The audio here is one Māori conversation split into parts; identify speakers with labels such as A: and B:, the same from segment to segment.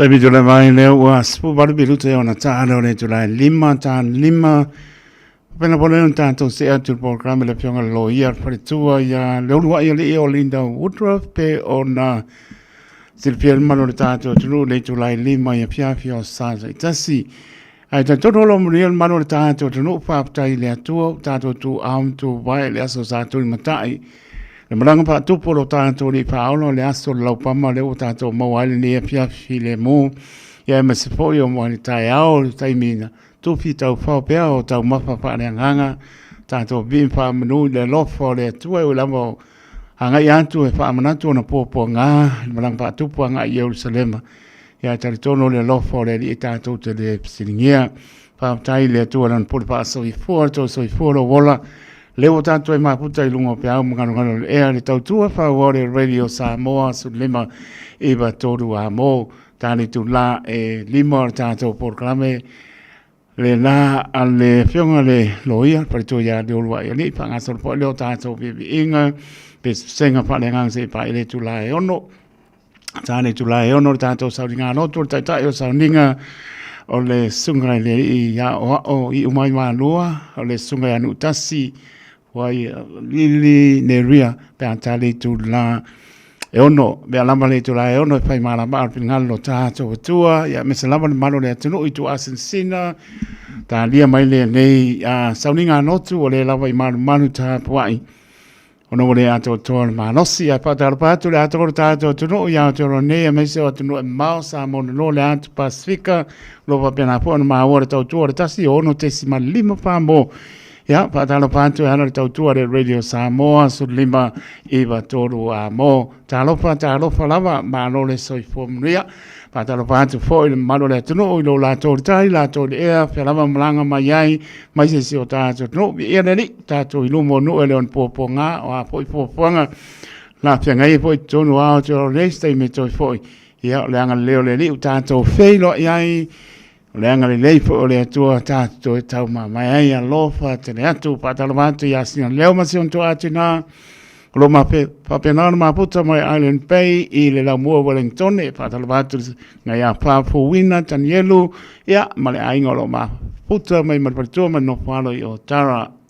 A: Tapi Julai mai leo wa sipu baru biru te ona tāna le Julai 5 pena pole un tātou se atu program le pionga lo ia wharetua ia leo lua ia le o Linda Woodruff pe ona silpia mano le tātou tunu le Julai 5 ia piafi o sāsa itasi ai tātou lo muria mano le tātou tunu whaptai le atua tātou tu aum tu vai le aso sātou i matai le maranga pa tupo lo tātou li paolo le aso lau pama le o tātou mawali le ia piafi le mo ia e masifo i o mwani tai ao tai mina tupi tau whao pea o tau mawhapa ne anganga tātou bim wha manu le lofo le atua o lamo hanga i antu e wha manatu o na pōpua ngā le maranga pa tupo ngā i Jerusalema ia taritono le lofo le li tātou te le pisiringia whaptai le atua lan puli pa aso i fua to so i fua lo wola leo tātou e maputa i lungo pe au mangano le ea le tautua whao le radio Samoa su lima iwa toru a mo tāni tu la e lima o tātou porklame le la ale fionga le loia parito ya de olwa ya ni panga so po leo tātou bibi inga pe senga pa le ngang se pa ile tu la e ono tāni tu la e ono tātou sauringa no tu tai o sauringa o le sunga le i ya o i umai malua o le sunga anu tasi wai lili neria pe antali tu la e ono be alama le tu la e ono fai mala ma al ngalo tātou tua ya me salama le malo le tunu i tu asensina ta lia mai le nei a sauninga notu o le lava i manu ta puai ono le ato to manosi a patar patu le ato tātou tunu ya to nei me se o tunu mau sa mo no le ato pasifika lo va pena po ma ora tau tu ora tasi ono te si malima fa mo ya patalo pantu ana le tautua le radio Samoa su lima iwa toru a mo talo lava malo le soifomria patalo pantu fo il malo le tunu ilo la tortai la tor ea lava malanga mai mai se o tato no ia le tato ilumo no ele on poponga o a poponga la fianga i foi tonu a to le stai me to foi ia le anga leo le li tato feilo iai le anga le leifo o le atua tātou e tau mai ai a lofa tene atu patalomantu i asina leo masi on to atina lo ma pe papenana ma puta mai Island Bay i le la mua Wellington e patalomantu ngai a papu wina tanielu ia ma le ainga lo ma puta mai marparitua ma no whalo i o Tara.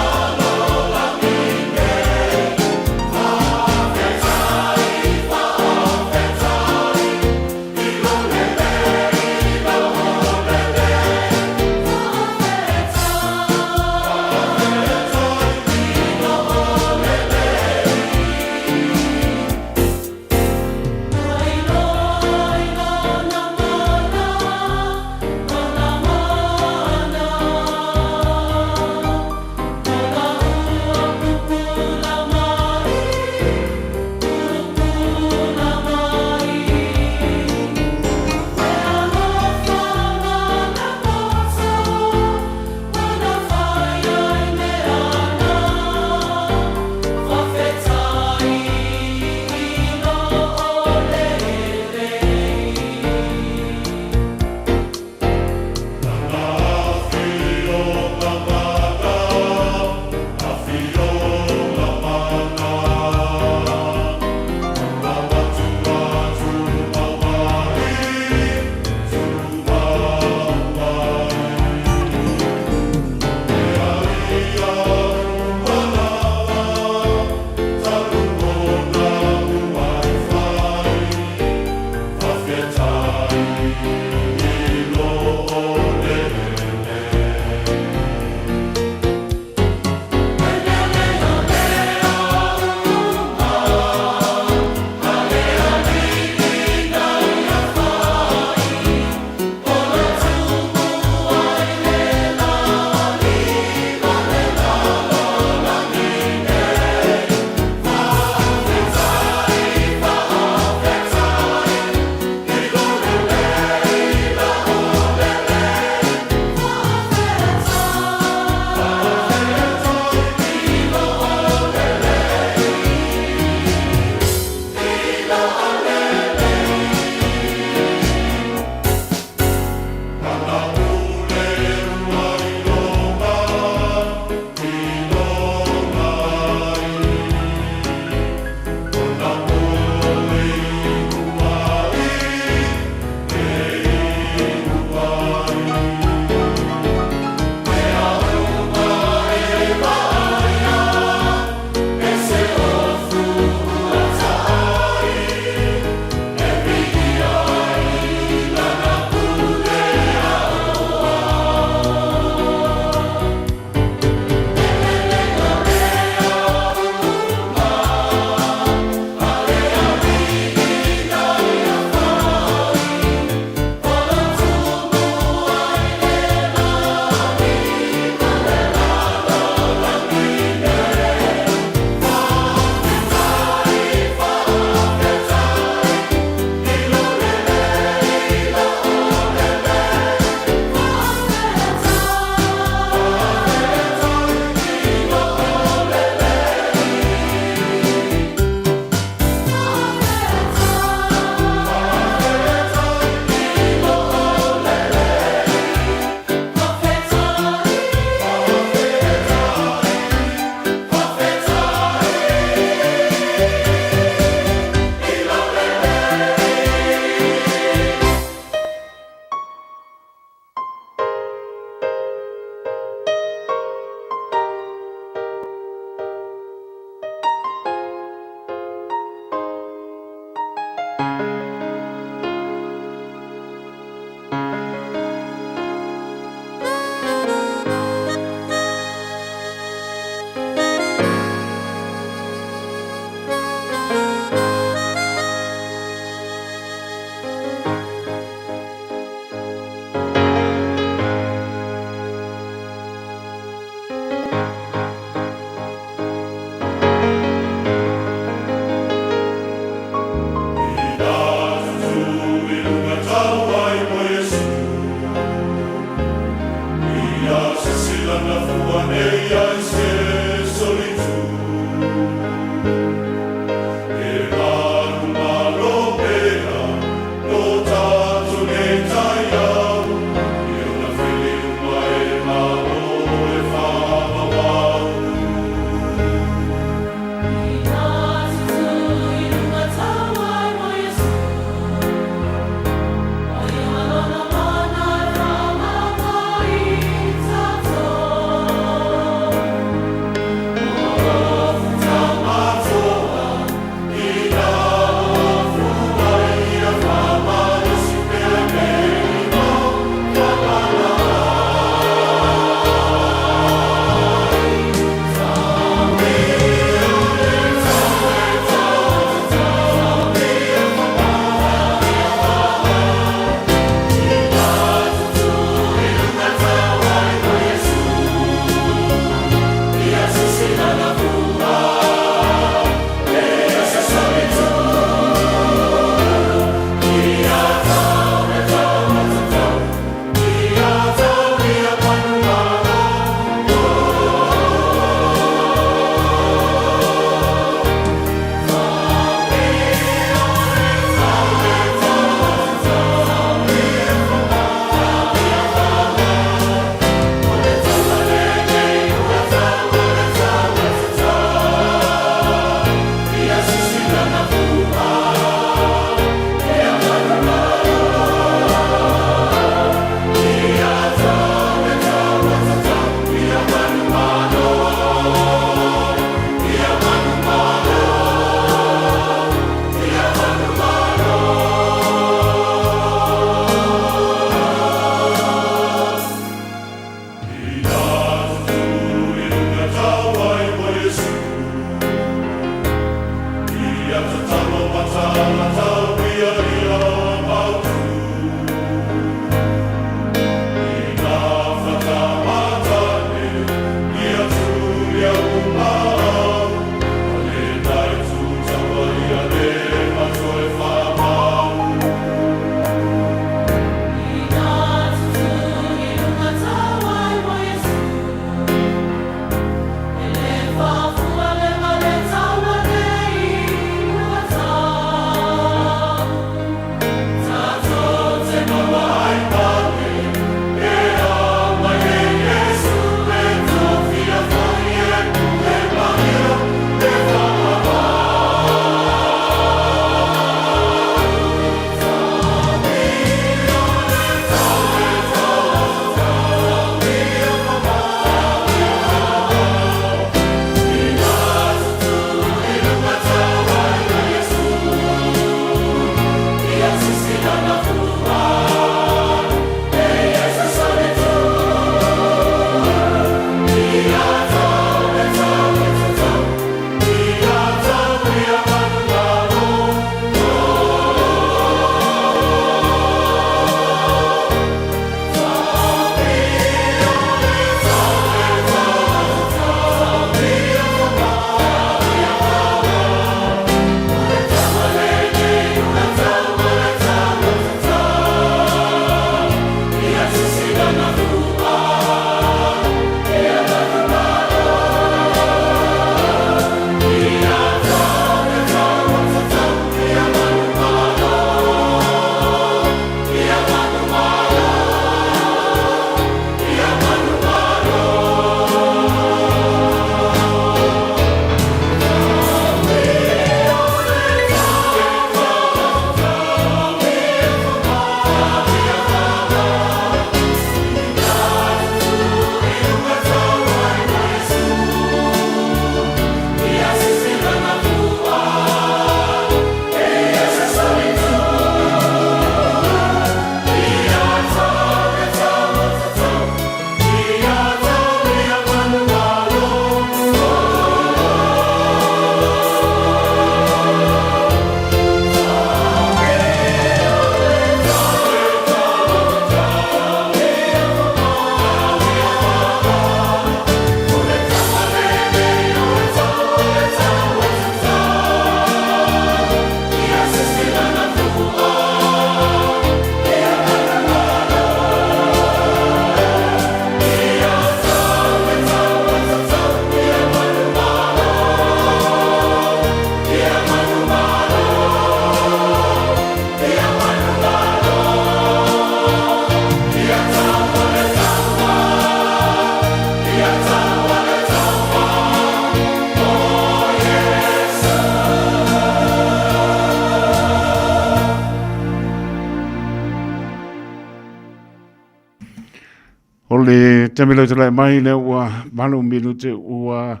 A: le te mele tula mai le ua malu minute ua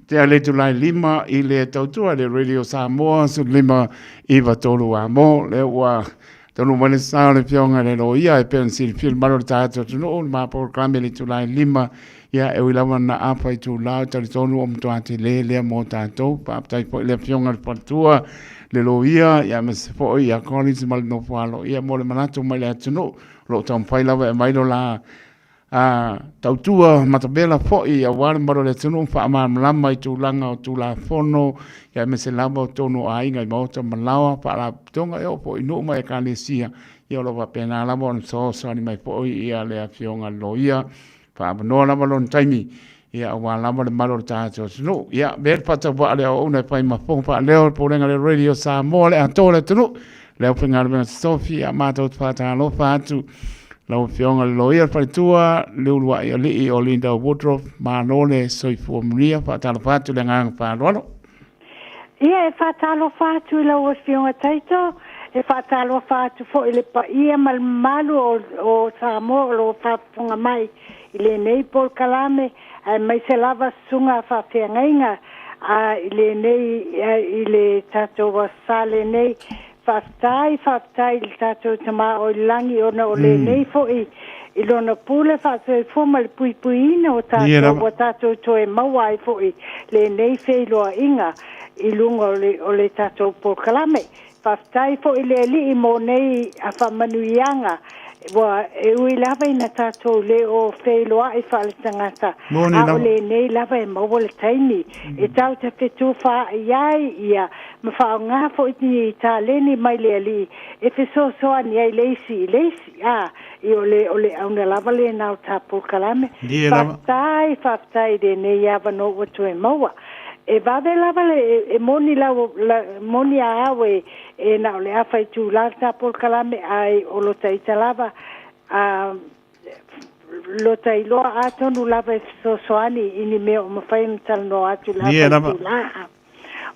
A: te ale tula lima i le tautua le Radio Samoa su lima i vatolu a mo le ua tonu male sa le pionga le loia e pensi fil malo tato tunu ma por cambia le tula lima ia e wila na apa i tu la tali tonu mtu ati le mo tato pa tai po le pionga le patua le loia ia mes po ia Collins mal no falo ia mo le manato mai le tunu lo tam pai lava e mai lo la tautua matabela foi a wale maro le tunu fa ma lama i tu langa o tu la fono ia me se lama o tonu a inga i mauta malawa pa la tonga e o po inu mai kalesia ia lo va pena lama on so ni mai po ia le afionga loia fa no lama lon taimi ia wa lama le maro ta so no ia ber pata wa le o na pai ma fong pa le po renga le Radio Samoa le atole tunu le penga le Sofia mato fata lo fatu lau fionga loia whaitua, leulua i ali o Linda Woodruff, manole soifua mria, whatalo whatu le ngang whāroalo.
B: Ia e whatalo whatu lau o fionga taito, e whatalo whatu fo i le pa ia malmalu o Samoa lo whapunga mai i le nei Paul Kalame, mai se lava sunga whawhiangainga, i le nei, i le tato wa sale nei, Fatai il tato tama o langi ona o le nei fo i lona pule fatai fo mal puipuina o tato to e mawai fo i le nei fe loa inga I lunga o le tatou Polokalame. Whaftai fo i le li I mo nei a whamanuianga. Wa e ui lava I na tatou le o whailoa I whaale tangata. A o le nei lava e maua le taimi. E tau te whetu wha iai ia. Ma whao ngā fo I ta leni mai le li. E wheso soa ni ai leisi. I o le auna lava le nau ta Polokalame. Whaftai de nei awa no watu e maua. E vave lava le e moni moni a awe e na o le awhai tū lata Polokalame ai o lota I lava lota I loa atonu lava e sosoani ini mea o mawhai na talano atu lava tū laha.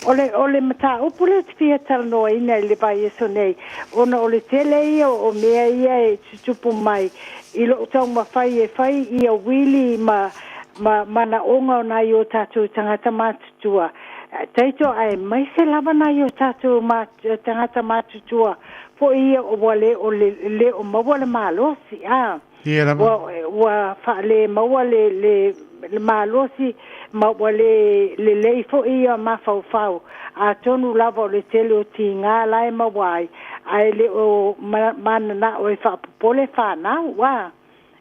B: Ole mata upule te fia talanoa ina I le vai eso nei. Ona ole tele ia o mea ia e tutupu mai. I lo tau mawhai e whai ia wili mana onga o nai o tātou tangata mātutua. Taito ai mai se lava nai o tātou tangata mātutua. Po ia o wale o le o maua le mālosi. Wa whaale maua le mālosi maua le leifo ia mawhauwhau. A tonu lava o le tele o ti ngā lai mawai. Ai le o manana o e whapopole whanau.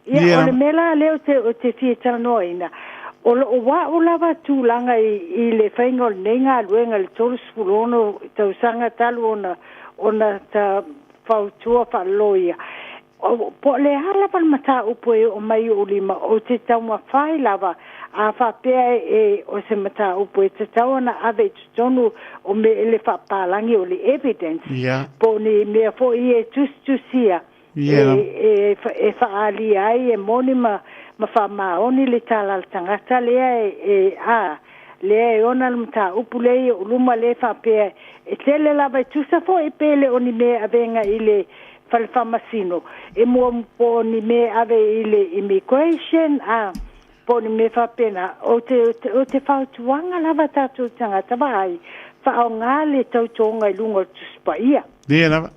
B: Ia o le mela leo o te fie talanoa ina. O wa o lava tūlanga I le whainga o le nenga luenga le tolu spulono tausanga talu ona ta whautua whaloia. Po le halapa mata upo o mai o lima o te tauma whai lava a whapea o se mata upo te tauna ave tonu o me ele whapalangi o le evidence. Po ni mea fo I tustusia. E whaali ai e moni ma whamaoni le tala tangata lea lea e ona mta upulei o luma le whapea e tele lava e tusa fo e pele o ni me avenga I le whalwhamasino e mua po ni me ave I le immigration po ni me whapena o te whautuanga lava tātou tangata vai whao ngā le tautonga I lunga tuspa ia
A: lava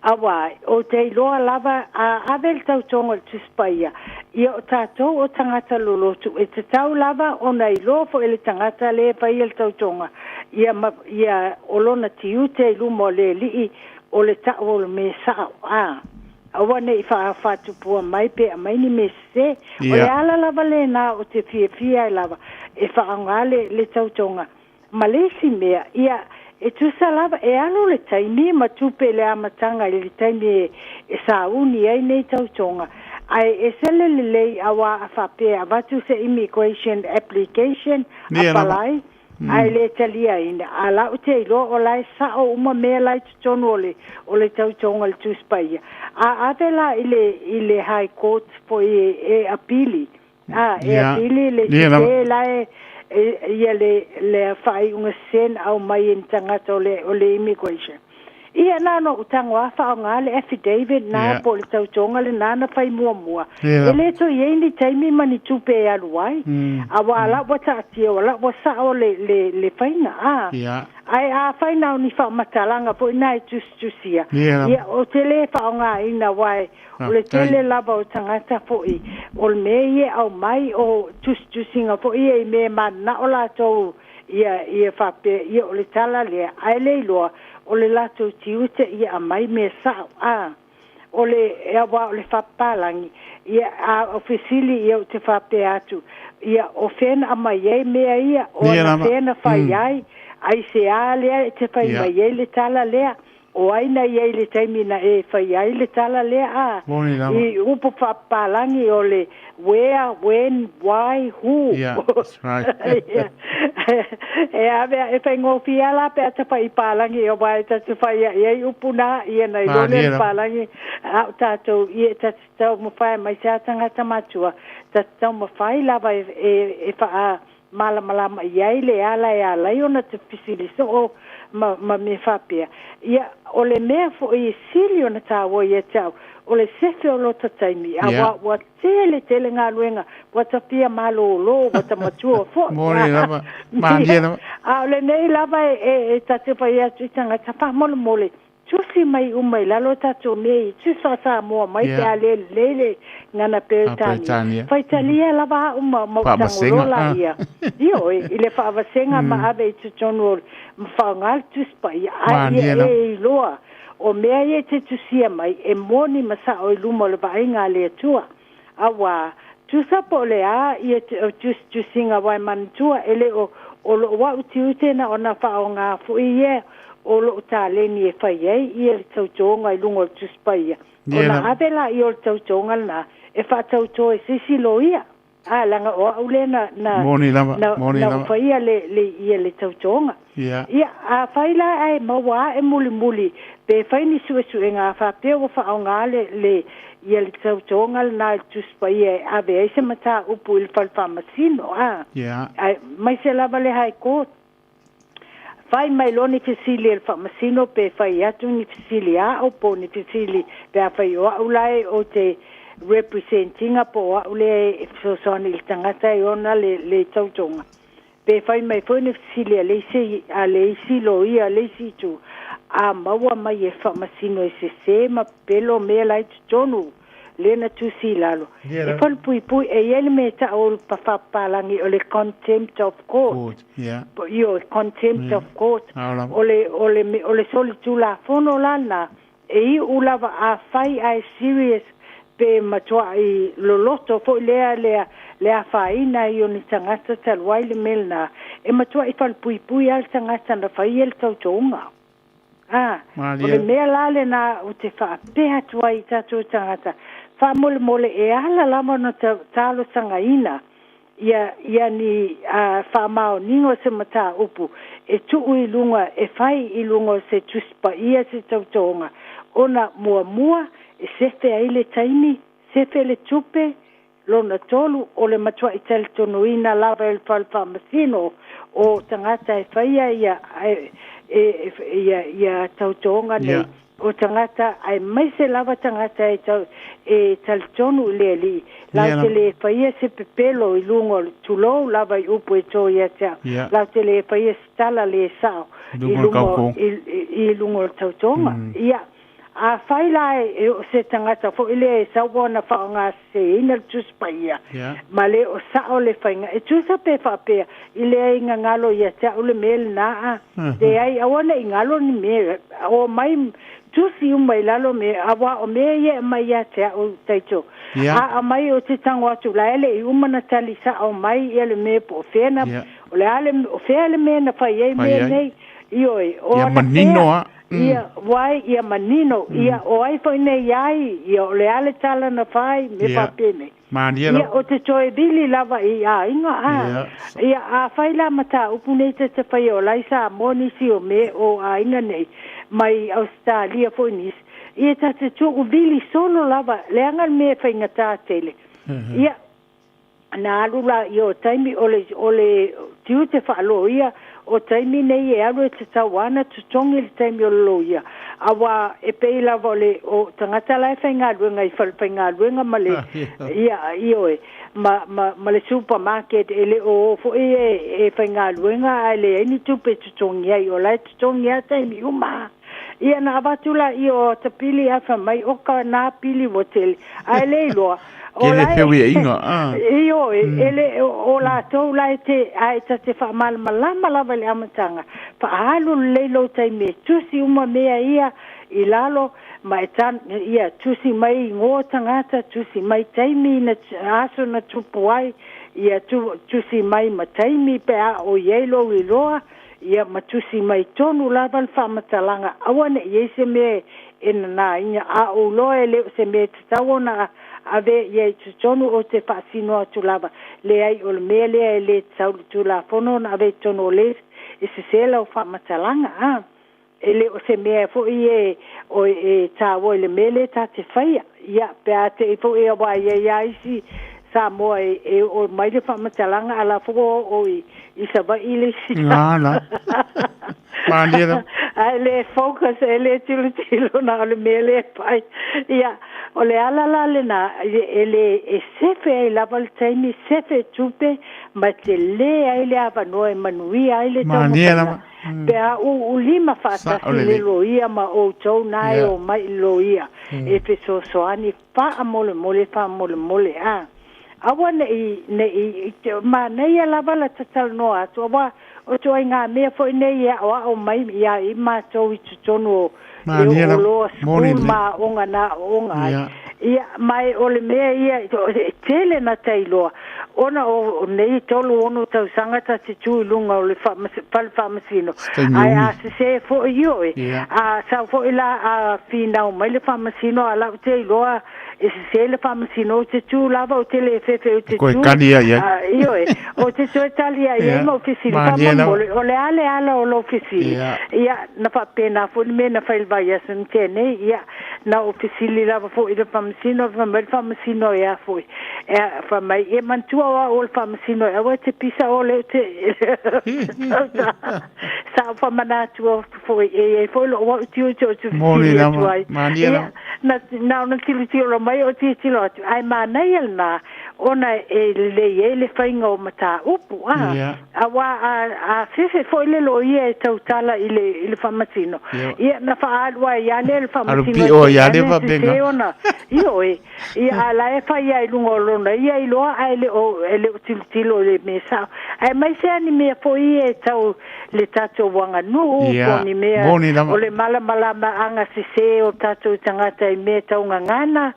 B: Awai, o te loa lava a avel tau tonga tuspaia. Ia o tātou o tangata lolotu. E te tau lava o nei lofo ele tangata le pai el tau tonga. Ia olona tiu te lumo le lii o le tau o le me sao. Awa nei whaatupua mai pe a maini me se. O le ala lava le na o te fia lava. E whaangale le tau tonga. Malesi mea, ia... E tusa lava e alo le taimi ma tupe le amatanga le taimi e sauni ai nei tautonga. Ai e sele le lei awa a whapea watu se immigration application apalai. Ai le talia ina. A lau te ilo o lai sao uma mea lai tutonu o le tautonga le tuspaia. A avela I le high court po e apili. Apili le tute lai... ia le whai unga sen au mai in tangata o le immigration. Ia nano utango a whao ngā le affidavit nā po le tautonga le nāna whai mua. E le to yeini taimi mani tupe e aluai. A wala wata atia wala wasa o le whaina. Ai a whaina o ni whao matalanga po ina e tusia. Ia o te le whao ngā ina wai. O le tele lava o tangata po I. O le me au mai o tusinga po I e me mana o la tau ia whape ia o le tala lea. Ai le iloa. O le lato tiute ia a mai me sao o le awa o le whapalangi ia a ofisili ia o te whape atu ia o whena a mai ei mea ia o na whena whai ai se a lea te whai mai ei le tala lea o aina ei le taimina e whai ai le tala lea I upo whapalangi o le where, when, why, who.
A: That's right.
B: E avea e whai ngofi ala pe ata whai palangi o wai tatu whai ei upuna ia nei lone palangi au tātou ia tatau mawhai mai se atangata matua tatau mawhai lava e wha malamalama iai le ala e ala I ona te fisiliso o ma me whapea. Ia o le mea fo I sili ona tāua ia tau o le sefe o lota taimi a wa tele ngā luenga wa tapia malo wa tamatua fo
A: lava
B: a le nei lava e tate pa ia tuitanga tapa mole tusi mai umai lalo tato nei tusa sa mo mai te ale lele ngana Peritania Faitalia lava ma tangola ia io ile fa vasenga ma ave tu tono fa ngal tuspa ia e loa o mea e te tusia mai e moni masa o luma le vainga le tua awa tusa po le a ia tu singa wai mantua ele o lo wa uti na ona fa o nga fu ie o lo taleni e fai ai ia tau tonga i lungo tuspaia ona avela i o tau tonga na e fa tau to e sisi lo ia langa o ulena na
A: moni lava
B: fai le ia le tau tonga ia a fai la ai mawa e muli pe fai ni su nga fa pe o fa o nga le ia le tau tonga na tuspaia ave ai se mata upu il falfa masino ai mai se lava le hai ko fai mai lo ni fisili el famasino pe fai atu ni fisili o po ni fisili pe fai o ulai o te representing po ule so il tangata ona le tautonga pe fai mai fo ni fisili le si lo ia le si tu a maua mai e famasino se ma pelo me lai tonu lena tu si lalo e fal pui e ele me ta o pa palangi o le contempt of court io contempt of court o le soli tu la fono lana e ulava a fai ai serious pe matua i loloto fo le a fai na io ni tangata tal waile melna e matua i fal pui al tangata na fai el tautonga o le mea lale na o te fa pe atua i tatu tangata fa mole e ala lama no talo sangaina ia ni fa mao ningo se mata upu e tu i lunga e fai i lunga se tuspa ia se tautonga ona mua e sefe aile taimi sefe le tupe lona tolu o le matua i tel tonuina lava el falfa masino o tangata e faia ia tautonga nei o tangata ai mai se lava tangata e tal tonu leli la tele faia se pepelo i lungo tulo lava i upu e to ia la tele faia stala le sao i lungo tautonga ia a fai la se tangata fo ile sa bona fa nga se ina tuspaia male o sa o le fainga e tusa pe fa pe ile nga ngalo ia ta o le mel na de ai awona ngalo ni me o mai tusi umai lalo me awa o me ye mai ya te o taito a mai o te tango atu la ele i umana tali sa o mai ele me po fena o le ale o fele me na fa ye me nei ioi o
A: ya manino
B: ia wai ia manino ia o ai foi nei ai ia o le ale tala na fai me fa pene ia o te toe bili lava ia inga ia a fai la mata upune te fai o laisa moni si o me o a inga nei mai Australia foi nis ia te tuku bili solo lava le anga me fai ngata tele ia na alula io taimi ole tiu te fa lo ia o taimi nei e alu te tawana tu tongi le taimi o lo ia awa e pei la vole o tangata lai fai ngā luenga i fai ngā luenga male ia ioe ma le supermarket ele o fo e fai ngā luenga ele eni tupe tu tongi ai o lai tu tongi a taimi uma ia na abatula i o tapili afa mai o ka nā pili wotele a ele iloa
A: ele fewi inga
B: io ele o la to la te ai te fa mal malama la vale amatanga fa halu leilo tai me tusi uma mea ia ilalo mai tan ia tusi mai ngo tangata tusi mai taimi na aso na tupuai ia tusi mai mataimi pe a o yelo iloa ia matusi mai tonu la val fa matalanga awane yese me na ia a o loe le se me tawona ave ye tonu o te fasino tu lava le ai o me le tau tu la fono na ave tono le se sela o fa matalanga ele o se me fo ie o tawo le mele ta te faia ia pe ate fo e wa ia isi sa mo o mai le fa matalanga ala fo o i sa ba ile si
A: ala mandira
B: ele focus ele tilo na le mele pai ia o le ala la le na ele sefe ai lava le taimi sefe tupe ma te le ai le avanoa e manui ai le taumapana pe a u lima whaatasi le loia ma o tau nai o mai loia e pe soani wha mole mole a awa nei ma nei a lava la tatal noa atua wa o toi ngā mea fo nei a o mai ia i ma tau i tutonu o e o loa skul ma onga na onga ia mai ole mea ia tele na tailoa ona o nei tolu ono tau sangata te tui lunga o le whamasino ai a se fo io a sa fo ila a finau mai le whamasino a lau tailoa e se le whamasino te tū lava o te le fefe o te tū io o te tū talia ia ma ofisili whamamole o le ale ala o l'ofisili ia na whapena fo ni mena whailvai asun tene ia na ofisili lava fo i le whamasino ia fo e whamai e mantua o le whamasino e wa te pisa o le te sa whamanatua fo e fo lo o tiu
A: moni lama maniela
B: na tilo mai o tilo ai manai na ona e le whainga o mata upu a wa a fefe fo le lo ia e tautala i le whamasino ia na whaalua ia le whamasino
A: arupi o ia le wabenga
B: io ia la e whai ai lungo lona ia i loa ai le o tilo le mesa ai mai se ani mea fo ia e tau le tato wanga nu ko ni mea o le mala ma anga se o tato tangata i mea tau ngangana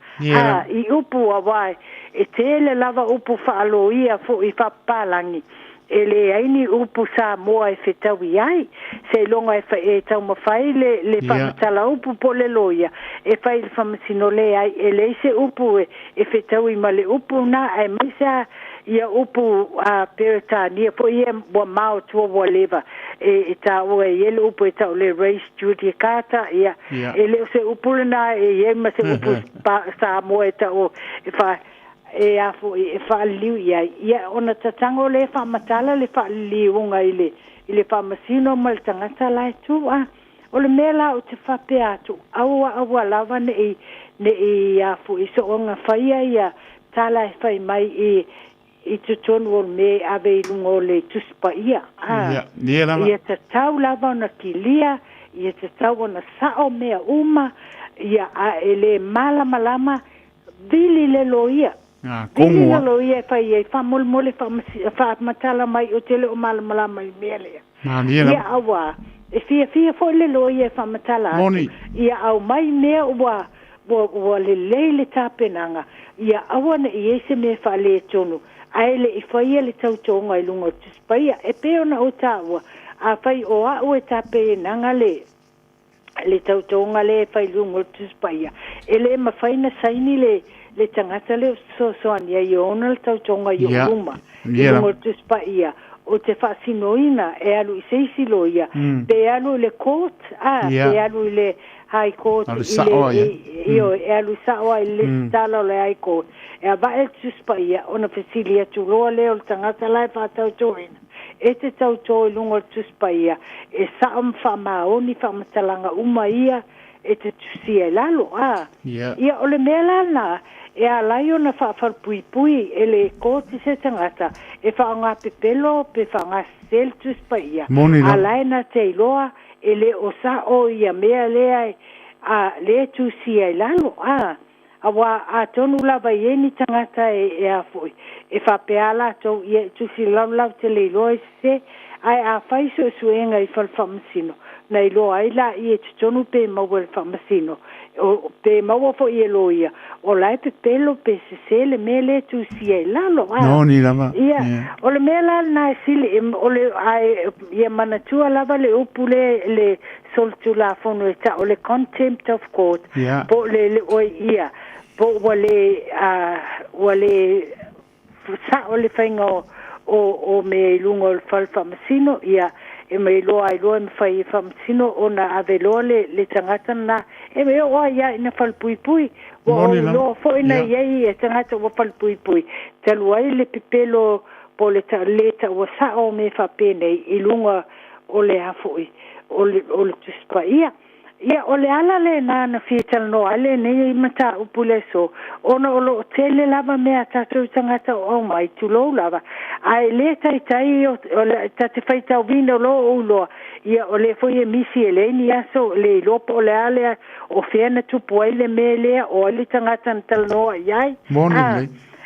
B: i upu a wai e tele lava upu whaaloia fo i whapalangi ele aini upu sa moa e whetawi ai se longa e tau mawhai le whamatala upu po le loia e whai le whamasino le ai e le se upu e whetawi ma le upu na ai maisa ia upu a peretania po ia wa mau tua wa leva e ta o e le upu e ta le race duty kata ia e le se upu na e ma se upu sa moa e ta o e wha e afu e fa liu ia ona tatango le fa matala le fa liu nga ile famasino mal tangata la tu o le mela o te fa pe atu au lava ne afu iso nga faia ia tala e fai mai i tutonu o me ave lungo le tuspa ia ia te tau lava na kilia ia te tau na sao mea uma ia ele malama vili le loia kongua lo ia fai fa mole fa matala mai o tele o malama mai mele ia awa e fia fo le lo ia fa matala ia au mai me wa le tapenanga ia awa na ia se me fa le tonu ai le fai le tautonga i lungo tispaia e pe ona o tawa a fai o a tapenanga le tautonga le fai lungo tispaia ele ma fai na saini le tangata le soani ai ona le tautonga i uma lungo tispaia o te fasinoina e alu i seisi loia pe alu le court pe alu le high court io e alu sawa le stala le high court e ava e tispaia ona fesilia tu loa le o tangata lai fa tautoina e te tauto lungo tispaia e saam fa maoni fa matalanga uma ia e te tusia lalo ia ole mela na e a laio na whaafar pui e le kōti se tangata e whaanga pepelo pe whaanga seltus pa ia a laina te iloa e le o sa o ia mea lea a le tu sia i lalo a wa a tonu lava ieni tangata e a foi e whapeala tau ia tu si lau te le iloa se ai a whaiso suenga i whalwhamasino na iloa ai la i e tonu pe maua le whamasino o pe maua fo i eloia o lai pe pelo pe se le mele tu sia i lalo
A: no ni lava
B: o le mela na sili o le ai ia manatua lava le upu le soltu la fono e ta o le contempt of court po le o ia po wale sa o le whainga o me lungo o whalwhamasino ia e me loa me whai whamasino o na aveloa le tangata na e me oa ia ina whalpuipui o loa fo ina iei e tangata o whalpuipui talu ai le pipelo po le ta o sa o me whapene i lunga o le hafoi o le tuspa ia ia o le ala le na fital no ale nei mata upule so ona o lo tele lava mea tatu tangata o mai tu lo lava ai le tai o le tati faita o vino lo o lo ia o le foi misi ele ni aso le lopo le ale o fiena tu poile mele o le tangata tal no ai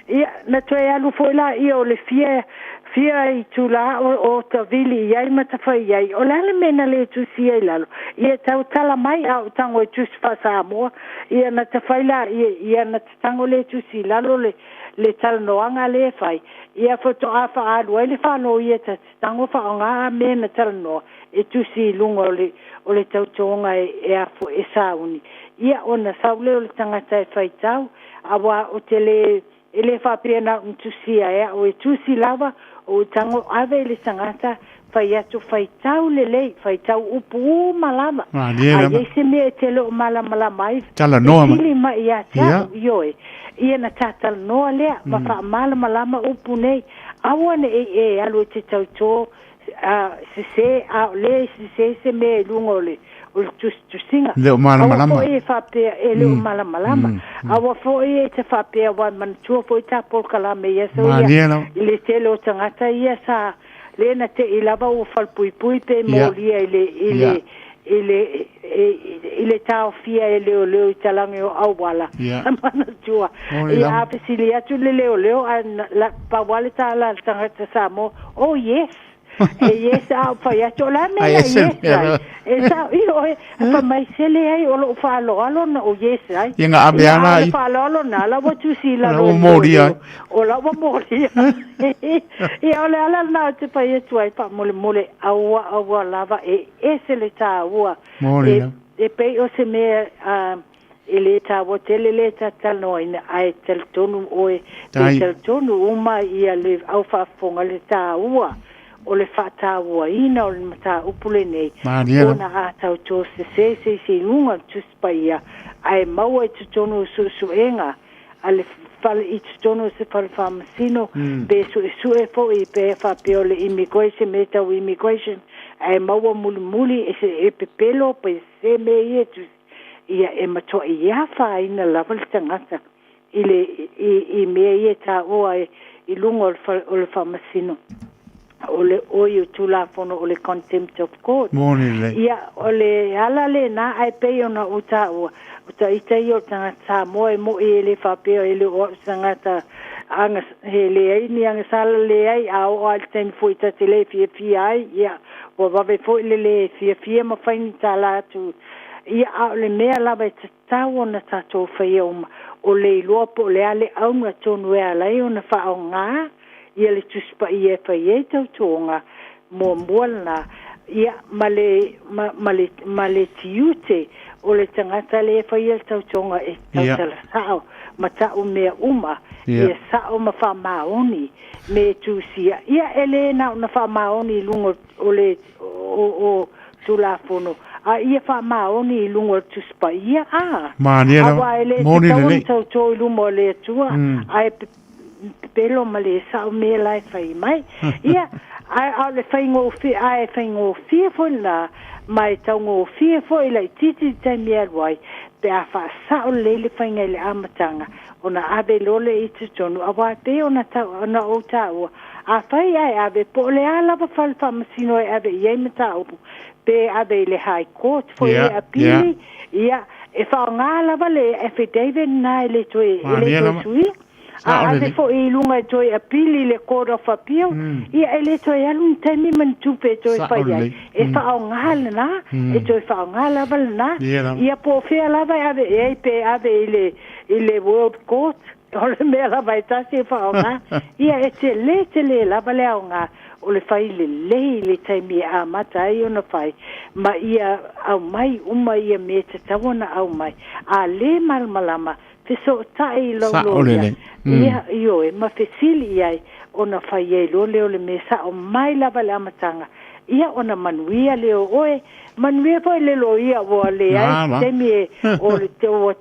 B: ia na toi alu foi la ia o le fia i tula o ta vili ai mata fai ai o la mena le tu si ai lalo ia tau tala mai au tango tu fasa mo ia na ta fai la ia na tango le tu si lalo le tal no anga le fai ia foto afa alu le fa no ia ta tango fa nga mena tal no e tu si lungo o le tau tonga e afu e sauni ia ona saule o le tangata e fai tau awa o tele ele fa pena un tu si ai o tu si lava o tango ave le tangata fai atu fai tau lele fai tau upu malama ai se me telo malama mai
A: tala noa
B: ili ma ia tau yoe ia na tata noa le ma fa malama upu nei awane e alu te tau to se le se me lungole o tu singa
A: le malama
B: e fa pe ele malama awa fo e te fa pe wa man tu fo ta por kala me ia so ia le telo tangata ia sa le na te ilava o fal pui pe molia ile tau fia ele o leo talange o awala mana tua ia apesilia tu le leo la pa wale tala tangata samo oh yes yes fa ya tola me yes esa io fa mai sele ai o lo fa lo na o yes ai
A: inga abiana
B: fa lo na la wo tu si la
A: o moria
B: o la wo moria ia ole ala na te pa ye tu ai pa mole awa lava sele ta wa e pe o se me ele ta wo tele ta talo ina ai tel tonu o tel tonu uma ia le au fa fonga le ta wa o le fata wa ina o le mata upule nei ona a tau to se lunga tuspaia ai mau e tonu su enga ale fal i tonu se fal famasino be su e fo i pe fa piole immigration ai mau muli e pepelo pe se me ia e mato ia fa ina level tangata i me ia ta o ai i lunga o le famasino ole oio tula fono ole contempt of court ia ole ala le na ai pe ona uta ita io tanga mo ele fa pe ele o tanga anga hele ai ni anga sala le ai au al ten fuita tele fi ai ia o va ve fo le fi ma fain tala tu ia ole me ala ba ta ona ta to fe o le lopo le ale au nga tonu ala ona fa nga ia le tuspa ia fa ia tau tonga mo mola ia male tiute o le tangata le fa ia tau tonga e tau tala sao mata o mea uma ia sao ma fa maoni me tusia ia ele na fa maoni lungo o le o tulafono a ia fa maoni lungo tuspa ia
A: mania
B: moni le tau to lungo le tua ai pelo male sa me lai fai mai ia ai le fai ngo fi fo na mai tau ngo fi fo ile titi te mia wai pe a fa sa le fai ngele amatanga ona ave lole i tonu awa pe ona ta ona o ta a fai ai ave po le ala pa fal fa masino ave ye mata pe ave le high court fo ia apili ia e fa ngala vale affidavit na le tui ave fo i lunga toi apili le court of appeal ia ele toi alun temi man tupe toi fai ai e fa ngala na e toi fa ngala val na ia po fe lava ave e pe ave ile world court ole me la vai ta se fa nga ia e te le lava le nga o le fai le temi a mata i ona fai ma ia au mai uma ia me te tawana au mai a le malmalama te so tai lo ia io e ma fesili ai ona fai e lo le mesa o mai lava le amatanga ia ona manuia le oe manuia poi le lo ia vo le ai temi o le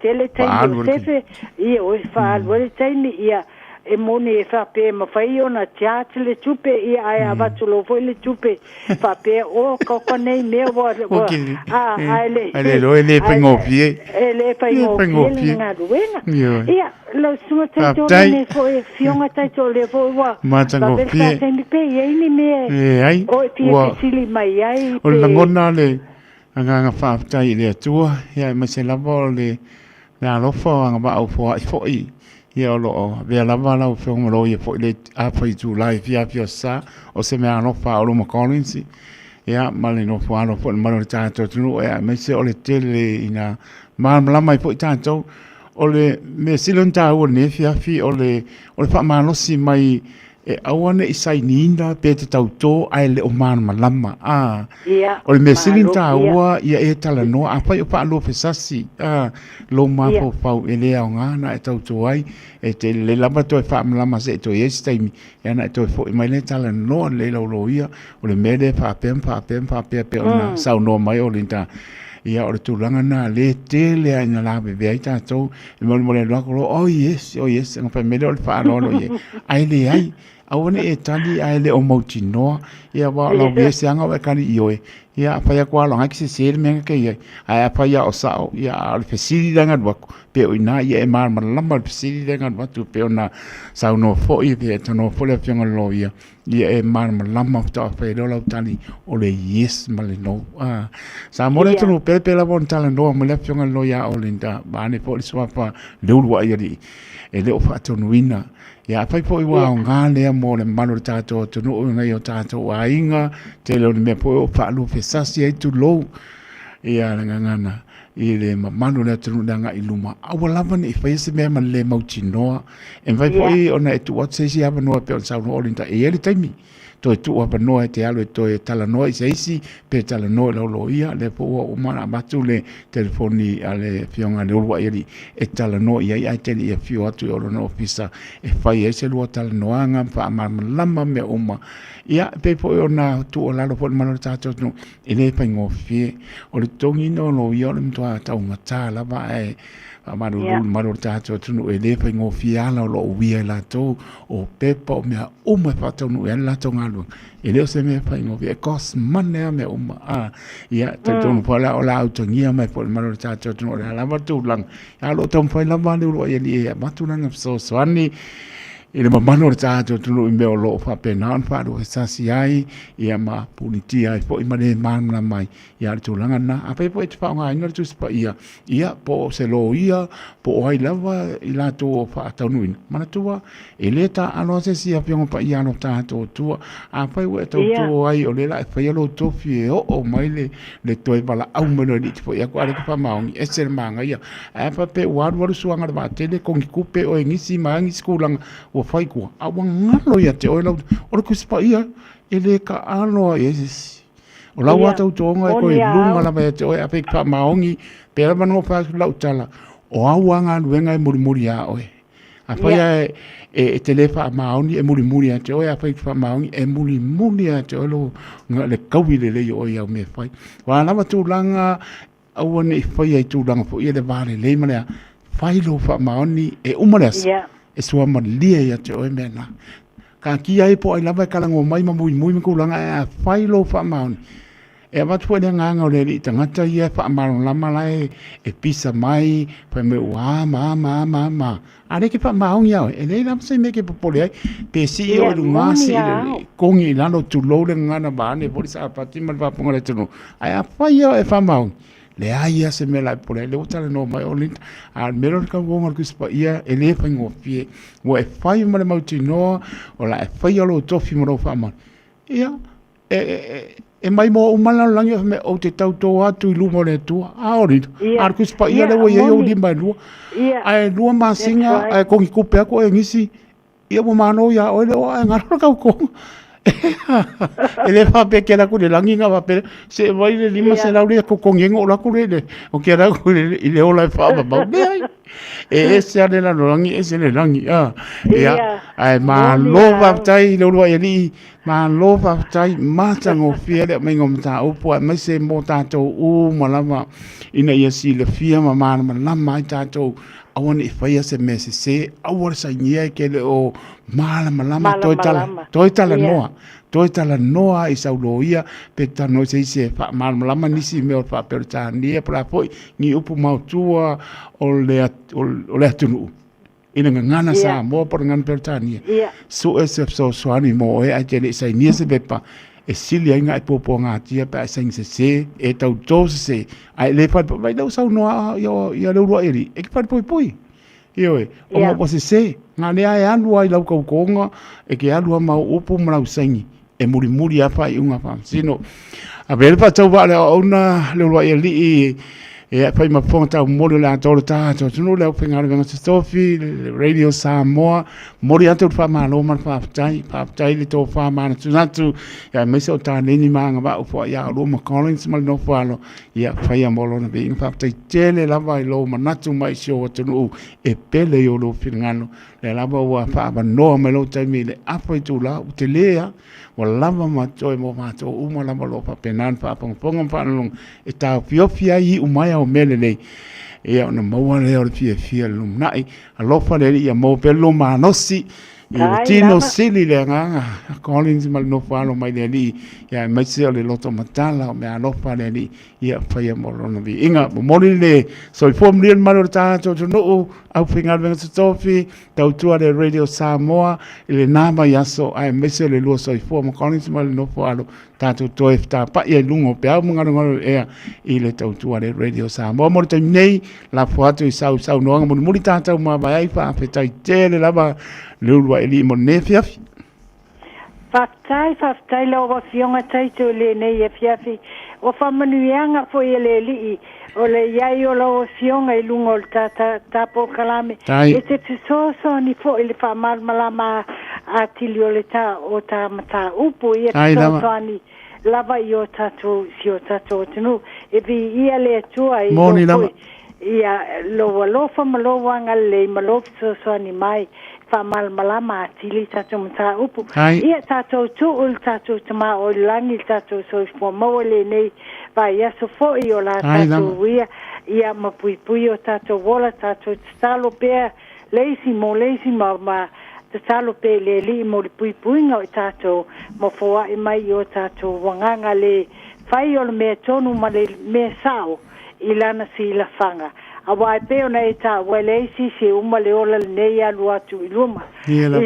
B: tele temi sefe ia o fa le temi ia e moni e whape ma whai o na teate le tupe i ai a watulo fo le tupe whape o koko nei mea wa
A: ai le loe le pengofie
B: e le pengofie ngā ruenga ia lo sunga tai tō ne fo e fionga tai tō le fo wa
A: matangofie
B: te mi pe i ni me
A: ai
B: o e pia sili mai ai
A: o le ngona le anga whaatai le atua ia ma se lava le na lofa anga ba au fo ai fo i ia o loo vea lava lau whiongaro ia fo i le awhai tūlai fia sa o se mea alofa o Loma Collins ia male no fo alo fo le maro tātou tunu ia me se o le tele ina malama i fo i tātou o le me silon tāua ne fiafi o le whaamalosi mai e awane i sai ninda pe te tautō ai le o mana malama o le me silon tāua ia e tala noa a pai o pa alo fesasi lo mapo pau e lea o ngana e tautō ai e te le lama toi whaamalama se e toi esi taimi e ana e toi fo i mai le tala noa le laulo ia o le mele whaapem pe o na sau noa mai o linta ia o le tūlanga nā le tele ai na lawe vea i tātou e mole lako oh yes nga whai mele o le whaanono ie ai le ai awane e tali ai le o mauti noa ia wa lau vea se anga wa kani ioe ia apaya kua longa ki se sere menga ke ia ai apaya o sao ia o le fesiri danga duaku pe o ina ia e maa lamba le fesiri danga duatu pe o na sau no fo i pe tano fo le fianga lo ia e maa lamba ta pe lo lau tali o le yes ma le no sa mole tunu pe la bon tala no ma le fianga lo ia o linda bane po le swapa le ulwa ia di e le o fatonu ina ia pai po i wa nga le mo le mano tato tunu o ngai o tato wa inga te lo me po o fa lu fesasi ai tu lo ia ngana i le mano le tunu danga i luma awala van i fa se me man le mautinoa e vai po i ona e tu what says ia no pe sa no olinta e ele taimi to tu apa no te alo to e tala no se isi pe tala no lo ia le po o mana batu le telefoni ale fionga le wa ia e tala no ia ai te ia fio atu o no ofisa e fai e se lo tala no anga fa lama me uma ia pe po ona tu o lalo po mano tato no e le pa ngofie o le tongi no lo ia le mtua ta unga tala ba e maro tato tunu e le pa ngofie ala lo wia la to o pepa o mea uma fa no e la to ngalo e le se me pa ngofie kos mane me uma ia te tonu pala o la autongia mai po mano tato tunu o la va tu lang ya lo tom fa la va lo ia ni e matulanga so swani ele mamano tato tunu me o lo fa pena fa do sasi ai ia ma puniti ai po i mane mana mai ia tu langa na ape po te fa nga ina tu spa ia po se lo ia po ai lava i la to fa tanu mana tua ele ta ano se si apion pa ia no tato tua ape we to ai o le la fa ia lo to fie o mai le to e bala au me no ni po ia ko ale fa maungi e ser manga ia ape pe waru suanga ba tele con kupe o ngisi mangi skulang o fai kua awa ngalo ia te oilau o kuspa ia ele ka alo yes o la wa tau tonga ko i lunga la me te oi ape pa maongi pe la no fa la utala o awa nga luenga e muri a oi apa ia e telefa maoni e muri a te oi ape pa maongi e muri a te olo nga le kawi le yo ia me fai wa la tu langa awa ne fai ai tu langa fo ia le vale le mana fai lo fa maoni e umaras e sua malia ia te oe mena. Ka ki ai po ai lava e kalango mai mui ko langa e fai lo fa mauni. E watu e nganga o le li tangata ia fa maron lama lai e pisa mai fa me wa ma. Are ki fa maungi au e le lam se me ke popole ai pe si o lu ngasi kongi lano tu lo le ngana ba ne po sa pati mal va ponga le tunu. Ai a fai e fa maungi. Le aia se me la pole le utale no mai olint al mero ka wonga kuspa ia ele fa ngofie wo e fai ma le mauti no o la e fai lo tofi mo fa ma ia e mai mo umala langi me o te tau to atu lu mo le tu a olint al kuspa ia le wo ye o di mai lu ai lu ma singa ai ko ki kupe ko e ngisi ia mo mano ia o le o ngaro ka ko ele fa pe ke la ku le langi nga va pe se vai le lima se la uri ko kongengo la ku le o ke la ku le ile o la fa ba e se ale la langi e se le langi ai ma lo va tai lo lo ye ma lo va tai ma tango fiele me ngom ta o po me se mo ta to u ma la ina ye si le fia ma la mai ta to awan I whaia se me se awar sa ngia ke le o malama toi tala noa. Toi tala noa I sauloia pe tano se fa malama nisi me o fa peritania pra poi ni upu mautua o le atunu. Ina ngana sa mo por ngan peritania. So so swani mo e a jele sai ni se bepa. E sili ainga e popo ngā tia pa e saing se e tau tō se ai le whai vai lau sau noa ia leurua eri e ki whai pui ioe o mo se ngā nea e alua I lau kaukonga e ke alua mau upu marau saingi e muri apa I unga wha sino a vele pa tau wale o una leurua eri e whai mawhonga tau mori le atoro tātou tunu leo whengare venga se tofi Radio Samoa mori atu wha malo man whaapatai le tō wha mana tunatu ia meise o tā neni maanga wa upo ia Roma Collins mali no whalo ia whai a molo na veinga whaapatai tele lava I lo manatu mai sio o tunu e pele I o lo whingano le lava ua whaapa noa me lo taimi le apa I tū la u te lea wa lava matoi mo mato uma lava lo pa penan whaaponga whanalong e tā whiofia I umaya o mele nei e ona maua leo le fia lum nai a lofa le ia mo pelo manosi i tino sili le nganga Collins mal no falo mai le li ia mai se le loto matala me a lofa le li ia fai mo lona vi inga mo le so I form real malo tato no au fingal venga tofi tau tua le Radio Samoa ile nama yaso ai mai se le lo so I form Collins mal no falo tato toi ta pa ia lungo pe au ngaro e ile tau tua le Radio Samoa mo te nei la foto I sau no mo muri tato ma vai fa fetai tele lava lulua ili mo nefiafi.
B: Whaftai lau wa fionga taito le nei e fiafi. O whamanuianga fo i le li o le iai o lau fionga I lungo o tapo kalame. E te tisoso ni fo I le whamalmalama a tili o le ta o ta mata upu i e tisoso ani lava I o tato si o tato tinu. E vi ia le atua I
A: Moni lava.
B: Ia loa lofa maloa ngale malofa tisoso ani mai. Malama tili tato mata upu ia tato tu ul tato tama o langi tato so fo mole nei va ia so fo I o la tato ia mapui o tato vola tato stalo pe lazy ma stalo pe le li mo pui nga o tato mo fo ai mai o tato wanganga le fai o me tonu ma le me sao ilana si la fanga awa pe ona eta wele si uma le ola nei alu atu iluma ile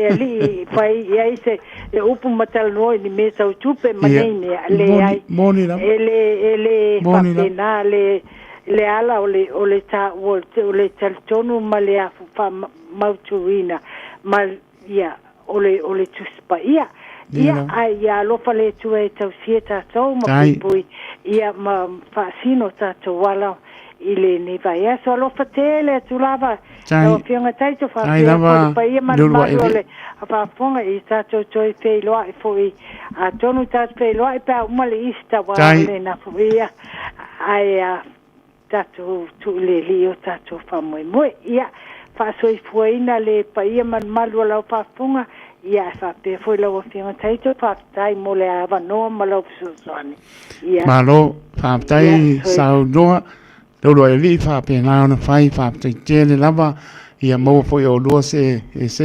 B: ali fai ia se le upu matal no ni mesa utupe manene le ai ele papena le ala ole ta ole taltonu male fa mautuina mal ia ole tuspa ia ia lo fale tu e tau sieta tau ma pui ia ma fasino tato wala ile ne vai so lo fatele tu lava o fionga taito fa pa ia ma le fa fonga I tato toi fe lo ai foi a tonu tato fe lo ai pa uma le ista wala na ia ai tato tu le lio tato fa moi ia fa so foi na le pa ia man malu la fa fonga ia fa pe foi lo fionga taito fa tai mo le ava no ma lo susani ia
A: malo fa tai sau no lo li fa pe na na fai fa te tele lava ia mo foi o lo se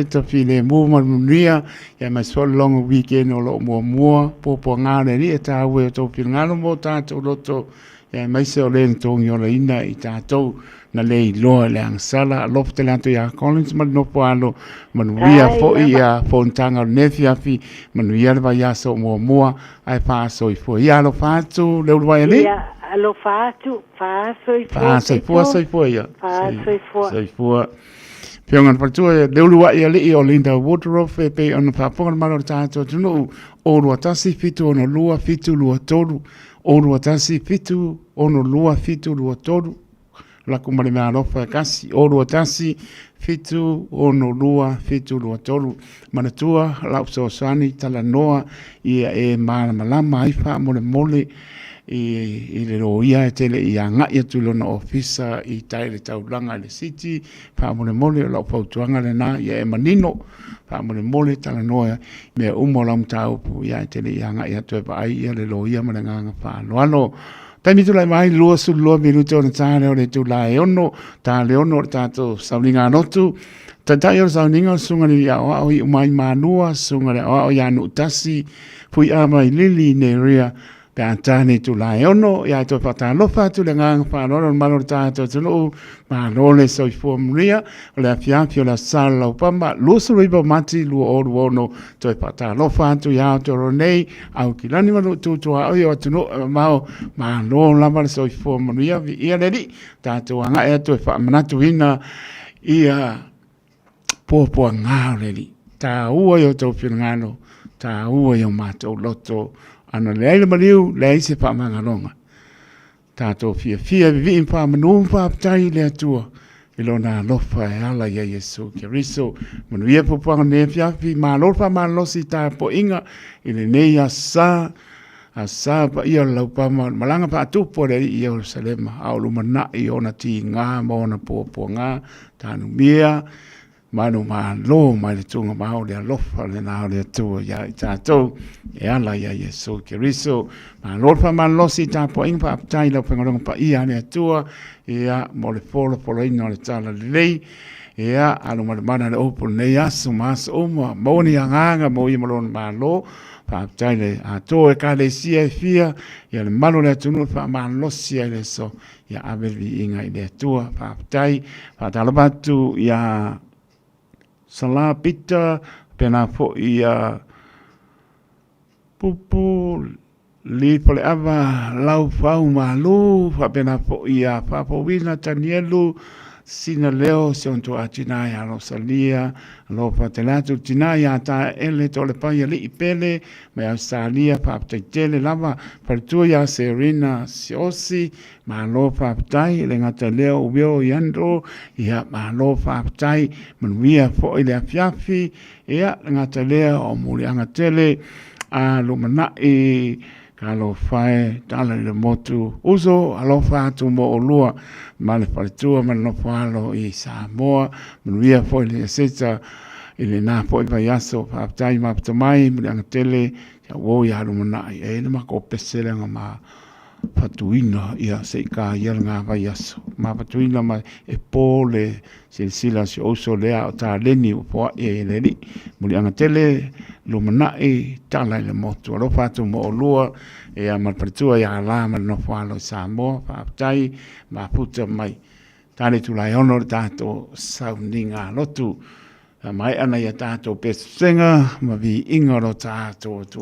A: to file mo ma nia ia ma so long weekend o lo mo po ngale ni ta we to ngalo mo ta to lo to ia mai se o le to ngio ina I ta to na lei lo le sala lofte lanto ya Collins mal no poalo manuia fo ia fontanga nefia fi manuia va ya so mo ai fa so fo ia lo fatu le vai ali
B: ia lo fatu fa so
A: fo ia so fo Piongan patua le ulua ia li o Linda Woodruff e pe on fa pon malo tato tunu o lo tasi fitu ono lua fitu lua tolu o lo tasi fitu ono lua fitu lua tolu la kumare me alofa kasi o lo tasi fitu ono lua fitu lua tolu manatua la so sani tala noa ia e malama ifa mole I le roia e tele I anga ia tulo na ofisa I taile taulanga le city pa mole la pautuanga le na ia e manino pa mole tala noa me umo lam tau pu ia tele I anga ia tu ai ia le roia malanga pa loano Tai mi tu lai mai lua su lua minuto na ta leo le tu lai ono ta leo no ta to saulinga no tu ta ta yo saulinga sunga ni ya o i mai manua sunga le o ya no tasi fui ama i lili ne ria pe antani tu lai ono ya to pata lo fa tu le ngang fa no malo ta to tu no ma no le so form ria le fia fio la sala o pamba lo so riba mati lu o no to pata lo fa tu ya to nei au kilani ma tu tu o yo tu no ma no la ma so form ria ia le di ta tu anga e to fa mana tu ina ia po ngā reri. Tā ua yo tau whingano, tā ua yo mātou loto, ana leile mariu, lei se whamangaronga. Tā tō fia vivi in whamanu whaptai lea tua, ilo nā lofa e ala ia Yesu ki riso, manuia pupuanga ne fiafi, mā lorpa mā losi tā po inga, ile nei a sa pa ia lau pa malanga pa tupo le i Jerusalema, au lumana i ona ti ngā, maona po ngā, tānu mia, manu lo mai le tunga mau le alofa le nao le tua ya i tātou e ala ia Yesu ki riso ma lorpa man losi tā po inga pa aptai lau pengaronga pa ia le tua ia mo le polo ino le tala le lei ia anu mana le opo nei asu masu uma mauni anganga mo i malona ma lo pa aptai le ato e ka le sia e fia ia le malo le atunu pa man losi ai le so ia avelvi inga i le tua pa aptai pa talabatu ia Sala pita pena fo ia pupu li pole ava lau fau malu fa pena fo ia fa po wina tanielu sina leo se onto atina ya rosalia lo fa telatu tina ya ta ele tole pa ya li pele me australia fa tele lava per tu ya serena siosi ma lo fa tai le ngata leo ubio yandro ya ma lo fa tai man wia fo ile afiafi ya ngata leo o muri anga tele a lo mana e kalo fai tala le motu uso alofa tu mo olua male palitua man no falo i Samoa manuia foi le seta ile na foi vai aso pa tai ma tamai mle tele ya wo ya lu mana e le ma ko pesele ma patuina ia se ka ia nga vai aso ma patuina ma e pole sila si oso le a ta leni po e le li mle tele lo mana e tala le motu lo fatu mo olua e a malpatua ia la ma no falo Samoa pa tai ma puta mai tale tu lai ono tato sauninga lotu mai ana ia tato pesenga ma vi ingoro tato tu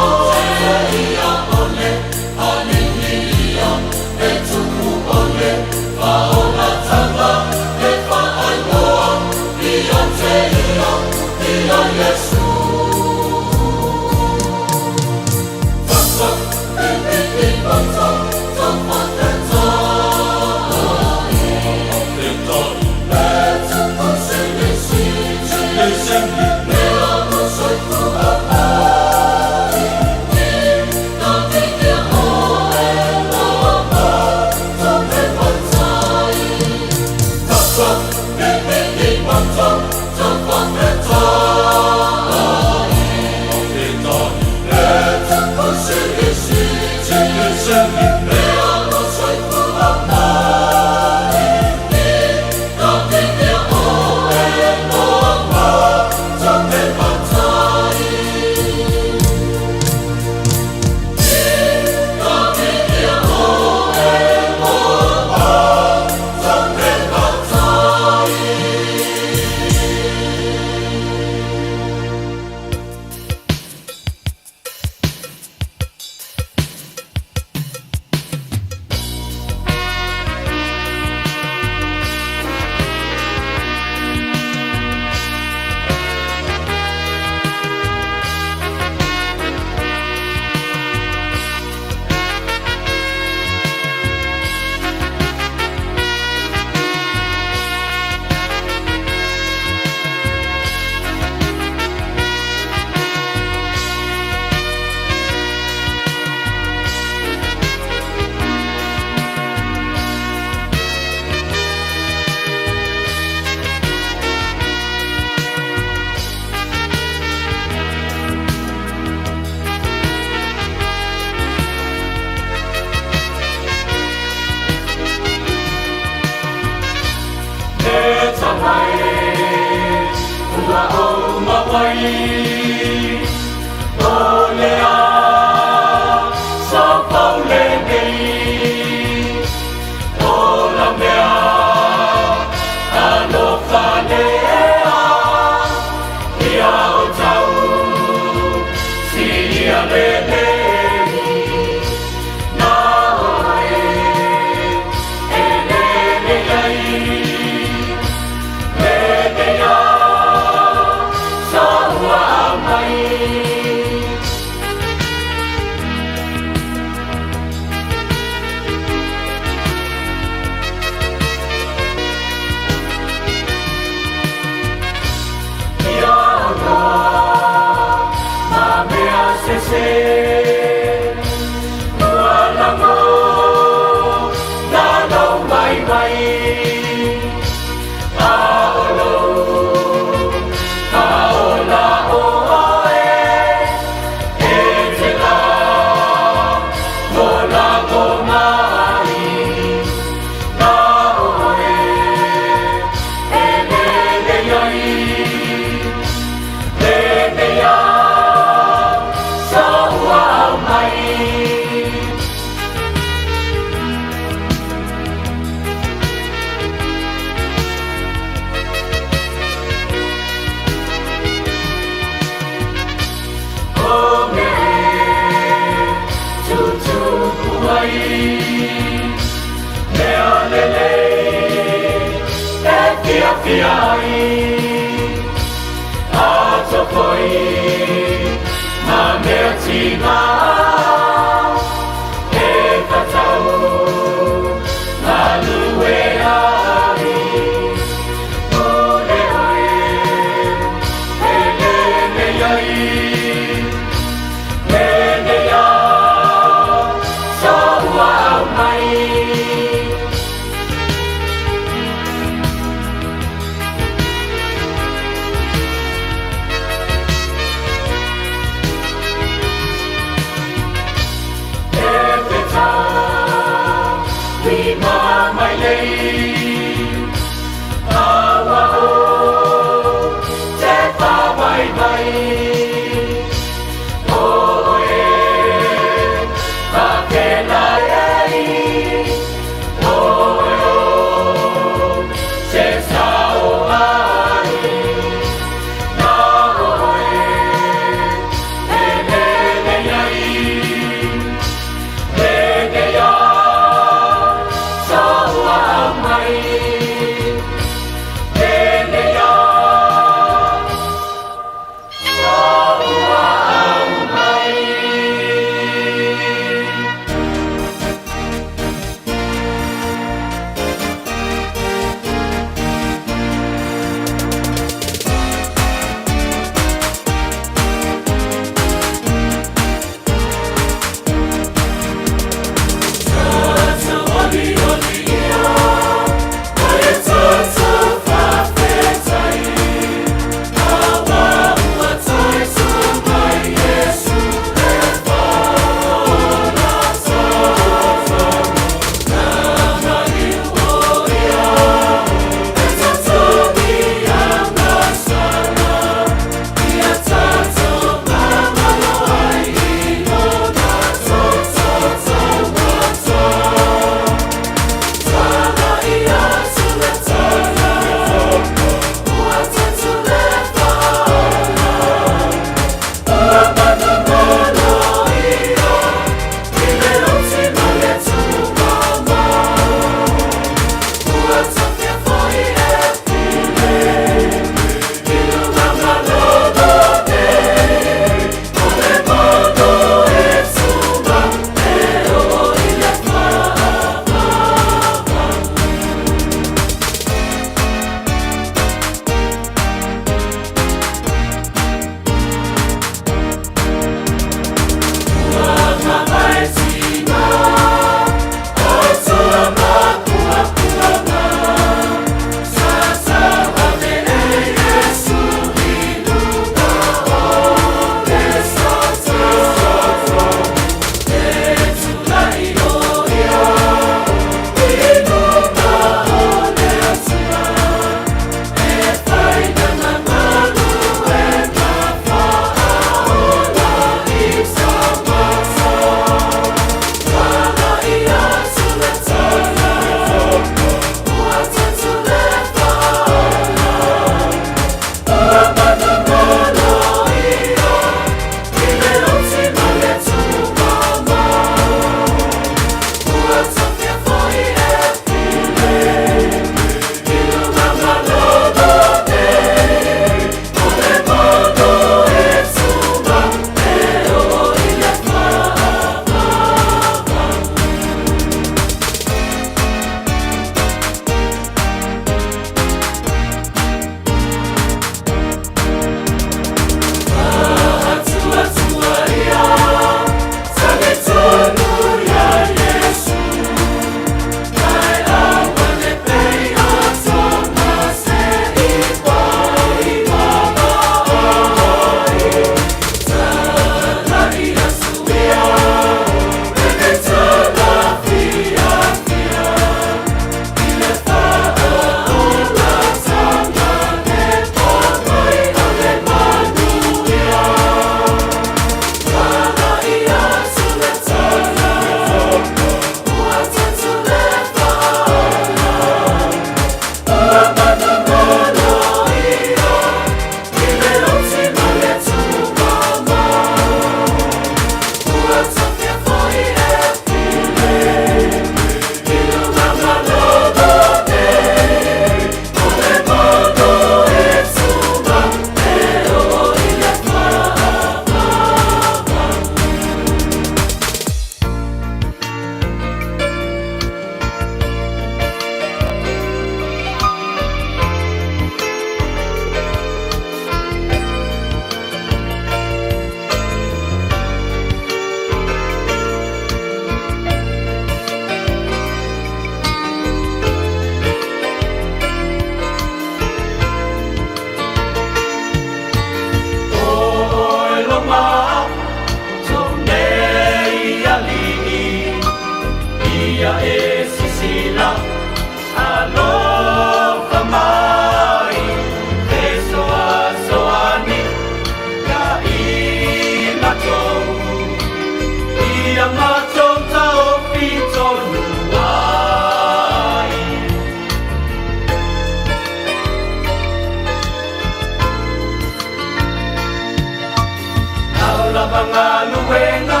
C: Nyaluenga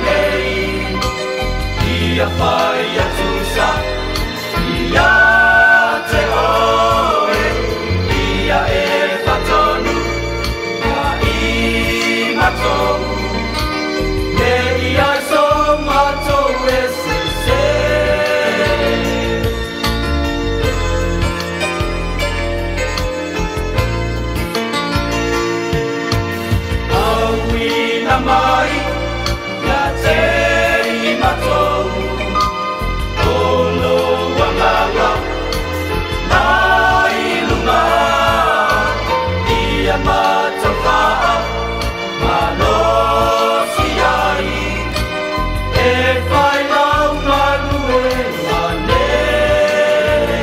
C: nei Ia whai atusa Ia te oe Ia e whatonu Ia i matou Ne ia so matou e se Auina mai Ia te i matou Olo wanganga Mai lunga Ia matawha Malosi ai E whai lau manue manei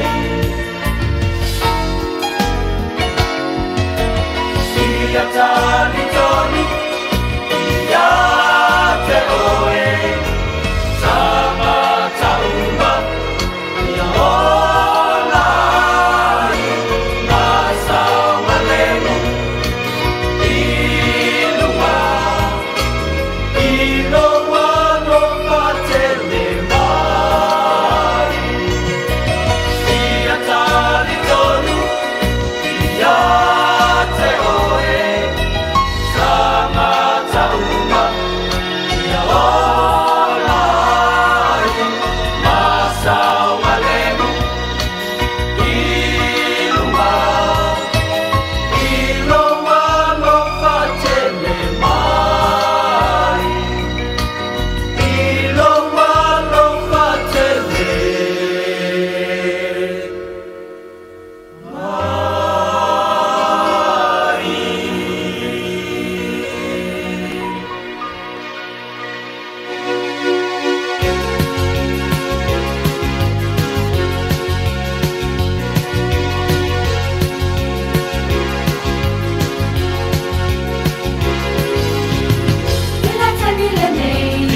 C: Ia tani tonu Ia te oe Sama tauma Ia ola Nasa walemu Ilua Iloa no patele mai Ia tali tonu Ia te oe Sama tauma Ia ola Masa walemu Ilua Iloa no patele mai Iloa no patele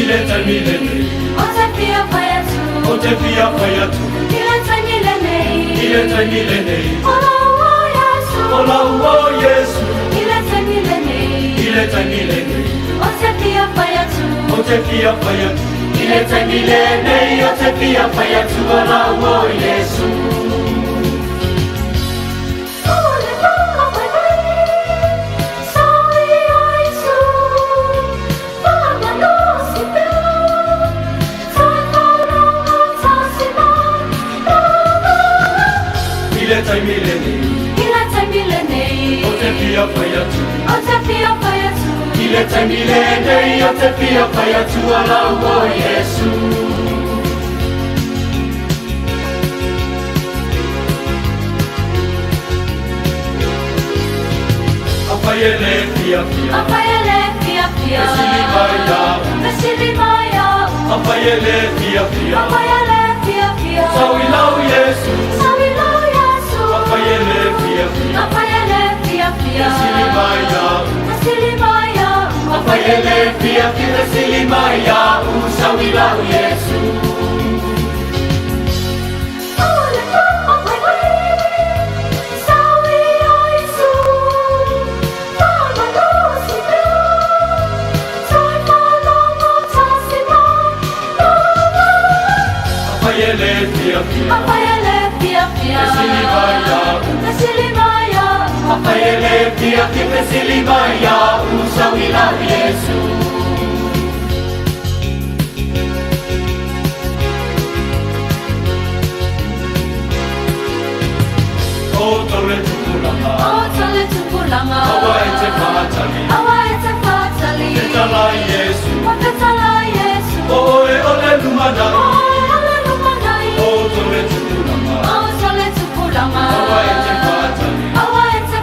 C: Ileta milene O te fia whai atu Ileta milene O lau o Yesu Ileta milene O te fia whai atu Ileta milene O te fia whai atu O lau o Yesu Ileta milene O te fia whai atu Ileta milene O te fia whai atu O lau o Yesu Awhai e le fia Vesili mai au Awhai e le fia Sawi lau Yesu Awhai e le fia Vesili mai au Awhai e le fia Vesili mai au Sawi lau Yesu Awhai e le fia Vesili mai au Awhai e le fia Vesili mai au Sawi lau Yesu O tole tupulanga Awa e te whaatali Petala Yesu O e ole lumanai O tole tupulanga Awa e te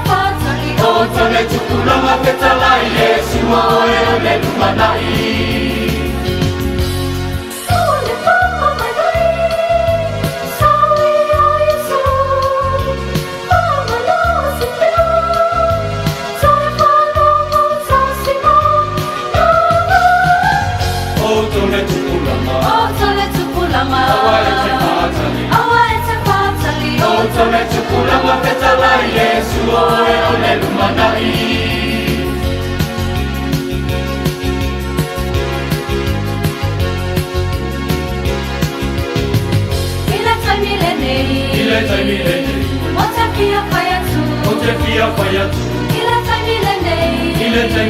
C: whaatali O tole tupulanga Petala Yesu O e ole lumanai Awa e te whaatali O tole tupulanga Petala Yesu O e ole lumanai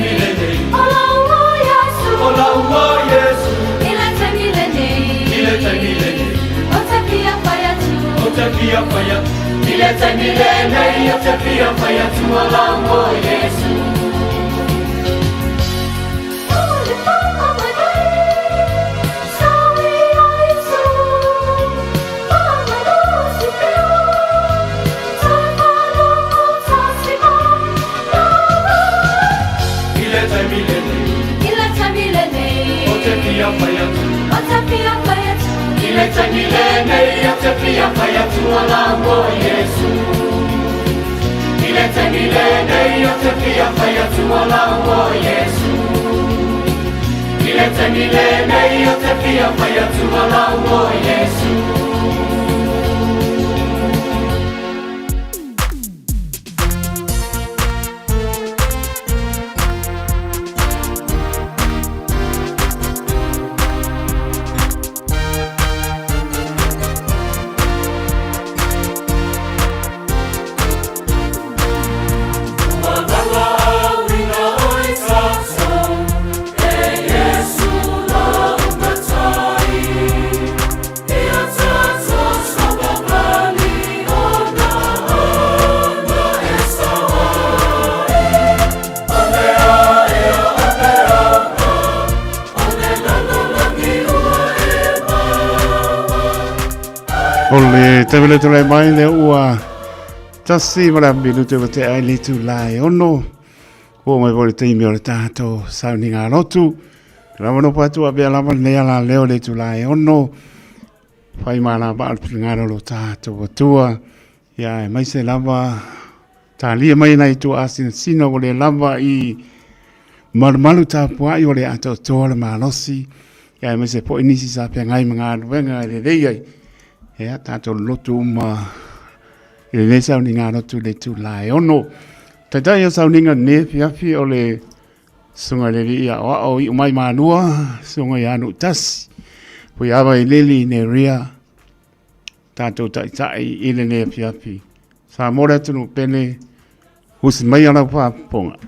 C: milele. Olaua Yesu. Olaua Yesu. Ilete milele. Ilete milele. Otapia fayatu. Otapia fayatu. Ilete milele. Otapia fayatu. Olaua Yesu. Ilete milele, yatapia fayatu Olaua Yesu. Ilete milele, yatapia fayatu Olaua Yesu. Ilete milele, yatapia fayatu Olaua Yesu.
A: Ole te vele tu lai mai le ua tasi mara bilu te te ai li tu lai ono o mai vole te imi o le tato sauni ngā rotu rawano patu a bea lama nea la leo le tu lai ono whai mana ba alpi ngā rolo tato watua ia mai se lava ta lia mai nai tu asina sino o le lava i malu ta pua i o le ato toa le malosi ia mai se po inisi sa pia ngai mga ruenga le reiai ea tato lotu ile ne sauni ngā rotu le tu lai ono tatai o sauni ngā ne fiafi o le sunga le ria o i umai manua sunga i anu tasi pui awa i lili ne ria tato tai ile ne fiafi sa mora tunu pene husi mai ana ponga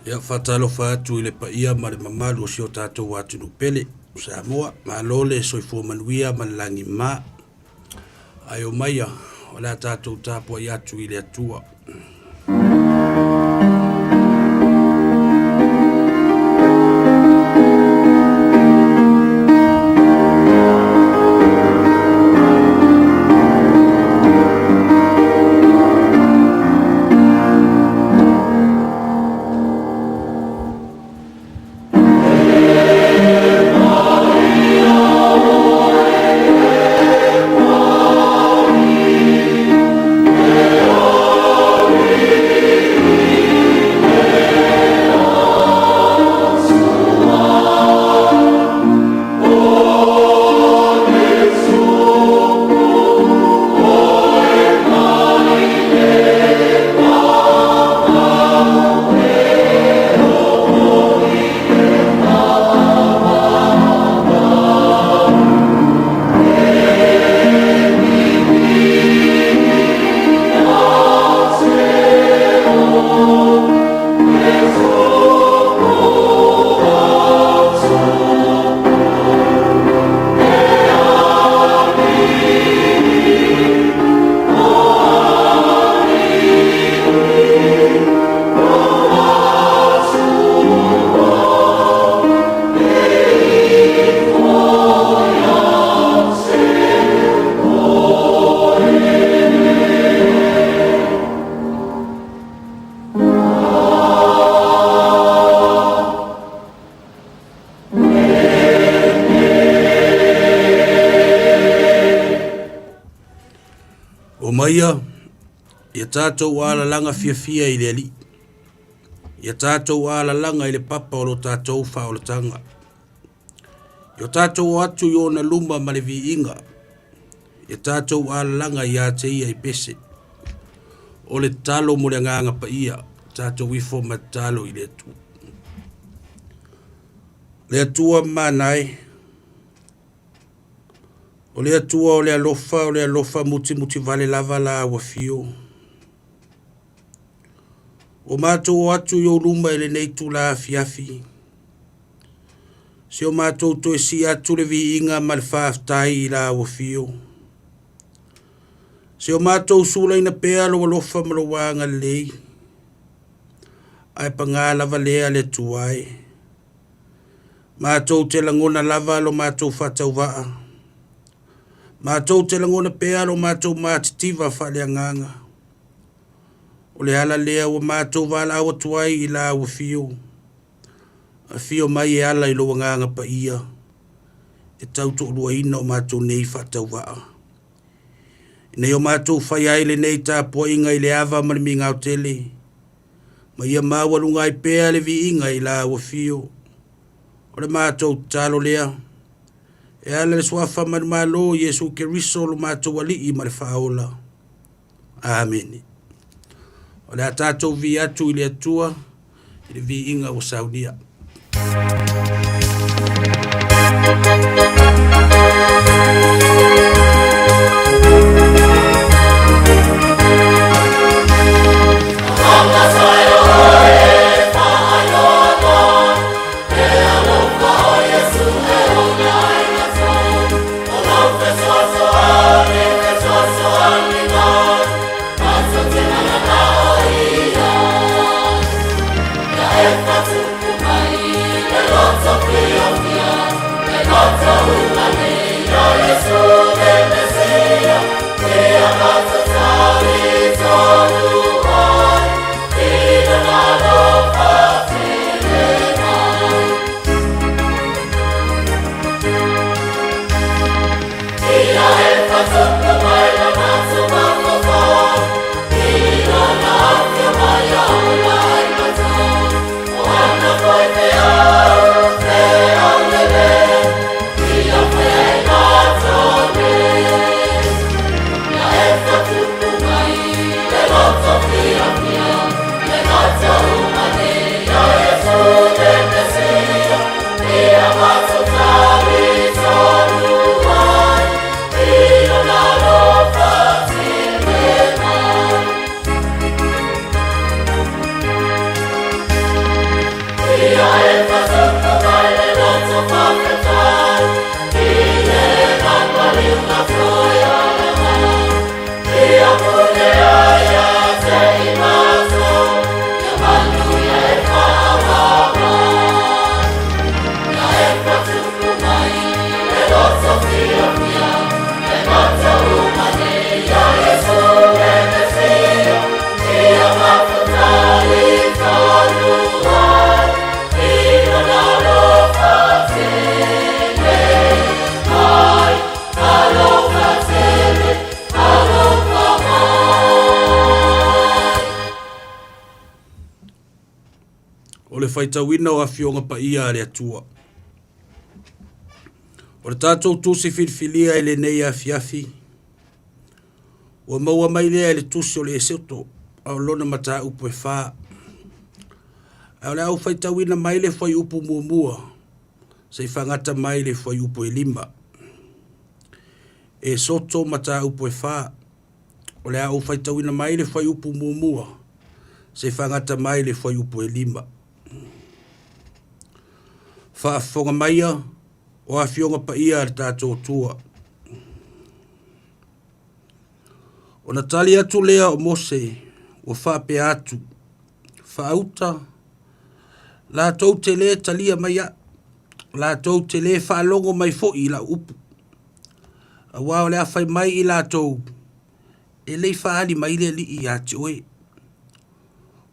D: ia fatalo fatu ile pa ia mare mamalu sio tato watu no pele Samoa malole soifo manuia malangi ma ayo maya wala tato tapo yatu ile atua Maia, ia tātou ala langa fia i le ali. Ia tātou ala langa i le papa o lo tātou wha o le tanga. Ia tātou atu i ona luma ma le vi inga. Ia tātou ala langa i ate ia i pese. O le talo mo le nganga pa ia, tātou wifo ma talo i le atu. Le atua manai, o le atua o le alofa muti vale lava la wafio. O mātou atu i o luma ele nei tu la afiafi. Se o mātou to si atu le vi inga ma le whaaftai i la o fio. Se o mātou sula ina pēa lo alofa ma lo wanga lei. Ai pa ngā lava lea le tuai. Mātou te langona lava lo mātou whatau waa. Mātou te langona pēa lo mātou mātitiva whale anganga. O le ala lea o mātou wala awa tuai i la o fio. A fio mai e ala i lo wanganga pa ia. E tauto lua ina o mātou nei whatau waa. Nei o mātou whai aile nei tā po inga i le awa marimi ngau tele. Ma ia māwarunga i pēa le vi inga i la o fio. O le mātou tālo lea. E ala le swafa manu malo Yesu ke riso lo mātou wali i mare whaola. Amen. O le tātou vi atu i le atua i le vi inga o Saudia. Faitawina o afionga pa ia ale atua. O le tātou tūsi filfilia ele nei a fiafi. O maua mai lea ele tūsi o le eseto. Au lona mata upo e wha. Au le au faitawina mai le fai upo muamua. Sei whangata mai le fai upo e lima. E soto mata upo e wha. O le au faitawina mai le fai upo muamua. Sei whangata mai le fai upo e lima. Whaafonga maia o a fionga pa ia al tātou tua. O na tali atu lea o Mose o whaape atu. Whaauta la tau te le talia maia. La tau te le whaalongo mai fo i la upu. A wao lea whai mai i la tau. E lei whaali mai lea li i a te oe.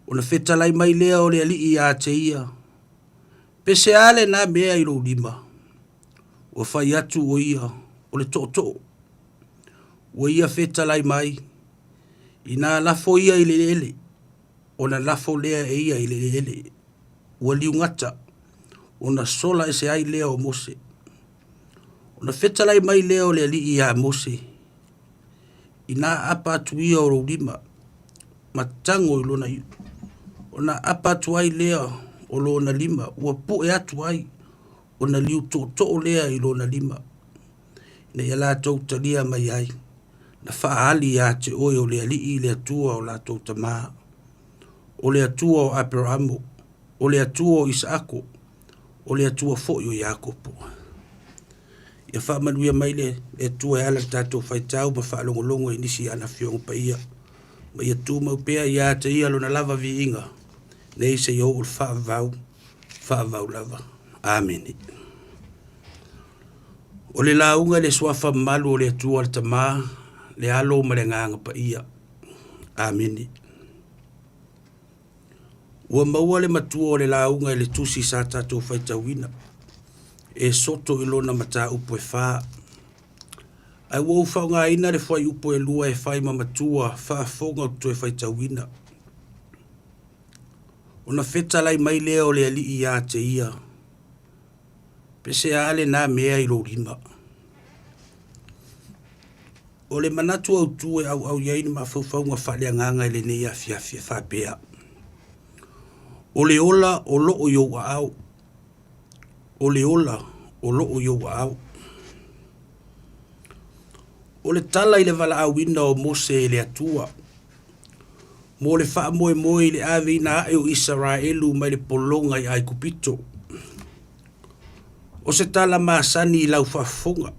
D: O na whetalai mai lea o lea li i a te ia. Pese ale na mea i lo lima. O whai atu o ia, o le toto. O ia whetalai mai. I nā lafo ia i lelele. O na lafo lea e ia i lelele. O liungata. O na sola e se ai lea o Mose. O na whetalai mai lea o le li i a Mose. I nā apa atu ia o lo lima. Matango i lona iu. O na apa atu ai lea o lo na lima, ua po e atu ai, o na liu to o lea i lo na lima. Na ia la tau talia mai ai, na whaali a te oe o lea li i lea tua o la tau tamaa. o le atua o Abrahamu, o le atua o Isaako, o le atua fo o Iakopo. Ia whaamanuia mai le atua e ala tātou whaitau ma whaalongolongo i nisi ana whiongo pa ia. Ma ia tū mau pēa ia te ia lona lava vi inga. Nei se iau o whaavau lava. Amen. O le launga le swafa malu o le atua le tamā, le alo ma le nganga pa ia. Amen. Ua maua le matua o le launga le tusi sa tātou whaitauina. E soto ilona mata upo e wha. Ai wau whaunga ina le whai upo e lua e whai ma matua, wha whonga uto e whaitauina. Ona wheta lai mai lea o le ali i a te ia. Pese ale nā mea i lo rima. O le manatu au tu e au iaini ma whauwhaunga whalea nganga i le neia fiafia whapea. O le ola o lo o iou au. O le ola o lo o iou au. O le tala i le vala awina o Mose le atua. Mo le wha moe moe le awina e o Israelu mai le polonga i ai kupito. O se tala maasani i lau whafonga.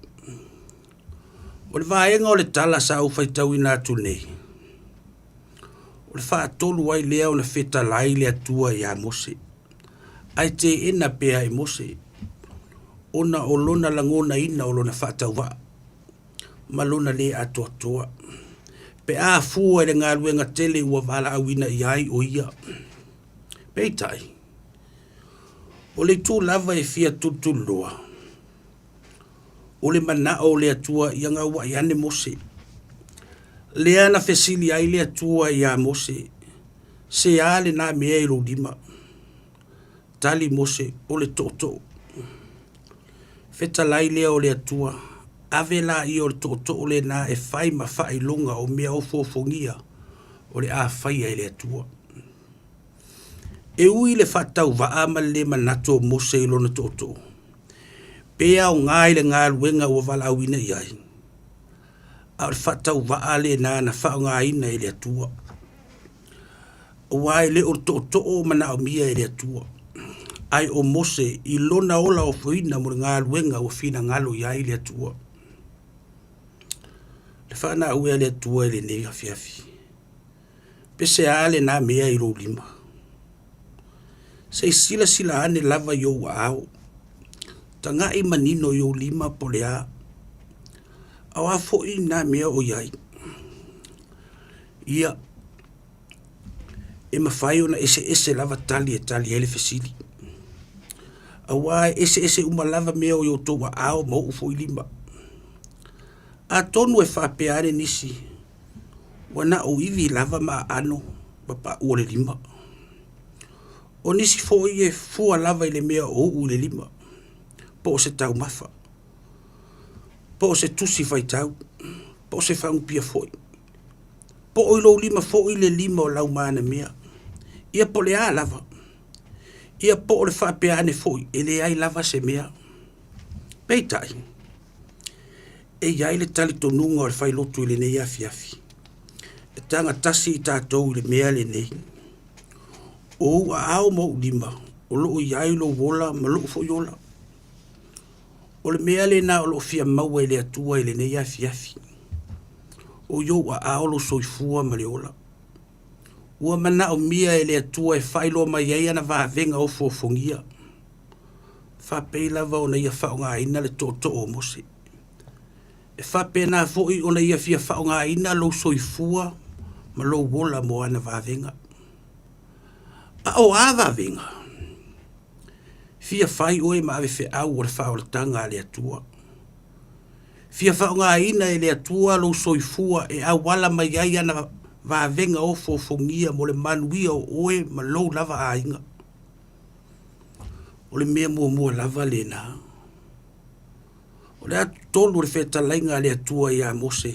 D: O le vaenga o le tala sa au whaitau ina atu nei. O le wha atolu ai lea o na wheta lai le atua i a Mose. Ai te ena pea i Mose. Ona o lona langona ina o lona whaatau wa. Ma lona le atua toa. Pe a fua e ngā ruenga tele ua wala awina i ai o ia. Peitai. O le tū lava e fia tutu loa. O le mana o le atua i anga wa i ane Mose. Le ana fesili ai le atua i a Mose. Se ale na mea i lo lima. Tali Mose o le toto. Feta lai lea o le atua. Ave la i o le toto o le na e fai ma fai longa o mea o fofongia. O le a fai ai le atua. E ui le fatau va ama le manato Mose i lona toto. Pea o ngai le ngā luenga o vala awina i ai. A le fatau va ale na na fa o ngai ina i le atua. O wai le o toto o mana o mia i le atua. Ai o Mose i lona ola o fuina mo ngā luenga o fina ngalo i ai le atua. Le whana ue le atua i le nega fiafi. Pese ale na mea i lo lima. Se sila ane lava yo wa au. Tanga i manino yo lima polea. Awa fo i na mea o iai. Ia. E mawhai ona ese lava tali e tali ele fesili. Awa ese uma lava mea o yo to wa au mo ufo i lima. A tonu e whapeare nisi. Wana o iwi lava ma ano. Papa ule lima. O nisi fo i e fua lava i le mea o ule lima. Po se tau mafa. Po se tusi fai tau. Po se whaung pia foi. Po o ilo lima fo i le lima o lau maana mea. Ia po le a lava. Ia po o le whapeane foi. E le ai lava se mea. Peitai. E iai le tali tonunga o le whai lotu i le nei afi. E tanga tasi i tātou i le mea le nei. O ua ao mo lima. O loo iai lo wola ma loo fo yola. O le mea le na o loo fia maua i le atua i le nei afi. O yo ua ao lo soifua ma le ola. Ua mana o mia i le atua e whailo ma iai ana vavenga o fofongia. Whapei lava o na ia whaonga ina le toto o Mose. E whapena foi o na ia fia whaonga ina lo soifua ma lo wola mo ana vavenga. A o a vavenga. Fia whai oe ma ave fe au o le whaolatanga le atua. Fia whaonga ina e le atua lo soifua e a wala mai ai ana vavenga o fofongia mo le manuia o oe ma lo lava a inga. O le mea mua lava le na. O le atu tolu le wheta lainga le atua i a Mose.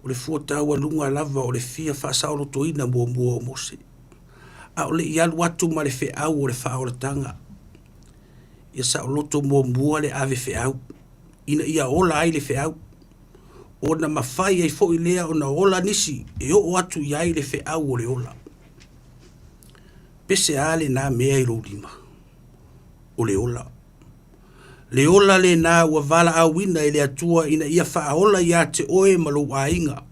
D: O le fuataua lunga lava o le fia whaasaulo toina mua o Mose. A o le ialu atu ma le wheau o le whaoratanga. Ia sa o loto mua le ave wheau. Ina ia ola ai le wheau. O na mawhai ai fo i lea o na ola nisi e o atu i ai le wheau o le ola. pese ale na mea I lima. O le ola. Le ola le na ua vala awina I le atua ina ia whaaola ia te oe malo ainga.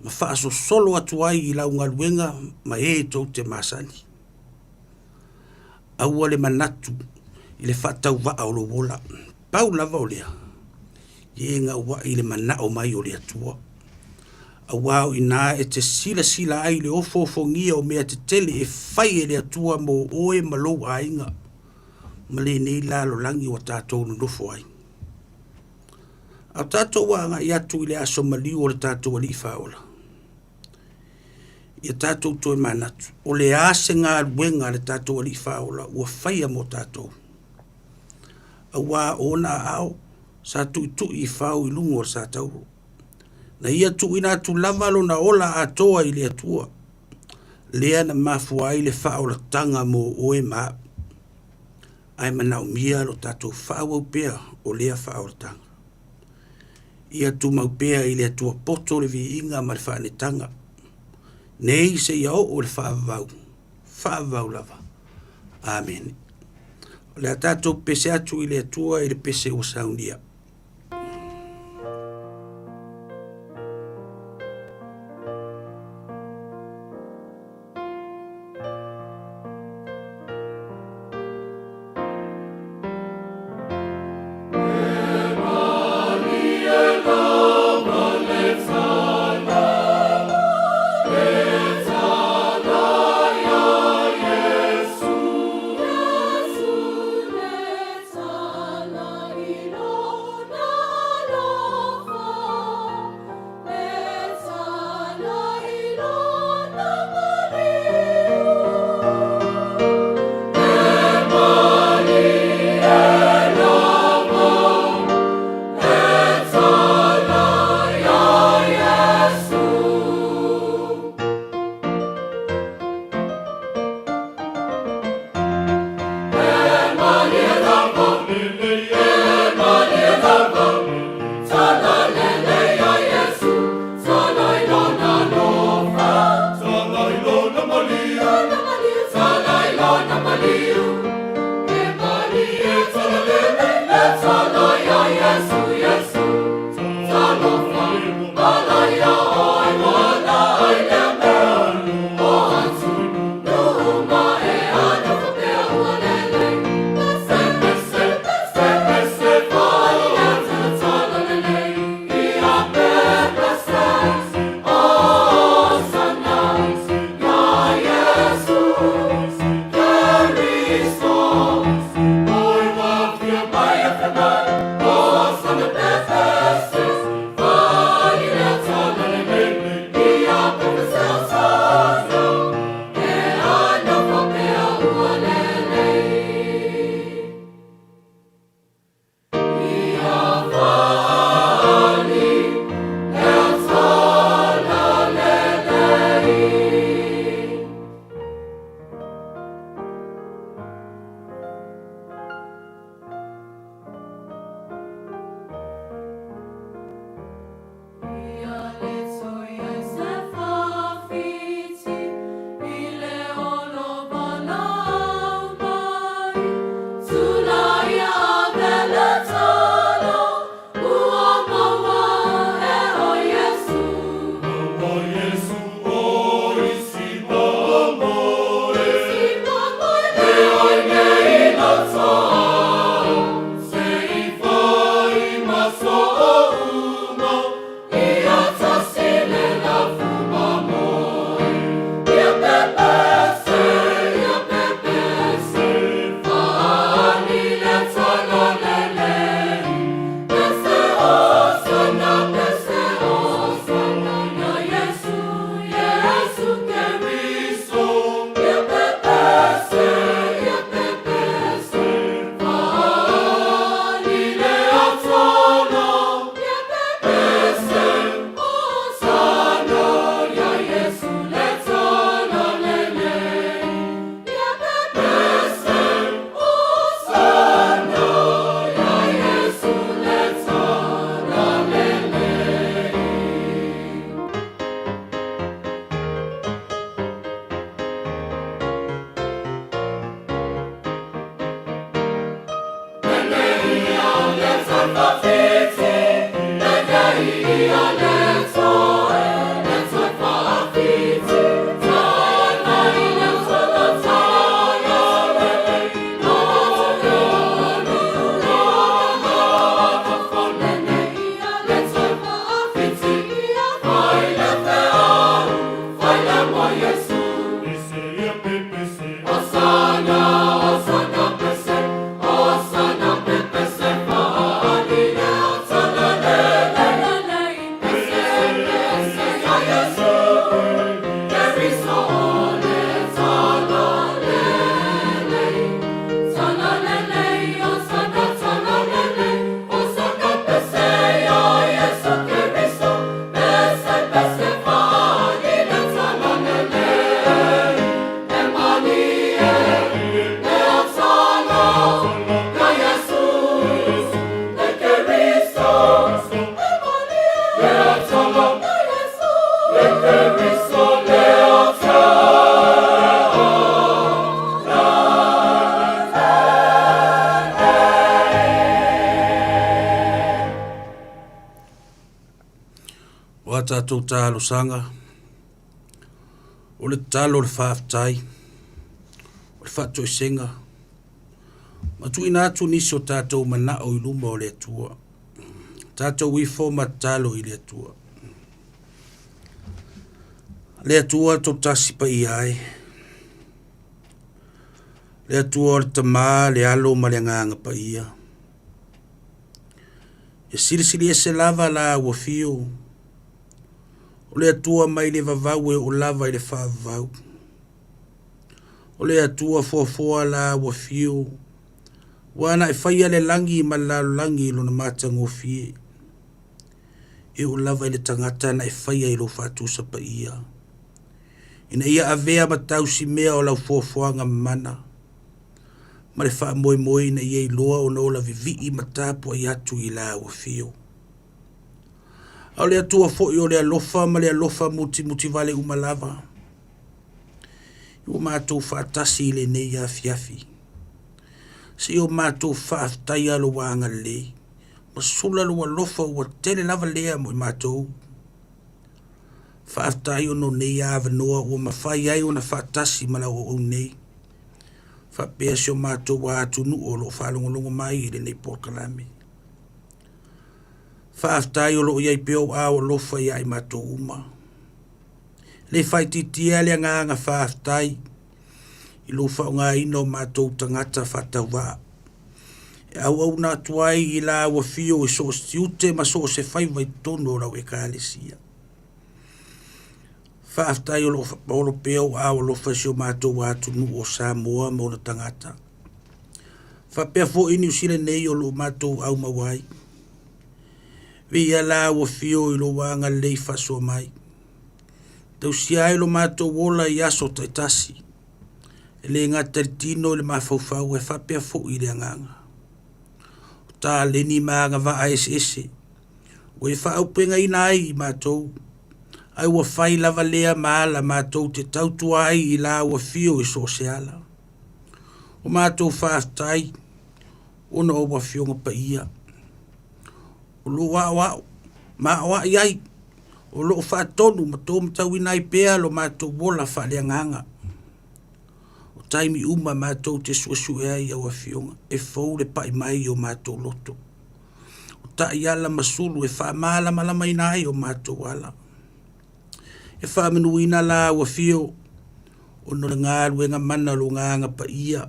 D: Ma whaaso solo atu ai I lau ngaluenga ma tau te masani. Aua le manatu I le whaatau waa o lo wola. Pau lava o lea. Ie ngā ua I le manao mai o le atua. Aua o ina te sila ai le ofo-fongia o mea te tele e whai e le atua mo oe malo ainga. Ma le nei lalo langi o tātou nunofo ai. Au tātou wanga I atu I le aso maliu o le tātou ali whaola. Ia tātou toi manatu. O le ase ngā luenga le tātou ali whaola ua whaia mo tātou. Aua ona ao sa tu I whao I lungo o sa tauro. Na ia tu ina tu lavalo na ola atoa I le atua. Lea na mafua I le whaola tanga mo oe maa. Ai manau mia lo tātou whaau pea o lea whaola tanga. Ia tu mau pea I le atua poto le vi inga ma le whaane tanga. Nei se ia o le whaavau lava. Amen. O le tātou pese atu I le atua I le pese o saunia. tātou tālo sanga. O le talo le whaaftai. O le whaatoi senga. Matu ina atu nisi o tātou mana o iluma o le atua. Tātou wifo matalo i le atua. Le atua tau tasipa i ai. Le atua o le tamā le alo ma le nganga pa ia. E sirisiri e se lava la ua fio. O le atua mai le vavau e o lava i le whaavau. O le atua foa la ua fio. Wana e whaia le langi ma la langi lo na mata ngofie. E o lava i le tangata na e whaia i lo whatusa pa ia. Ina ia avea matau si mea o lau foafoanga mana. Ma le wha moi na ia i loa o na ola vivi i matapu ai atu i la ua fio. Au le atua fo i o le alofa ma le alofa muti vale umalava. Iwa mātou whaatasi i le nei a fiafi. Si o mātou whaaftai alo wanga le. Ma sula lo alofa ua tele lava lea mo i mātou. Whaaftai o no nei a avanoa ua mawhai ai o na whaatasi ma la o nei. Whapea si o mātou wa atu nu o lo whalongolongo mai i le nei porkalame. Whaaftai o lo iai peo a o lofa i ai mātou uma. Le whaititia le nganga whaaftai. I lo whaunga ino mātou tangata whatauwa. E au nā tuai i la ua fio i so stiute ma so se whaiwai tono rau e kālesia. Whaaftai o lo peo a o lo whasio mātou atu nu o Samoa mo na tangata. Whapea fo ini usile nei o lo mātou au mawai. Via la ua fio i lo wanga lei whaso mai. Tau siai lo mātou wola i aso taitasi. E le ngata tino le mawhauwhau e whapea fo i le anganga. O tā leni maanga wa aesese. O e whaaupenga ina ai i mātou. Ai ua whai lava lea maala mātou te tautua ai i la ua fio i so se ala. O mātou whaaftai, ona o wa fionga pa ia. O lo wa iai, o lo whaatonu ma tō matau inai pēa lo mātou wola whalea nganga. O taimi uma mātou te suasue ai a wa fionga, e fau le pai mai o mātou loto. O ta iala masulu e wha maala malama inai o mātou ala. E whaamenuina la ua fio, o no ngā ruenga mana lo nganga pa ia.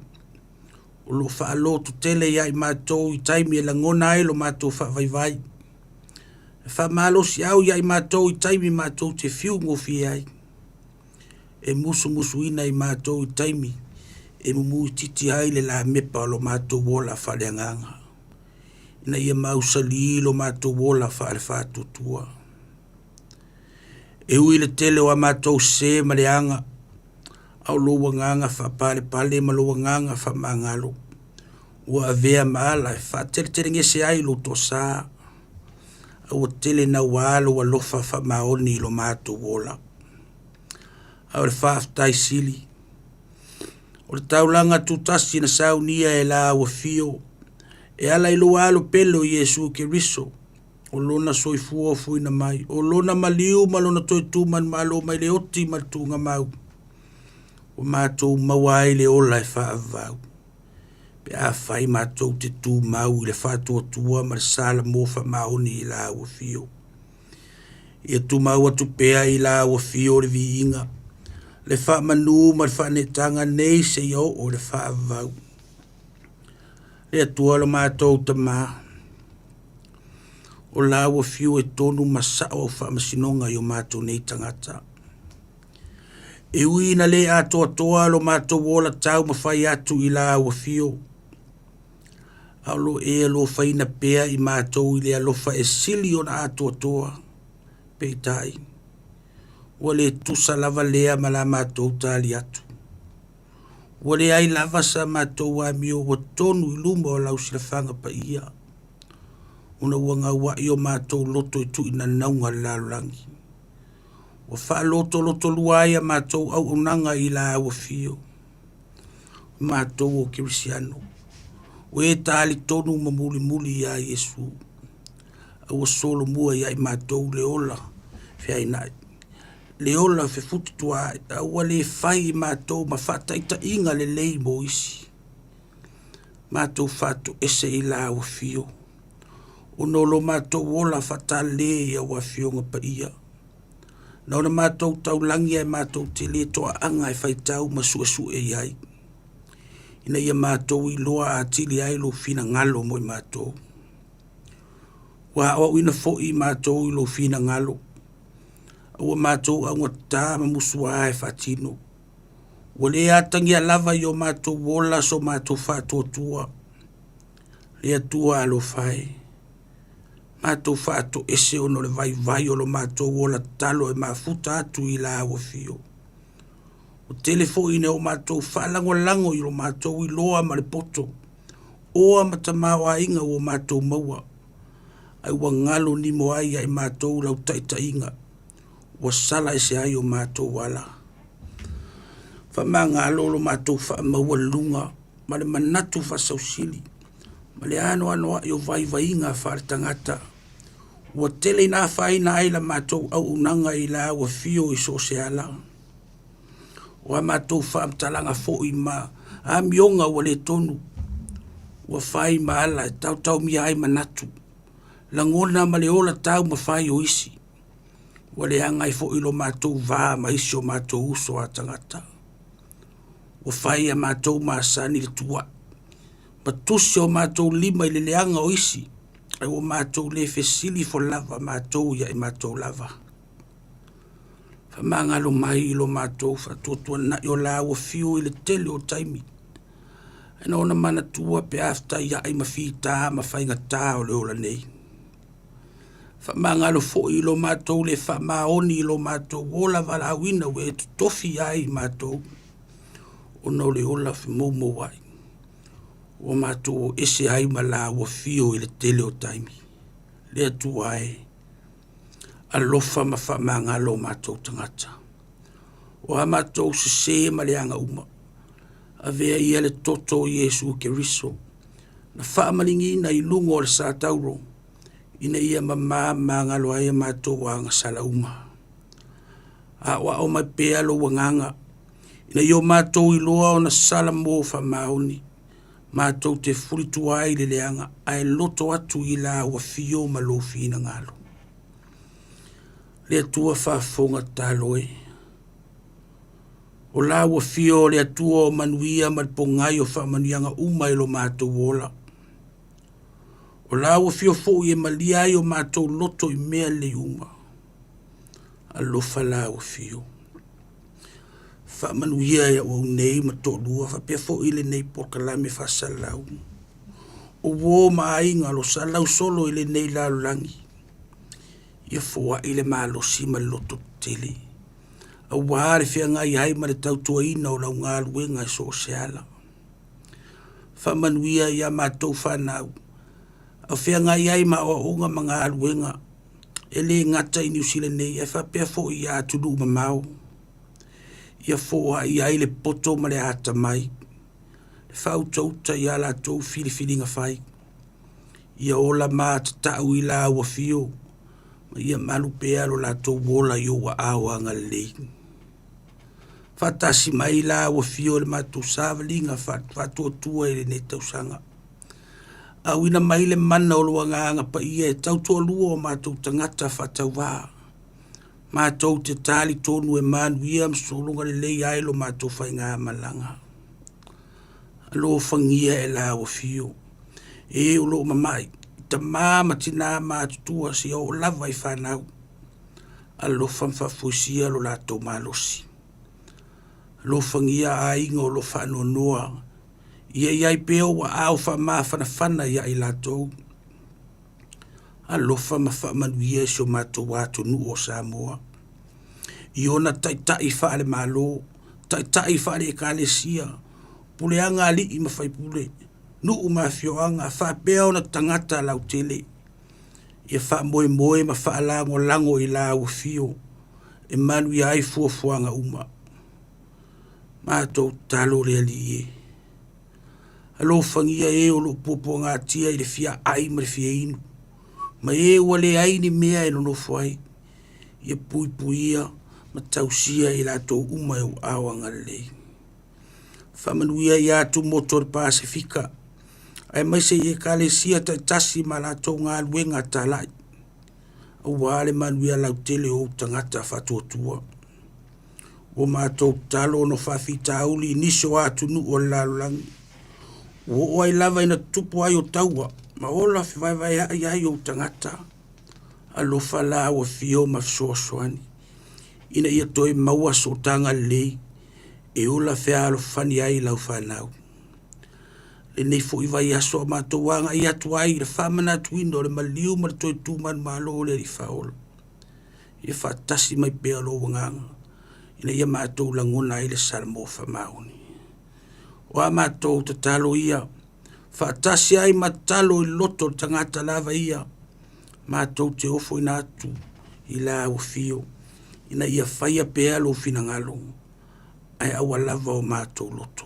D: O lo whaalotu tele ia i mātou i taimi e la ngona e lo mātou whaavaivai. E whaamalo si au ia i mātou i taimi mātou te fiu ngofi ai. E musu ina i mātou i taimi, e mumu titi ai le la mepa lo mātou wola whale nganga. Ina ia mausali lo mātou wola whale whatutua. E ui le tele o a mātou se ma le anga. Au loa nganga wha pale ma loa nganga wha mangalo. Ua avea maala e wha tere ngese ai lo to sa. Au tele na walo wa lofa wha maoni lo mātou wola. Au le whaaftai sili. O le taulanga tutasi na saunia e la ua fio. E ala i lo alo pelo Yesu ke riso. O lona soifua o fuina mai. O lona maliu ma lona toitu man malo mai le oti ma tunga mau. O mātou mawai le ola e whaavau. Pe a whai mātou te tū mau i le whātua tua ma le sala mofa maoni i la ua fio. Ia tu mau atu pea i la ua fio le vi inga. Le wha manu ma le wha netanga nei se iau o le whaavau. Le atua lo mātou ta maa. O la ua fio e tonu masao o whaamasinonga i o mātou nei tangata. E ui na le atoa lo mātou wola tau mawhai atu i la ua fio. Alo e alo whaina pea i mātou i le alofa e sili o na atoa peitai. Ua le tusa lava lea ma la mātou tali atu. Ua le ai lava sa mātou a mio wa tonu i luma o lau silafanga pa ia. Una wanga wa i o mātou loto i tu ina naunga lalangi. Wa wha loto luai a mātou au unanga i la awa fio. Mātou o kirisiano. We tali tonu mamuli muli ya Yesu. Awa solo mua ya i mātou le ola. Fea nai. Le ola fe futu tua ua le fai mātou ma whataita inga le lei mo isi. Mātou whatu ese i la ua fio. Ono lo mātou ola whatale ia ua fionga pa ia. Nauna mātou tau langi e mātou te le toa anga e whaitau ma sua e iai. Ina ia mātou i loa a tili ai lo fina ngalo mo i mātou. Wa o ina fo i mātou i lo fina ngalo. Ua mātou au ngata ma musua e whatino. Wale atangi a lava i o mātou wola so mātou whātua tua. Lea tua alo whai. Mātou whātua ese ono le vai o lo mātou wola talo e mafuta atu i la awa fio. O telefo ine o mātou whalango i lo mātou i loa ma le poto. Oa matamawa inga o mātou maua. Ai wa ngalo ni mo ai ai mātou lau taita inga. Wa sala ese ai o mātou wala. Whamanga alolo mātou whamaua lunga, ma le manatu whasausili, ma le ano ai o vai inga whare tangata. Wa tele nā whaina ai la mātou au unanga i la wa fio i so se ala. Wa mātou whamtalanga fo i ma, a mionga wa le tonu. Wa whai ma ala e tau mi ai manatu. Langona ma le ola tau ma whai o isi. Wale angai fo ilo mātou vā ma isi o mātou uso a tangata. O whai a mātou māsani le tua. Ma tusi o mātou lima i le leanga o isi. Ai o mātou le fesili fo lava mātou ia i mātou lava. Whamangalo mai ilo mātou whatuatua na i o la o fio i le tele o taimi. Ena ona mana tua pe afta ia i mawhita ma whainga tā o le ola nei. Whamangalo fo ilo mātou le whamaoni ilo mātou wola wala awina we tu tofi ai mātou. Ono le ola whimomo wai. O mātou ese ai ma la ua fio i le tele o taimi. Lea tu ai. Alofa ma whamangalo mātou tangata. O ha mātou se ma le anga uma. A vea ia le toto Yesu ke riso. Na whaamalingi na i lungo le sa tauro. Ina ia mamā ngalo ai mātou wanga sala uma. A wa o mai pea lo wanganga. Ina i o mātou i loa o na sala mō whamaoni. Mātou te furitu ai le leanga. Ai loto atu i la wa fio ma lo fina ngalo. Lea tua whafonga taloe. O la wa fio lea tua o manuia ma pongai o whamanianga uma i lo mātou wola. O la ua fio fo i e malia i o mātou loto i mea le uma. Alofa la ua fio. Whamanuia ia o nei ma tō lua, whapea fo i le nei pokalame whasalau. O wō ma ainga lo salau solo i le nei lalo langi. Ia fo i le malo si ma loto tele. A wāre fia ngai hai ma le tautua ina o lau ngā luenga i so seala. Whamanuia ia mātou whanau. A whea ngai ai ma o unga mga aluenga. E le ngata i New Zealand nei, e whapea fo i a tunu ma mau. Ia fo i ai le poto ma le ata mai. Le whau tauta i ala tau fili nga whai. Ia ola mā te tau i la ua fio. Ma ia malu pea lo la tau wola i oa awa nga lei. Whatasi mai la ua fio le mātou sāwalinga whatua tua i le ne tausanga. A wina mai le mana o luanga anga pa ia e tautua lua o mātou tangata whatau wā. Mātou te tāli tonu e manuia msolunga le lei ailo mātou whainga malanga. Alo whangia e la o fio. E ulo mamai, ta māma tina mātutua si o lava i whanau. Alo whamwhafuisia lo lātou mālosi. Alo whangia a ingo lo whanua noa. Ia iai peo wa au wha whana ia i lātou. A lofa ma whamanuia so mātou wātou nu o Samoa. I ona taitai whaare mālo, taitai whaare e kālesia, puleanga ali i mawhai pule, nu u mawhioanga, whapea ona tangata lau tele. Ia wha moe ma whaalango lango i la ua fio, e manu i ai fuafuanga uma. Mātou talo rea li e. Alo whangia e o lo popo ngā tia i le fia ai ma le fia inu. Ma e ua le aini mea e nono whai. ia puipuia ma tausia i latou uma e uaoaga lelei faamanuia iā atu moto le pasifika ae maise i ekalesia taʻitasi ma latou galuega talaʻi auā le manuia lautele o ou tagata faatuatua ua matou talo ono faafitauli inisi o atunuu o le lalolagi ua oo ai lava ina tupu ai o taua ma ola fevaevaeaʻi ai ou tagata alofa la ua fio ma fesoasoani ina ia toe maua soʻotaga lelei e ola fealofani ai lau fanau lenei foʻi vai aso a matou agaʻi atu ai le faamanatuina o le maliu ma le toe tumanumalo o le alifaola ia faatasi mai pea lou agaga ina ia matou lagona ai le salamo famauni o a matou tatalo ia faatasi ai matalo i loto le tagata lava ia matou te ofo ina atu i la auafio ina ia faia pea lou finagalo ai aua lava o matou loto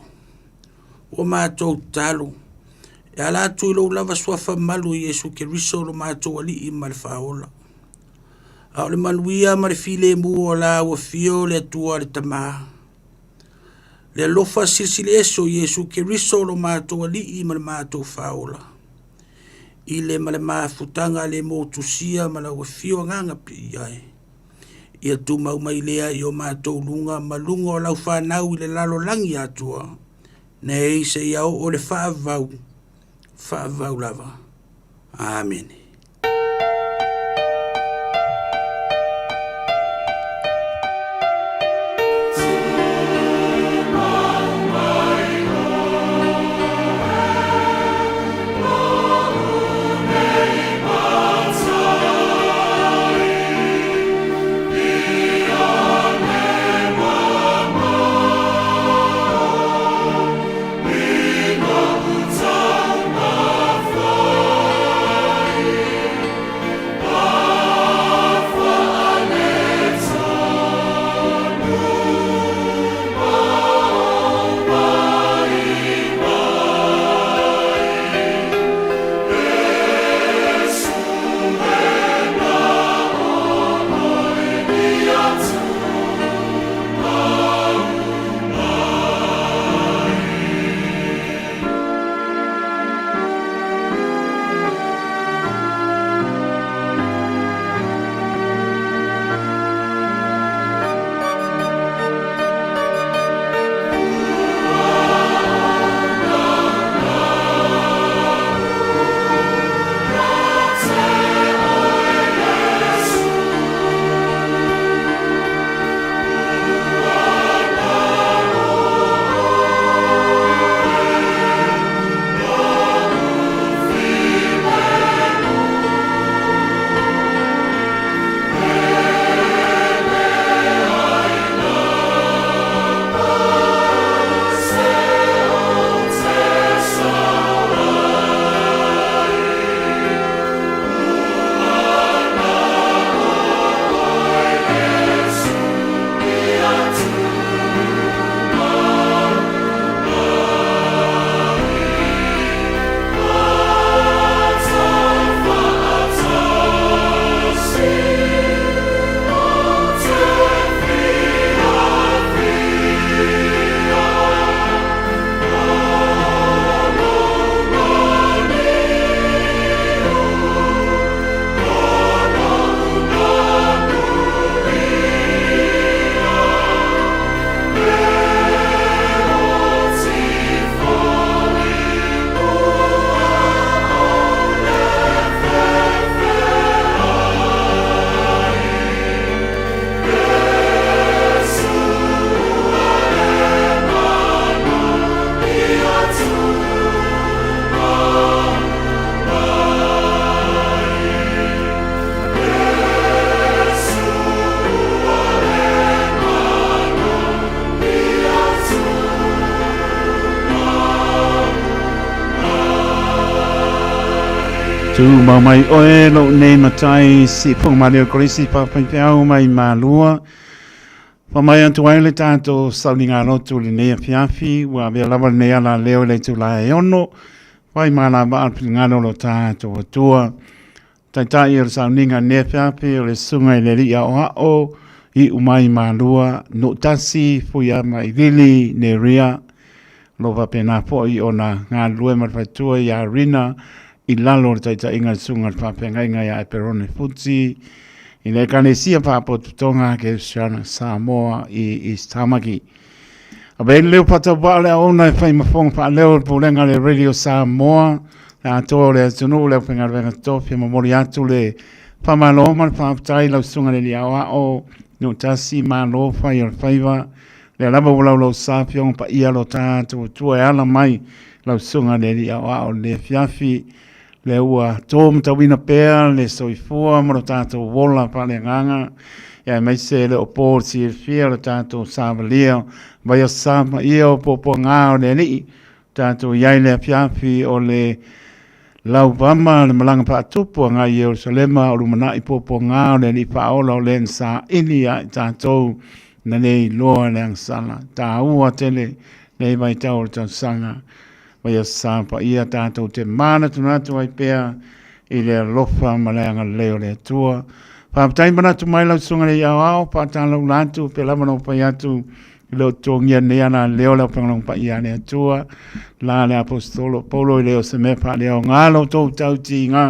D: o matou talo e ala atu i lou lava suafa malu i Iesu Keriso lo matou alii ma le faola a o le manuia ma le filemu o la auafio le atua le tamā le alofa silisili eso i Iesu Keriso lo matou alii ma le matou faola i le ma le mafutaga le motusia ma le auafio agaga pei ai ia tumau mai lea i o matou luga ma luga o lau fanau i le lalolagi atua nei se ia o le faavau lava amen
A: Tu mai oe lo ne matai si pong Mario Krisi pa pau mai malua. Pa mai antu ai le tato saulinga lotu le nea fiafi wa vea lava nea la leo le tu la e ono. Pai mana ba alpingano lo tato atua. tai o sa ninga ne fiafi o le sunga i le li o i umai malua no tasi fuia mai lili ne ria lova pena po i ona ngā lue marwhaitua i a rina i lalo o tai inga sunga whapenga inga i a perone futsi i le kane sia whapotu tonga ke Shana Samoa i Tamaki. A bei leo pata wale a ona i whai mawhonga wha leo pulenga le Radio Samoa a toa le tunu leo penga renga tofi ma mori atu le whamalo man whaaptai lau sunga le liawa o no tasi ma lo whai o whaiva le laba ulau lau sapiong pa ia lo tātu tua e ala mai lau sunga le liawa o le fiafi le ua tōm tawina pēr le soifua maro tātu wola pa le nganga ia mai se le opo si e fia le tātu sāvalia vai o sāma ia o popo ngā o le li tātu iai le fiafi o le lau vama le malanga pa tupu ngā i Jerusalema o lumana i popo ngā o le li paola o le nsa ini a tātou na nei loa le angsala tā ua tele nei mai tau o tau sanga vai a sāpa ia tātou te mana tunatu ai pēr i le lofa maleanga leo le tua whaaptai manatu mai lau sunga le iau au pātālau lātu pe lamano pai atu i leo tōngia ne ana leo lau pangalong pa ia le atua la le apostolo polo i leo se mepa leo ngalo tau tau ti ngā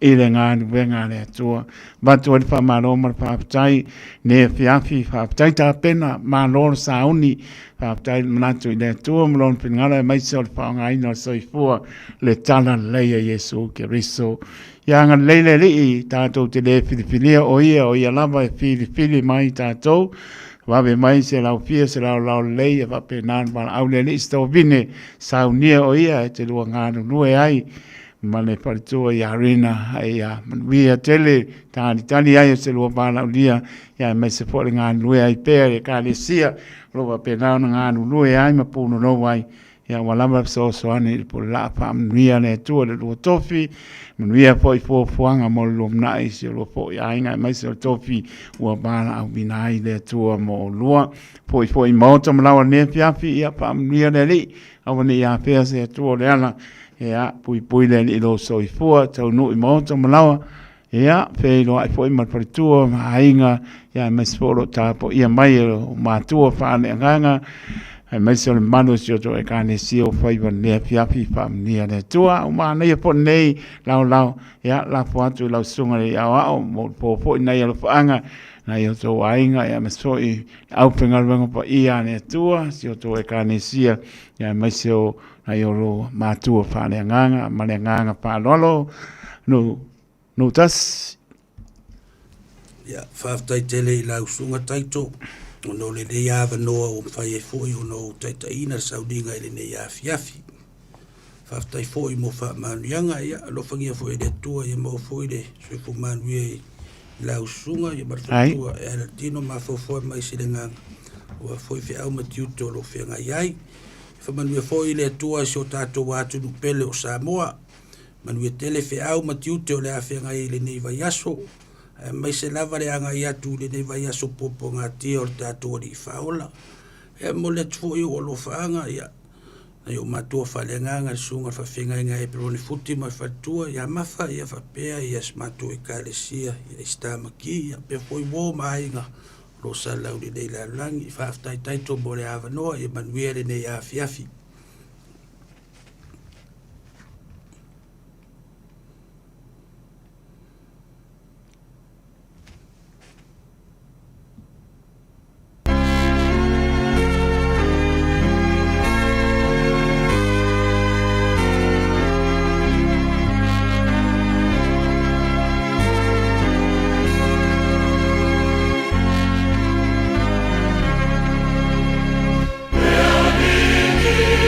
A: i le ngā nuenga le atua batu ali pa maroma whaaptai ne fiafi whaaptai tā pena maroma sauni whaaptai manatu i le atua malon pingara mai se o le whaonga ina soifua le tala leia Yesu ke riso ia ngā leile li tātou te le filifilia o ia lava e filifili mai tātou wawe mai se lau pia se lau lei e wape nāna wala au le li sto vine saunia o ia e te lua ngānu nue ai ma le paritua i arena ai a manuia tele tani ai se lua wala ulia ia mai se pole ngānu nue ai pēr e ka le sia lua wape nāna ngānu nue ai ma pūno no ai ia walama so ane i po la pa manuia le tua le lua tofi manuia po i fuanga mo lumna i se lua po i ainga mai se tofi ua bala au binai le tua mo lua po i mauta malawa ne fiafi ia pa manuia le li au ne ia pea se tua le ala ia pui le li lo so i fua tau nu i mauta malawa ia pe lo ai po i malparitua ma ainga ia mai sporo tapo ia mai o matua fa ane nganga ai mai se le mano si o to e kane si o faiva ne fiafi famnia le tua o mana ia po nei lau ia la po atu lau sunga le au mo po nei lo fanga na ia to ainga ia me so i au penga vengo pa ia ne tua si o to e kane si ia mai se o na ia lo matua fa le nganga ma le nganga pa lolo no tas
D: ia faftai tele lau sunga taito no le le ia noa o fai e foi o no taita ina saudinga ele ne ia fiafi faftai foi mo fa manuanga ia lo fangia foi de tua ia mo foi de so fu manue la usunga ia martua era tino ma foi mai silenga o foi fe au matiuto lo fe nga iai fa manue foi le tua so tato watu no pele o Samoa manue tele fe au matiuto le afe nga ile ne vai aso mai se lava le anga ia tu le nei vai aso popo ngā tia o tātua di whaola. E mo le tuo i o lo whaanga ia. Na i o matua whalenganga sunga whawhenga inga e peroni futi mai whatua ia mawha ia whapea ia smatua i kālesia ia istamaki ia pe foi wō mahinga lo sa lau ni nei la langi i whaaftai taito mo le awanoa i manuia le nei a fiafi.
C: Thank you.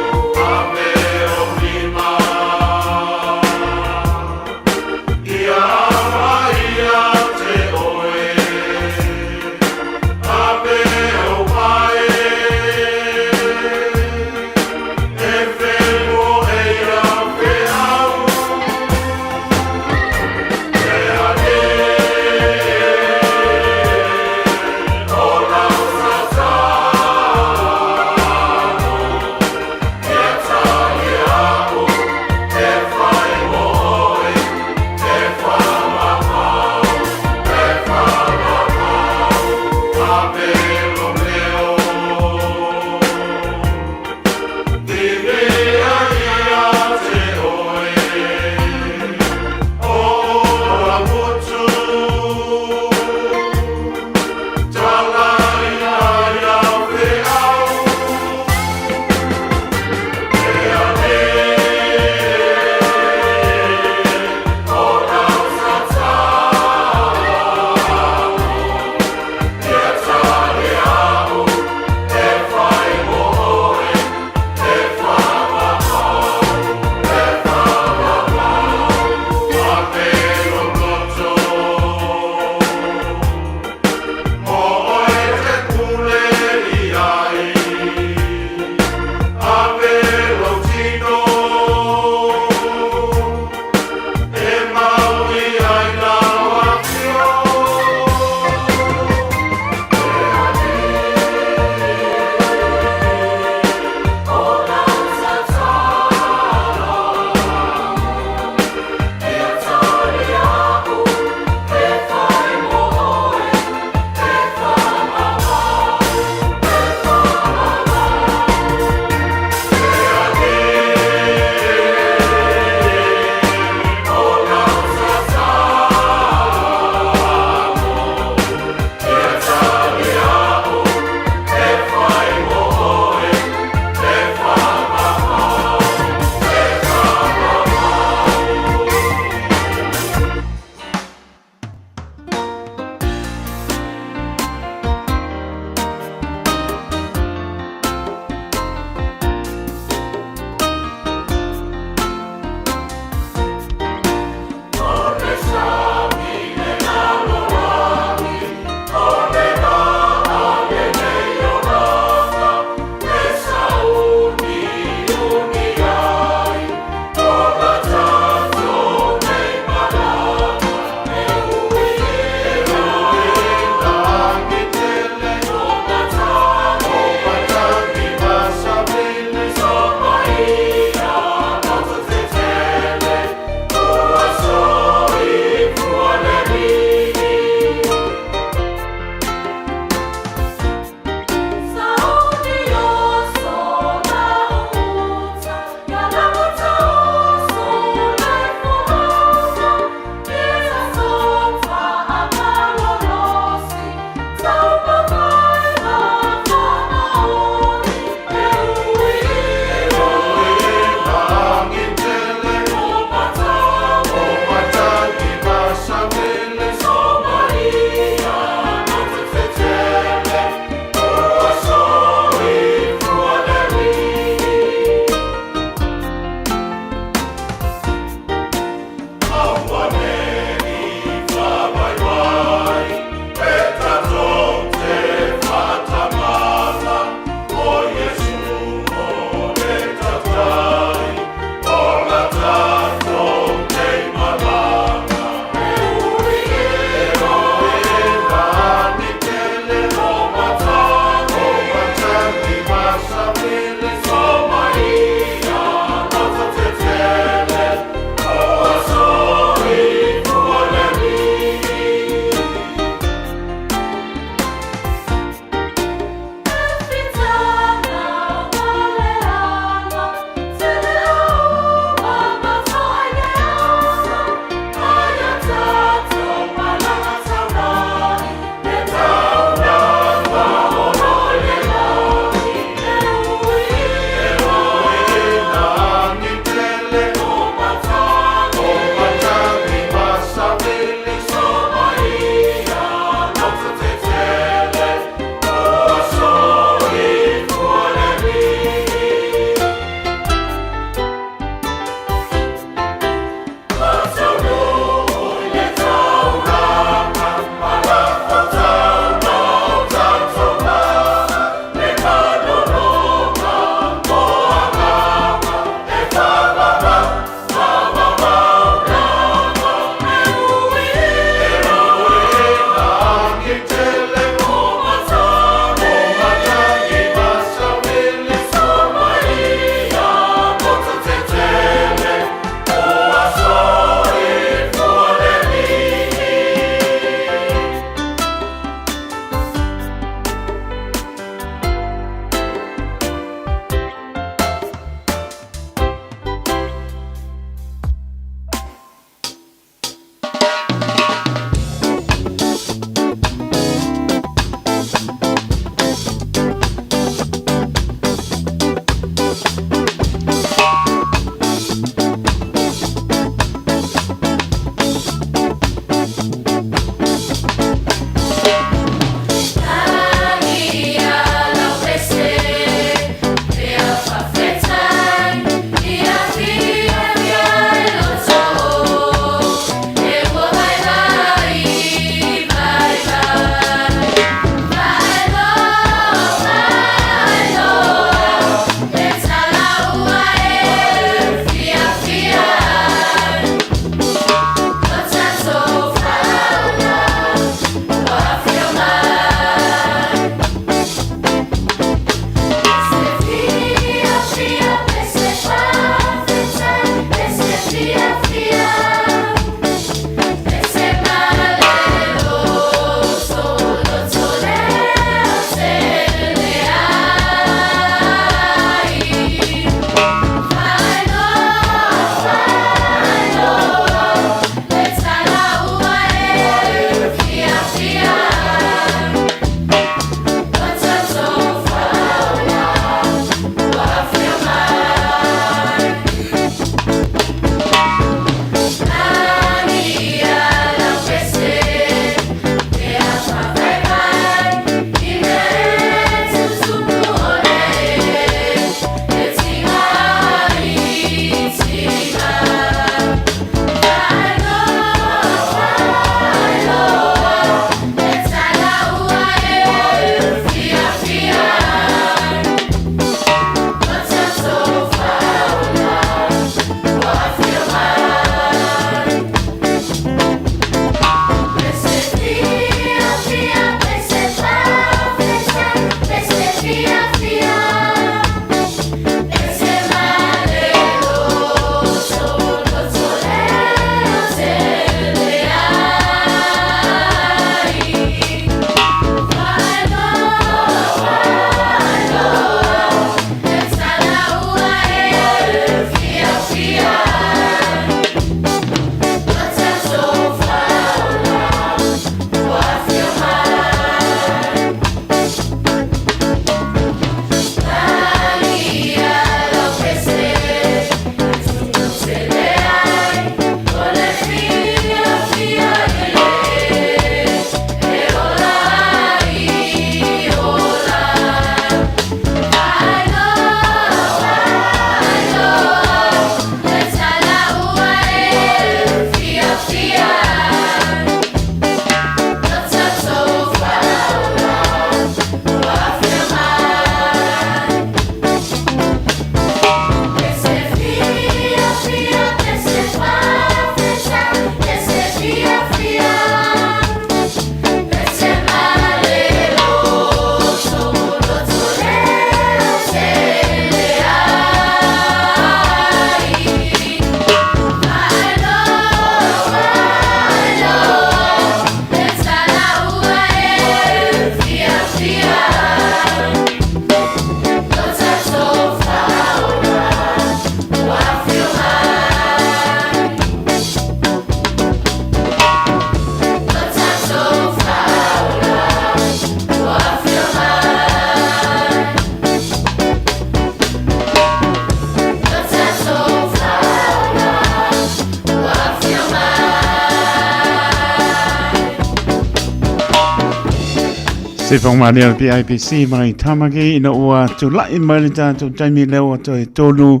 A: Se fong mani al PIPC mai tamagi ina ua tu lai mai le tātou taimi leo ato e tolu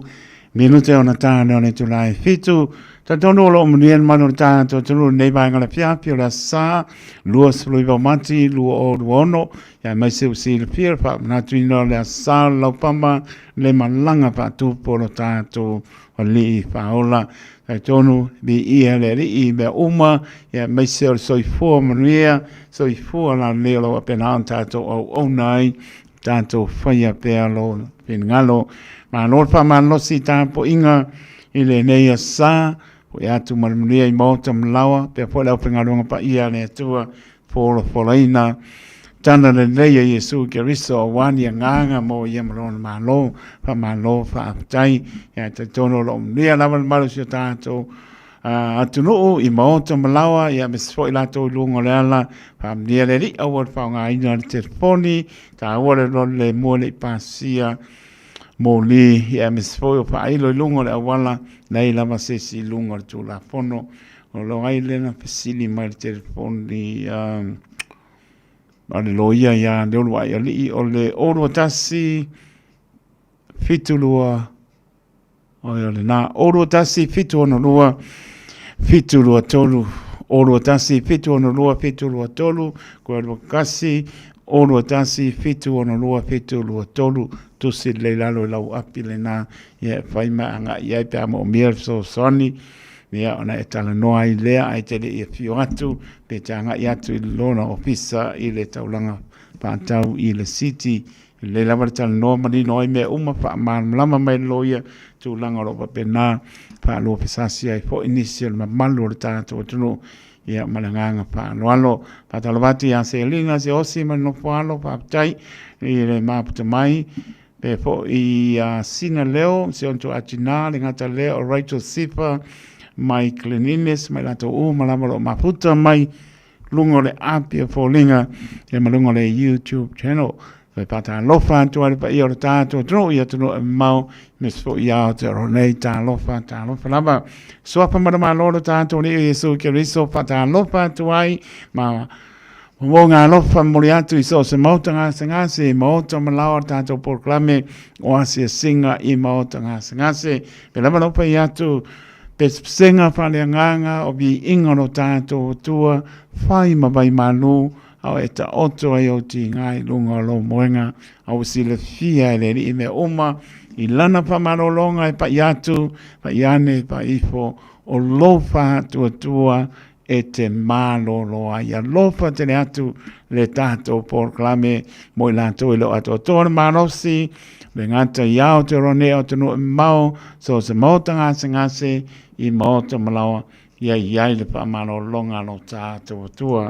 A: minute o na tāna o ne tu lai fitu ta tonu lo munien manu tātou tonu nei vai ngala piapi o la sā lua sului vau mati lua o luono ya mai se usi le pia pa manatu ina le sā lau pama le malanga pa tupo lo tātou o li paola tonu bi ia le ri me uma ya mai se o soifua manuia soifua la lelo apena tātou au nai tātou whaia pēa lo pengalo ma lor pa man lo si tāpo inga i le nei a sā o ia tu manuia i mauta mlawa pe po lau pengalonga pa ia le tua fola ina tana le leia Yesu Keriso wani a nganga mo ia malona malo pa malo pa aptai ya te tono lo nia lava malu si tātou atunu i maota malawa ya mesfo ila to lungo le ala pa nia le ri awar pa nga ina le telefoni ta awar le mo le pasia mo li ya mesfo pa ilo lungo le awala nei lava se si lungo le tu la fono o lo ai le na pesili mai le telefoni ale loia ya le olua ia li o le olua tasi fitulua o le na olua tasi fitu ono lua fitulua tolu olua tasi fitu ono lua fitulua tolu ko le kasi olua tasi fitu ono lua fitulua tolu tusi le lalo lau api le na ia faima anga ia pe amo mir so soni mea ona e tala noa i lea ai te le i fio atu pe te anga i atu i lona ofisa i le taulanga pātau i le city i le lama le tala noa mani noa i mea uma wha lama mai loia tu langa ropa pe nā wha lo pesasi ai fo initial ma malu le tātou atunu ia malanganga wha loalo pātalo bati a se linga se osi mani no whaalo pāptai i le māputa mai pe fo i sina leo se onto atina le ngata leo Rachel Sifa mai cleanliness mai lato malama lo maputa mai lungo le apia folinga e malungo le YouTube channel pe pata lofa tu ale pa io tato tro ia tu mau mesfo ia te ronei ta lofa lava so pa ma lo tato ni Yesu Keriso pata lofa tu ai ma mo nga lofa moriatu i so se mautanga sangase mauta malawa tato proclame o asia singa i mautanga sangase pe lava lofa ia tu pe senga whale nganga o bi ingono tātou tua whai mawai manu au e ta oto ai o ti ngai lunga lo moenga au sile fia ele i me uma i lana pa marolonga e pa iatu pa iane pa ifo o lofa tua e te malo loa ia lofa te le atu le tātou proclame mo i lato i lo ato tōna marosi le ngata iau te rone o te no mau so se mautanga ngase i maota malawa ia iai le pa mano longa no tātou tua.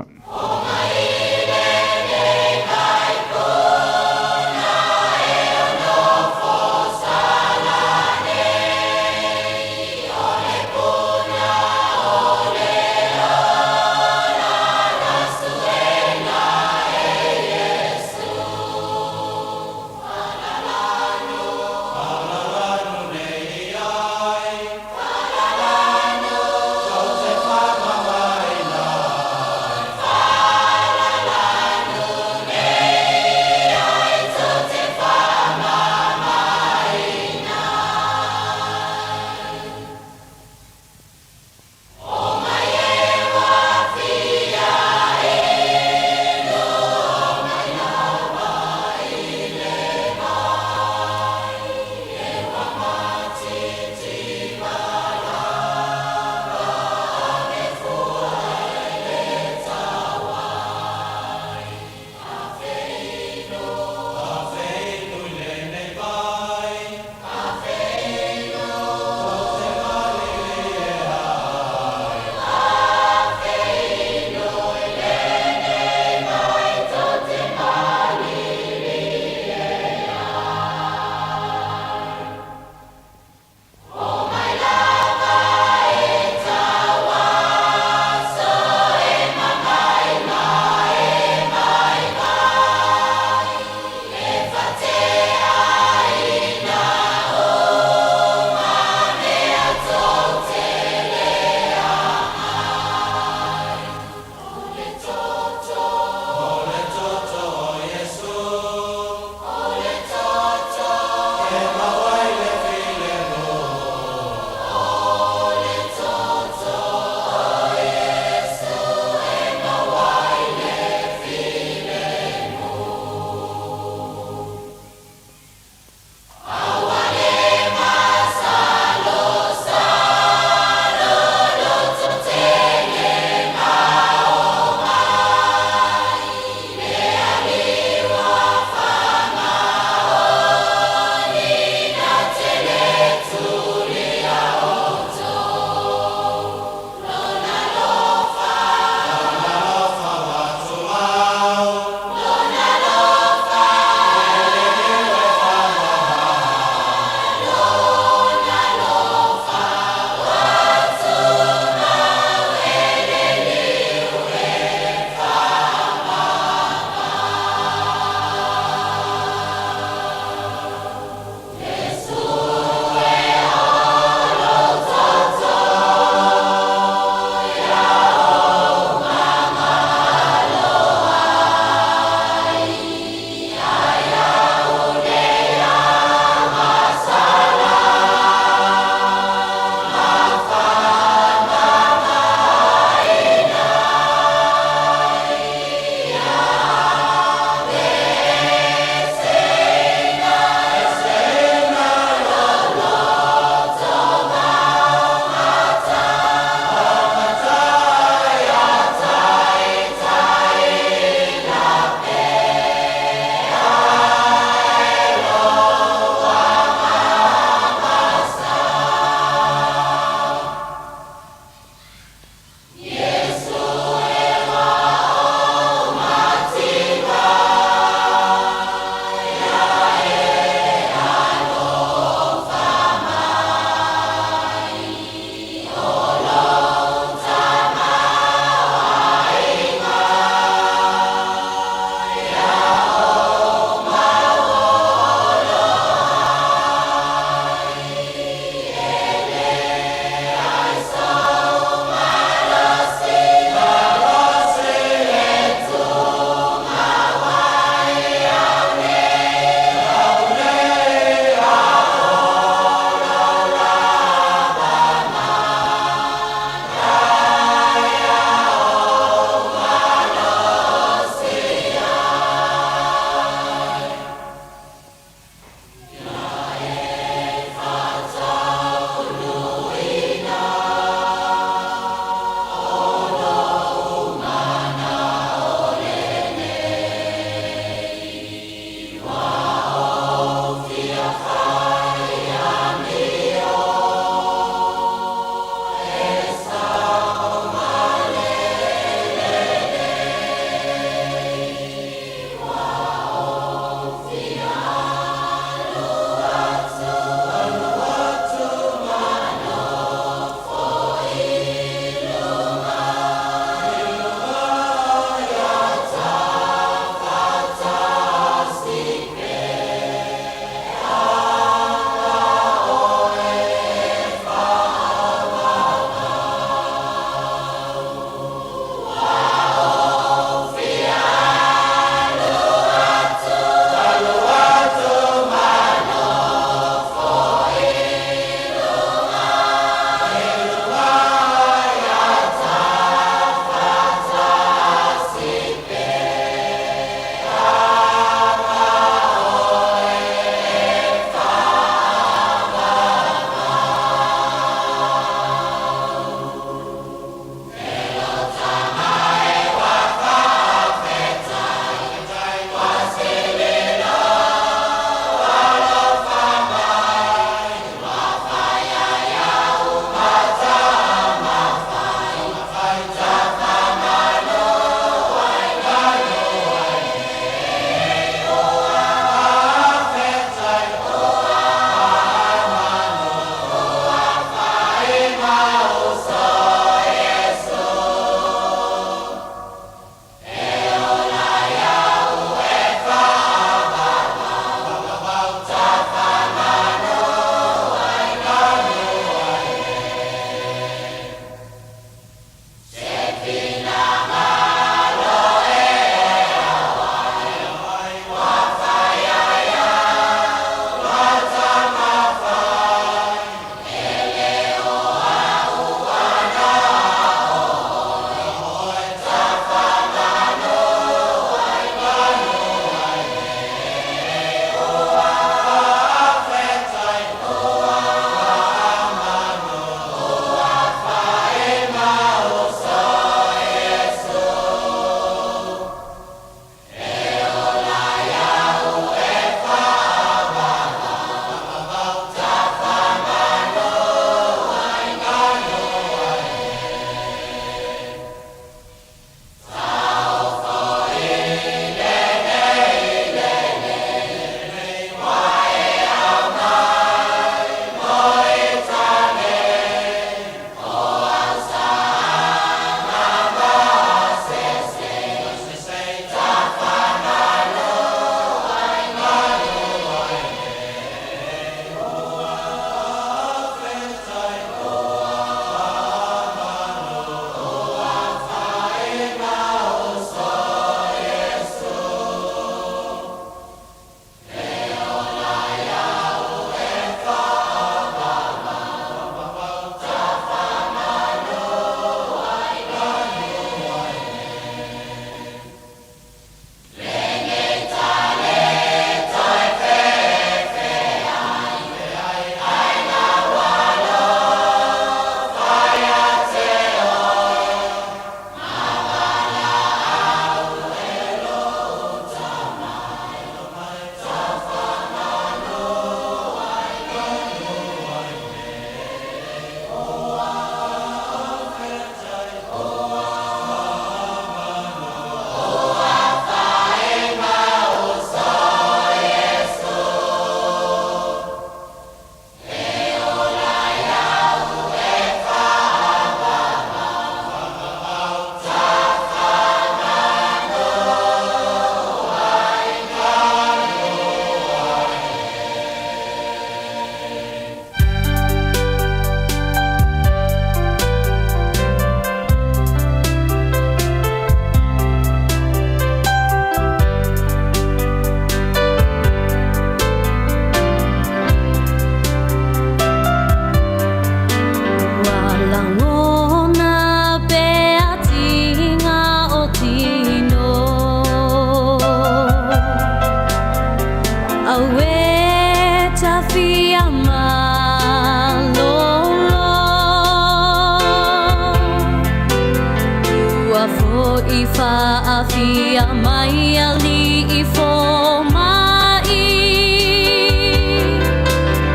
C: Afia mai ali I fo mai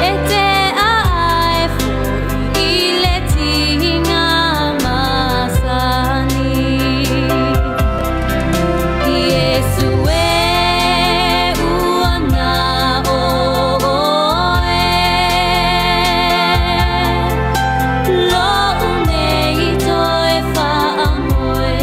C: e te ai fo I le tinga masani Yesu e uana o lo nei toi fa amoe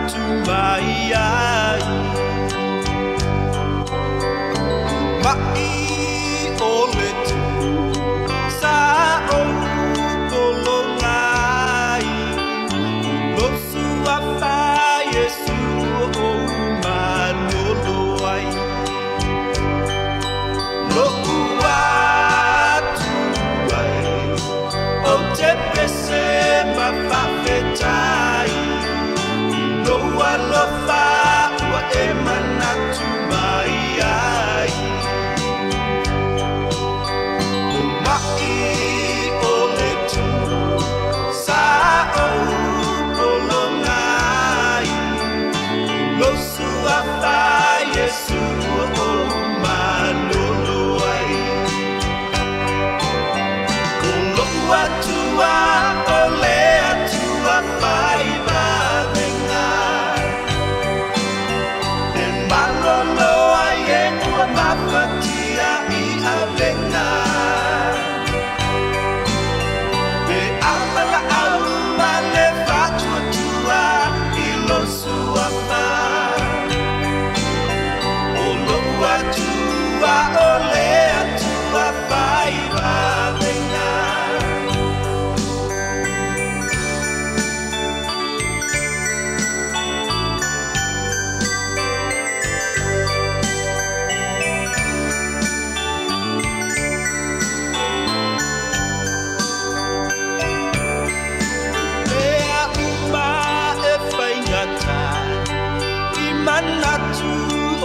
E: tu mai ai mai o le tu sa o kolo ngai lo su a fa Yesu o manolo ai lo ua tu ai o te pese ma fa fetai lo alo fa ua e manatu mai ai o mai o le tu sa o kolo ngai lo su a fa Yesu o manolo ai ko lo atua o le atua fai va venga e malolo ai e ua mafatia i a venga e amala alma le fatua tua i lo sua fa o lo atua o le atua fai va venga Mea uma e whaingata I manatu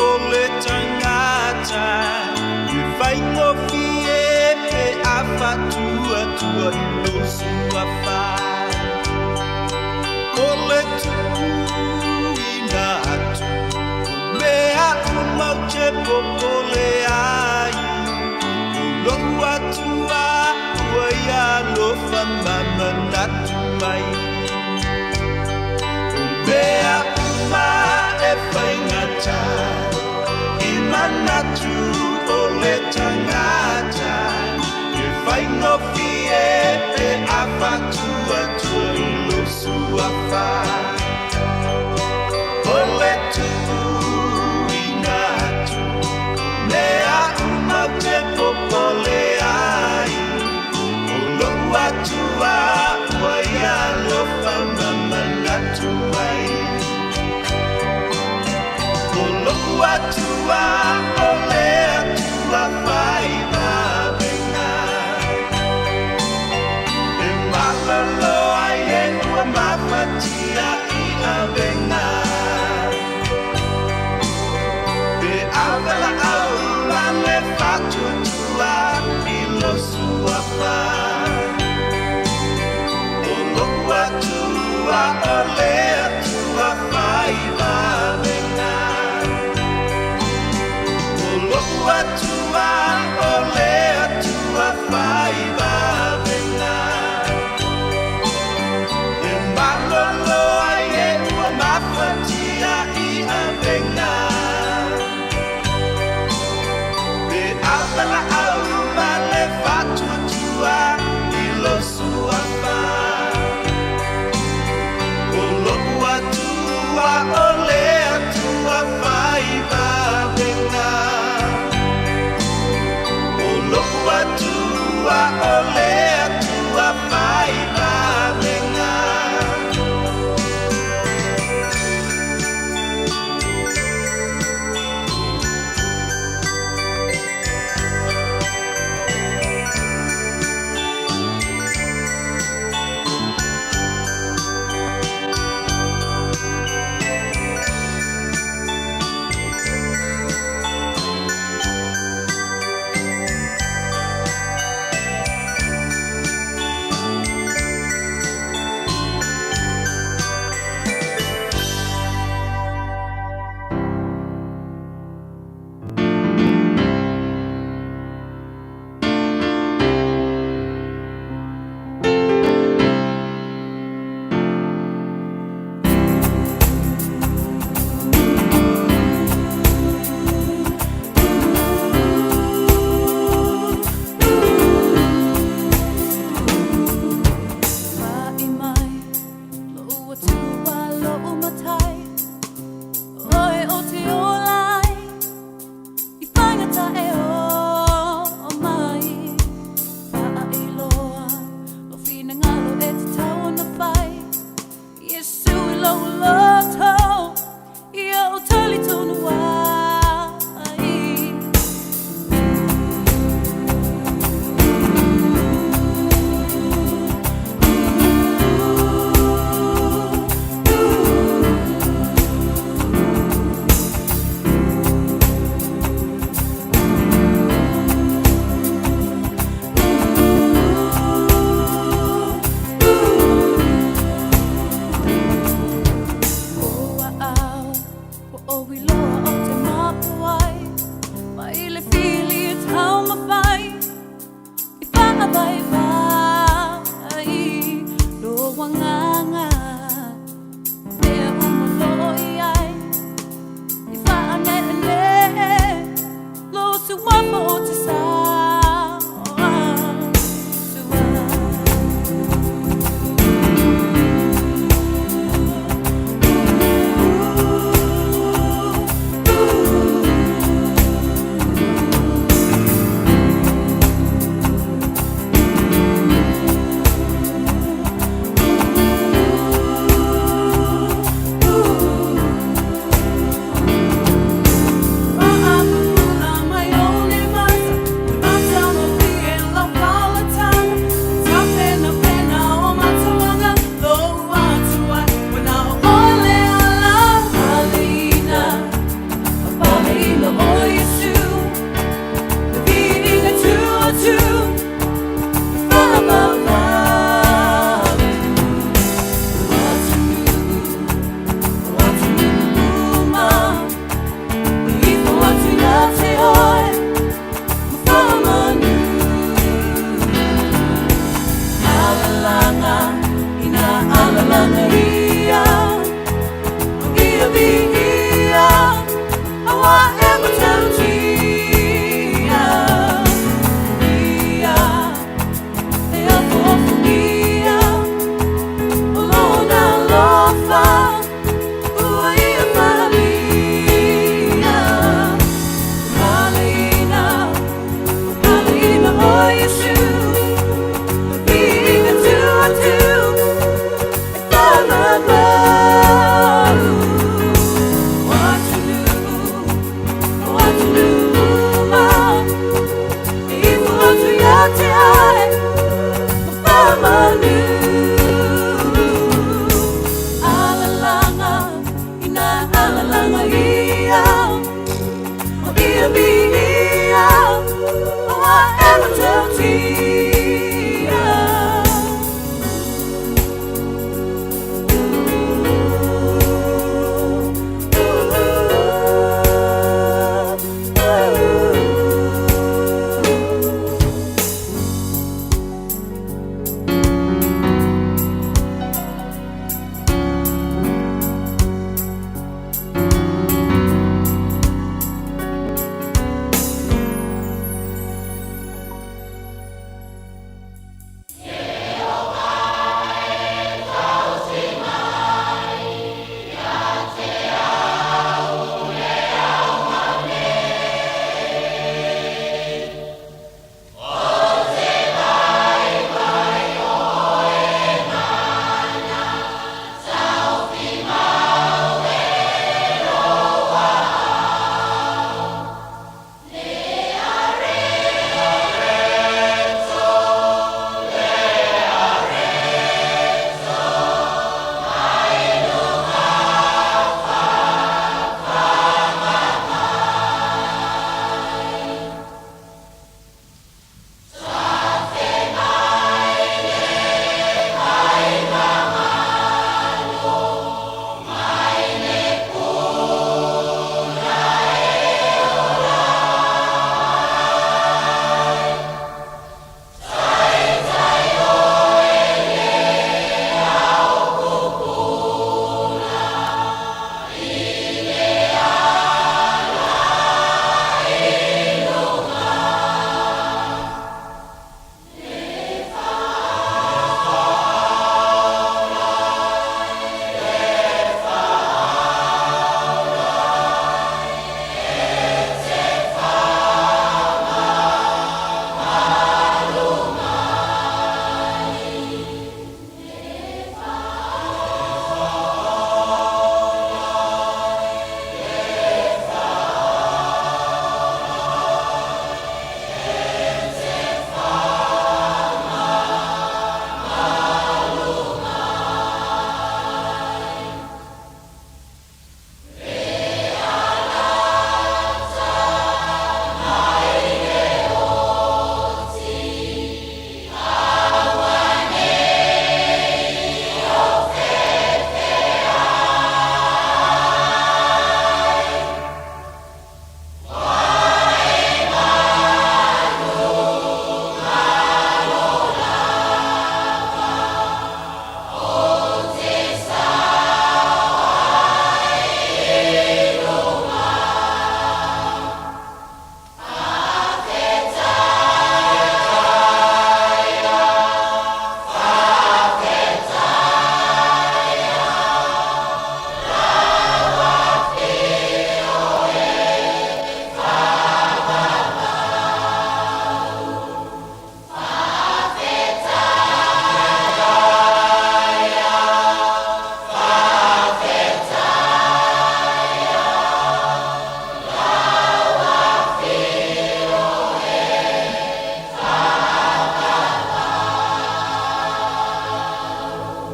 E: o le tangata I whaingofi e pe a whatua tua I lo sua wha O le tu I nga atu Mea uma o te popole ai O lo atua ua ia lo whamama natu mai Mea uma e whaingata I manatu o le tangata I whaingofi e pe a whatua tua I lo sua wha O le tu I nga atu Mea uma te popole ai O lo atua ua ia lo whamama natu ai O lo atua o le atua whai va venga E malalo ai e ua mafatia I a venga E awela aula le fatua tua I lo sua wha O lo atua o le atua whai va venga O lo atua o le atua whai va venga E malolo ai e ua mafatia I a venga E awela aula le fatua tua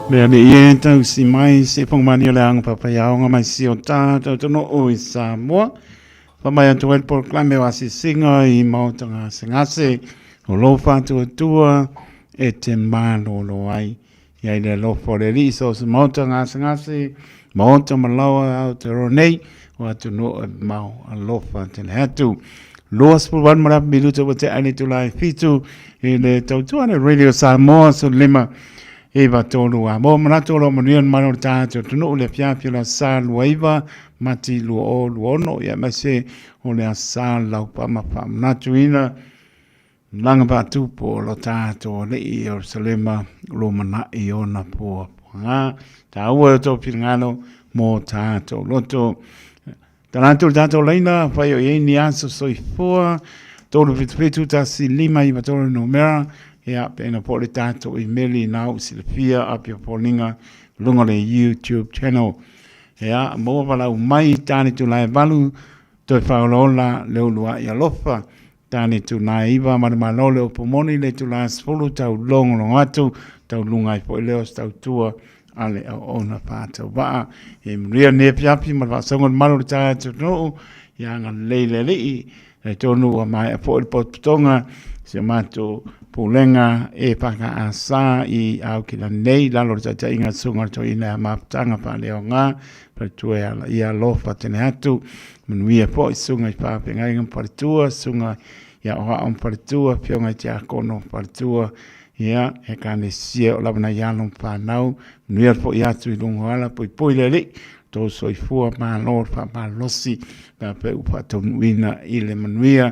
A: Mea le ie tau si mai se pongmani o le anga papayaonga mai si o tātou tono o I Samoa. Whamai atu el proklame wa si singa I mautanga singase o lo whātua tua e te mālo lo ai. Iai le lofo le riso se mautanga singase, mauta malawa au te ronei, o atu no e mau a lofa te le hatu. Loa spulwan marap miluta wa te ane tulai fitu I le tautuane Radio Samoa so lima Eva tolu a mo manato lo manion mano tato tunu le fiafio la sal waiva mati lu o lu ono ya mase o le sal la pa ma pa natuina langa ba tu po lo tato le Jerusalema lo mana I ona po nga ta o to pingano mo tato loto tananto tato leina fa yo ni aso soi fo tolu fitu ta si lima I tolu numera Ia pena po le tātou I meli nau silafia apia polinga lunga le YouTube channel. Ia mo wala mai tāne tu lai valu toi whaolola leo lua I alofa. Tāne tu nai iwa marama le o pomoni le tu lai spulu tau longo atu tau lunga I po leos tau tua ale au ona pātau waa. E mria ne piapi marama songon maru tātou no ia ngā leile lii. E tonu wa mai a po il potputonga se mato pulenga e paka asa I au kila nei lalo tata inga sunga to ina maptanga pa leo ngā pa tue ala ia lofa tene hatu manuia po I sunga I pape ngai ngam paritua sunga ia oha on paritua pionga tia kono paritua ia e kane sia o labana yalong pa nau manuia po ia tu I lungo ala po I poilele to soifua ma lor pa ma losi pa pe upa tonuina I le manuia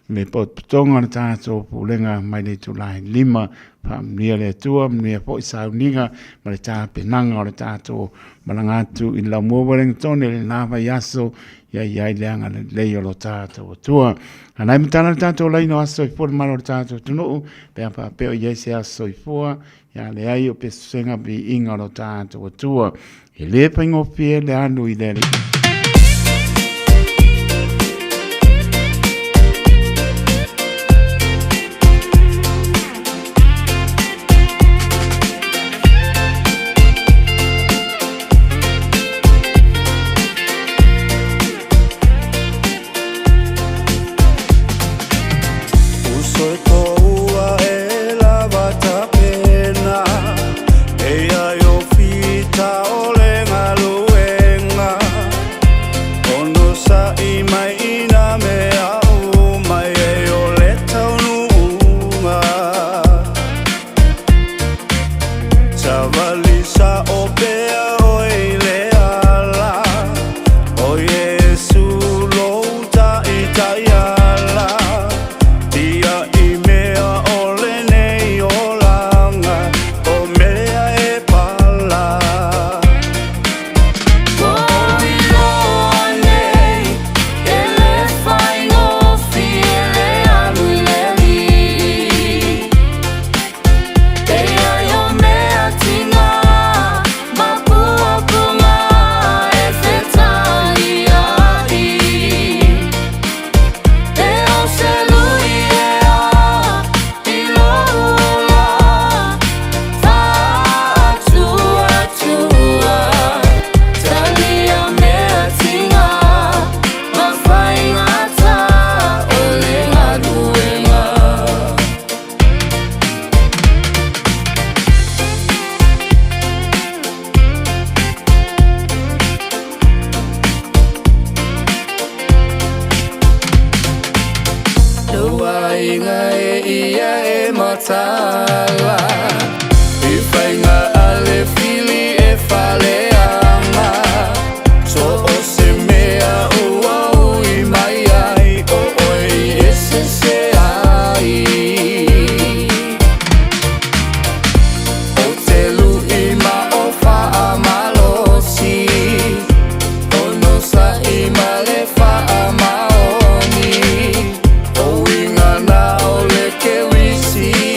A: me potonga na tātou pulenga mai le tulai lima pa mnia le tua mnia po I sauninga ma le tāpenanga o le tātou malangatu I la mua Wellington le nava yaso ia iai leanga le leo lo tātou tua anai mitana le tātou leino aso I fua malo le tātou tunuu pe apa peo iai se aso I fua ia le ai o pesusenga bi inga lo tātou tua I le paingo pie le anu I le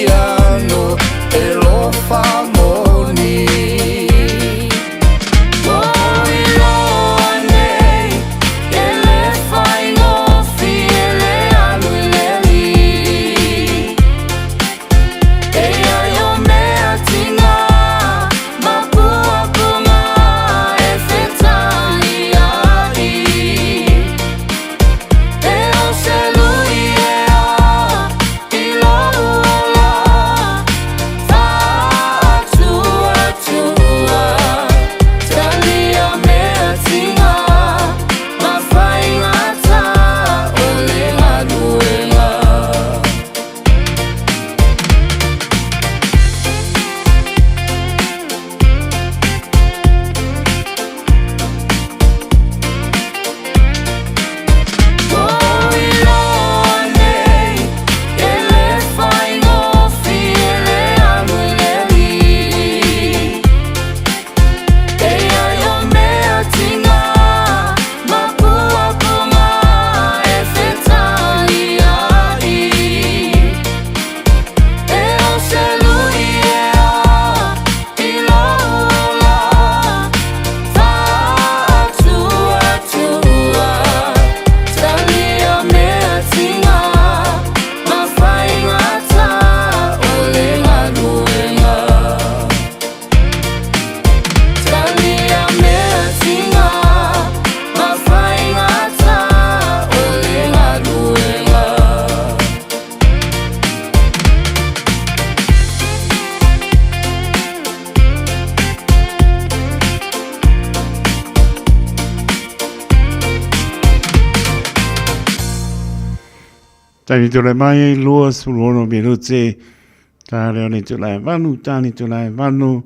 F: Yeah.
A: Tani tu le mai lua sulono biluce. Ta leo ni tu lai vanu, tani tu lai vanu.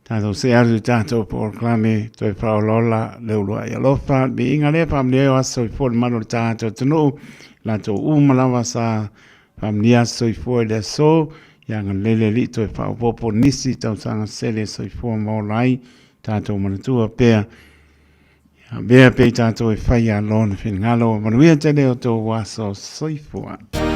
A: Tato se aru tato proclame toi frau lola leulua ia lofa. Bi inga le famlia o aso i fo mano tato tunu. La to umalawa sa famlia so i fo le so. Yang lele li toi frau popo nisi tau sanga sele so i fo maulai. Tato manatua pea. Bea pe tato e whaia lona fin ngalo. Manuia te leo tō waso soifua.
C: Soy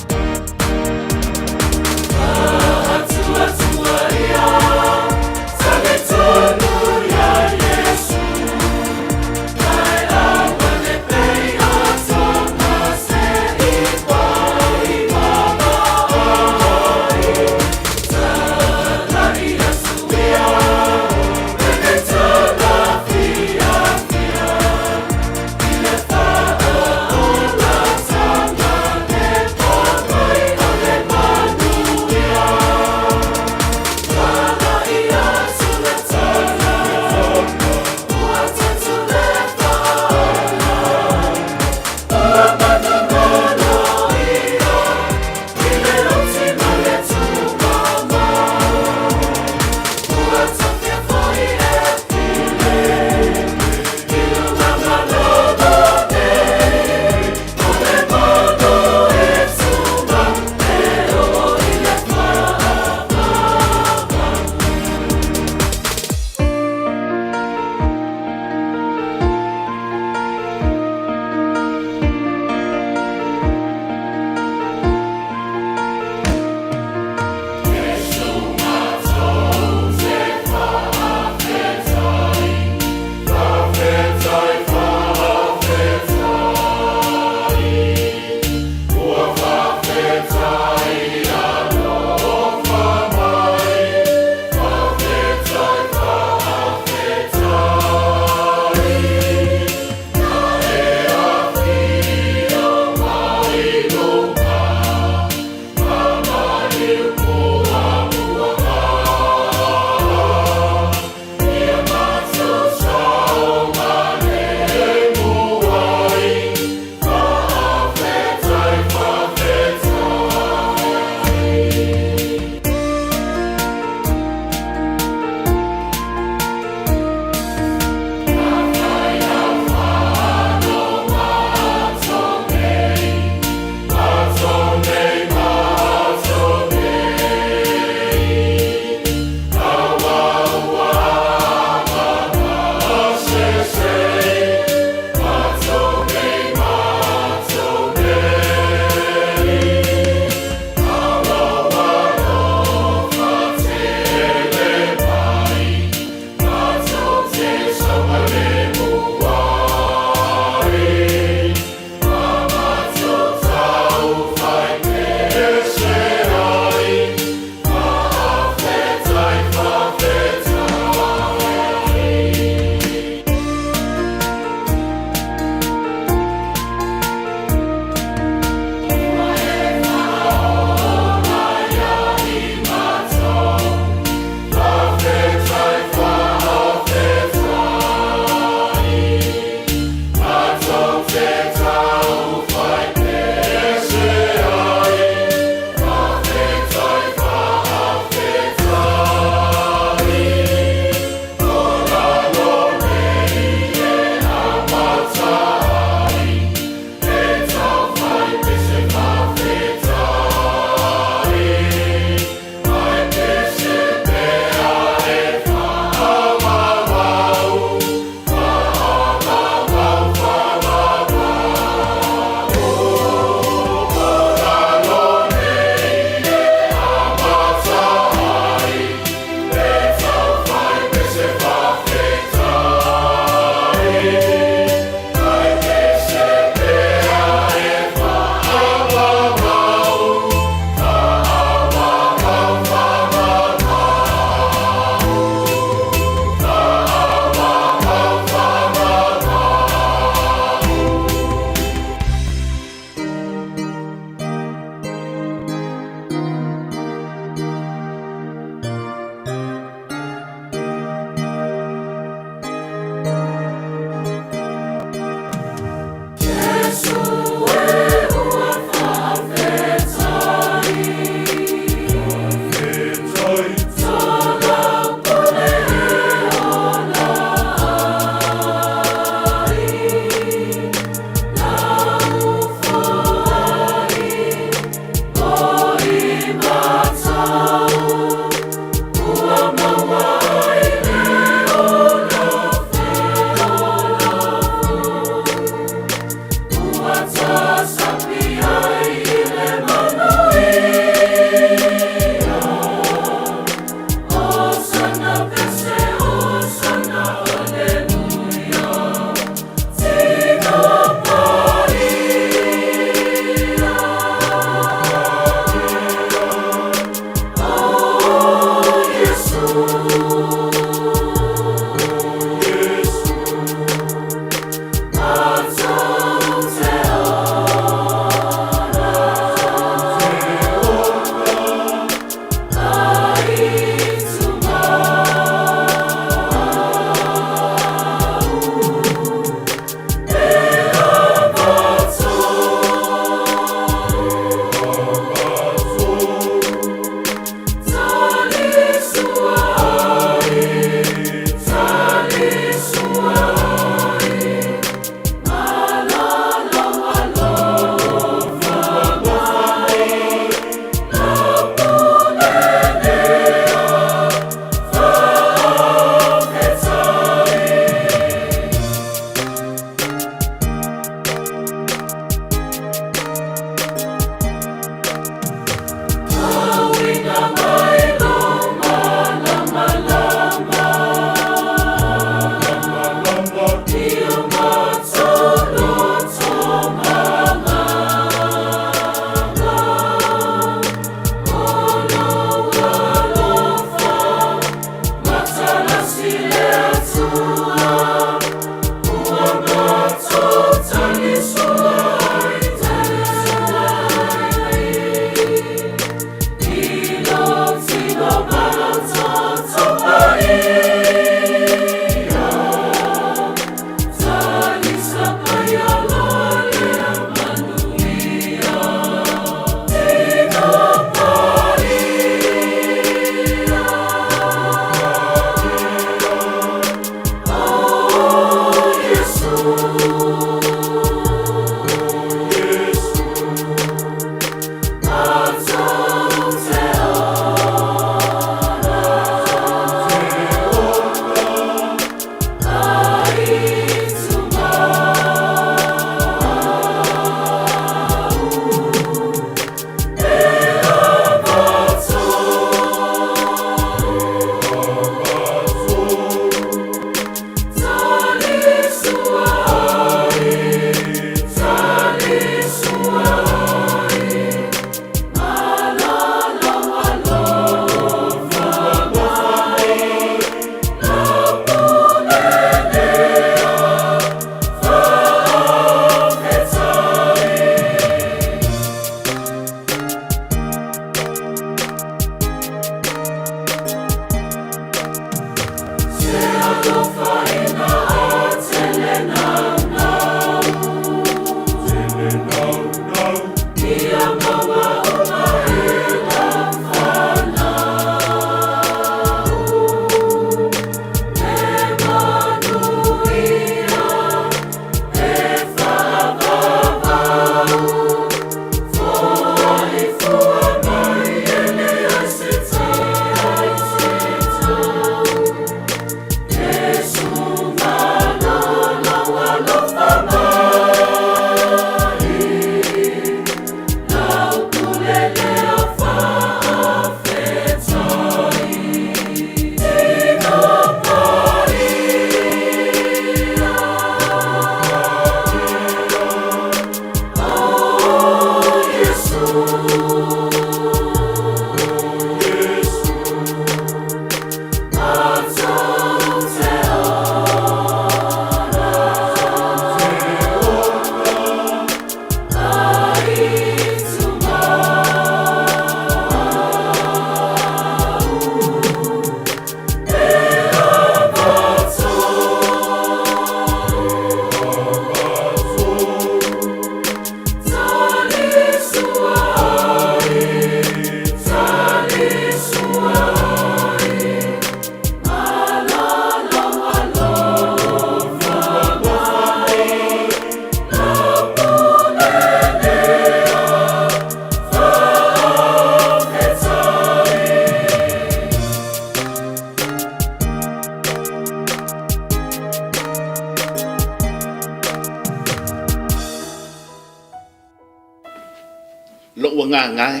F: lo ngā ngai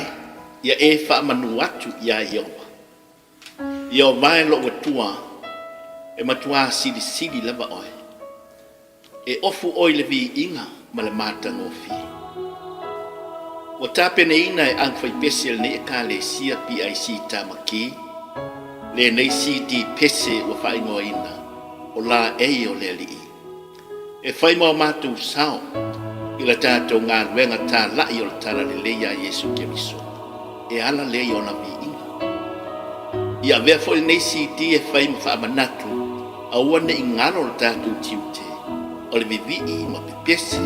F: ia e wha manu atu ia Iowa. Ia o mai lo tua e matua sili sili lava oe. E ofu oi le vi inga ma le mata ngofi. O tāpene ina e angwhai pese ne e ka le sia PIC tamaki, le nei CD pese o whai ngoa ina, o la e o le li. E whai moa mātou sao, i la tātou ngā ruenga tā lai o le tala le leia Yesu Keriso. E ala le o na vi inga. Ia vea fo nei CD e whai ma wha manatu, a uane i ngaro le tātou tiute, o le vivi ma pepese,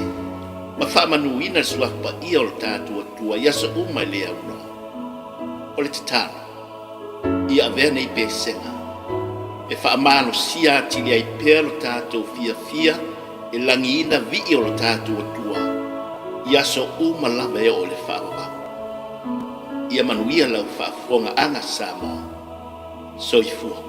F: ma wha manuina suapa ia o le tātou atua iasa umai le aura. O le tataro, ia vea nei pesenga, e wha amano sia atili ai pēr o tātou fia fia, e langi ina vi o le tātou atua, iasa uma lava e o le wha wawa. Ia manuia lau wha fonga anga Samoa, soifua.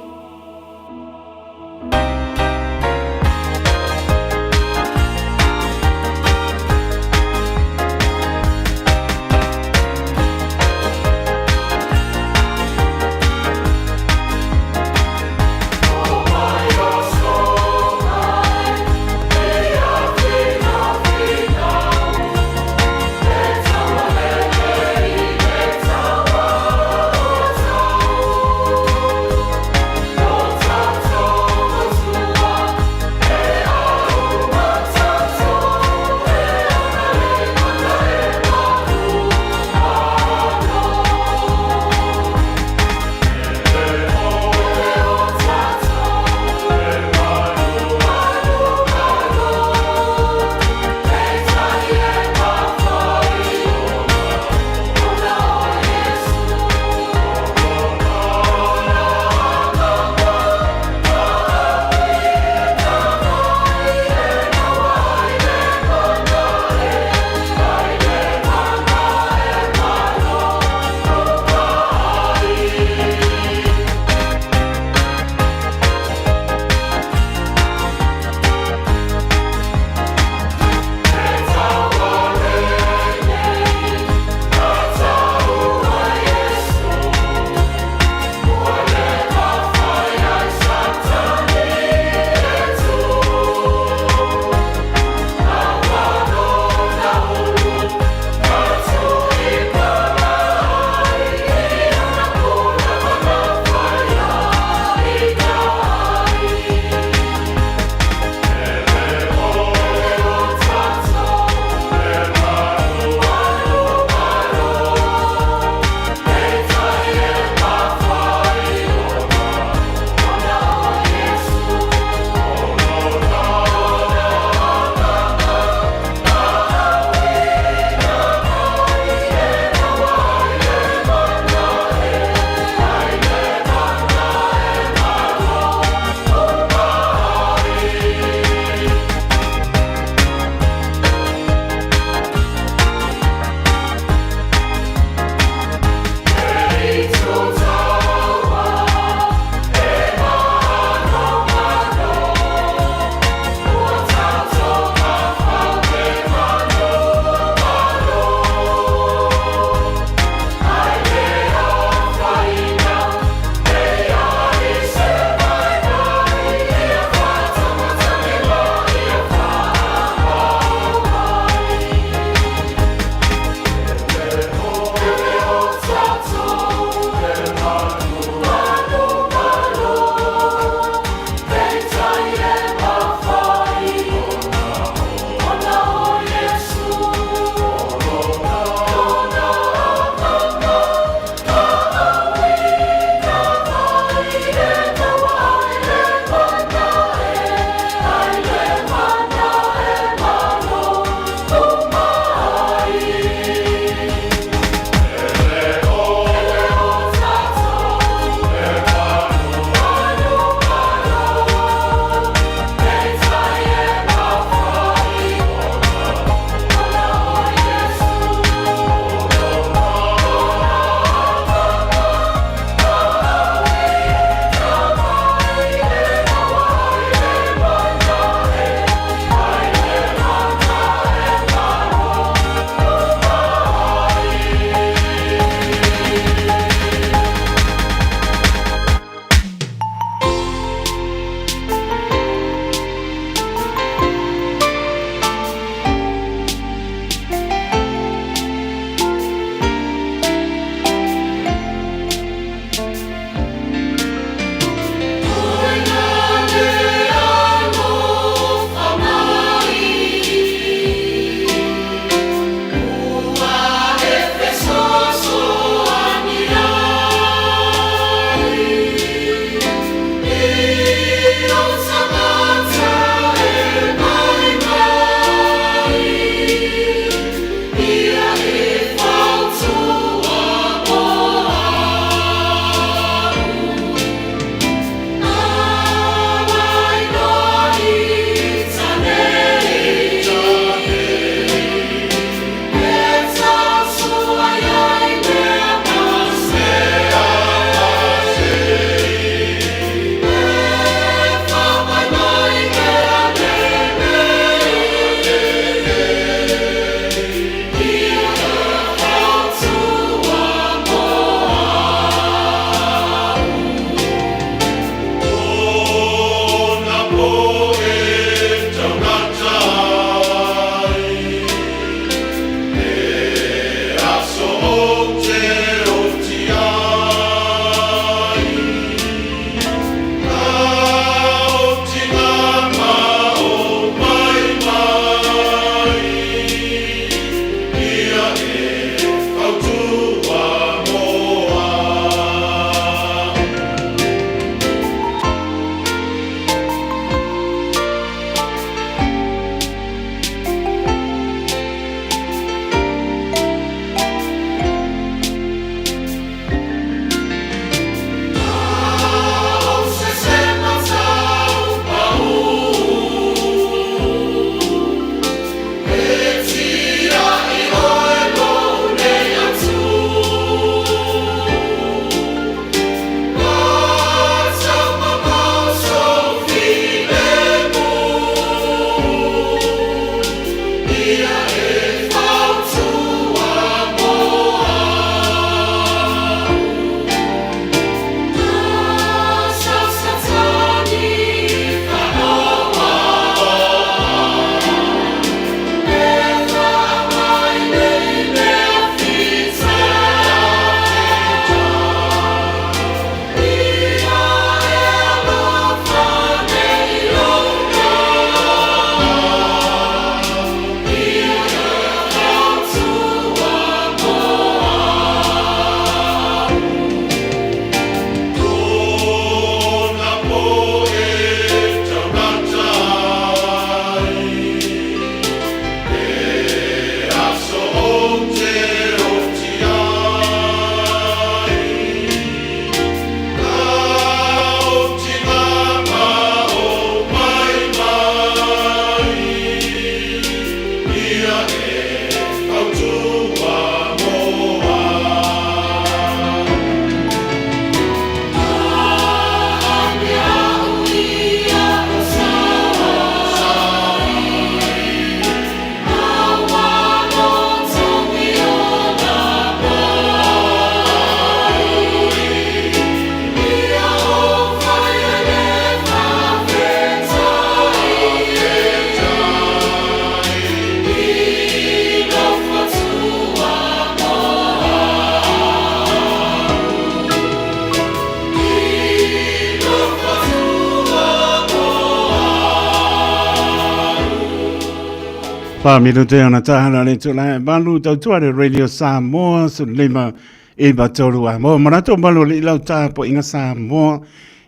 A: Minuto ana tahana le tula balu tau tua de Radio Samoa su lima e batolu mo manato balu le lau ta po inga Samoa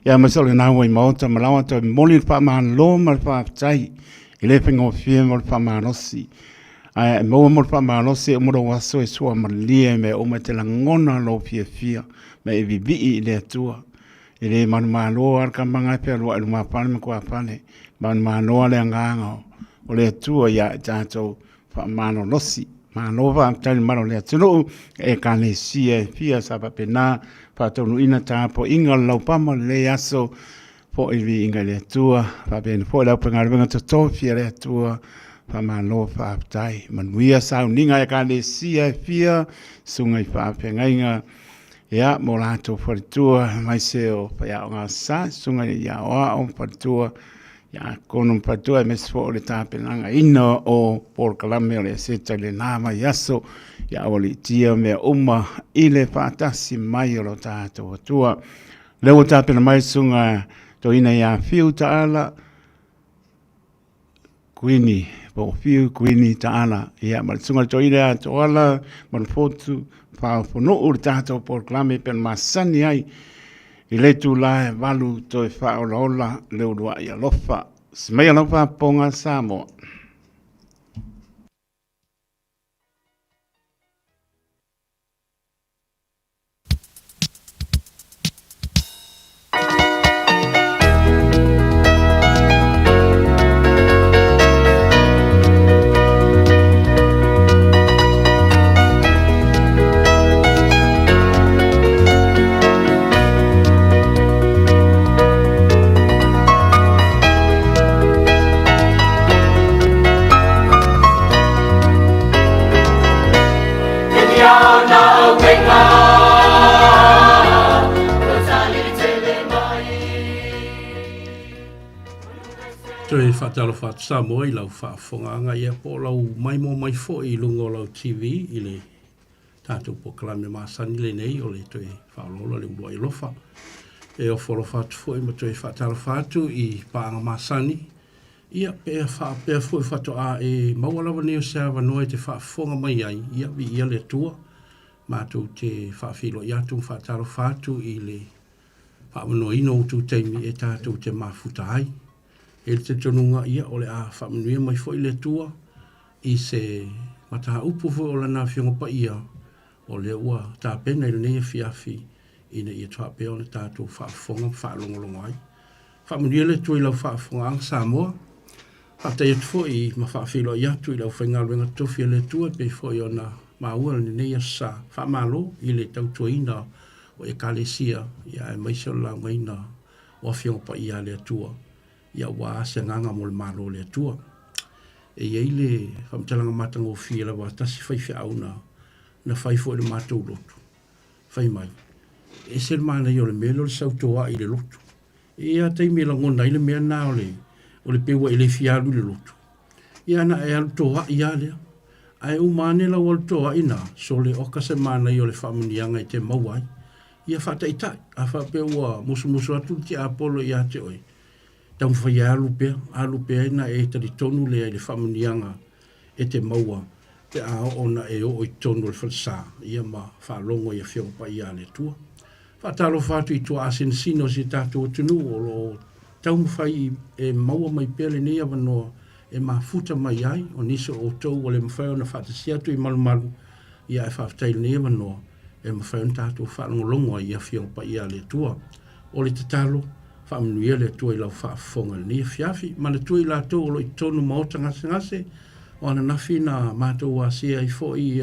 A: ya masole na wai mauta malawa to moli pa man lo mal pa tai ile pengo fie mo pa manosi ai mo pa manosi mo do waso e so malie me o metela ngona lo fie fie me e vivi ile tua ile man malo ar kamanga pe lo ma pa me ko apane man malo le nganga o le tua ya tato fa mano losi mano va tal mano le tuno e kane sie fia sa pa pena fa tonu ina tapo inga lau pama le aso po ivi inga le tua fa ben po la penga venga to fia le tua fa mano fa tai manuia sa ninga e kane sie fia sunga i fa penga inga ya molato for tua mai seo pa ya nga sa sunga ya wa on for tua ya kono patua mes fo le tapelanga ina o por kalame le seta le nama yaso ya oli tia me uma ile fatasi mai lo tato tua le o tapela mai sunga to ina ya fiu taala kuini po fiu kuini taala ya mal sunga to ina to ala man fotu fa fo no ur tato por kalame pen masani ai ile tu la valu to fa ola le udwa ya lofa smaya lofa ponga Samoa
D: Toi whatalo what Samoa I lau whaafonganga ia po lau mai mo mai fo I lungo lau TV I le tātou po kalame māsani le nei o le toi whaololo le mbua I lofa. E o wholo whatu fo I ma toi whatalo whatu I paanga māsani. Ia pēa whaapea fo I whatu a e maualawa neo sea wanoe te whaafonga mai ai. Ia vi ia le tua. Mātou te whaafilo I atu whatalo whatu I le whaamanoa ino utu teimi e tātou te mafuta ai. E te tonunga ia o le a whamanuia mai fo I le tua I se mataha upu fo o lana whionga pa ia o le ua tā pena I le nei fiafi I ne ia tua peo le tātou whaafonga whaalongolongo ai. Whamanuia le tua I lau whaafonga ang Samoa. Hata ia tufo I ma whaafilo ia tu I lau whaingaluenga tofia le tua pe fo I ona maua le nei sa whaamalo I le tautua ina o e kalesia ia e maisio la ngaina o whionga pa ia le tua. Ia wa se nganga mo le malo le tua. E ia ile whamtalanga matango fia la wa tasi whaiwhi au na whaifo le mātou lotu. Whai mai. E se le mana I o le melo le sautoa I le lotu. E ia teimi la ngona I le mea nā o le pewa I le fialu le lotu. Ia na e alu toa I alea. Ai umane la wal toa ina so le oka se mana I o le whamunianga I te mauai. Ia whataitai. A whapewa musu atu ti apolo I ate oi. Tau whai alu pea ina e tari tonu lea I le whamunianga e te maua te a ona e o I tonu le whalsa ia ma whalongo I a whionga pa ia le tua. Whatalo whatu I tua asen sino si tātou tunu o lo tau mwhai e maua mai pea le nea wanoa e mafuta mai ai o niso o tau o le mwhai o na whatasiatu I malu ia e whaftai le nea wanoa e mwhai o tātou whalongolongo I a whionga pa ia le tua. O le tatalo whaamanuia le tua I lau whaafonga le nia fiafi, ma le tua I la tau o lo I tonu maota ngase, o ana nafi na mātou a sia i fo i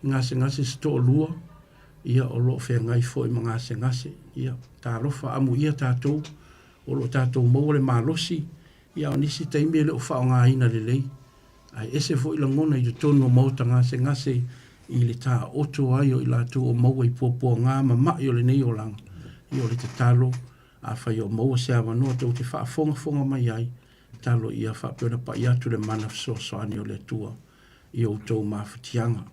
D: ngase se tō lua, ia o lo whea ngai fo i mga ngase, ia tā rofa amu ia tātou, o lo tātou mau le mālosi, ia o nisi taimi le o whao ngā ina le lei, ai ese fo i langona i tu tono mau ta ngase i le tā oto ai o i lātou o mau i pōpua ngā mamai o le nei o langa, i o le te talo, a whai o mau se awa noa tau te whaafonga mai ai, talo ia whaapena pa i atu le mana soani o le tua, i o tau mawhatianga.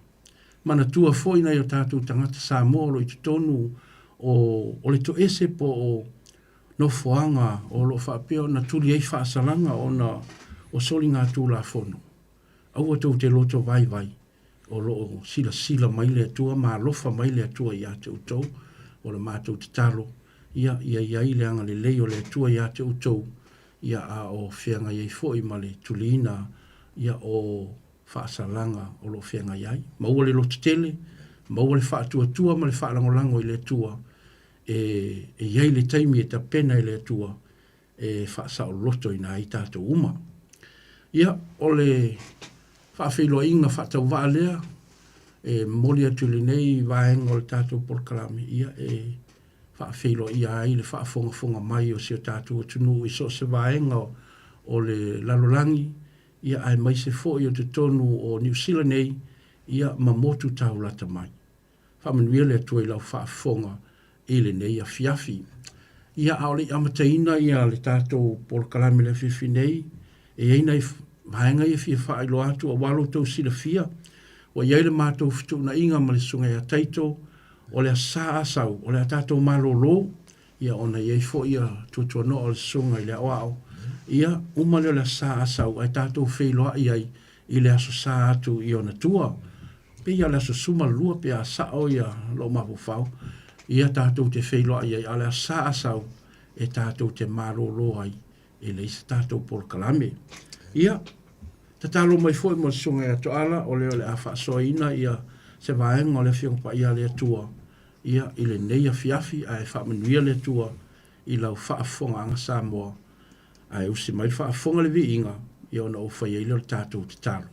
D: Mana tua foi nei o tātou tangata Samoa lo i tu tonu o le to ese po o no foanga o lo whaapeo na tuli ei whaasalanga o soli ngā tūla fono. Au o tau te loto vai o lo sila mai le tua, ma lofa mai le tua i ate utau, o le mātou te talo, ia i le anga le leo le tua i ate utau, ia a o whianga iei foi ma le tulina, ia o whaasalanga o lo whianga iei. Maua le loto tele, maua le whaatua ma le whaalangolango i le tua, iei le taimi e ta pena i le tua, whaasa o loto i nā i tātou uma. Ia o le whaafeilo inga whaatau waalea, moli atu le nei vaenga o le tātou porkalami, ia whaafeilo ia ai le whaafonga mai o sio tātou tunu i so se vaenga o le lalolangi, ia ai mai se fo i o te tonu o New Zealand nei, ia mamotu tau lata mai. Whamanuia le atua i lau whaafonga e le nei a fiafi. Ia au le amataina ia le tātou porkalami le fifi nei, eina i vaenga i fia whaelo atu a walo tau sila fia, o iei le mātou fitu na inga ma le sunga ia taito, o le sa asau, o le tātou malolo, ia ona iei fo ia tuatua no o le sunga i le oao, ia umale o le sa asau, ai tātou wheloa iei i le aso sa atu i ona tua, pe ia le aso suma lua pe a sao ia lo mapu fau, ia tātou te wheloa iei, a le sa asau, e tātou te malolo ai, e le isa tātou porkalame. Ia, te talo mai foi mo sunga ia toala, o le a whaasoina ia se vaenga o le whiongpa ia le atua, ia i le neia fiafi a e whaamanuia le atua i lau whaafonga anga Samoa, a e usi mai whaafonga le vi inga, i ona o whai eile o tātou te talo.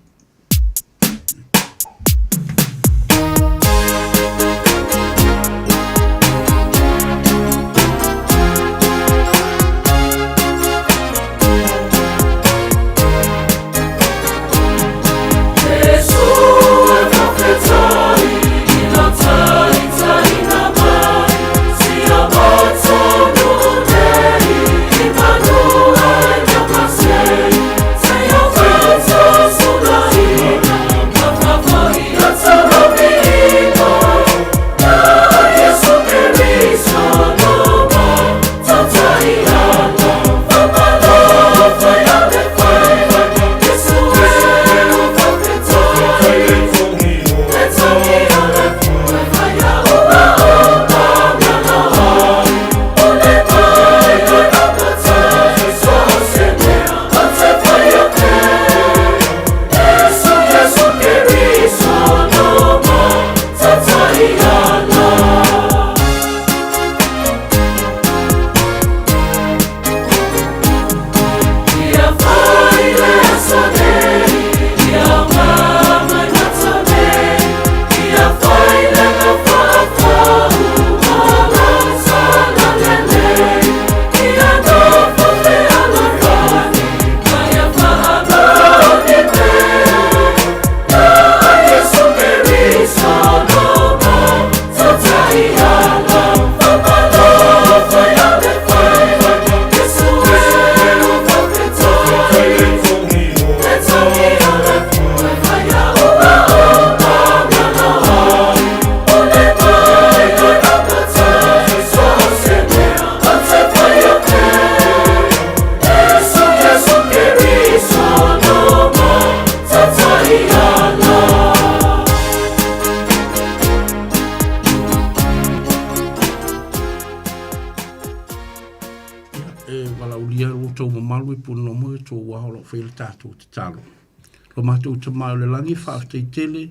D: Lo mātou te mai o le langi whaaftai tele,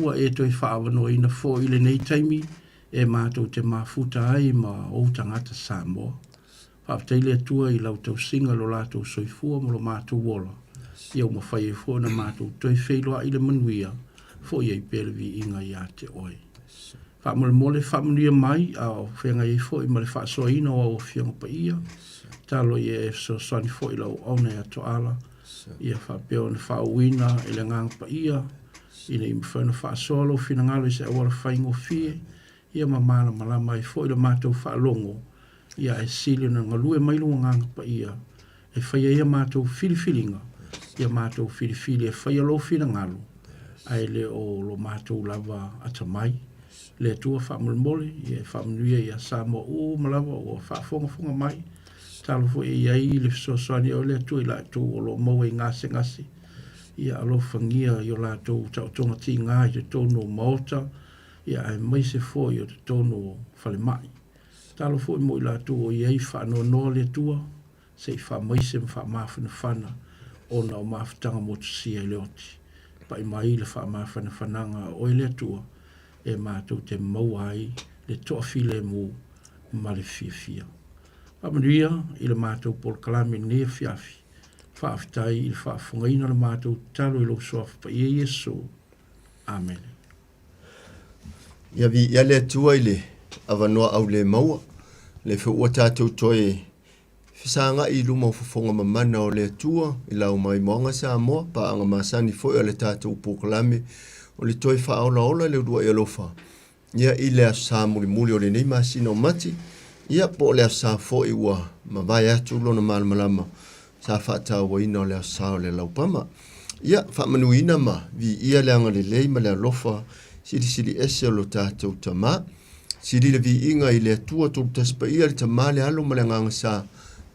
D: ua e toi whaawano ina fo i le nei taimi, e mātou te mafuta ai ma o tangata Samoa. Whaaftai le atua i lau tau singa lo lātou soifua mo lo mātou wola. ia uma fai fo na mātou toi whailoa i le manuia fo ia i pelevi inga ia te oi. Wha mole whamanuia mai a o whenga i fo i male wha soa ina o whianga pa ia. Talo i e so soani fo i lau auna ia to ala. Ia wha peo na wha uina i le ngang pa ia. Ina i mwhana wha soa lo whina ngalo i se awara whaingo fie. Ia mamana malama i fo i le mātou wha longo. Ia e sili na ngalue mailunga ngang pa ia. E whaia ia mātou filifilinga. Ia mātou filifili e whaia lo whina ngalo. Ai le o lo mātou lava atamai. Le tua whamulmole, ia whamanuia ia Samoa o malawa o whafonga mai. Talo fo ia i le sosoani o le tua i la tu o lo maua i ngase. Ia alo whangia i o la tu tau tonga ti ngā i te tono maota. Ia ai mai se fo i o te tono whale mai. Talo fo i mo i la tu o ia i whanoa noa le tua. Se i whamai se mwhamawhana whana o na o mawhatanga motu sia i le oti. Pa i mai le whamawhana whananga o i le tua. E mātou te mauai le toa file mu ma le fia. Pamanuia i le mātou pol kalame nea fiafi. Whaafitai i le whaafungaina le mātou talo i lo soafa pa ia Yesu. Amen.
G: Ia vi ia le tua i le avanoa au le maua. Le whiua tātou toe fisanga i luma ufafonga mamana o le tua i lau mai moanga sa moa pa anga masani foi o le tātou pol kalame o le toi whaola ola le urua i alofa. Ia i lea sa muli o le nei masina o mati. Ia po lea sa fo i ua mawai atu lona malamalama. Sa whaata waina o lea sa o le laupama. Ia whamanuina ma vi ia leanga le lei ma lea lofa siri ese o lo tātou tama. Siri le vi inga i lea tua tolu taspa ia le tama le alo ma lea nganga sa.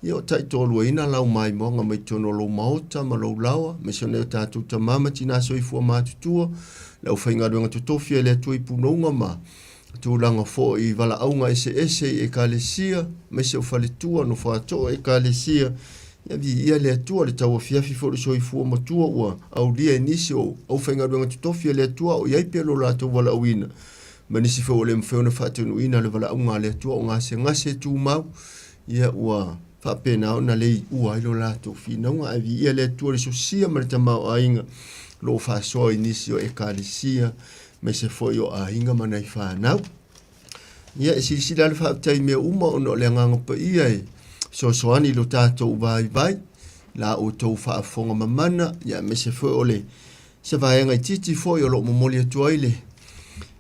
G: Ia o taitolu ina lau mai moanga mai tono lo maota ma lo lawa. Me se neo tātou tama ma tina so i fua mātutua. Lau whainga ruanga tutofia le tui punonga ma. Tūlanga fo i wala aunga ese e ka le sia. Me se o whale tua no whātoa e ka le sia. Ia vi ia le tua le tau fiafi fo le so i fua matua ua. Au lia nisi o au whainga ruanga tutofia le tua o iai pelo la tau wala auina. Ma nisi fo le mwheona whaatenu ina le wala aunga le tua o ngase tū mau. Ia ua whapena o na lei ua ilo la tau whinaunga. Ai vi ia le tua le so sia ma le tamau ainga. Lo whasoa inisi o ekalisia, me se foi o a hinga manai whanau. Ia e sila le whaaptai mea uma o no le nganga pa ia e. So soani lo tātou vai, la o tau whaafonga mamana, ia me se foi o le. Se vaenga i titi foi o lo momoli atua ile.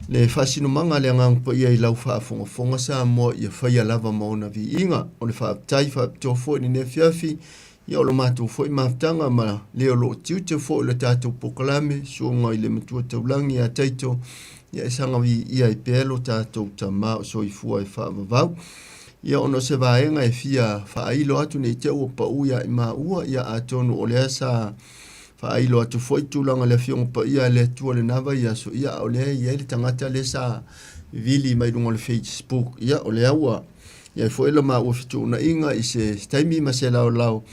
G: Le whasino manga le nganga pa ia i lau whaafonga sa mo ia whaia lava maona vi inga. O le whaaptai whaapitoa foi ni ne fiafi, ia o lo mātou foi maftanga ma leo lo tiute foi le tātou pokalame, suonga i le matua taulangi a taito, ia e sanga vi ia i pelo tātou tama o soifua e whaamavau. Ia ono se vaenga e fia whaailo atu nei te ua pa uia i maua, ia atonu o lea sa whaailo atu foi tūlanga le fionga pa ia le tua le nava, ia so ia o lea ia le tangata le sa vili mai runga le Facebook, ia o lea ua, ia foi la maua fitu una inga i se taimi ma se lau,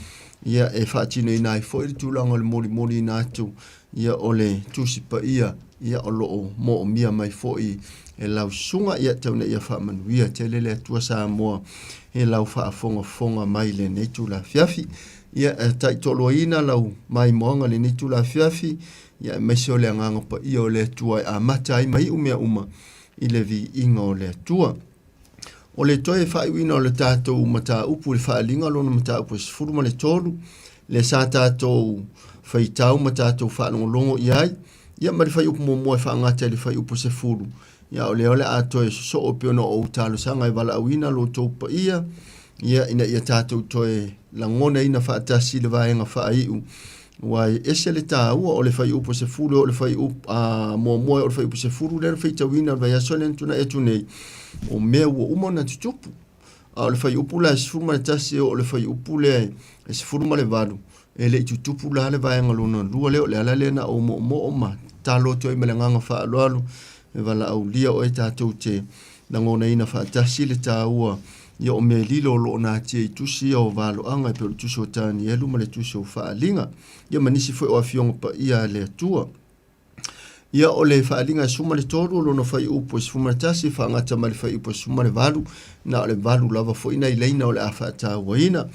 G: ia e whaatino i nai foi tūlanga le mori na atu, ia o le tusi pa ia o loo mo o mia mai foi e lau sunga ia tauna ia whaamanuia te lele atua sa moa e lau whaafonga mai le neitu la fiafi, ia e taitolo ina lau mai moanga le neitu la fiafi, ia e meise o le anganga pa ia o le atua a matai mai umea uma i le vi inga o le atua. O le toe whaiwina o le tātou mata upu le whaalinga lona mata upu e sifuru ma le tolu, le sa tātou whaitau ma tātou whaanongolongo i ai, ia ma le whai upu momoe whaangata le whai upu sifuru. Ia o le ato e so o peona o utalo sanga i wala awina lo taupa ia ina ia tātou toe langona ina whaatasi le vaenga whaaiu. Wai ese le tā ua o le whai upu sifuru o le whai upu momoe o le whai upu sifuru le whaitawina le vai asone tuna etu nei. O mea ua umona tutupu. O le whai upu la sifuru ma le tasi o le whai upu le sifuru ma le varu. E le tutupu la le vaenga lona lua leo le alale na o mo ma talo toi me le nganga wha alualu. E wala au lia o e tātou te langona ina whaatasi le tā ua. Ia o mea lilo o loo nā tia i tusi o valo anga i pero tusi o tāni elu ma le tusi o whaalinga. Ia manisi foi o awhionga pa ia le atua. Ia o le whaalinga suma le toru o lona whai upo e sifuma le tasi whaangata ma le whai upo e suma le valu. Na o le valu lava foi ina i leina o le a whaata waina.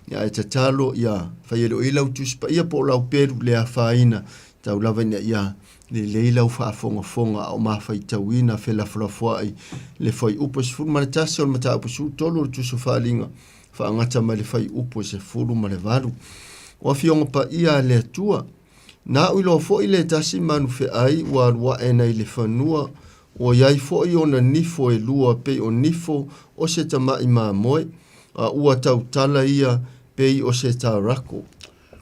G: ia e tatalo ia whaielo i lau tuspa ia po lau peru le a whaina tau lava ina ia le leilau whaafonga o mawhai tauina whela whalafuai le whai upo se furu mare tasa o le mata upo su tolu le tusu whaalinga whaangata mai le whai upo se furu mare varu o fionga pa ia le atua na uilo fo i le tasi manu fe ai wa e nei le whanua o iai fo i ona nifo e lua pe o nifo o se tamai maa moe ua tau tala ia pe o se ta rako.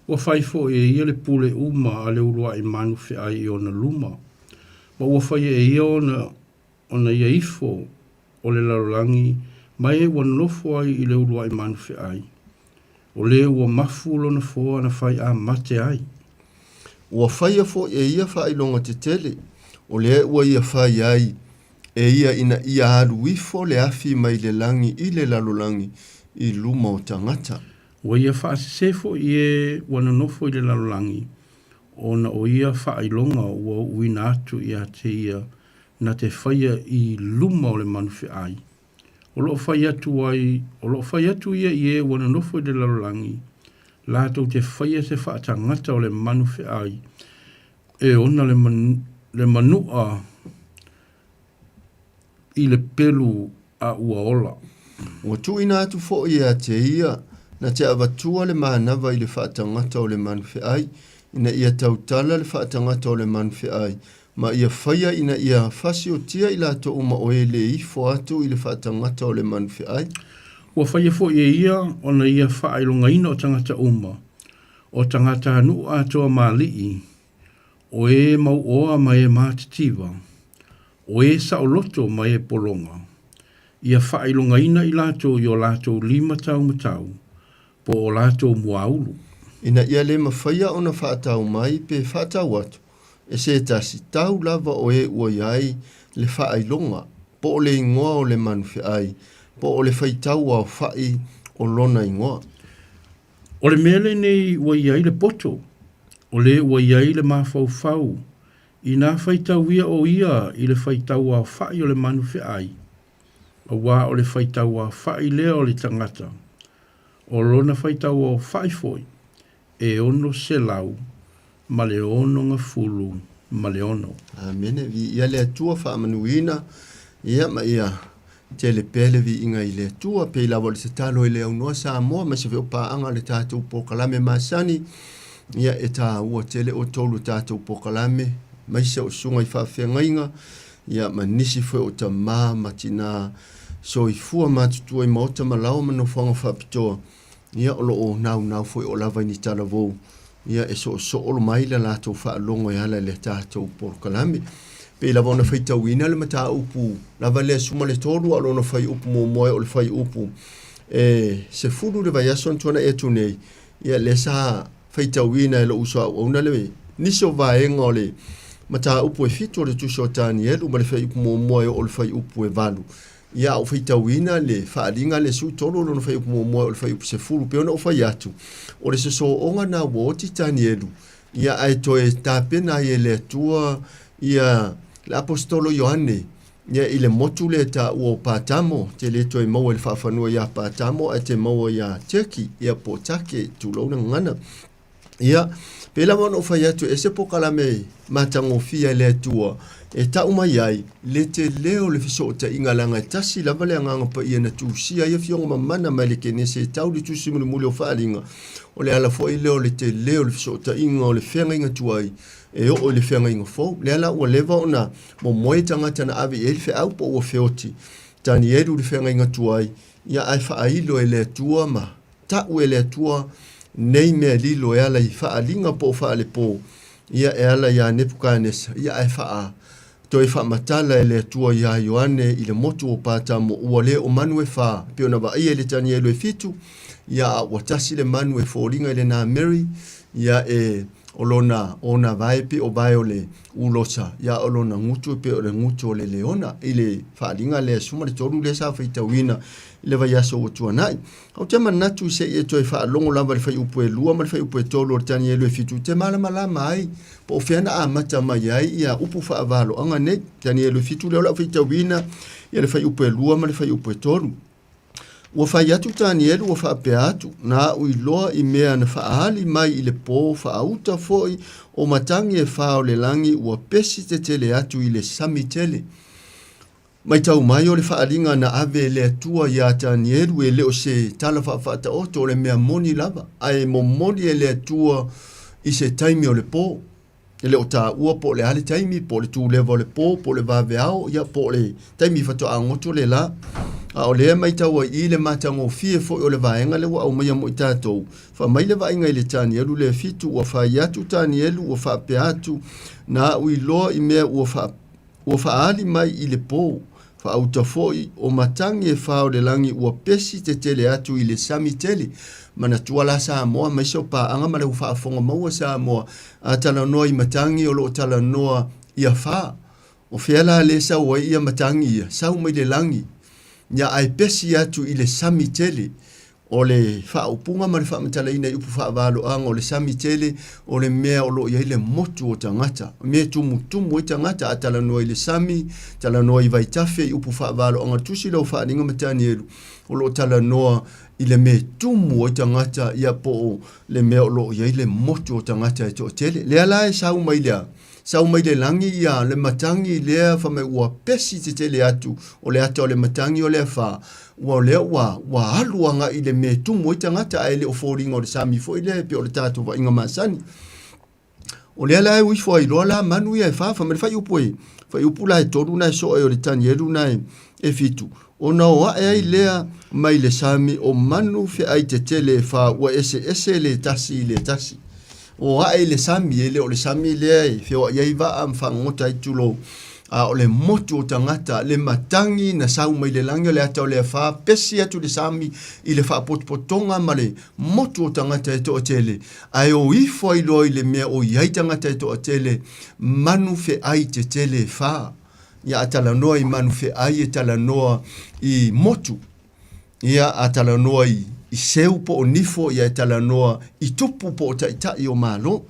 D: Ua whai fo e ia le pule uma a le urua i manu fe ai i ona luma. Ma ua whai e ia ona ia ifo o le larolangi mai e wan lofo ai i le urua i manu fe ai. O le ua mafu lona fo ana whai a mate ai.
G: Ua whai a fo e ia whai longa te tele. O le ua ia whai ai e ia ina ia haru ifo le afi mai le langi i le larolangi i luma o tangata.
D: Ua ia whaasefo i e wana nofo i le larolangi. Ona o ia whailonga ua uina atu i a te ia na te whaia i luma o le manuwhi ai. O lo whai atu ia i e wana nofo i le larolangi. Lātou te whaia se whaatangata o le manuwhi ai. E ona le manua i le pelu a ua ola.
G: Ua tuina atu fo i a te ia na te awatua le maanawa i le whaatangata o le manuwhi ai, ina ia tautala le whaatangata o le manuwhi ai, ma ia whaia ina ia whasi o tia i lato uma o e le ifo atu i le whaatangata o le manuwhi ai.
D: Ua whaia fo i ia ona ia whailonga ina o tangata uma, o tangata anu atoa malii, o e mau oa mai e mātitiwa, o e saoloto mai e polonga. Ia whailonga ina i lato i o lato 5 tau matau, po o lato muaulu.
G: Ina ia le mawhaia ona whaatau mai pe whaatau atu. E se tasi tau lava o e ua iai le whailonga, po o le ingoa o le manuwhi ai, po o le whaitau au whai o lona ingoa.
D: O le mele nei ua iai le poto, o le ua iai le mawhau, i nā whaitau ia o ia i le whaitau au whai o le manuwhi ai. A wā o le whaitau au whai lea o le tangata. O lona whaitau au whai foi, e ono se lau, ma le ono ngā fulu, ma le ono.
G: Amene, vi ia le atua whaamanuina, ia ma ia te le pele vi inga i le atua, pe la wale se talo i le unua sa moa, ma se veo paanga le tātou pokalame masani, ia e tā ua tele o tolu tātou pokalame, mai se o sunga i whawhengainga, ia ma nisi fwe o ta maa matina, so i fua mātutua i maota malau mano whanga whapitoa, ia o loo nau fwe o lava ni tala vou, ia e so olo mai la lātou whaalongo i ala le tātou pokalame, pe lava ona whaitau ina le mata upu, lava le suma le tolu alo ona whai upu mo moe o le whai upu, se furu le vai aso antuana e tunei, ia le sa whaitau ina e lo uso au una le niso vaenga o le mata upu e fitu o le tuso tani elu, ma le whai upu mo moe o le whai upu e valu. Ia o whaitau ina le whaaringa le su tolu o le whai upu mo moe o le whai upu se furu, pe ona o whai atu, o le se so onga na woti tani elu, ia ai toe tāpena i e le atua, ia le apostolo Ioane, ia i le motu le ta ua pātamo, te le toi maua le whawhanua ia pātamo, a te maua ia teki, ia pōtake, tūlauna ngana. Ia, pela wana o whai atu, e se pokalame matango fia le atua, e ta umai ai, le te leo le fiso o ta ingalanga, tasi lava le anganga pa ia na tūsia, ia fionga mamana mai le kene, se tau le tūsi muli o whaalinga, o le ala fo i leo le te leo le fiso o ta inga o le whenga inga tuai, e o le whenga inga fo, le ala ua lewa ona mo moe tangata na avi e le whe au po ua whioti, tani eru le whenga inga tuai, ia ai whaailo e le atua ma, ta ue le atua, nei mea lilo e ala i whaalinga po whaale po, ia e ala ia nepukanesa, ia ai whaa, to e whaamatala e le atua ia Ioane i le motu o pātamo ua le o manu e whaa, pe ona wa ia le tani e lo e fitu, ia a watasi le manu e fōringa i le nā Mary, ia e olona ona vaipi o vai o le ulosa, ia olona ngutu pe o le ngutu o le leona, i le whaalinga le suma le toru le sa whaitawina, i le vai aso o tuanai. Au te manatu se i e toi whaalongo lava le whai upu e lua, ma le whai upu e tolu o tani e lo e fitu, te malama ai, po o whiana a mata mai ai, ia upu whaavalo, anga nei, tani e lo e fitu le ola whaitawina, i le whai upu e lua, ma le whai upu e tolu. ua fai atu tanielu ua faapea atu na ui loa i mea na faahali mai i le pō faauta foi o matangi e fao le langi ua pesi te tele atu i le sami tele. Mai tau mai o le faalinga na ave le atua ia tanielu e leo se tala faafata oto o le mea moni lava. Ai mo moni e le atua i se taimi o le pō. E leo ta ua po le hale taimi, po le tu lewa o le pō, po le vave ao, ia po le taimi fato a ngoto le la. A o lea mai tau i le matango fie fo o le vaenga le wa au mai amo i tātou. Fa mai le vaenga i le tanielu le fitu, ua fai atu tanielu, ua faape atu, na ui loa i mea ua faali mai i le pō. Fa auta foi o matangi e fao le langi ua pesi te tele atu i le sami tele. Mana tuala Samoa mai so pa anga male ufa afonga maua Samoa a tala noa i matangi o lo tala noa i a fa. O fiala le sa ua i a matangi ia, sau mai le langi. Nya ai pesi atu i le sami tele. O le fa upunga ma le fa matala ina upu fa valo anga o le sami tele o le mea o lo ia i le motu o tangata. Mea tumu i tangata a tala noa i le sami, tala noa i vaitafe i upu fa valo anga tusi lau fa ninga matani eru. O lo tala noa i le mea tumu o tangata ia po o le mea o lo ia i le motu o tangata e to tele. Lea la e sau mai lea. Sau mai le langi ia le matangi lea fa mai ua pesi te tele atu o le ata o le matangi o le fa. Ua lea ua aluanga i le me tumu i tangata ai le o fōringa o le sami fo i le pe o le tātou wa inga masani. O lea la e ui fo ai loa la manu ia e fa mai fai upu e. Fai upu la e toru na e so e o le tani eru na e fitu. O na o ae ai lea mai le sami o manu fe ai te tele e fa ua ese le tasi le tasi. O ae le sami e le o le sami lea e feo iai va am whangota i tulo. O le motu o tangata, le matangi na sau mai le langi o le ata o le wha, pesi atu le sami i le wha potpotonga ma le motu o tangata e to o tele. Ai o ifo i loi le mea o iai tangata e to o tele, manu fe ai te tele e wha. Ia atala noa i manu fe ai e tala noa i motu. Ia atala noa i seu po o nifo ia e tala noa i tupu po o taitai o malo.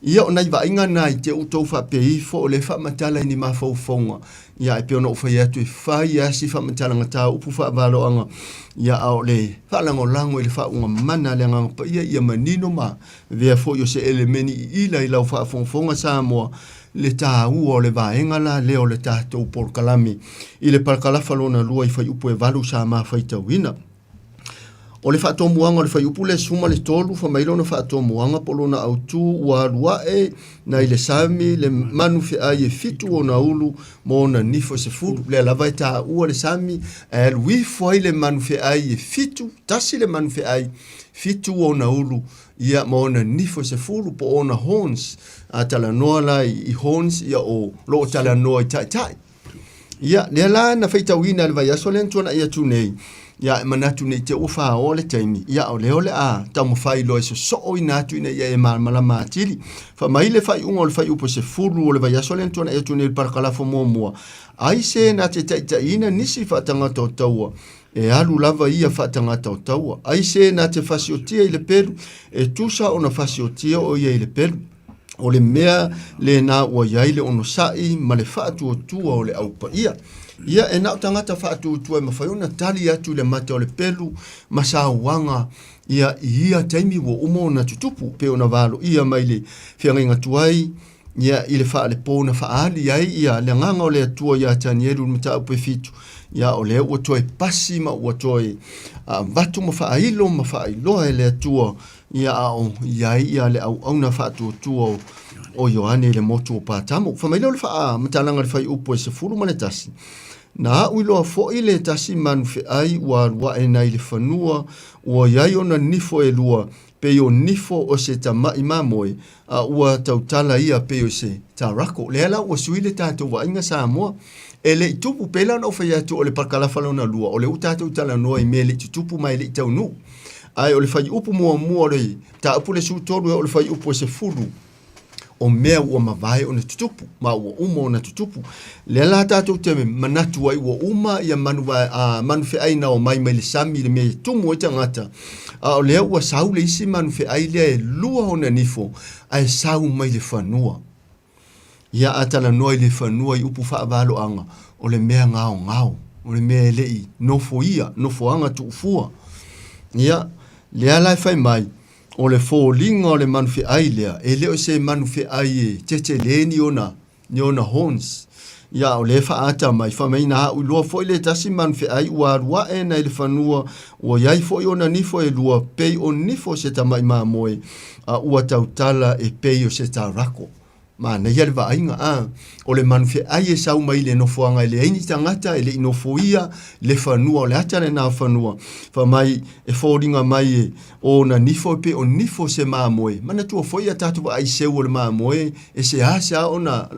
G: Ia o nai vainga nai te utou wha peifo o le wha matala i ni mawhaufonga. Ia e peona o whai atu e whai asi wha matala ngata upu wha valoanga. Ia au le wha lango lango i le wha unga mana le nganga pa ia manino ma. Vea fo yo se elemeni i ila i lau wha fonga Samoa. Le tā ua o le vaenga la leo le tātou porkalami. I le palkalafa lona lua i whai upu e valu sa maa whai tauina. O le whaato muanga o le whai upu le suma le tolu wha mailo na whaato muanga polo na autu ua rua e na i le sami le manu fe ai e fitu o na ulu mo na nifo se furu. Le lava e tā ua le sami e lui fwai le manu fe ai e fitu, tasi le manu fe ai fitu o na ulu ia mo na nifo se furu po o na horns a tala noa la i horns ia o lo tala noa i tai tai. Ia le la na feita wina le vai aso le ntuana ia tu nei. Ia manatu nei te ufa o le taimi. Ia o leo le a tamu fai loe so o inatu ina ia e mala matili. Fa mai le fai unga o le fai upo se furu o le vai aso le ntuana ia tu nei parakalafo mua. Ai se na te taitaina nisi whaatangata o taua. E alu lava ia whaatangata o taua. Ai se na te fasiotia i le peru. E tusa o na fasiotia o ia i le peru. O le mea le na ua iaile ono sai ma le whaatu o tua o le aupa ia. Ia e nao tangata whaatu o tua e mawhaiona tali atu le mate o le pelu ma sa wanga ia taimi wo umo na tutupu pe o na valo ia mai le whiangainga tuai ia i le wha le pōna whaali ia le nganga o le atua ia tanieru mata upe fitu ia o le ua toi pasi ma ua toi vatu ma whaailo ma whaailoa e le atua ia au ia le au na whaatu o tua o Ioane le motu o pātamu. Whamailo le wha matalanga le whai upo e se furu mane tasi. Na uiloa fo i le tasi manu fe ai ua rua e nei le whanua ua iai ona nifo e lua pe o nifo o se tamai mamoe a ua tautala ia pe o se tarako. Leala ua suile tātou wa inga Samoa e le itupu pela na uwhai atu o le parkalafalo na lua o le utātou tala noa i me le tutupu mai le itau nu. Ai o le whai upu mua o le ta upu le sutoru o le whai upu e se furu. O mea ua mawai o na tutupu, ma ua uma o na tutupu. Lea la tātou te manatu ai ua uma ia manu fe aina o mai le sami le mea tumu o tangata. O lea ua sau le isi manu fe ai lea e lua o na nifo, ai sau mai le whanua. Ia atala noa i le whanua i upu whaavalo anga, o le mea ngao ngao. o le mea lei nofo ia, nofo anga tu ufua. Ia, lea lai fai mai, o le fōlinga o le manufe ai lea, e leo se manufe ai e tete le ni ona horns. Ia, o le whaata mai, whamei na hau lua fo le tasi manufe ai ua rua e na le whanua, ua iai fo i ona nifo e lua pei o nifo se tamai maa moe, a ua tautala e pei o se ta rako. Ma na ia le vainga o le manufe ai e sau mai le nofoanga e le aini tangata e le inofoia le whanua o le ata le nā whanua. Wha mai e fōringa mai e o na nifo pe o nifo se maa moe. Mana tua foia tātua ai seu o le maa moe e se asa o na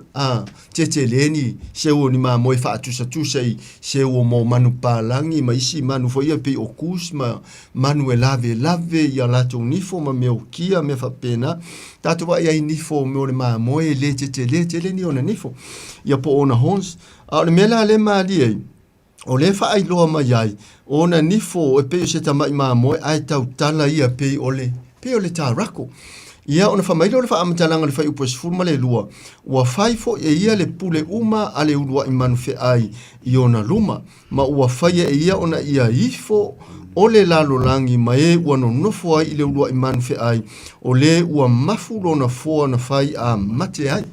G: tete leni seu o ni maa moe wha atusa i seu o mo manu pālangi ma isi manu foia pe o kus ma manu e lave i a lato nifo ma meo kia me whapena. Tātua ai nifo me o le maa moe le tete ni ona nifo. Ia po ona hons. A le mela le maali ei. O le wha ai loa mai ai. Ona nifo e peo se tamai maa moe ai tau tala ia peo le tā rako. Ia ona whamailo le wha amatalanga le whai upo sifurma le lua. Ua whaifo e ia le pule uma a le urua i manufe ai i ona luma. Ma ua whai e ia ona ia ifo o le lalo langi ma e ua no nofo ai i le urua i manufe ai. O le ua mafu lona foa na whai a mate ai.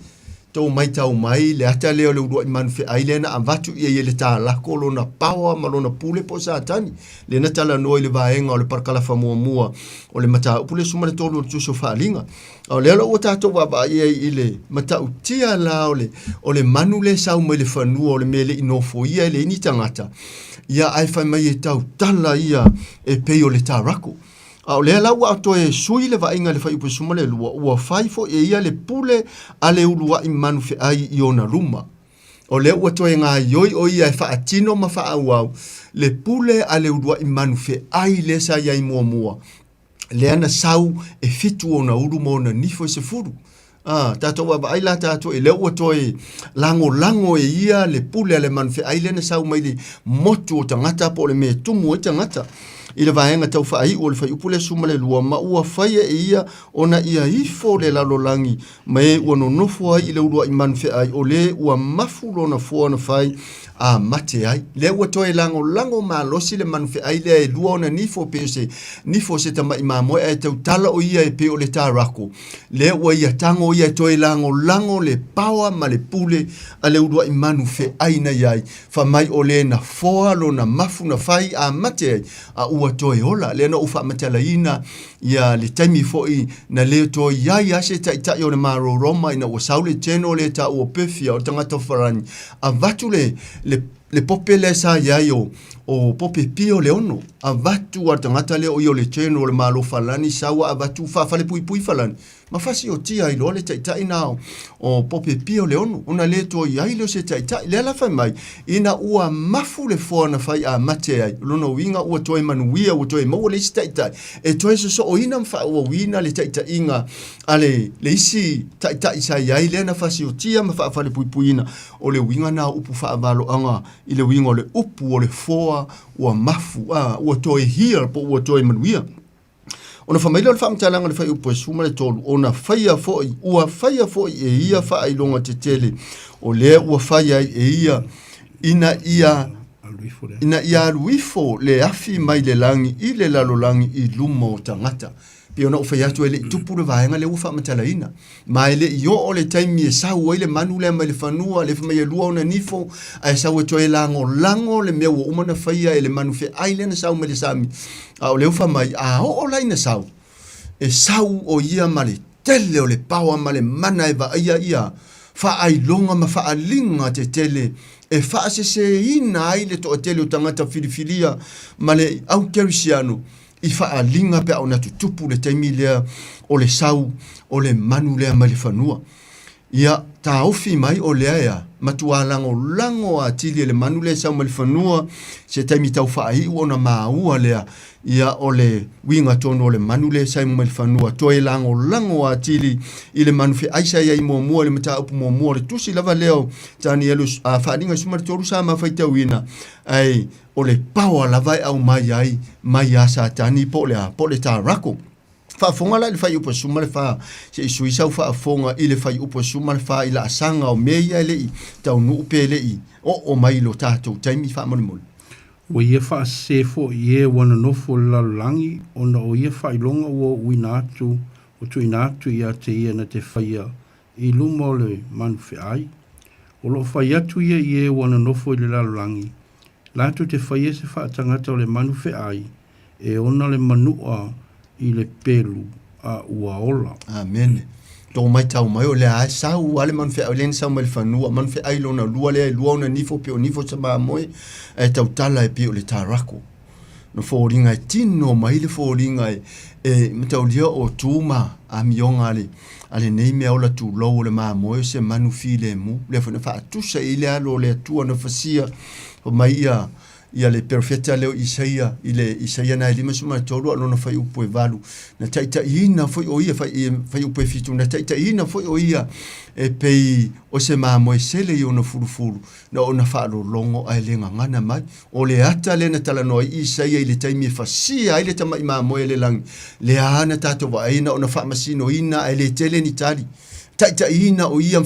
G: Tau mai tau mai le ata leo le urua i manufe ai le na avatu ia i le tā lako lona pawa ma lona pule po sa atani. Le na tala noi le vaenga o le parkalafa mua o le mata upule suma le tolu o le tuso whaalinga. O le alo ua tātou waba ia i le mata utia la o le manu le sau mai le whanua o le mele inofo ia le ini tangata. Ia ai whai mai e tau tala ia e pei o le tā rako. O le ala ua ato e sui le vainga le whai upe suma le lua, ua whaifo e ia le pule a le urua i manufe ai i ona luma. O le ua to e ngā ioi o ia e whaatino ma whaauau, le pule a le urua i manufe ai le sa iai mua. Le ana sau e fitu o na uru mo na nifo se furu. Tātou wa ai la tātou e le ua to e lango e ia le pule a le manufe ai le na sau mai le motu o tangata po le me tumu e tangata. I le vaenga tau whaai o le whai upule suma le lua ma ua whaia e ia ona ia ifo le lalolangi ma e ua no nofo ai i le urua i manufe ai o le ua mafu lona fua na whai a mate ai. Le ua toe lango ma losi le manufe ai le e lua ona nifo se tama i mamoe ai tau tala o ia e pe o le tā rako. Le ua ia tango ia toe lango le pawa ma le pule a le urua i manufe ai na iai. Wha mai o le na foa lona mafu na whai a mate ai a ua toe ola. Le na ufa matala ina ia le taimi foi na le toe iai ase tai o le maro roma ina ua saule teno le ta ua pefia o tangata wharani. A vatu le pope le sa iai o pope pio le ono. A vatu a tangata le o i o le teno o le malo falani sawa a vatu whafale pui falani. Ma fasi o tia i lo le tai nao o pope pio le ono. Una le to iai lo se tai le ala fai mai. Ina ua mafu le foa na fai a mate ai. Lona winga ua toe manuia ua toe maua le isi tai. E toe so o ina mfa ua wina le tai inga. Ale le isi tai sa iai le na fasi o tia ma whafale pui ina. O le winga na upu whaavalo anga. I le winga o le upu o le foa ua mafu. Ua toe hia po ua toe manuia. Ona whamaila le whaamtalanga le whai upo e suma le tolu, ona whaia foi, ua whaia foi e ia whaai longa te tele, o lea ua whaia e ia, ina ia aluifo le afi mai le langi, i le lalo langi i luma o tangata. Pio na uwhai atu ele i tupu le vaenga le uwha matala ina. Ma ele i o le taimi e sau o le manu le mai le whanua, le whamai e lua o na nifo, a e sau e toe lango le mea ua umana whaia e le manu whe aile na sau me le sami. A o le uwha mai, a o laina sau. E sau o ia ma le tele o le pawa ma le mana e va ia. Wha ai longa ma wha alinga te tele. E wha se ina ai le to tele o tangata filifilia ma le au kerisiano. I whaalinga pe au natu tupu le taimi lea o le sau o le manu lea ma le whanua. Ia ta ofi mai o lea ea matua lango a tili le manu lea sau ma le whanua se taimi tau whaahi ona maua lea ia o le winga tono o le manu lea sau ma le whanua toe lango a tili i le manu fe aisa ia i mua le mata upu mua le tusi lava leo tani elu whaalinga suma le toru sa ma whaitau ina ai o le pawa lavai au mai asa tani po le tā rako. Whaafonga la le whai upo suma le wha se isu isau whaafonga i le whai upo suma le wha i la asanga o mea le i tau nu upe le i o mai lo tātou taimi wha mole mole.
D: O ia wha se fo i e wana nofo lalangi o na o ia wha ilonga o uina atu o tu ina atu i a te ia na te whaia i luma o le manu whi ai. O lo whai atu ia i e wana nofo i le lalangi. Lātu te whaia se wha tangata o le manu whi ai e ona le manua i le pelu a ua ola.
G: Amen. Tō mai tau mai o le ai sau ale man fe alen sau mai fanua man fe ai lona lua le lua na nifo pe o nifo sa ma moi e tau tala e pe o le tarako. No fōringa e tino mai le fōringa e matau lia o tūma a mionga ale nei mea ola tū lau le ma moi se manu fi le mu le fana fa atusa i le alo le atua na fasia o mai ia le perfeta leo Isaia na lima suma tolu alo na fai upo e valu na taita ina foi o ia fai upo e fitu na taita ina foi o ia e pei o se mamoe sele i ona furufuru na ona whaaro longo ai le ngangana mai o le ata le na tala noi Isaia i le taimi e fasia ai le tamai mamoe le langi le ana tato wa aina ona wha masino ina ai le tele ni tali taita ina o ia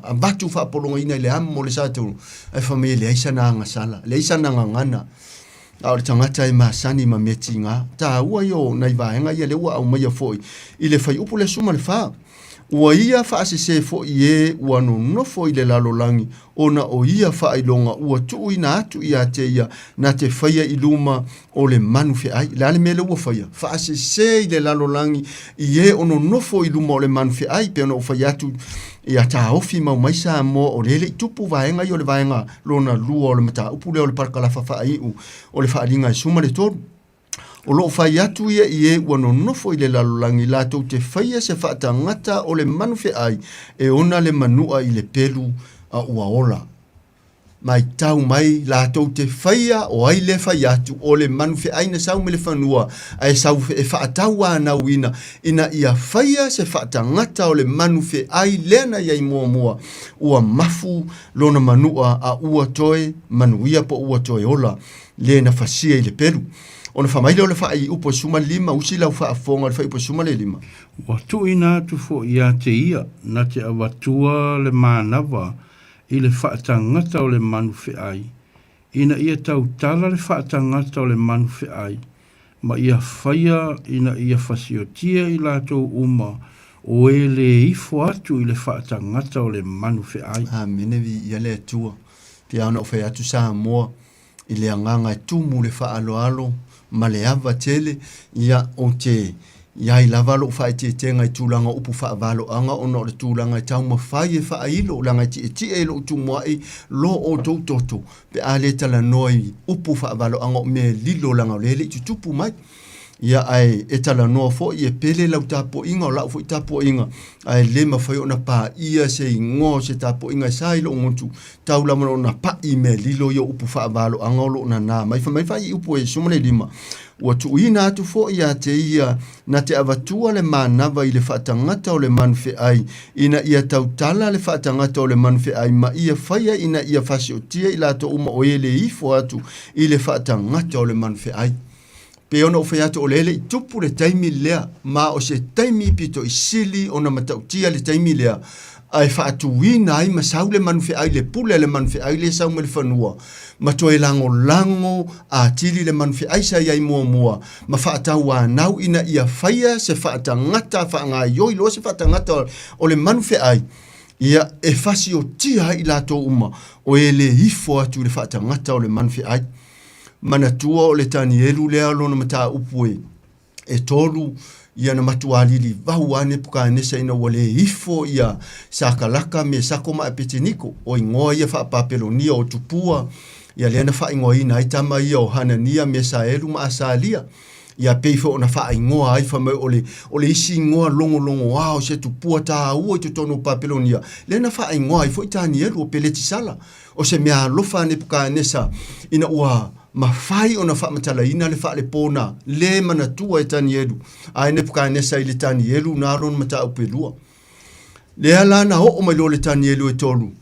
G: a batu wha polonga ina le amo le sato ai whamea le aisa na ngasala le aisa na ngangana a le tangata e masani ma meti ngā ta ua yo nai vaenga ia le ua au mai a foi i le fai upu le suma le wha ua ia wha se foi e ua no foi le lalolangi ona o ia wha ilonga ua tuu ina atu ia te ia na te whaia i luma o le manu fe ai le ale mele ua whaia wha se i le lalolangi i e ono nofo i luma o le manu fe ai pe ona o whaia atu ia ta ofi mau mai sa mo o le tupu vaenga i o le vaenga lona lua o le mata upu le o le parkalafa wha ai o le wha alinga i suma le toru o lo fai atu ia i e ua nonofo i le lalolangi lātou te whaia se whaatangata o le manu fe ai e ona le manua i le pelu a ua ola. Mai tau mai lātou te whaia o ai le whai atu o le manu fe ai na sau me le whanua ai sau e whaatau anau ina ia whaia se whaatangata o le manu fe ai lena iai mua mua ua mafu lona manua a ua toe manuia po ua toe ola le na whasia i le pelu. Ona whamaile o le whai upo suma lima, usi lau whaafonga le whai upo suma le lima.
D: Watu ina tu fo ia te ia, na te awatua le mānawa i le whaatangata o le manu fe ai. Ina ia tau tala le whaatangata o le manu fe ai, ma ia whaia ina ia whasiotia i lātou uma o e le ifo atu i le whaatangata o le manu fe ai.
G: Amene vi ia le atua, te ana o whai atu sa moa i le anganga e tumu le whaaloalo, ma le ava tele ia o te ia i lavalo whae te tenga i tūlanga upu whaavalo anga o no le tūlanga i tau mawhai e whaeilo langa i ti e lo utumua i lo o tau toto pe a le tala noi upu whaavalo anga o me lilo langa o lele i tutupu mai ia ai e tala noa fo i e pele lau tapo inga o lau fo i tapo inga ai le mawhai o na pā ia se i ngō se tapo inga i sai lo ngontu tau lamana o na pā i me lilo i o upu whaavalo anga o lo na nā mai whamai i upu e sumane lima ua tuuina atu fo ia te ia na te avatua le mānawa i le whaatangata o le manfe ai ina ia tautala le whaatangata o le manfe ai ma ia whaia ina ia whasiotia i lato uma o ele ifo atu i le whaatangata o le manfe ai. Pe ona o whaiato o lele i tupu le taimi lea ma o se taimi pito i sili o na matautia le taimi lea ai whaatuina ai masau le manfe ai le pule le manfe ai le sau me le whanua ma toe lango a tili le manfe ai sa iai mua ma whaatau nau ina ia whaia se whaatangata whaanga ioi lo se whaatangata o le manfe ai ia e whasi o tia i lato uma o e le hifo atu le whaatangata o le manfe ai manatua o le tani elu lea lona mata upue e tolu ia na matualili vahu ane puka anesa ina wale ifo ia sakalaka me sakoma apeteniko o ingoa ia whaapapelonia o tupua ia leana whaingoa ina aitama ia o hanania me saelu ma asalia ia peifo o na whaingoa ai whamai ole isi ingoa longo wao se tupua taa ua i tutono papelonia leana whaingoa ai fo itani elu o peleti sala o se mea lofa ane puka anesa ina ua ma fai ona fa matala ina le fa le pona le manatua e tani elu ai ne puka nesa i le tani elu na ron mata upelua le ala na o mai lo le tani elu e tolu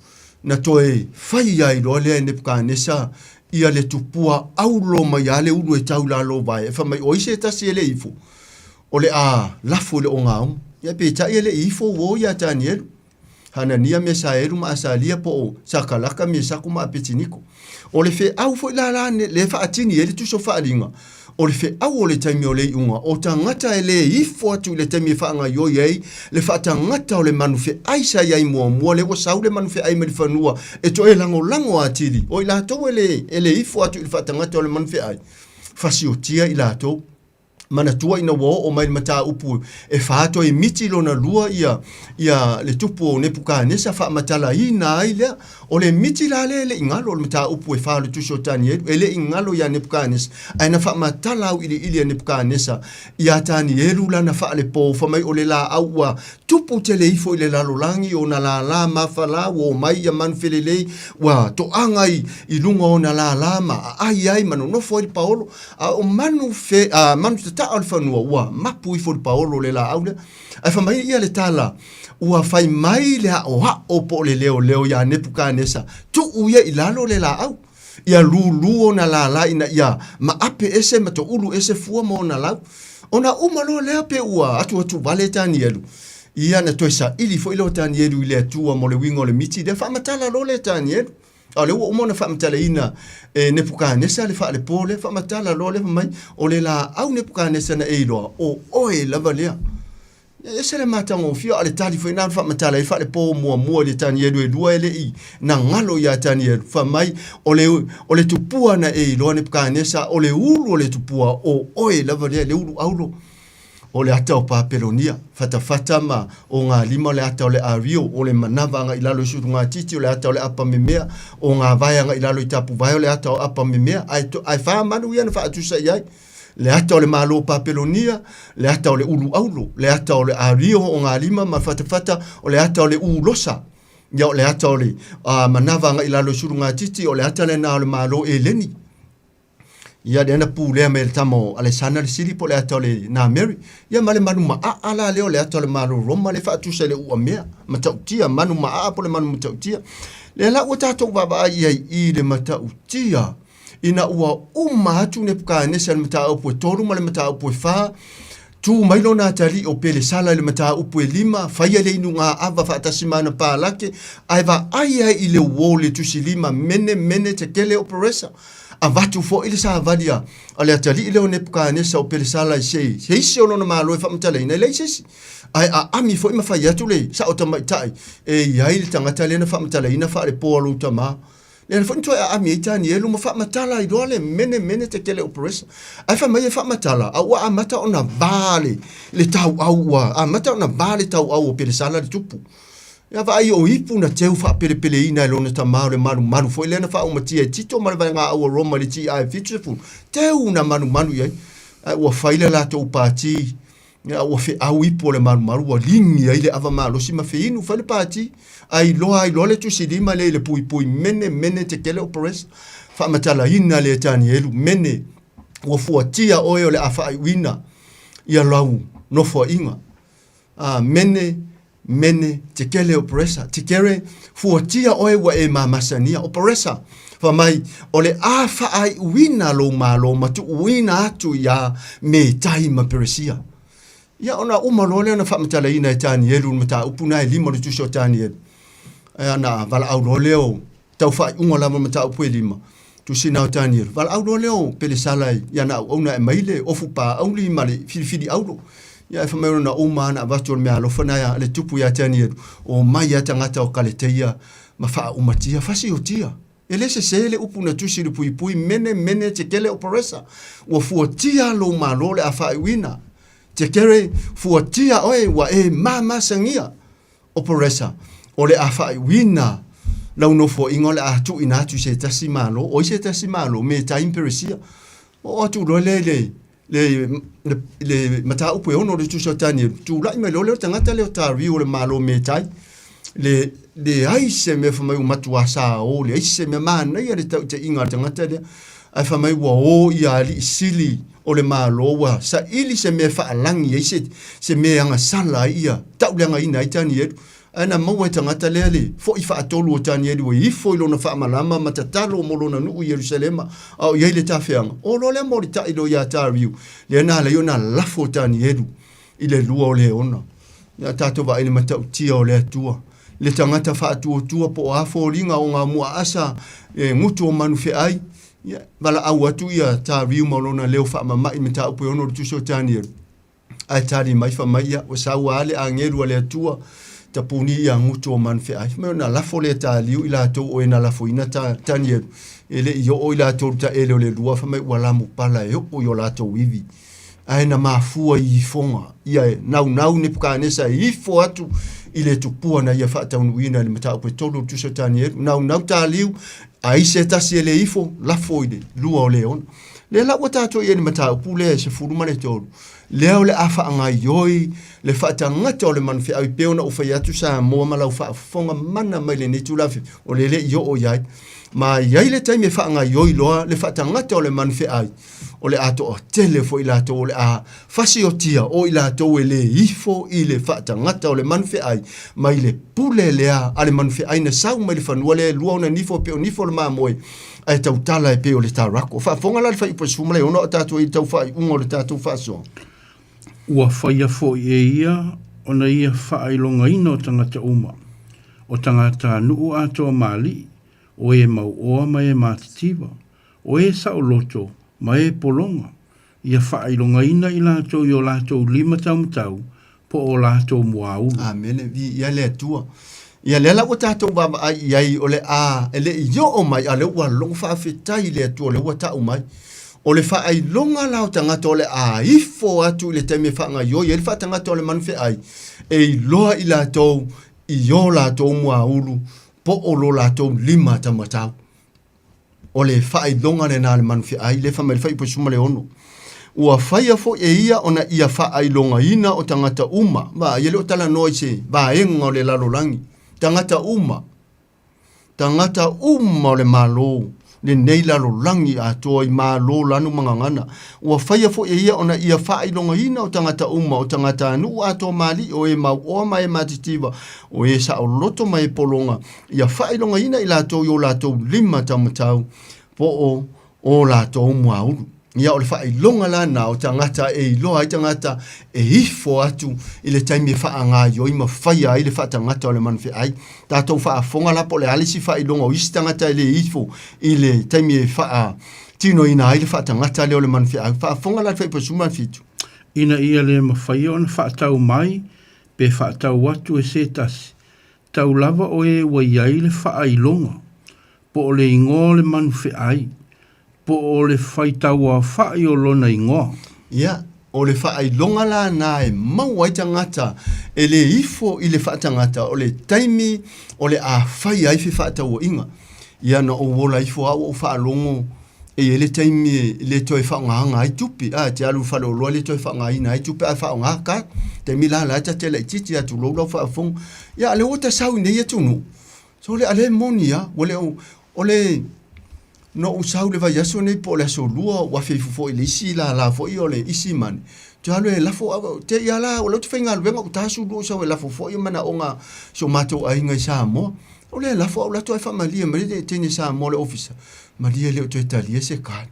G: na toe fai ai lo le ne puka nesa ia le tupua au lo mai ale ulu e tau la lo vai e fa mai o ise ta se le ifo o le a lafu le o ngau ia pe ta ia le ifo wo ia Daniel Hanania Mesaeru ma asalia po sakalaka me sakuma petiniko o le fe au fo la le fa atini ele tu so fa alinga o le fe au o le taimi o le iunga o tangata ele ifo atu le taimi fa nga yo yei le fa tangata o le manufe aisa yai mo le o sau le manufe ai me le fanua e to e lango atili o ila to ele ifo atu le fa tangata o le manufe ai fasiotia ila to mana tua ina wo o mai mata upu e fato e miti lona lua ia le tupu o nepuka nesa fa matala ina ile o le miti la le ingalo le mata upu e fa le tuso tani ele ingalo ya nepuka nesa aina fa matala u ile nepuka nesa ia tani elu la na fa le po fa mai o le la aua tupu tele ifo ile la lolangi o na la mafala wo mai ya manfelele wa to angai ilunga o na la ma ai manu no foi Paolo o manu fe manu ta alfanua ua mapu i fo Paolo le la aule ai fa mai ia le tala ua fai mai le o po le leo ya Nebukadnesa tu uia ilalo le la au ia lulu na la ina ia ma ape ese ma to ulu ese fua mo na la ona umalo le ape ua atu vale tani elu ia na toisa ili fo ilo tani elu ile tua mo le wingo le miti de fa matala lo le tani elu ale wo mo na fa matala ina Nebukadnesa le fa le pole fa matala lo le mai o le la au Nebukadnesa na eilo o e lava lea ese le matango fio ale tali fo ina fa matala e fa le po mo le tani elu e dua ele i na ngalo ya tani elu fa mai o le tupua na eilo Nebukadnesa o le ulu o le tupua o e lava lea le ulu aulo o le ata o Papelonia fata ma o ngā lima o le ata o le ario o le manava nga ilalo isu ngā titi o le ata o le apa memea o ngā vaya nga ilalo i tapu vai o le ata o apa memea ai wha manu ia na wha atusa iai le ata o le malo Papelonia le ata o le ulu aulo le ata o le ario o ngā lima ma fata o le ata o le ulosa ia o le ata o le manava nga ilalo isu ngā titi o le ata le na o le malo Eleni ia de na pule me tamo Alessandra Sili po le atole na Mary ia male manu ma ala le atole manu Roma le fa tu se le u mea matautia manu ma po le manu matautia le la o tato baba ia I le matautia ina ua uma tu ne puka ne se matau po toru male matau po fa tu mai lona tali o pele sala le matau po lima fa ia le inunga ava fa tasimana pa lake aiva ai ile wole tu silima mene te kele operesa avatu fo ile sa vadia ale atali ile Nebukadnesa o pele sala sei se ono na malo fa mtale ina le sei ai ami fo ima fa yatu le sa o tamai tai e ia ile tangata le na fa mtale ina fa le polo tama le fo nto ami tani elu ma fa matala I dole mene te kele operesa ai fa mai fa matala a wa mata ona vale le tau au a mata ona vale tau au o pele sala le tupu ia va ai o ipu na teu fa pele ina lo na tamau le manu foi le na fa o matia tito ma va nga o Roma le ti ai fitful teu na manu ia o faile la to party ia o fe au ipu le manu o lingi ia le ava malo si ma fe inu fa le party ai lo le tu si di ma le pui mene te kele operas fa matala ina le tani elu mene o fuatia o le afa wina ia lau no fo inga mene te kele operesa te kere fuatia oe wa e mamasania operesa fa mai ole afa ai wina lo malo matu wina atu ya me tai ma peresia ya ona umalole na fa matala ina tani elu mata upuna lima tu so tani elu ana vala au leo tau fa unga la mata upu lima tu sina tani elu vala au leo pele sala ya na ona maile ofupa au li male fili au ia fa mai na uma na vasto me alofana ya le tupu ya tani o mai ya tangata o kaleteia ma fa umatia fasi otia ele se le upu na tusi le pui mene te kele operesa o fuatia lo malole afa wina te kere fuatia oe wa e mama sangia operesa ole afa wina la uno fo ingole atu ina tu se tasimalo o se tasimalo me ta imperesia o atu le mata upu ono le tuso tani tu la me lo tangata le tari o le malo me tai le aise me fa mai matua sa o le aise me mana ia le te inga tangata le ai fa mai wa o ia li sili o le malo wa sa ili se me fa alangi aise se me anga sala ia tau le anga ina tani ana maua tangata le fo I fa atolu o tani edu I fo ilo na fa malama matatalo mo lona nu Yerusalema au ia le tafeanga o lo le mo ta ilo ya tariu le na le yona lafo tani edu i le lua o le ona. Ia tātou wa ele matau tia o le atua. Le tangata wha atua po a fōringa o ngā mua asa ngutu o manu whi ai. Wala au atu ia tā riu maulona leo wha mamai me tā upo ono tuso tāni eru. Ai tāri mai wha mai ia o saua ale a ngeru a le atua ta puni ia ngutu o manu whi ai. Meo na lafo le tā liu ila atou o ena lafo ina tāni eru. Ele i o ila atou ta ele o le lua wha mai walamu pala e o yo latou iwi. Ai na mafua i fonga. Ia nau ne pukanesa i fo atu i le tupua na ia whaataunu ina le matau pe tolu tuso tani eru. Nau tā liu a ise tasi e le ifo lafo i le lua o le ona. Le lau tato i e le matau pu le se furuma le tolu. Leo le afa anga ioi le whaatangata o le manuwhi au i peona o whai atu sa mua malau whaafonga mana mai le netu lafi o le le io o iai. Ma iai le taimi e whaanga ioi loa le whaatangata o le manuwhi ai. O le ato o tele fo i lato o le a fasi o tia o i lato e le ifo i le whaatangata o le manuwhi ai. Ma i le pule lea a le manuwhi ai na sau mai le whanua le lua o na nifo pe o nifo le maa moe. Ai tau tala e pe o le tarako. Whaafonga la le whai upasuma le ono o tato i tau whai ungo le tato whaasonga.
D: Ua whaia fo i e ia, o na ia whaailonga ina o tangata uma. O tangata nuu ato mali, o e mau oa mai e matitiwa, o e sao loto, mai e polonga. Ia whaailonga ina i lato i o lato lima tau, po o lato muaulu.
G: Amen, ia le atua. Ia le la o tato baba ai iai o le a, ele i yo o mai, a le ua long whaafetai le atua, le ua tau mai. O le whaai longa lau tangata o le a ifo atu le teme whaanga yo, e le wha tangata o le manuwhi ai, e loa i lātou, i yo lātou mua ulu, po o lo lātou lima tamatau. O le whaai longa le nā le manuwhi ai, le whamai le whai po suma le ono. Ua whaia fo e ia ona ia whaai longa ina o tangata uma, ba ia le o tala noi se, ba enga o le lalolangi, tangata uma o le malo, le nei lalo langi a toa i maa lo lanu mga ngana. Ua whaia fo e ia ona ia whailonga ina o tangata uma o tangata anu a toa mali o e mau oa mai matitiwa o e sa o loto mai polonga. Ia whailonga ina i lato i o lato lima tamatau po o lato mua uru. Ia o le whailonga lana o tangata e iloa i tangata e ifo atu i le taimi e whaanga i o ima whaia i le whaatangata o le manuwhi ai. Tātou whaafonga lapo le alisi whailonga o isi tangata i le ifo i le taimi e whaa tino ina i le whaatangata le o le manuwhi ai. Whaafonga la whaipa suman fitu.
D: Ina ia le mawhaia o na whaatau mai, pe whaatau watu e se tasi. Tau lava o e wa iai le whaailonga, po o le ingo le manuwhi ai. Po o le whaitau a whai o lona ingoa.
G: Ia, o le whaai longa la nā e mau ai tangata, e le ifo i le whaatangata, o le taimi, o le a whai ai fi whaatau o inga. Ia na o wola ifo au o whaalongo, e le taimi le toi whaonganga ai tupi, te alu whalo loa le toi whaonga ina ai tupi, a whaonga ka, taimi la la ta tela i titi atu loulau whaafong. Ia, ale o ta sau nei atunu. So le ale monia, o le no usau le vai aso nei po le aso lua wa fe fo le isi la fo i o le isi man te alo e la fo te ia la o lo te whainga luenga o tasu lua sa o la fo i mana o ngā so mato ai ngai sa mo o le la fo o la to e whamalia ma le tene sa mo le officer malia le o to italia se ka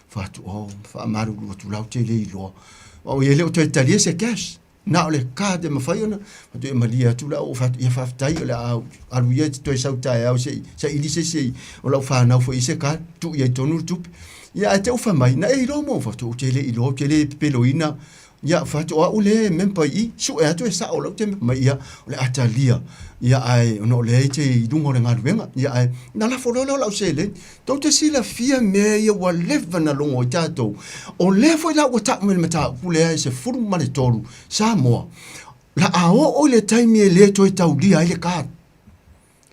G: fatu o whamaru lua tu lau te le i loa o ia le o to italia se cash na o le ka de mawhai ona fatu e malia tu lau fatu ia whaftai o le alu ia to e sautai au se ili se o lau whanau fo i se ka tu ia i tonu tupi ia te ufa mai na e ilo mo fatu o te le ilo te le peloina ia fatu o ule mempa i su e atu e sa o lau te mai ia o le atalia ia ai ono le te i dungo le ngaruenga ia ai na la fo lau se le tau te sila fia mea ia wa lewa na longo i tātou o le fo i lau o taku me le mata pule ai se furu mane toru sa moa la a o le taimi e le toi tau lia i le kāt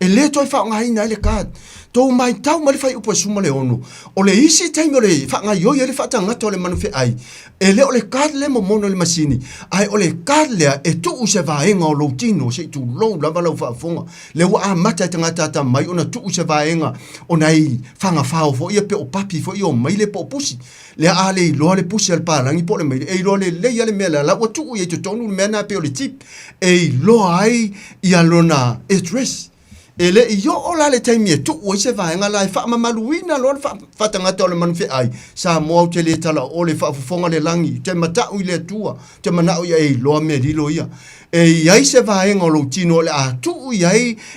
G: e le toi whaonga ina i le kāt tau mai tau mali whai upo suma le ono o le isi taimi o le whaonga ioi e le whaatangata o le manuwhi ai e le o le kāt le mo mono le masini ai o le kāt lea e tuu se vaenga o lau tino se tu lou lava lau whaafonga le wa a mata e tangata ta mai ona tuu se vaenga o nei whanga whao fo ia pe o papi fo ia o mai le po pusi le a le iloa le pusi al pārangi po le mai e iloa le leia le mea la wa tuu i te tonu le mea na pe o le tip e iloa ai i alona address ele iyo ola le taimi tu o se va nga la fa mamaluina lo fa tanga to le manfe ai sa mo te le tala o le fa fonga le langi te mata u le tua te mana o ye lo me di lo ia e ia se va nga lo tino le a tu ia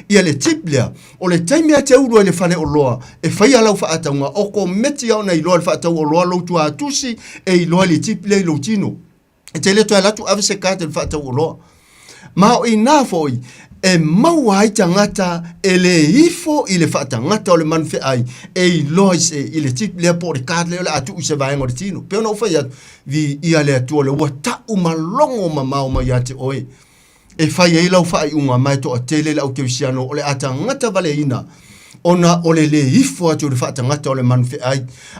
G: le tiplia o le taimi te u le fa le o lo e fa ia la fa atanga o ko meti au na i lo fa ta o lo tu a tusi e lo le tiplia lo tino e te le to la tu ave se ka te fa ta o lo ma o ina foi e mawai tangata ele ifo ile fata ngata ole manfe ai e lois e ile tip le por card le atu se vai ngor tino pe no fai vi ia le atu le wata uma longo mama ma yate oi e fai e lau fai unga mai to tele la o ke siano ole ata ngata vale ina ona ole le ifo atu le fata ngata ole manfe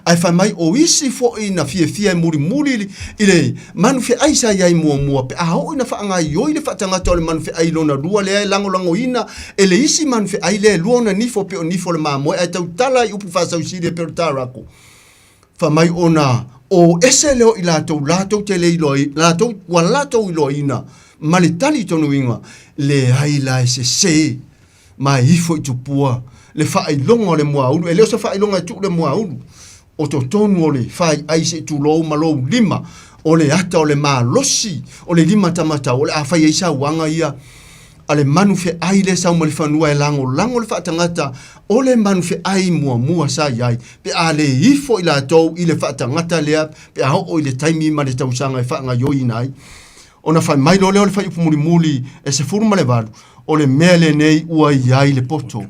G: ai fa mai o isi fo ina fie muri ile manfe ai sa yai mua pe a ho ina fa nga yo ile fata ngata ole manfe ai lona lua le lango ina ele isi manfe ai le luona ni fo pe o ni fo le mamo ai tau tala i upu fa sa usile per tarako fa mai ona o ese leo lato tele iloi lato iloina malitali tonu inga le ai la se mai ifo tupua le fai longa le moaulu e leo se fai longa tu le moaulu o to tonu ole fai ai se tu lo malo lima ole ata ole malosi ole lima tamata ole a fai isa wanga ia ale manufe ai le sa mo le fanua e lango le fa tangata ole manufe ai mua sa yai pe ale ifo ila to ile fa tangata le pe a o ile taimi ma le tausanga e fa nga yo inai ona fai mai lo le fai muli e se furma le valu ole mele nei ua yai le poto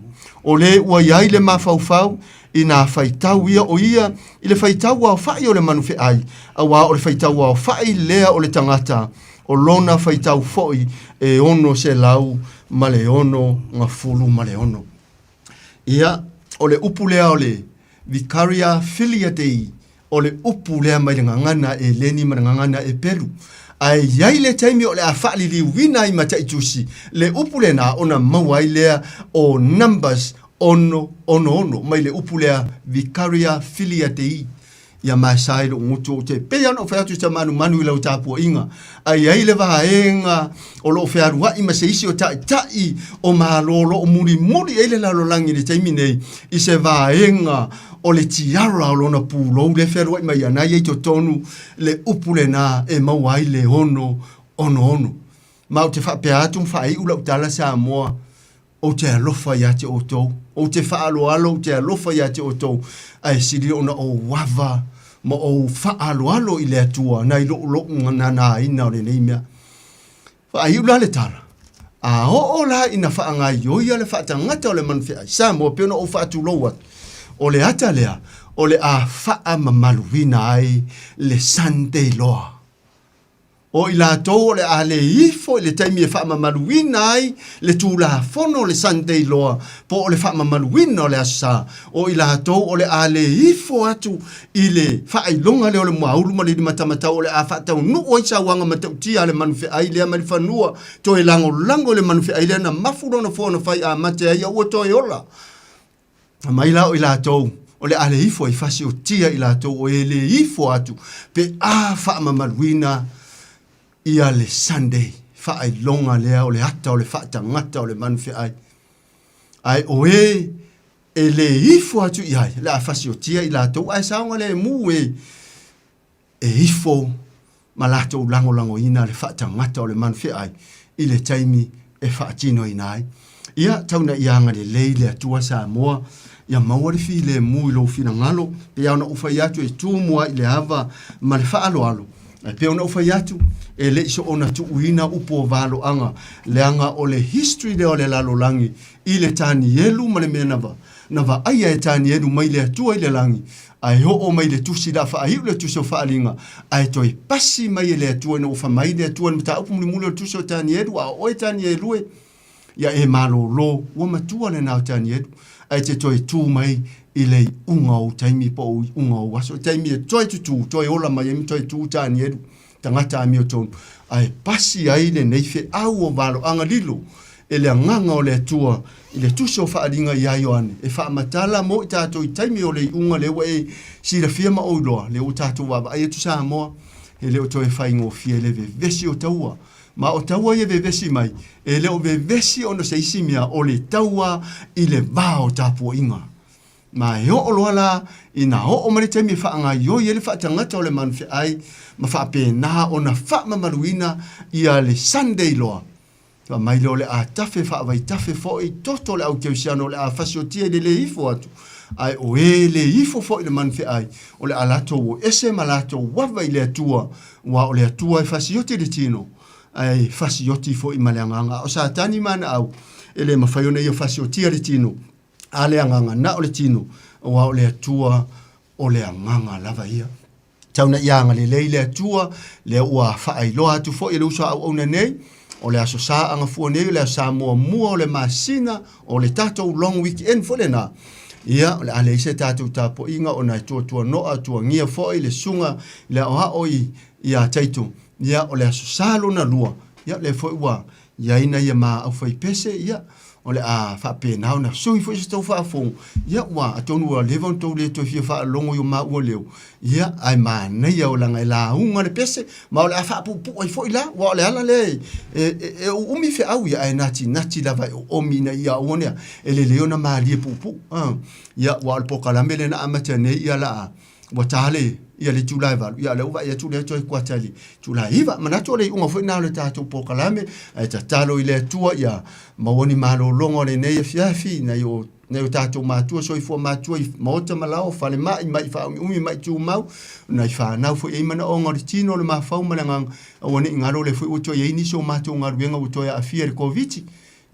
G: ole ua yai le mafau ina faitau ia o ia ile faitau au fai o le manufe ai awa o le faitau au fai lea o le tangata o lona faitau foi e ono se lau male ono nga fulu male ono ia o le upulea o le Vicaria Filia Dei o le upulea mai le ngangana e leni ma ngangana e pelu ai yai le taimi o le afali li wina i mata itusi le upule na ona mawai lea o numbers ono mai le upulea Vicaria Filia Dei ia masai lo ngutu te pe ya no fa tu manu le tapu inga ai le vaenga o lo fa wa i mase isi o tai o malolo o muri ele la lo langi le taimi nei i se vaenga o le tiara o lona pulo le fa wa mai ana ye to tonu le upule na e mawai le ono ma o te fa pe atu fa i ula tala sa mo o te alofa ya te oto o te fa alo te alofa ya te oto ai siri ona o wava mo o fa alo ile atua na ilo na ina le neimia fa ai ula le tala a o la ina fa nga yo ya le fa tangata o le manfe sa mo pe no o fa tu lo o le atalea o le a fa mamaluina ai le Sunday loa o ila to le ale ifo le taimi e fa mamaluina ai le tula fono le Sunday loa po le fa mamaluina le asa o ila to o le ale ifo atu ile fa ai longa le o le maulu ma le matamata o le a fa tau nu o isa wanga matauti ale manfe ai le ma fanua to e lango le manfe ai le na mafulo no fono fai a mate ai o to e ola mai la o ila to o le ale ifo i fasi o tia ila to o ele ifo atu pe a fa mamaluina ia le Sunday fa ai longa lea o le ata o le fa tangata o le manfe ai o e le ifo atu ia la fasi o tia ila to ai saunga le mu e ifo malato lango ina le fa tangata o le manfe ai i le taimi e fa tino ina ai ia tauna ia nga le leile atua sa moa ia maua le fi le mu i lo fina ngalo pe ia ona ufa iatu e tu mua i le hava ma le fa alo e pe ona ufa iatu e le iso ona tu uina upo valo anga le anga o le history le o le lalo langi i le tani elu ma le mena va aia e tani elu mai le atua i le langi ai ho o mai le tusi da fa hiu le tusi o fa alinga ai toi pasi mai le atua no fa mai le atua mta upu muli le tusi o tani elu a o e tani elu e ia e malo lo wa matua le na tani elu ai te toi tu mai i le unga o taimi po unga o waso taimi e toi tu toi ola mai e toi tu tani elu tangata ami o tonu ai pasi ai le neife au o valo anga lilo ele nganga o le tua ile tuso fa alinga ia yoane e fa matala mo tato i taimi o le unga le we si la firma o lo le o tato wa ai tu sa mo ele o toi fa ingo fie le vesi o taua ma o taua ia vevesi mai, e leo vevesi ono se isimia o le taua i le vao tapu inga. Ma e o loa la, ina o mare te mi whaanga yo i le whaatangata o le manwhi ai, ma whaapena o na whaamamaruina i a le Sunday loa. Ka mai leo le a tafe whaawai tafe fo i toto le au keusiano le a fasiotia le ifo atu. Ai o e le ifo fo i le manwhi ai, o le alato o ese malato wawa i le atua, wa o le atua i fasioti le tino. Ai fasioti fo i maleanganga. O sa tani mana au, ele mawhaiona i o fasiotia le tino. A le anganga na o le tino, wa o le atua o le anganga lava ia. Tauna ianga le leile atua, le ua whaailoa atu fo i le usa au au nei, o le aso sa anga fua nei, o le sa mua o le masina, o le tatou long weekend fo le na. Ia, o le ale ise tatou tapo inga, o na tua noa, tua ngia fo i le sunga, le oha oi ia taitu. Ia, o le aso sa lona lua, ia le fo ua, ia ina ia maa au fai pese, ia, o le a whapena na sui fo i se tau whaafong. Ia wa, atonu wa levon tau le to fia wha longo yo maa ua leo. Ia, ai maa nei au langa i la unga le pese, ma o le a whaapupu ai fo i la, wa o le ala le, e umi fe au ia ai nati lava e omi na ia onea, e le leo na maa lia pupu. Ia, wa o le pokalame le na amata nei ia la a, wa tale, ia le tulai valu, ia le uwa ia tulai toi kua tali. Tulai iwa, manato le unga fwoi nao le tātou pokalame, ai ta talo i le atua, ia mawani malo longo le nei fiafi, na yo tātou mātua, so i fua mātua, i maota malao, fale mai wha umi mai tū mau, na i whanau fwoi eimana o ngari tino le mawhau malangang, awane i ngaro le fwoi uto i eini so mātua ngaruenga uto ia afia le COVID-19.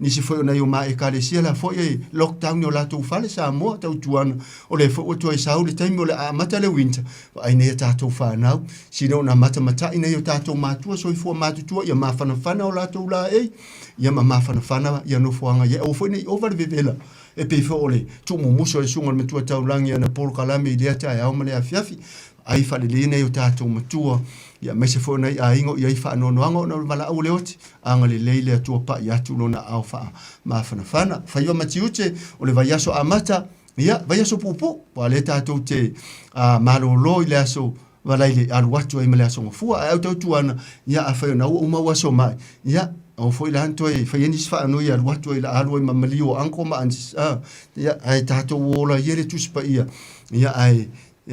G: Nisi foi na yo ma e kalesia la foi lockdown yo la tu fale sa mo tau tuana o le foi to i sau le time o le mata le winter ai ne ta tu fa now sino na mata ina yo ta tu matua so i fo matu tu ya ma fana o la tu la e ya ma fana ya no foanga ya o foi ni over vivela e pe fo le tu mo muso e sunga me tu tau langi na pol kalame ile ta ya o male afiafi ai fa le ne yo ta tu matua ya mese fo nei a ingo ia fa no no no mala o leoti anga le leile atu pa ya tu lona au fa ma fana fa yo matiuche o le vaiaso amata ia vaiaso pupu pa le tatu te a malo lo ile aso wala ile al watu ai mele aso fua au tu ana ia a fa na o ma waso mai ia o foi la anto e fa yenis fa no ia al watu ile alu ma malio anko ma ansis ia ai tatu wola yele tu spa ia ai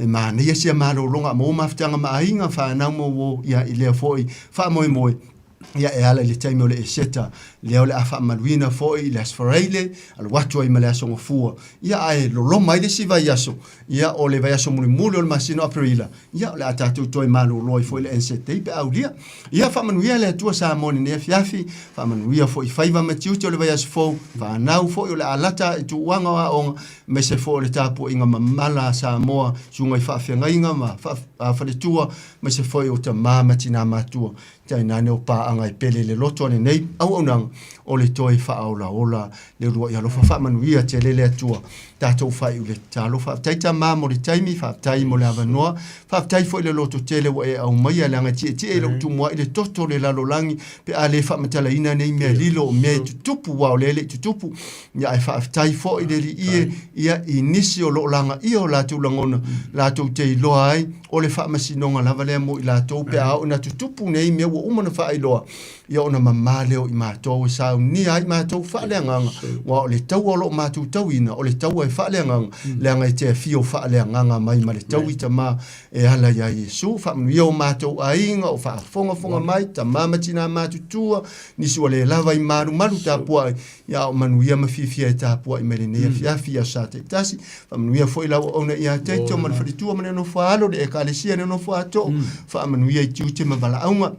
G: ma ne sia malo longa mo maftanga ma inga fa na mo ya ile foi fa mo ya e ala le taimo le seta le ole afa maluina foi le asfaraile al watu ai mala so fua ya ai lo mai de siva yaso ya ole va yaso muli ol masino aprila ya le atatu toi malo loi foi le nsete pe aulia ya fa manuia le tua sa moni ne fiafi fa manuia foi faiva matiu ole va yaso fo fa nau foi ole alata tu wanga wa on me se fo le tapo inga mala sa moa sunga fa fenga inga ma fa fa le tua me se foi o ta mama tina matua tai nane o pa anga i pele le loto ane nei au nang o le toi wha aula ola le rua i alofa wha manuia te lele atua tātou whai ule tālo whaftai ta mā mo le taimi whaftai mo le avanoa whaftai fo i le loto tele wa e au mai a langa tie e lo tu mua i le toto le lalo langi pe a le whamatala ina nei mea lilo o mea tutupu wa o lele tutupu ia ai whaftai fo i le li ia i nisi o lo langa i o lātou langona lātou te i loa ai o le whamasinonga lava lea mo i lātou pe a o na tutupu nei mea ua umana wha i loa ia ona mamaleo i mātou e sau ni ai mātou whaaleanganga wa o le tau o lo mātou tauina o le tau e whaaleanganga leanga i te fio whaaleanganga mai ma le tau i ta mā e ala ia Yesu whamanu o mātou a inga o whaafonga mai ta māmatina mātou tua nisi o le lava i maru tā pua ia o manu ia mawhifia e tā pua i mele nea fiafia sa te tasi whamanu ia fo i lau ona ia te teo manu wharitua mane no whaalo le e kālesia ne no whaato whamanu ia i tiute ma wala aunga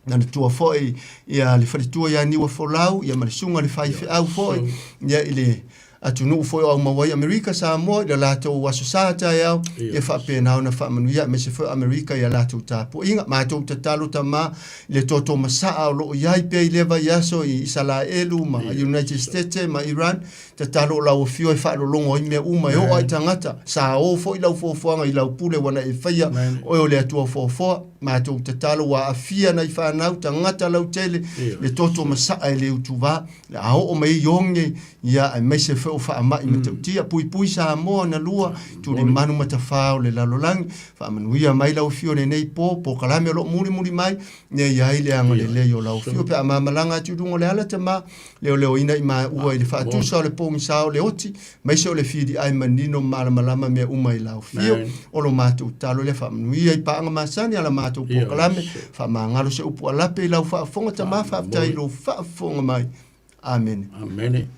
G: na tua foi ia le faritua ia niwa folau ia marisunga le fai fe au foi ia ile atunu foi au mawai America sa mo le lato wa society ia ia fa pena na fa manu ia me se foi America ia lato tapo inga ma to talo tama le toto masa lo ia pe leva ia so i Israelu ma United States ma Iran talo la o fio e fa lo longo i me uma o ai tangata sa o foi la fo i la pule wana e faia o le atua fo ma to talo wa afia na i fa na tangata la tele le toto masa le utuva la o me yonge ia me se foi o whaamai ma tau tia pui Samoa na lua tuli manu matawhao le lalolangi whaamanuia mai lau fio nei po kalame lo muri mai ne iai le anga le leo lau fio pe amamalanga tudungo le ala tama leo ina ima ua i le whaatusa o le pongi sao le oti mai se o le fidi ai manino malama mea umai lau fio o lo mātou talo le whaamanuia i paanga masani ala mātou po kalame whaamangalo se upu alape i lau whaafonga tama whaaftai lo whaafonga mai. Amen.
D: Amen.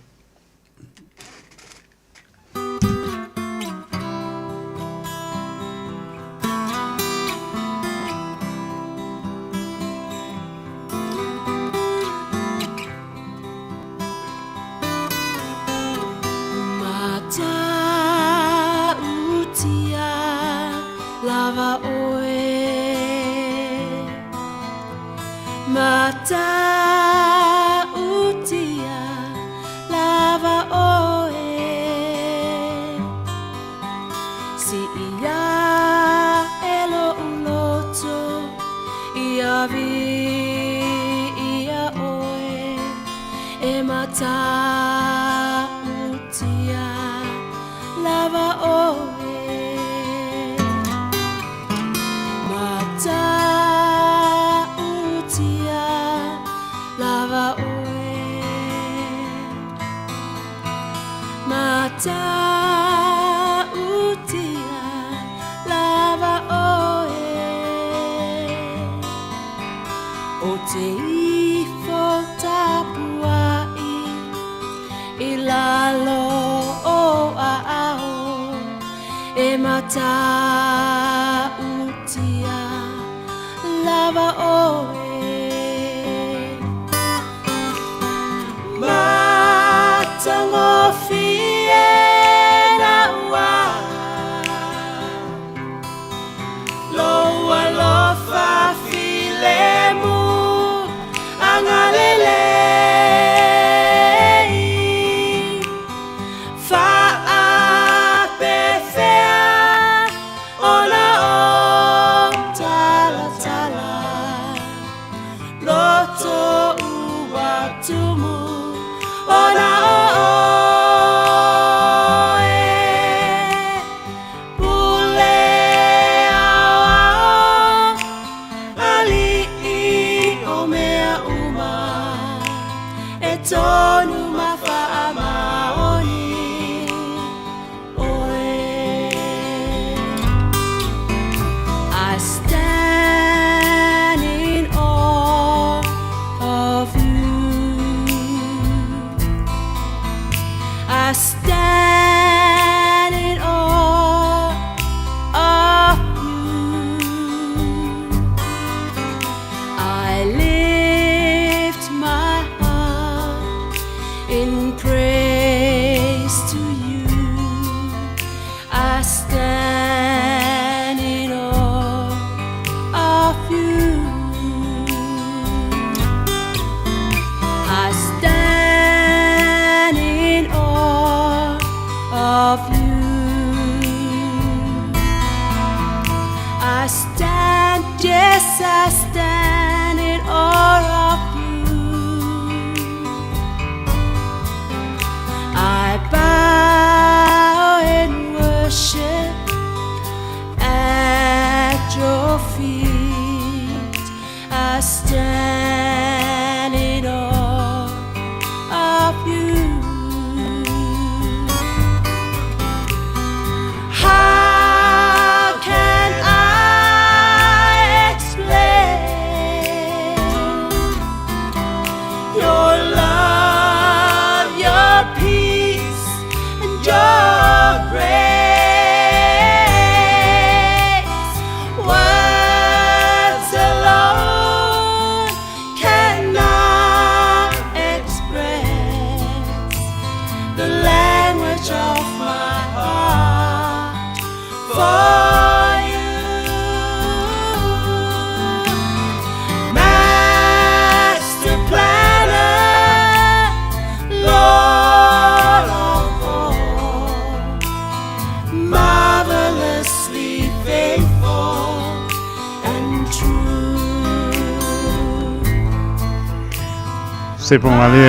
A: Se ponga le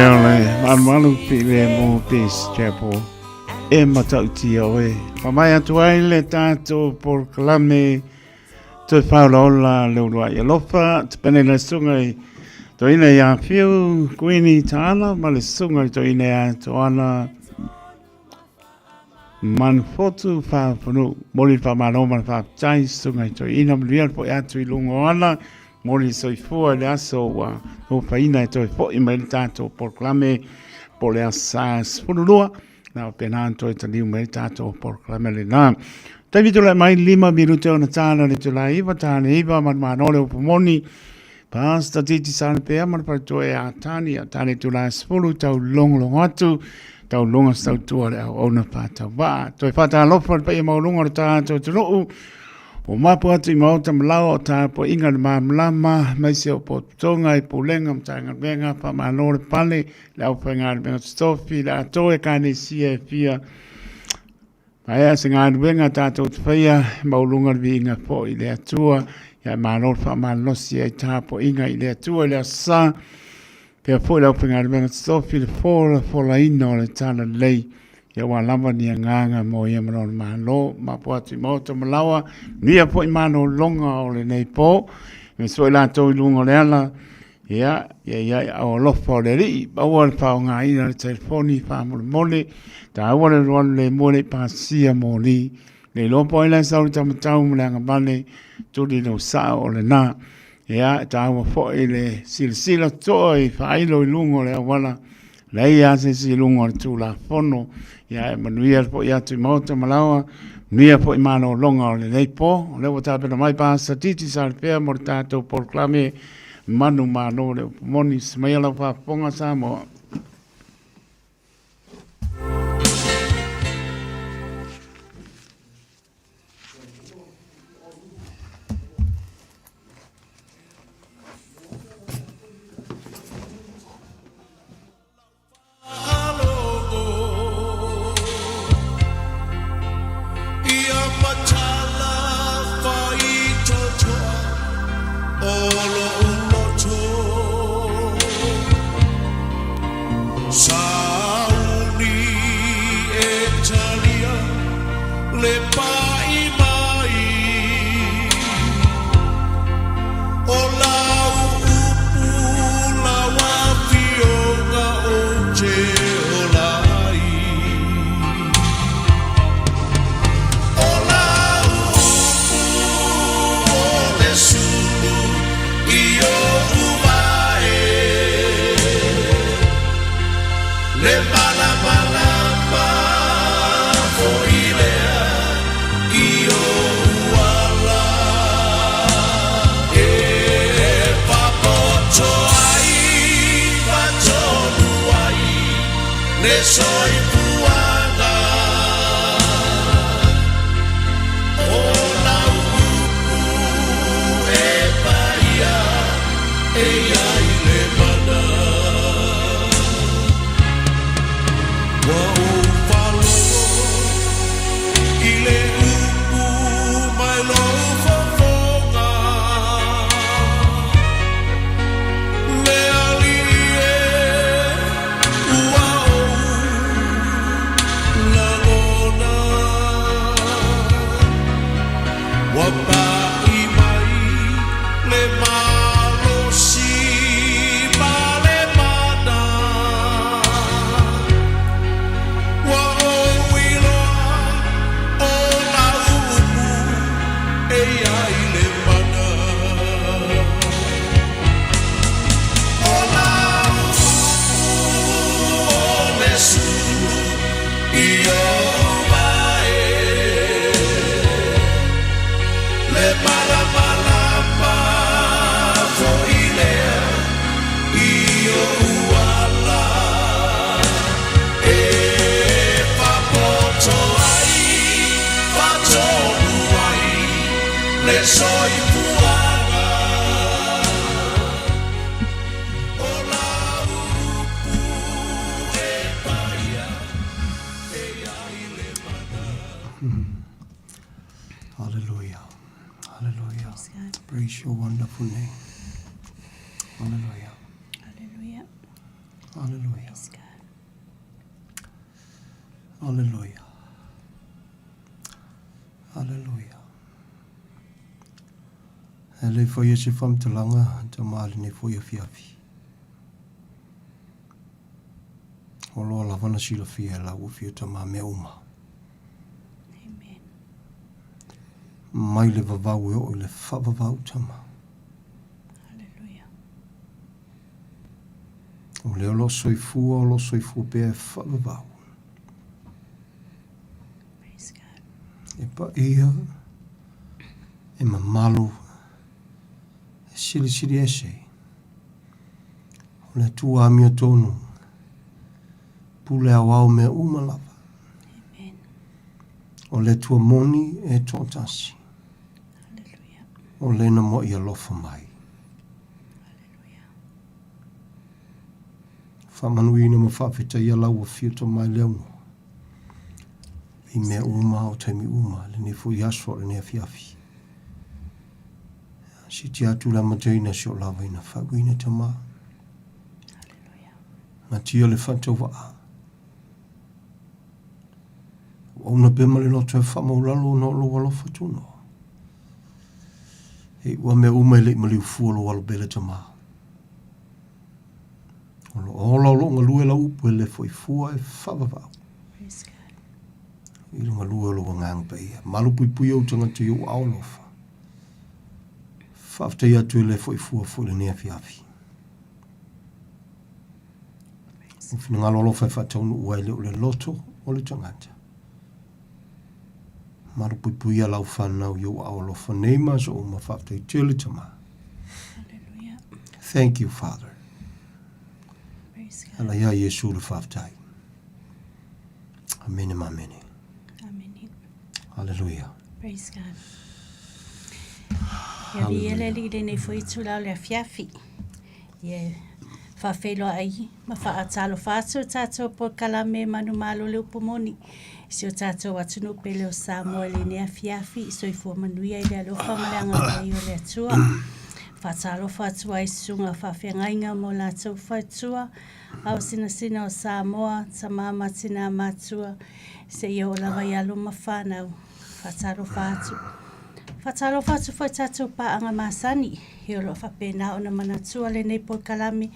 A: malu pi le mo pis chapo e matautia oe. Pamai atu ai le tātou porklame toi whaola leurua i alofa, te pene le sungai to ina ia whiu kuini tāna, ma le sungai to ina ia to ana manfotu whāwhanu, mori whamaro man whāptai sungai to ina mria po atu i lungo ana, mori soifua le aso wa o whaina e toi po i mai tātou porklame po le asas funurua, na o pena toi ta liu mai tātou porklame le nā. Tai vitu le mai 5 minuto na tāna le tula iwa tāna iwa man manole upumoni, Pasta titi sana pea man pa to e atani atani tula spulu tau long atu tau longa stau tua le au ona pata wa to e fata lofa pa e mau longa ta to tru o mapu atu I mauta mlao ta po inga ma mlama mai se po tonga I pulenga mtanga venga pa manore pale le au penga venga stofi la to e kane sia fia Aia singa venga ta to fia mau longa vinga po I le atua ya manor fa malosi ai tapo inga I le atua le sa pe foi la penga venga stofi le fola ino le tana lei ya wa lava ni nganga mo ya manor malo ma poti moto malawa ni ya foi mano longa o le nei po me so la to lungo le ala ya o lo fo le ri ba wa fa nga ina le telefoni fa mo mole ta wa le mole pa sia mo li le lo po la sa ta tau mo nga bale tu di no sa o le na ya ta wa fo le silsila toi fa I lo lungo le wala lei ya se si lungo tu la fono ya manuia po ya tu moto malawa nia po imano longa le lei po le wata pe mai pa sa titi sa pe mortato por clame manu mano le moni smela fa ponga sa mo
H: Hallelujah. Hallelujah. Praise your wonderful name. Hallelujah.
I: Hallelujah.
H: Hallelujah.
I: Praise God.
H: Hallelujah. Hallelujah. Ele foi esse fam talanga te mal ni foi a fiafi. Olo la vana sila fia la u fia ta ma me uma.
I: Amen.
H: Mai le vavau e o le whavavau tama.
I: Hallelujah.
H: O leo lo soifua pe e whavavau.
I: Praise God.
H: E pa ia, e mamalo, e sili ese. O le tua amia tonu, pule awao me umalava.
I: Amen.
H: O le tua moni e tōtasi.
I: Hallelujah.
H: O le na mo ia lofa mai.
I: Hallelujah.
H: Whamanuina ma whawhita ia lau a whiuta mai leono. I mea uma o taimi uma, le ne fo yaswa le ne afiafi. Si te atu la mateina si o lawa ina whauina tama.
I: Hallelujah.
H: Ma tia le whantau waa. O na bema le loto e whamaulalo no lo walo whatuno. E ua mea uma i le mali ufua lo walo bele tama. O lo ola lo ngalue la upu e le foi fua e whavavau.
I: Praise God.
H: I runga lua lo ngang pe ia. Malu pui au tanga te iu aolofa. Whafta ia tu le foi fua le nea fiafi. Ufina ngalo lo fai whataunu ua ile o le loto o le tangata. Malu pui ia lau whanau iu aolofa neima so o ma whafta i tele tama.
I: Hallelujah.
H: Thank you, Father.
I: Praise God.
H: Ala ia Yesu le whaftai. Amen and amen.
I: Amen.
H: Hallelujah.
I: Praise God. Ia vi ele li le nei foi tula le fiafi. Ia fa felo ai ma fa atalo faso tato po kalame manu malo le upomoni. Si o tato watunu pele o Samuel le nei fiafi so i fo manuia ile alo fa malanga ai o le atua. Fa talo fa tua i sunga fa fengainga mo la tau fa tua. Au sina o Samoa sa mama tina matua. Se yo la vai alo mafana. Fa talo fa atu. Fatalo fatu foi tatu pa anga masani. Heo lo whapena o na manatua le nei po kalami.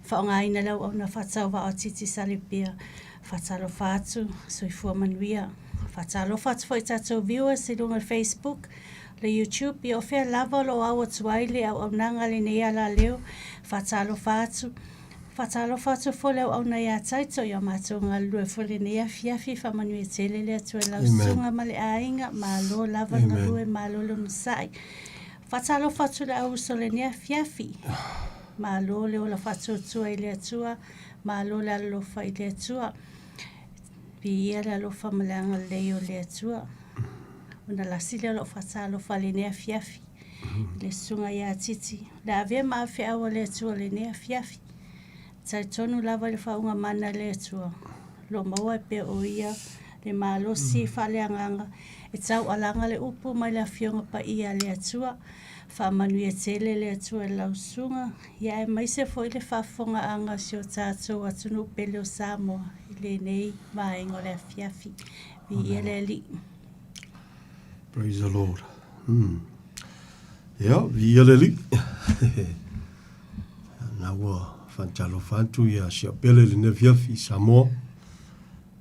I: Whaonga ina lau au na whatau wa o titi salipia. Fatalo fatu, sui fua manuia. Fatalo fatu foi tatu viewers i lunga Facebook. Le YouTube i ofea lava lo au atuaile au nanga le nei ala leo. Fatalo fatu. Fatalo fatu fo leo au na ia taito ia matunga lue fo le nei fiafi fa manue tele le atu e lau sunga male ainga ma lo lava na lue ma lo lo nusai. Fatalo fatu le au so le nei fiafi. Ma lo le o la fatu tua i le atua. Ma lo le alofa i le atua. Pi ia le alofa malanga leo le atua. Una la sile lo fatalo fa le nei fiafi. Le sunga ia titi. La ave ma fe au le atua le nei fiafi. Tai tonu lava le whaunga mana le atua. Lo maua pe o ia, le malo si whale anganga. E tau alanga le upu mai la fionga pa ia le atua. Wha manu e tele le atua lau sunga. Ia e maise fo i le whafonga anga si o tātou atunu pele o Samoa. I le nei maengo le fiafi. Vi ia le li.
H: Praise the Lord. Ja, vi ia le li. Na ua. Fantalo fantu ia sia pele le nefiafi Samoa.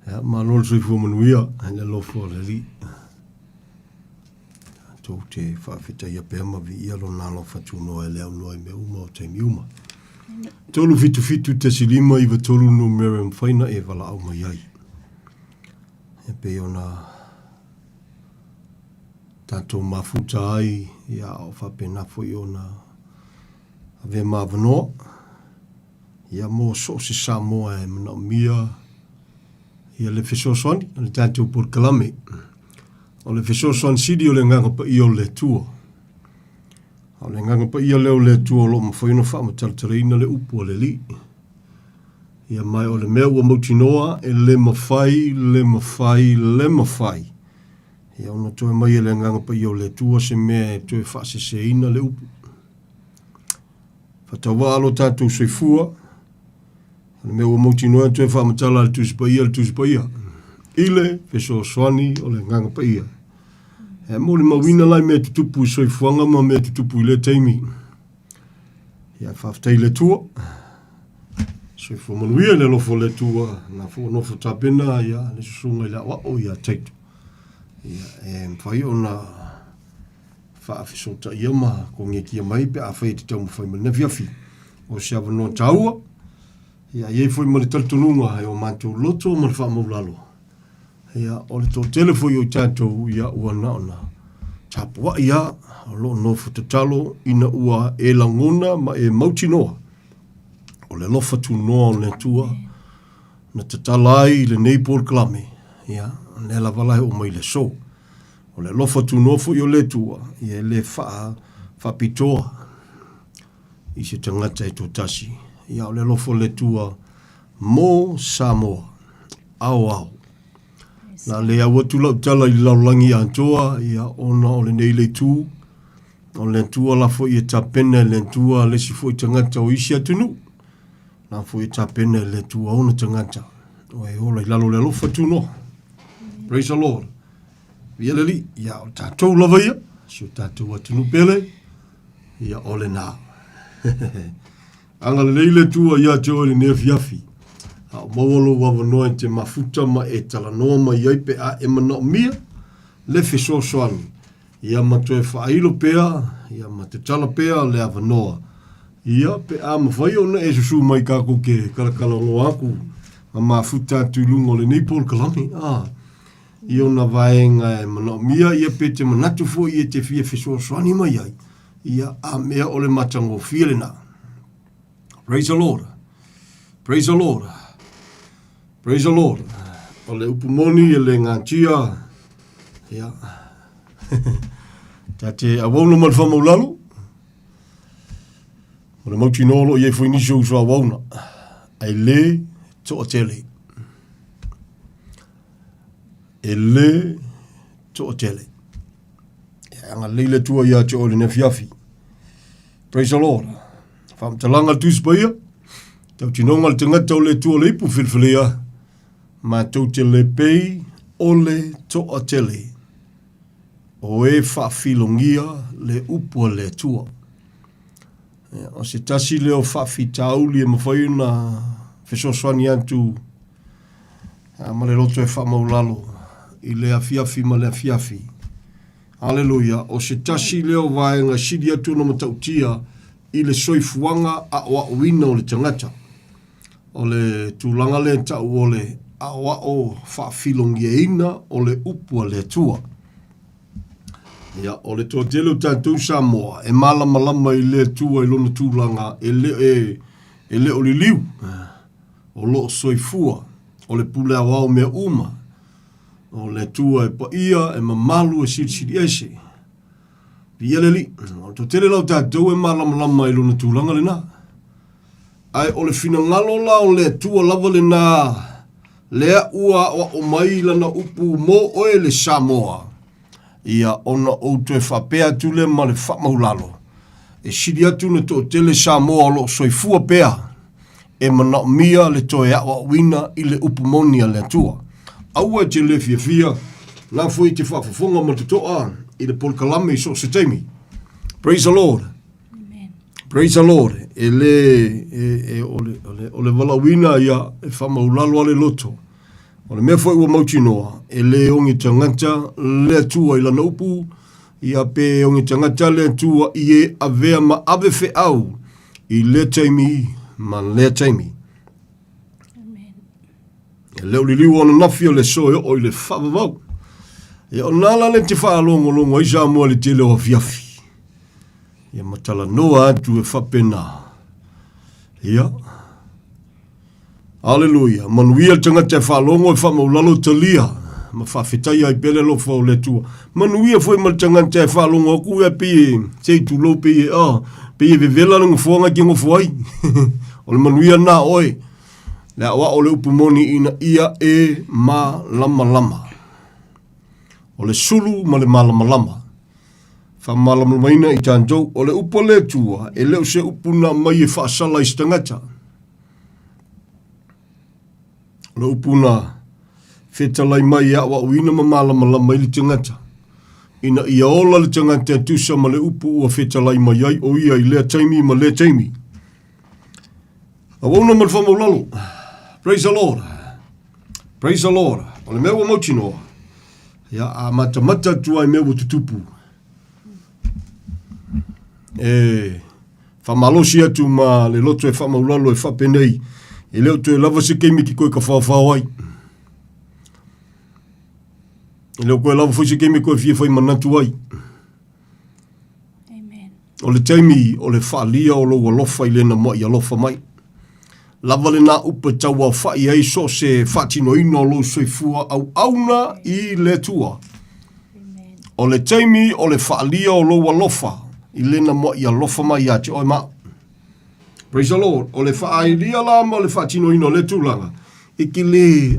H: Ja, ma lol sui fu manuia, ane lofo le li. Tau te whawhita ia pēma vi ia lo nalo fatu noe leo noe me uma o te miuma. Tolu fitu te silima iwa tolu no mera mwhaina e wala au mai ai. E pe ona tato mafuta ai ia o whapena fo i ona ave mawanoa. Ia mo so se Samoa e mana mia. Ia le fesoswani, le tātou por kalame. O le fesoswani sidi o le nganga pa i o le tua. O le nganga pa i o leo le tua lo ma whaino wha ma talatareina le upu o le li. Ia mai o le mea ua mautinoa e le mawhai. Ia ona toe mai e le nganga pa i o le tua se mea e toe wha se ina le upu. Whatawa alo tātou soifua. Le mea ua mauti noa tue wha matala le tusipaia. ile feso swani o le nganga pa ia. E mo le mawina lai me tutupu soifuanga ma me tutupu ile taimi. Ia whaftai le tua. Soifu manuia le lofo le tua na fo nofo tapena ia le susunga ia wa o ia teitu. Ia mwhai o na whaafisota ia ma ko ngekia mai pe a whai te tau mwhai ma na fiafi. O se avanoa taua. Ia iei foi ma le taltununga o mantou loto ma le wha maulalo. Ia o le tō telefoi o tātou ia ua naona. Tāpua ia o lo nofo te talo ina ua e langona ma e mautinoa. O le lofa tu noa o le tua na te talai le neipol klame. Ia, ne la valai o mai le so. O le lofa tu noa fu i o le tua. Ia le wha pitoa. I se tangata e tō tasi. Ia o le lofa le tua mo Samoa. Au. Na le awa tula utala i laulangi antoa, ia ona o le nei le tū, o le tua la fo i e tapene le tua le si fo i tangata o isi atunu, na fo i tapene le tua ona tangata, o e ola i lalo le alofa tu no. Praise the Lord. Ia le li, ia o tātou lava ia, si o tātou atunu pele, ia o le nā. Anga le nei le tua ia te o le nea fiafi. Au mawalo wawanoa te mafuta ma e talanoa ma iai pe a e mana o mia, le feso soani. Ia ma toe whailo pea, ia ma te tala pea le awanoa. Ia pe a mawhai ona e susu mai kako ke kalakala o aku, ma mafuta tulungo le neipol kalami. Ia ona vaenga e mana o mia, ia pe te manatu fo i e te fia feso soani mai iai. Ia a mea ole matango fiele na. Praise the Lord. Praise the Lord. Praise the Lord. O le upumoni e le ngantia. Ia. Tate awauno mal whamaulalu. O le mauti nolo i e whainiso usua awauna. Ai le to o tele. E le to o tele. Ia anga leile tua ia te o le nefiafi. Praise the Lord. Whamtalanga tuspaia. Tau tinonga le tangata o le tua le ipu filfilea. Ma tau te le pei o le to a tele. O e whaafilongia le upua le tua. O se tasi leo whaafitauli e mawhai na whesoswani antu ma le loto e whamaulalo i le afiafi ma le afiafi. Hallelujah. O se tasi leo vaenga sidi atu na matautia i le soifuanga a wa wina o le tangata. O le tūlanga le tau o le a wa o whaafilongia ina o le upua le tua. Ia, o le toa tele o tātou Samoa, e malama i le tua i lona tūlanga, e le o li liu, o lo soifua, o le pule awao mea uma, o le tua e pa ia, e mamalu e siri ese. Pia le li, o toa tele lau tātou e malama i lona tūlanga le nā. Ai, o le fina ngalo la o le tua lava le nā, lea ua o mai lana upu mo oe le Samoa. Ia ona o te whapea tule ma le whamaulalo. E siri atu na to tele Samoa lo soifua pea. E mana mia le toe awa wina i le upu monia le tua. Aua te le fia, la fui te whafafonga ma te toa i le polkalame i so se teimi. Praise the Lord.
I: Amen.
H: Praise the Lord. O le walawina ia e whamaulalo ale loto. O le mea fwai ua mautinoa, e le ongi tangata le atua i lana upu, ia pe ongi tangata le atua i e avea ma ave fe au, i le taimi ma le taimi.
I: Amen.
H: E leo li liu ona nafi o le soe o i le whavavau. E o nala le te whaalongo i sa mua le te leo afiafi. Ia matala noa atu e whapena. Ia. Hallelujah. Manuia tangata e whalongo e whamaulalo talia. Ma whawhetai ai pele lo whao le tua. Manuia fwoi ma tangata e whalongo aku e pie. Seitu lo pie. Pie vevela ng whuanga ki ngofwai. O le manuia na oi. Le awa o le upumoni ina ia e ma lama. O le sulu ma le malama. Whamalama ina i tāntou. O le upo le tua. E leo se upuna mai e whaasala i stangata. Le upuna Whetalai mai a wa uina malama i le tangata. Ina ia ola le tangata tusa ma le upu ua whetalai mai ai o ia i lea taimi ma lea taimi. A wauna ma le whamaulalo. Praise the Lord. Praise the Lord. O le mea ua mautinoa. Ia a mata tua i mea ua tutupu. Whamalosi atu ma le loto e whamaulalo e whapenei. E leo tu e lava se keimi ki koe ka whawhau ai. E leo koe lava fwoi se keimi koe fia whai manatu ai.
I: Amen.
H: O le taimi o le whaalia o lo alofa i lena mo i alofa mai. Lava le na upa tau au whai ai so se whatino ino o lo soifua au auna i le tua.
I: Amen.
H: O le taimi o le whaalia o lo alofa i lena mo i alofa mai ati oi ma. Praise the Lord. O le whaailia la ma o le whatino ino le tūlanga. Ike le,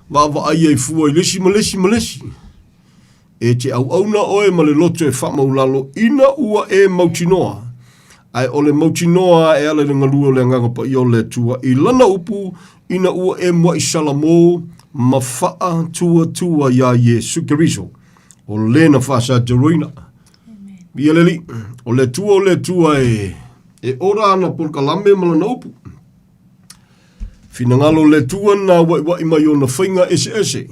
H: wawa ai ai fua i lesi ma lesi. E te au auna oe ma le loto e whamaulalo ina ua e mautinoa. Ai o le mautinoa e ala le ngalua le nganga pa i o le tua. I lana upu ina ua e mua i salamo ma faa tua ya Yesu Keriso. O lena whasa jeroina. Ia leli, o le tua e ora ana por kalame malana upu. Finangalo le tua na wai mai o na whainga ese.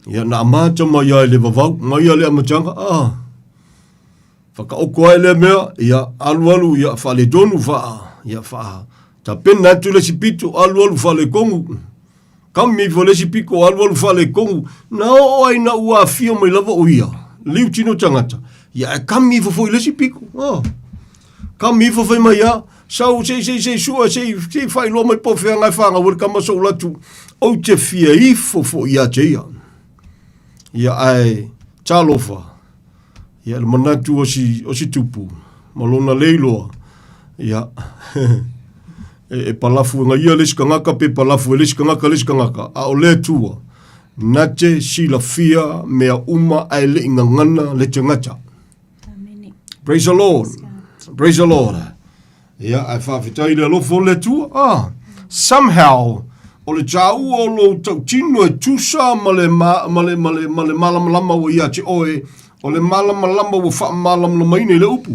H: Ia na amata mai ai le vavau, mai ai le amatanga, whakaoko ai le mea, ia alu, ia whale donu ia wha. Ta pena atu le sipito, alu whale kongu. Kami fo le sipiko, alu whale kongu. Na o ai na ua fio mai lava o ia. Liu tino tangata. Ia kami fo foi le sipiko. Kami fo foi mai ia. Sau se sua se fai lo mai po fe ngai fanga ur kama so latu. O te fia ifo fo ia te ia. Ia ai talofa. Ia le manatu o si tupu. Malona leiloa. Ia e palafu nga ia les kangaka pe palafu les kangaka a o le tua. Nate sila fia mea uma ai le ingangana le tangata.
I: Amen.
H: Praise the Lord. Praise the Lord. Ia ai whawhitai le lofo le tua. Somehow o le tau o lo tau tino e tusa ma le malamalama o ia te oe. O le malamalama o wha malamalama ine le upu.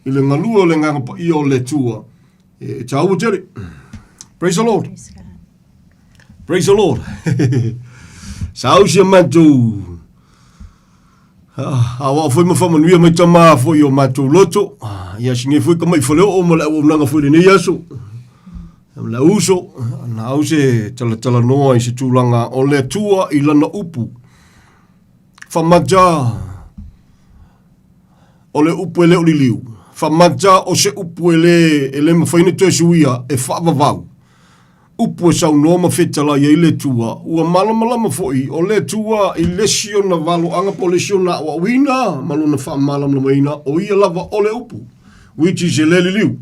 H: I le ngalua le nganga pa i o le tua. E tau o tere. Praise the Lord. Praise the Lord. Sao sia matu. Awa foi ma famanuia mai tama foi o matu loto. Ia singe foi ka mai foleo o mala o nanga foi le yaso. La uso na use tala noa i se tūlanga o le tua i lana upu. Famaja o le upu ele o li liu. Famaja o se upu ele mawhaine tue suia e whaavavau. Upu e sau noa mawhetala i le tua. Ua malamalama foi o le tua i lesio na valo anga po lesio na wawina. Malona whaamalamama ina o ia lava o le upu. Which is ele li liu.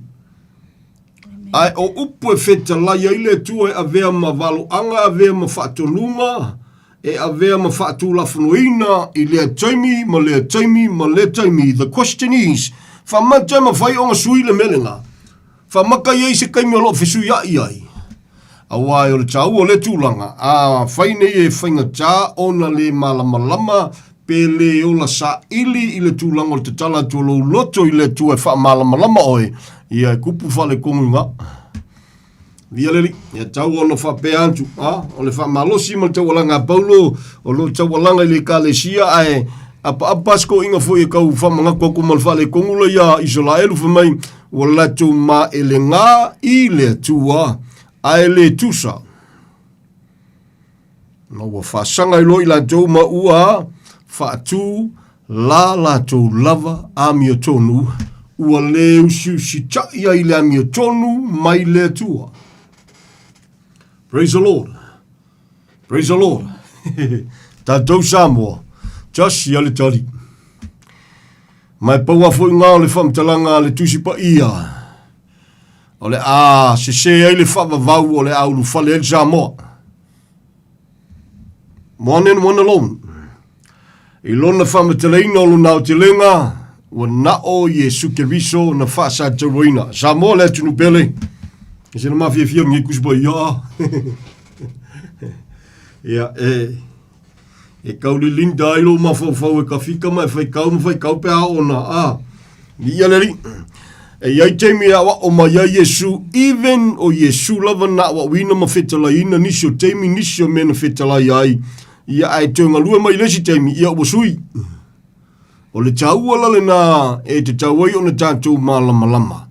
H: Ai o upu e whetala i le tua e avea ma valo anga avea ma whaatonuma. E avea ma whaatulafunoina i lea taimi ma lea taimi ma lea taimi. The question is, whamata ma whai o ngā sui le melenga. Whamaka iei se kaimi o lo whisui ai. Awai o le tau o le tūlanga. Whaine e whainga tā ona le malamalama pe le o la sa ili i le tūlanga o le tatala tu lo loto i le tu e wha malamalama oe. Ia e kupu whale kongunga. Via leli, ia tau ono wha pe antu. O le wha malosi ma le taualanga Paulo. O lo taualanga i le kalesia ai. Apa apasko inga fo e kau wha mga koko ma le whale kongula ia Israelu whamai. O latu ma ele ngā i le tua. Ai le tusa. Na ua whasanga ilo i la tau ma ua whaatu la tau lava a mio tonu. Ua le usiu si taia i le a mio tonu mai le tua. Praise the Lord. Praise the Lord. Tātou Samoa. Just ia le tari. Mai paua fo ngā o le whamtalanga le tusi pa ia. O le se ai le whavavau o le aulu whale el Samoa. One and one alone. I lona whamateleina o luna o te lenga, ua na o Yesu Keriso na whaasa taroina. Samoa le tunu pele. E se na mawhia ngi kuspa ia. Ia, e kauli linda ilo mafau e ka fika mai fai kau pe a ona, ni ia leri. E iai teimi awa o mai ia Yesu, even o Yesu lava na wa wina mawhetala ina nisi o teimi nisi o mena whetala iai. Ia ai te ngalua mai lesi teimi, ia o sui. O le taua lale na e te tauai o na tātou malama.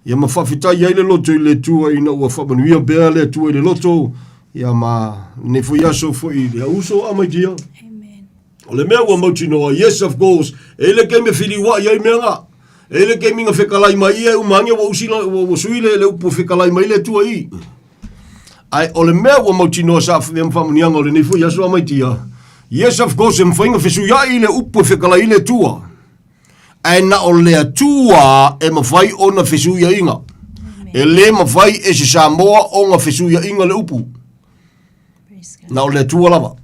H: Ia mawhawhitai iai le loto i le tua ina ua whamanuia bea le tua i le loto. Ia ma ne fo yaso fo i le auso amaitia.
I: Amen.
H: O le mea ua mauti noa, yes of course. E le kei me whiri wa iai mea ngā. E le kei minga whekalai mai ia umangia wa usila wa sui le upo whekalai mai le tua i. Ai o le mea ua mauti noa sa whamunianga o le ne fo yaso amaitia. Yes, of course, e mwhainga whesu ia i le upo whekala i le tua. E na o lea tua e mawhai o na whesu ia inga. E le mawhai e se Samoa o nga whesu ia inga le upu. Na o lea tua lava.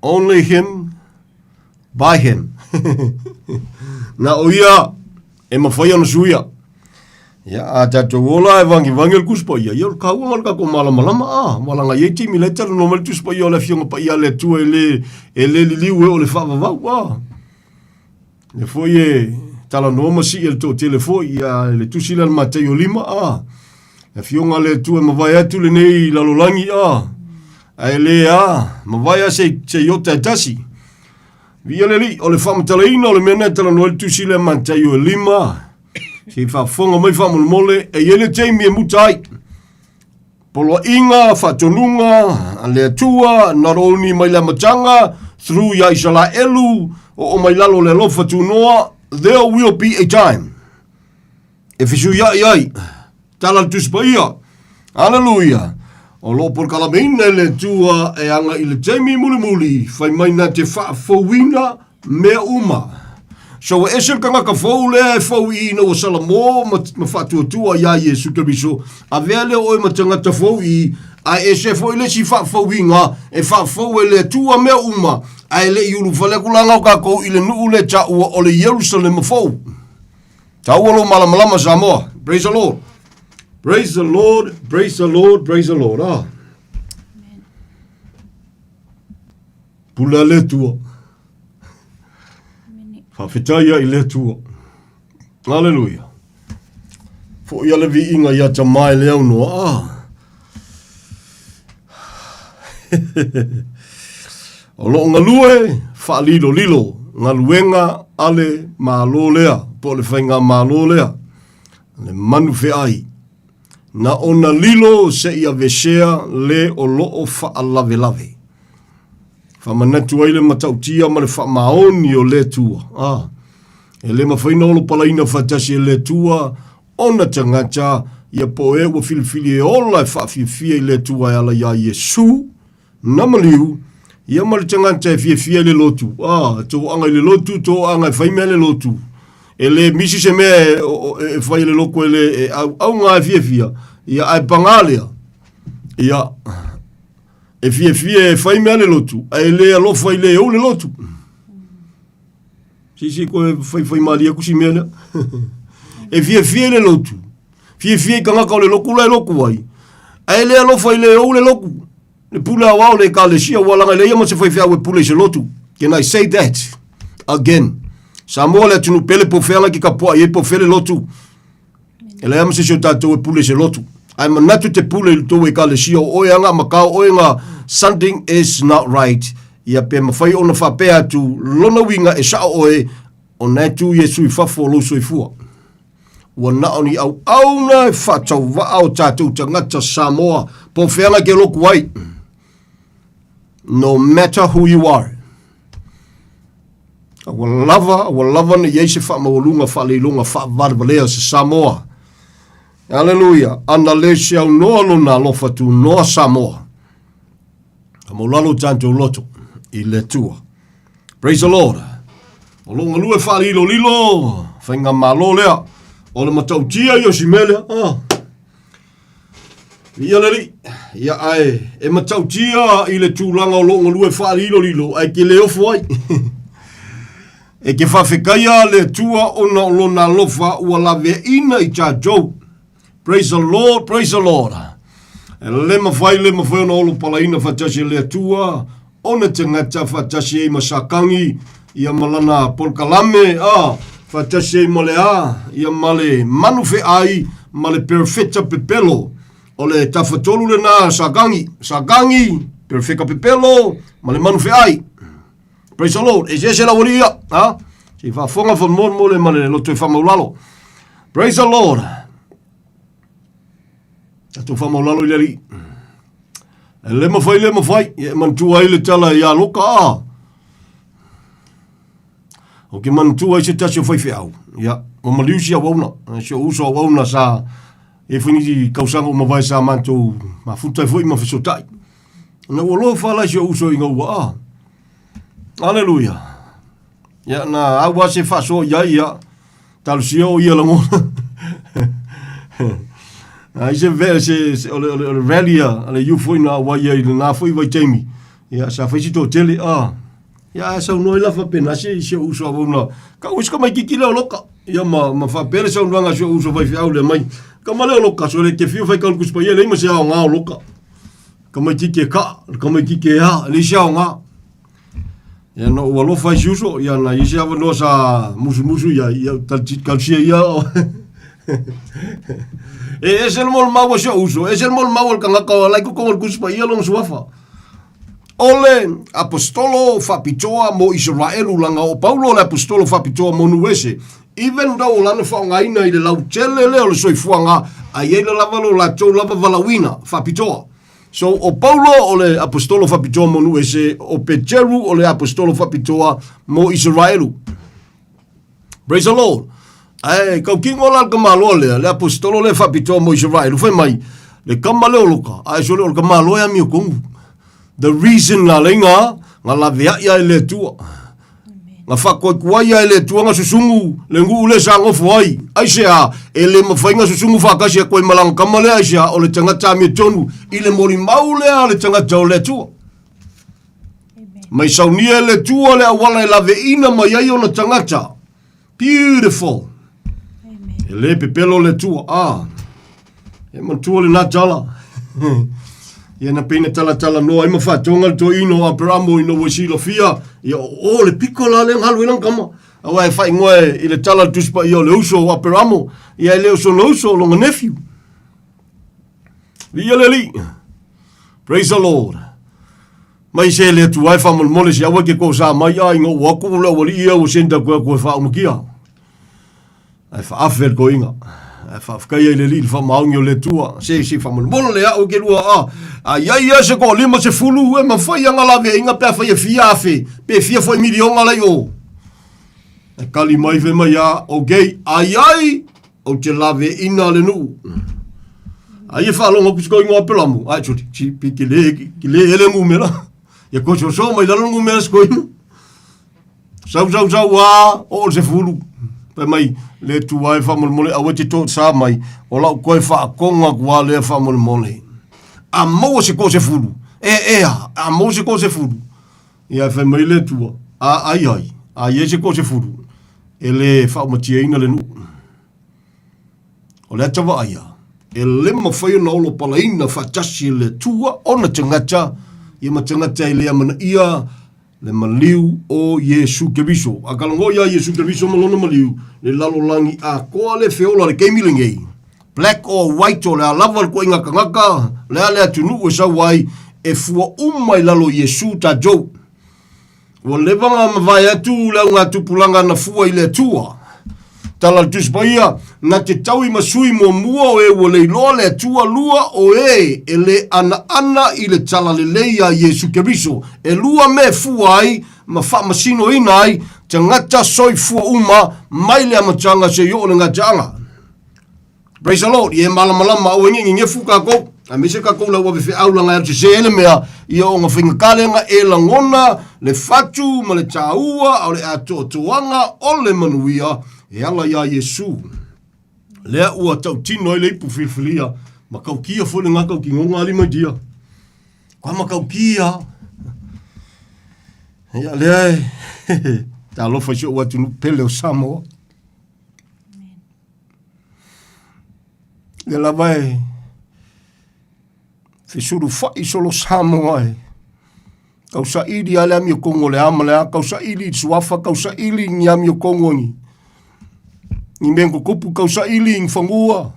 H: Only him, by him. Na o ia e mawhai ana suia. Ia a tatou ola e vangi le kuspa ia. Ia ka ua malaka ko malama. Malanga ye timi le tala no mal tuspa ia le fionga pa ia le tua e le liliu e o le whavavau. Le foi e tala no masi el to telefo ia le tusila le matei o lima. Le fionga le tua e mawai atu le nei lalolangi Ai le mawai a se yota tasi. Via le li o le whamatalaina o le mena tala no le tusila le matei o lima. Si whafonga mai whamulmole e ele teimi e mutai. Polo inga, whatonunga, le atua, not only mai la matanga, through ya isala elu, o mai lalo le lofa tunoa, there will be a time. E fisu iai, tala tuspa ia. Hallelujah. O lo por kalameina le tua e anga i le teimi muli, fai mai na te whaafowina mea uma. So e esel kanga ka fou le fou I no salamo ma fatu tua ya Yesu Kristo a vele o ma tanga ta fou I a ese fou le si fa fou inga e fa fou le tua me uma a le yulu vale kulanga ka ko ile nu le cha o le Jerusalem fou ta wo malama Samoa. Praise the Lord. Praise the Lord. Praise the Lord. Praise the Lord. Amen. Pula le tua Whawhitaia I le tua. Hallelujah. Fo ia le vi inga ia ta mai leo noa. O lo ngalue, lilo. Ngaluenga ale malo lea. Po le whainga malo lea. Le manu ai. Na ona lilo se ia vesea le o loo whaalave. Whamanatu ai le matautia ma le whamaoni o le tua. E le mawhaina olo palaina whatasi e le tua ona tangata ia po e wa filifili e ola e whaafifia I le tua e ala ia Yesu na maliu ia ma le tangata e fiafia le lotu. Tō anga I le lotu, tō anga e whaimea le lotu. E le misi se mea e whai le loko e le au ngā e fiafia ia ai pangalea. Ia e fie fai mea le lotu, a e le alofa I le au le lotu. Si koe fai maria kusi mea lea. E fie le lotu. Fie ka ngaka o le loku la e loku wai. A e le alofa I le au le loku. Le pula wao le ka le sia walanga le ia ma se fai fia we pule se lotu. Can I say that again? Samoa le tunu pele po feanga ki ka poa I e po fele lotu. E le ama se se tatou e pule se lotu. Ai manatu te pule I tō e ka le sia o e anga makao o e nga something is not right. Ia pe mawhai ona whapea atu lona winga e sao oe o naitu Yesu I whafo lo soifua. Ua naoni au na e whatau wa o tātou tangata Samoa po whianga ke loku ai. No matter who you are. Awa lava na yeise whamawalunga whaleilunga whavarvalea se Samoa. Hallelujah. Ana le se au noa lona lofa tu noa Samoa. Maulalo tanto loto I le tua. Praise the Lord. O longa lue whali lilo. Whainga malo lea. O le matautia I o si melea. Ia leri. Ia ai. E matautia I le tūlanga o longa lue whali lilo. Ai ke le ofo ai. E ke whawhikaia le tua ona o lona lofa ua lawe ina I tātou. Praise the Lord. Praise the Lord. Le mawhai ona olo palaina whatasi le tua, ona te ngata whatasi e masakangi, ia malana polkalame, whatasi e malea, ia male manufe ai, male perfecta pepelo, ole tawhatolu le na sakangi, perfecta pepelo, male manufe ai. Praise the Lord. E se la waria, si fa fonga von mole male lo te famaulalo. Praise the Lord. Tu famaulalo ileri. Le mafai, e mantua ile tala ya loka. O ke mantua se tasio fai fiau. Ya, o maliusi a wauna, se uso a wauna sa e finiti kausanga o mawai sa mantu ma futai foi ma fesotai. Na wolo fala se uso inga wa. Hallelujah. Ya na awa se faso ya talsio ia langona. Ai se ole ralia ale you foi na wa ia na foi vai temi. Ya sa foi to tele ya sa no la fa pena se uso abuna. Ka uska mai kikile loka. Ya ma fa pele sa unga se uso vai fiaule mai. Ka male loka so le ke fio fai kan kuspa ia le ma se nga loka. Ka mai kike ka mai kike ha le se nga. Ya no walo fai uso ya na isi ava no sa musu ya kalsia ya. Es el mol mago se uso, es el mol mago kanga ka lai ko kongol kuspa ia long suafa. Ole apostolo fapitoa mo Israelu langa o Paulo le apostolo fapitoa mo nuese. Even though lana fa ngaina ile lau tele le ole soifuanga ayele lavalo la tau lava valawina fapitoa. So o Paulo ole apostolo fapitoa mo nuese, o Peteru ole apostolo fapitoa mo Israelu. Praise the Lord. Kau kingo la kamalo le apostolo le fapitoa mo Israelu. Fai mai le kamalo loka. So le kamalo ya mi kongu. The reason la lenga nga la via ya le tua. Nga fakwa kwa ya le tua nga susungu le ngu le sango foi. Aisha ele mafainga susungu fakasi kwa malang kamale aisha ole tanga tami tonu ile mori maule ale tanga tole tua. Mai saunia le tua le awala la veina mai ai ona tangata. Beautiful. Ele pepelo le tua. E man tua le na tala. Ia na pena tala no ai mafatonga to ino Abramo ino wasilo fia ia o le pikola le ngalu ina kama awa fai ngoe ile tala tuspa ia le uso Abramo ia le uso lo uso lo nephew ia le praise the Lord mai se le tu ai famul moles ia wa ke ko sa mai ai ngo wa ku le wa ia o senta ko fa umkia ai fa afel ko inga fa fkai le li fa maungo le tua se famul mol le o ke lua ia se ko lima se fulu e ma foi anga la ve inga pe foi fiafe pe fia foi milion ala yo e kali mai ve mai o gay ai o te lave ina le nu ai fa lo ngo kusko ngo pelamu ai chuti chi pikile ki le ngumela ya ko so mai la ngumela sko sau wa o se fulu pe mai le tu ai fa mol a wati to sa mai o la ko fa konga kwa le fa mol a mo se ko se fulu a mo se ko se fulu ia fa mai le tu ai se ko se fulu ele fa mo tina le nu o le tava ai ele mo fa no lo palaina fa tasi le tua ona tangata ia ma tangata ile amana ia le maliu o Yesu Keriso. Akalango ya Yesu Keriso malona maliu. Le lalo langi a koa le feola le keimilingei. Black or white o le alawa ko inga kangaka. Le ale atunu o sa wai e fua umai lalo Yesu ta jo. O levanga mawai atu le unga tupulanga na fua ile tua. Tala tuspaia na te taui masui mua o e o le iloa le tua lua o e le ana i le tala le leia Yesu Keriso. E lua me fuai ma wha masino inai te ngata soi fua uma mai le amatanga se yo le ngatanga. Praise the Lord. Ie malamalama o ngi nge fuka ko. A me se ka ko la wa fe aula nga te se ele mea ia o nga finga kalenga e la ngona le fatu ma le taua o le ato tuanga o le manuia e ala ya Yesu. Lea ua tau tino le ipu filfilia ma kau kia fo le nga kau ki ngonga lima dia. Kwa ma kau kia ia lea ta lofa sio watu pele o Samoa. Le la vai Fesuru fai solo Samoa e. Kau sa ili ale ami o kongo le ama le a, kau sa ili suafa, kau sa ili ni ami o kongo ni. Ni mengo kupu kau sa ili ing whangua.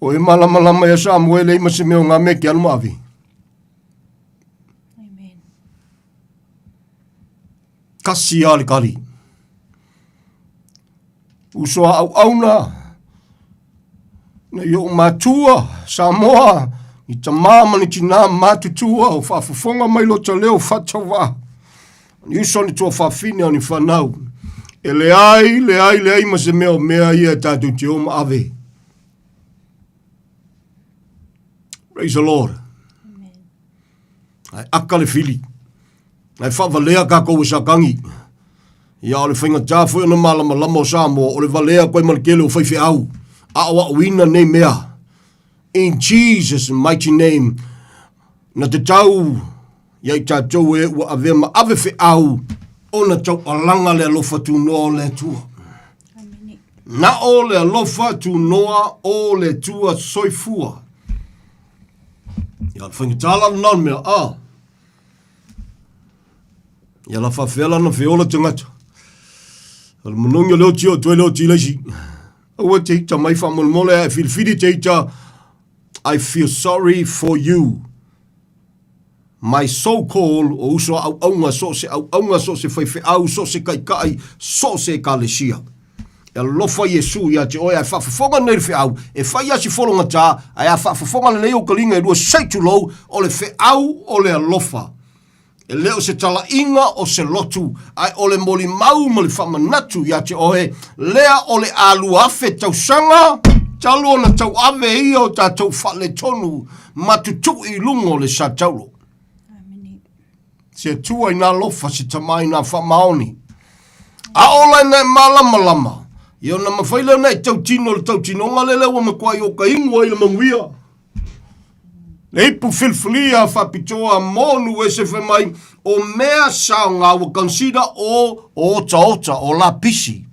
H: O e malama ya Samoa le ima se meo ngā me ki anu mavi.
I: Amen.
H: Kasi ali kari. Usoa au auna. Na yo matua Samoa. I ta mama ni tina matutua o whaafafonga mai lo ta leo whatawa. Ni uso ni tua whaafine o ni whanau. E le ai ma se mea ia tātou te oma ave. Praise the Lord.
I: Amen.
H: Ai aka le fili. Ai whawalea ka kou sa kangi. Ia o le whainga tāwhoi na malama lama o Samoa. O le walea koe malakele o whaiwhi au. A o wina nei mea. In Jesus' mighty name, na te tau, iai tātou e ua ave ma ave whi au, o na tau alanga le alofa tu noa le tua.
I: Amen.
H: Na o le alofa tu noa o le tua soifua. Ia whaingatala nan mea, ia la whawhela na whiola tangata. Al manonga leo tio, tue leo ti leisi. Awa te hita mai whamolmole, e whilwhiri te hita, I feel sorry for you. My so-called, o uso au aunga so se whaiwhi au, so se kai, so se kalesia. E lofa Yesu ia te oe ai whawhifonga nei whi au, e whai asi wholonga tā, ai a whawhifonga le leo kalinga e rua seitulo, o le whi au o le alofa. E leo se tala inga o se lotu, ai o le moli mau ma le whamanatu ia te oe, lea o le alu afe tausanga, talo na tau ave ia o tātou whale tonu, matutu i lungo le sa taulo.
I: Amen.
H: Se tua i nā lofa se tamai nā whamaoni. A ola nei malama. Ia na mawhaila nei tau tino le tau tino, ngā lele wa makwai o ka ingua i le manguia. Le ipu filfilia whapitoa monu e se whamai o mea sao ngā wa consider o ota o la pisi.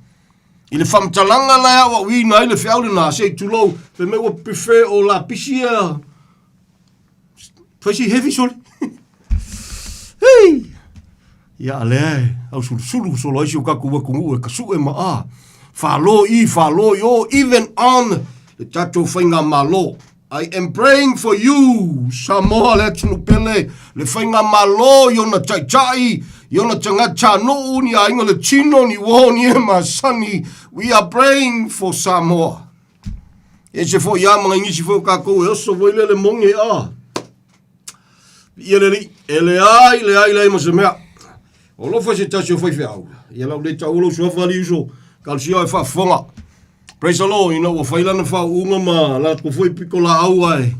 H: I le whamtalanga lai awa wina i le whiaure nā se tulou, pe me wa prefer o la pisi ea. Whaisi heavy soli. Hei! Ia lea, au sulu solo aisi o kaku wakungu e kasu e maa. Whalo i o, even on le tatou whainga malo. I am praying for you, Samoa le tunu pele, le whainga malo i ona tai, i ona tangata no ni a inga le tino ni wo ni e masani. We are praying for Samoa. E se fo ia mga ingisi fo kako e oso voile le monge a. Ia le ai ma se mea. O lo fa se tasi o whaiwhi au. Ia lau le taulo sua whali uso, kalsia e whafonga. Praise the Lord, wa whaila na whaunga ma, la ko fwoi piko la au ai.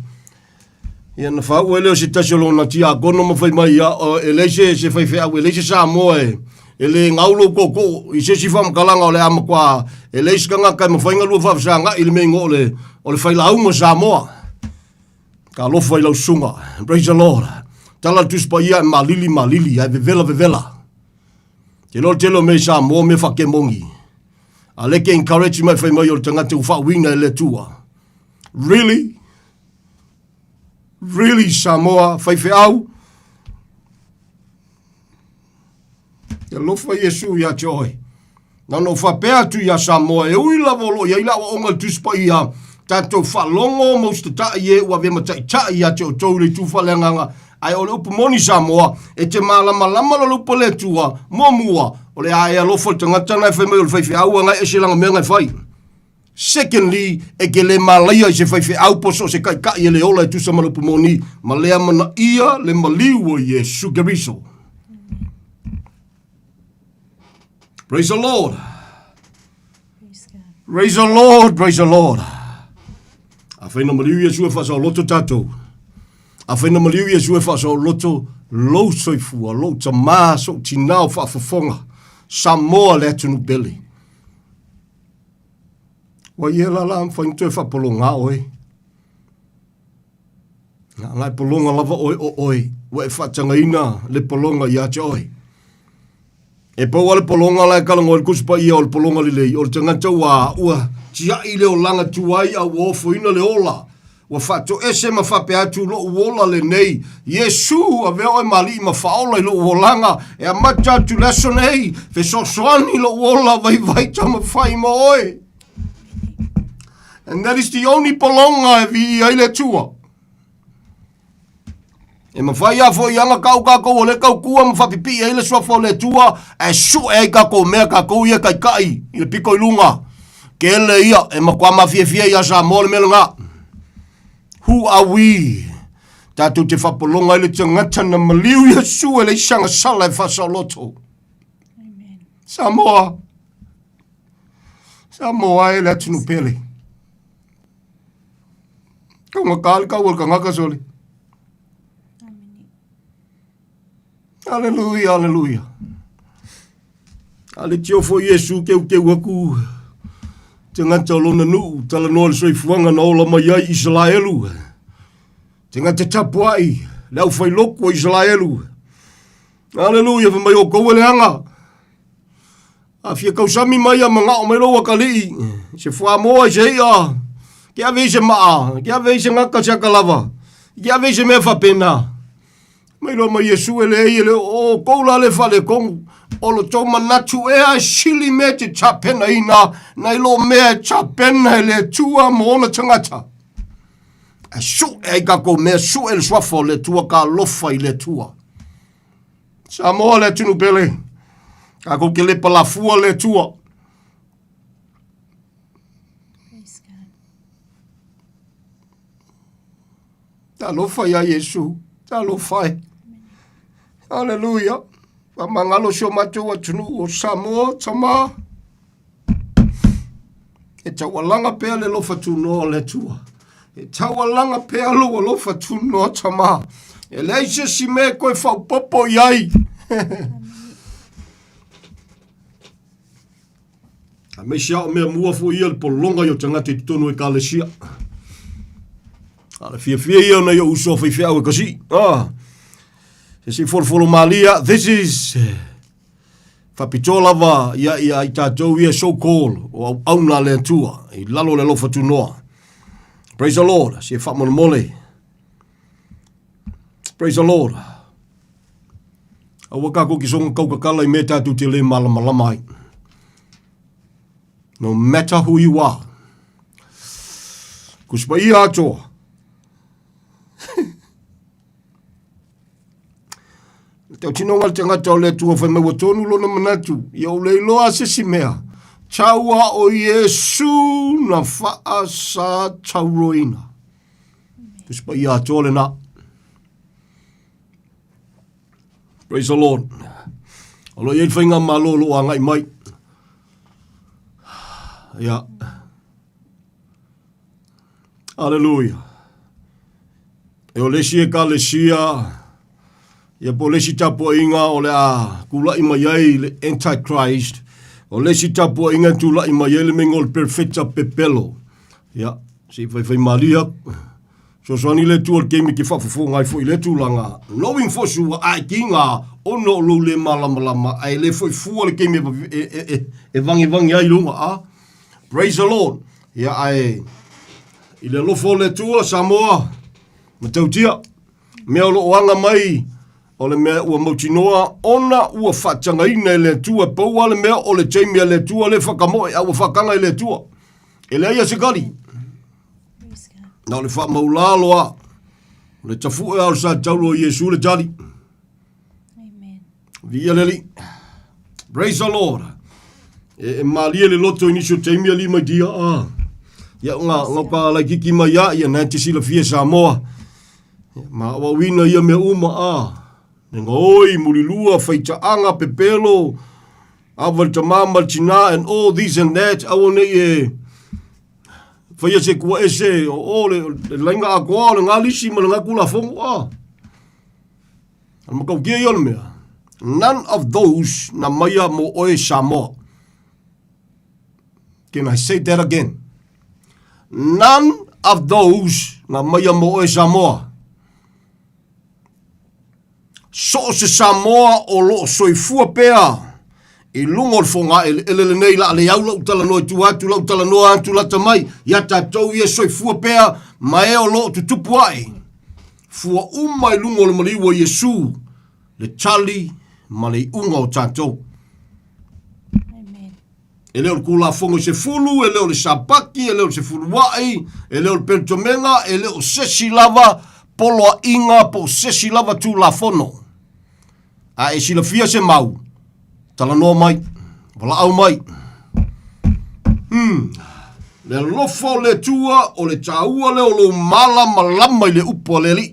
H: Ia na whau e leo se tasi o lo na tia, gono ma whai mai ia, e leise se whaiwhi au, e leise Samoa e. E le ngaulo koko, i se si whamkalanga o le ama kwa, e leise ka ngā kai ma whainga lua whawsanga, i le mengo o le whaila au ma Samoa. Ka lofa i lau sunga. Praise the Lord. Tala tuspa ia e malili, ai vevela. Te lo telo me Samoa me whakemongi. A leke encourage mai whai mai o tangata u whawina e le tua. Really? Really, Samoa, whaiwhi au? Te lofa Yesu ia te oi. Nano whapea tu ia Samoa, e ui lavolo, ia ila o onga tuspa ia, tato whalongo mausta taa ie, ua vema tai ia te o toure tu whalenganga, ai o le upamoni Samoa, e te malama la lupa le tua, momua, o le aia lofa le tangata nai whai mai o le whaiwhi au, ngai e se langa mea ngai whai. Secondly, e ke le malaia i se whaiwhi au poso se kai e le ola e tusa ma le upamoni, ma lea mana ia le maliwa Yesu Keriso. Praise the Lord. Praise the Lord. Praise the Lord. A whaina maliu Yesu e whasa o loto tātou. A whaina maliu Yesu e whasa o loto lou soifua, lou tamā so tinao whaafafonga. Samoa le atunu pele. Wa ia la am whain tue whapolonga oi. Ngai polonga lava oi. Wa e whatanga ina le polonga ia te oi. E pau ale polonga lai kalanga o le kuspa ia o le polonga li lei. O le tangata ua tia i leo langa tuai a uofo ina le ola. Wa fato ese ma fa pe atu lo wola le nei. Yesu a veo e mali ma faola lo wolanga e a mata tu lesson ei fe so soani lo wola vai tama fai ma oi. And that is the only polonga e vi ai le tua. E ma fai a fo yanga kau o le kau kua ma fa pipi e le sofa le tua e su e ka ko mea ka ko ia kai i le piko i lunga. Ke le ia e ma kwa ma fie ia sa mo le melanga. Who are we? Tātou te whapolonga i le tangata na maliu Yesu e le isanga sala e whasaloto.
I: Amen.
H: Samoa e le atunu pele. Kau ngakali kau ka ngaka soli. Hallelujah, hallelujah. Ale tio fo Yesu ke aku. Tangata lona nu, tala noa le soifuanga na ola mai ai Israelu. Tangata tapuai, lau fai loko Israelu. Hallelujah, fa mai o koe le anga. A fia kausami mai a mga o mai loa kali. Se fua moa se ia. Kia veise maa, kia veise ngaka siaka lava. Kia veise mea fa pena. Mai loa mai Yesu ele o koula le fale kongu. O lo tau manatu e a sili me te tapena ina, na ilo mea tapena le tua moona tangata. A su e kako mea su e le swafo le tua ka lofa i le tua. Sa moa le tunu pele, kako ke le palafua le tua. Ta lofa ya Yesu, ta lofa e. Hallelujah. Wa mangalo sio macho wa tunu o Samoa tama. E tawalanga pea le lofa tuno le tua. E tawalanga pea lo lofa tuno tama. E leise si me koe fau popo iai. A me sia o mea mua fu ia le polonga yo tangate tonu e kalesia. Ale fia ia na yo uso fai fia o kasi. Si folfolo malia, this is Fapitolava ia i tātou ia so-called o auna le tua, i lalo le lofa tu noa. Praise the Lord, si e whamona mole. Praise the Lord. Awa kako ki songa kaukakala i me tātou te le malama. No matter who you are. Kuspa ia atoa. Tau tinonga te ngata o le tua whai maua tonu lona manatu. I au leiloa sisi mea. Taua o Yesu na faa sa tauroina. Kuspa ia atoa le na. Praise the Lord. Alo iei whainga malolo a ngai mai. Ia. Hallelujah. E o lesi e ka lesia. Ia po lesi tapo inga o le a kula ima iei le Antichrist. O lesi tapo inga tula ima iei le mengol perfecta pepelo. Ia. Si whai maria. So soani le tu al kemi ki whawhafo ngai fo i le tūlanga. Knowing for sure ai ki ngā ono lu le malamalama ai le fo i fua le kemi e vangi ai lunga. Praise the Lord. Ia ai i le lofo le tua Samoa. Matautia. Mea lo oanga mai. O le mea ua mautinoa, ona ua whatangaina i le tua, paua le mea o le teimia le tua, le whakamoe, a ua whakanga i le tua. E le aia se kari. Na le wha maulaloa, le tafu e al sa taulo Yesu le tali.
I: Amen.
H: Via leli. Praise the Lord. E malia le loto inisio teimia li mai dia. Ia ngā ka lai kiki mai ia nanti sila fia Samoa. Ma wawina ia me uma Nenga oi, mulilua, whaitaanga, pepelo, awal tamama, tina, and all this and that. Awa ne whaia se kua ese, o le lainga a koa, le ngā lisi, ma le ngā kula fongu, Ana makau kia iona mea. None of those na maya mo oe Samoa. Can I say that again? None of those na maya mo oe Samoa. So se Samoa o lo soifua pea i lungo le fonga ele nei la le yaula utala no tu atu la utala no atu la tamai ya tatou ia soifua pea Mai o lo tutupu ai. Fua umai lungo le maliwa Yesu. Le chali ma le unga o tātou. E leo le kula fongo se fulu, e leo le sapaki, e leo se fulu wai, e leo le pentomenga, e leo sesi lava poloa inga po sesi lava tu la fono. A e sila fia se mau. Tala noa mai, wala au mai. Le lofo le tua o le taua leo lo mala malama i le upo le li.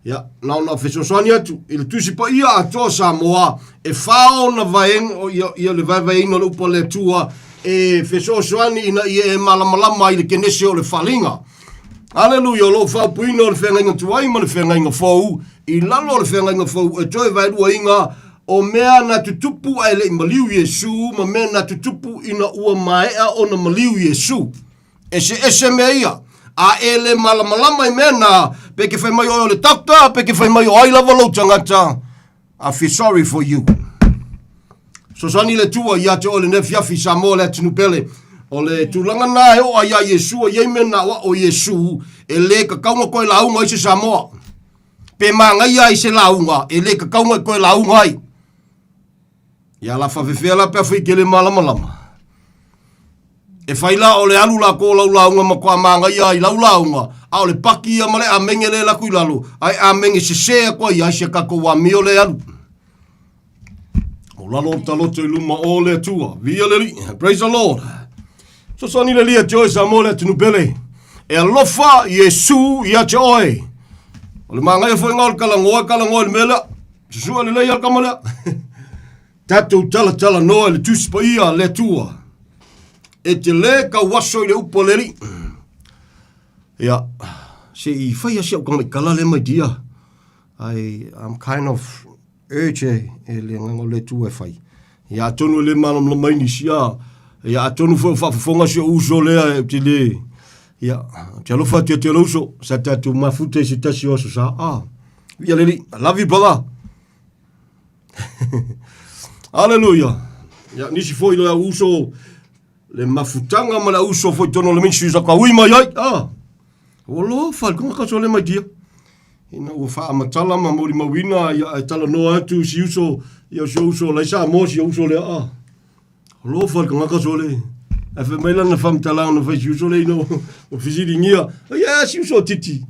H: Ya, na fesosani atu, i le tusi pa ia atoa Samoa, e whao na vaeng, o ia le vaeng o le upo le tua, e fesosani ina ia e malamalama i le kenese o le whalinga. Aleluia, lo whao puina o le whengainga tuai, ma le whengainga fau, i lalo o le whengainga fau, e toi vairua inga, o mea na tutupu ai le maliu Yesu, ma mea na tutupu ina ua maea o na maliu Yesu. Ese mea ia. A ele malamalama I mena, peke whai mai o le takta, peke whai mai o ai lava lau tangata. I feel sorry for you. So sani le tua ia te o le nefiafi Samoa le atinupele. O le tulanga na he o aia Yesu, o iei mena wa o Yesu, e le ka kaunga koe launga I se Samoa. Pe maa ia I se launga, e le ka kaunga koe launga ai. Ia la whawhewhea la pia whaikele malamalama. E whaila o le alu la ko laulaunga ma kua maanga ia I laulaunga. A o le paki ia male a menge le laku I lalo. Ai a menge se sea kua ia se kako wa mio le alu. O lalo taloto I luma o le tua. Via le li. Praise the Lord. So sani le lia te oe Samoa le tunupele. E alofa Yesu ia te oe. O le maanga ia fwinga o le kalangoa le mele. Susua le lei al kamalea. Tatou tala noa le tuspa ia le tua. E te le ka waso I le upo le li. Ia, se I whaia se au kama I kala le mai dia. I'm kind of urge e le ngango le tu e whai. Ia atonu le manam la maini sia. Ia atonu whafonga se uso lea e te le. Ia, te alofa te uso. Sa tatu mafute se tasi oso sa. Ia le li. I love you brother. Hallelujah. Ia nisi foi le uso. Le mafutanga ma la uso foi tono le minsu za ka ui mai ai. O lo fa ko ka so le mai dia. Ina o fa matala ma mori mawina ia tala no atu si uso ia so uso la sa mo si uso le O lo fa ko ka so le. A fe mai la na fam tala no fa si uso le no. O fizili ngia. Ia si uso titi.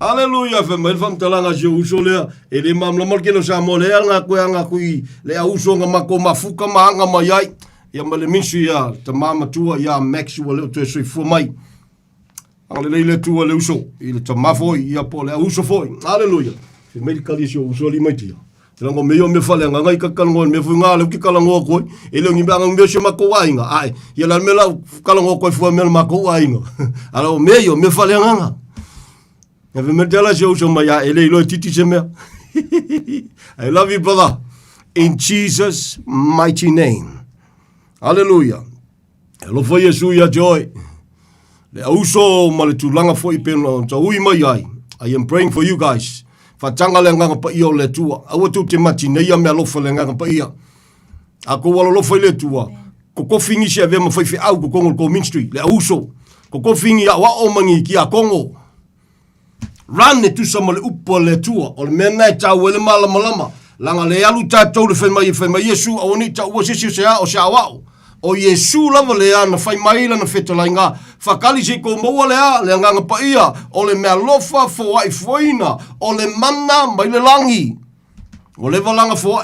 H: Hallelujah fe mai fam tala nga si uso le e le mam la mal ke no sa mo le nga ku le uso nga mako mafuka ma nga mai ai. Ia male minsu ia, ta mama tua ia Maxwell leo tue sui fua mai. Ale leile tua le uso, i le ta mafoi ia po le uso foi. Hallelujah. Fe mei kali si uso li mai tia. Te lango meo me fale nga ngai kakalongo me fu ngale ki kalango koi. E leo ngi banga me se mako wainga. Ai, ia la me la kalango koi fu me mako wainga. Ala meo me fale nga. Ya ve me dela si uso mai ya ele lo titi se me. I love you brother. In Jesus mighty name. Hallelujah. Elo foi Yesu ia joy. Le auso ma le tulanga foi peno ta ui mai ai. I am praying for you guys. Fatanga le nganga pa io le tua. Awa tu te mati nei ia me alofa le nganga pa ia. Ako wala lo foi le tua. Ko ko fingi se ave ma foi fi au ko kongo ko ministry. Le auso. Ko fingi ya wa o mangi ki a kongo. Run tu sama le upo le tua. O le mena e tau ele malama. Langa le alu tatou le whai mai Yesu. A oni tau wa sisi se a o se a wao. O Yesu lava le ana fai mai la na fetala nga fakali se ko mo le nga pa ia o le mea lofa fo ai foina o le mana mai le langi o le valanga fo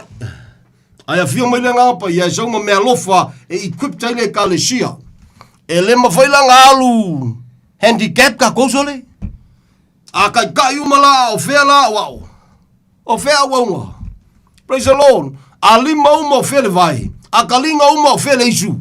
H: ai afio mai le nga pa ia so mo mea lofa e equip tai le kalesia e le ma fai la alu handicap ka kosole a kai kai umala o fela wow o fea wa praise the Lord ali mo fele vai a kalinga uma o fele isu.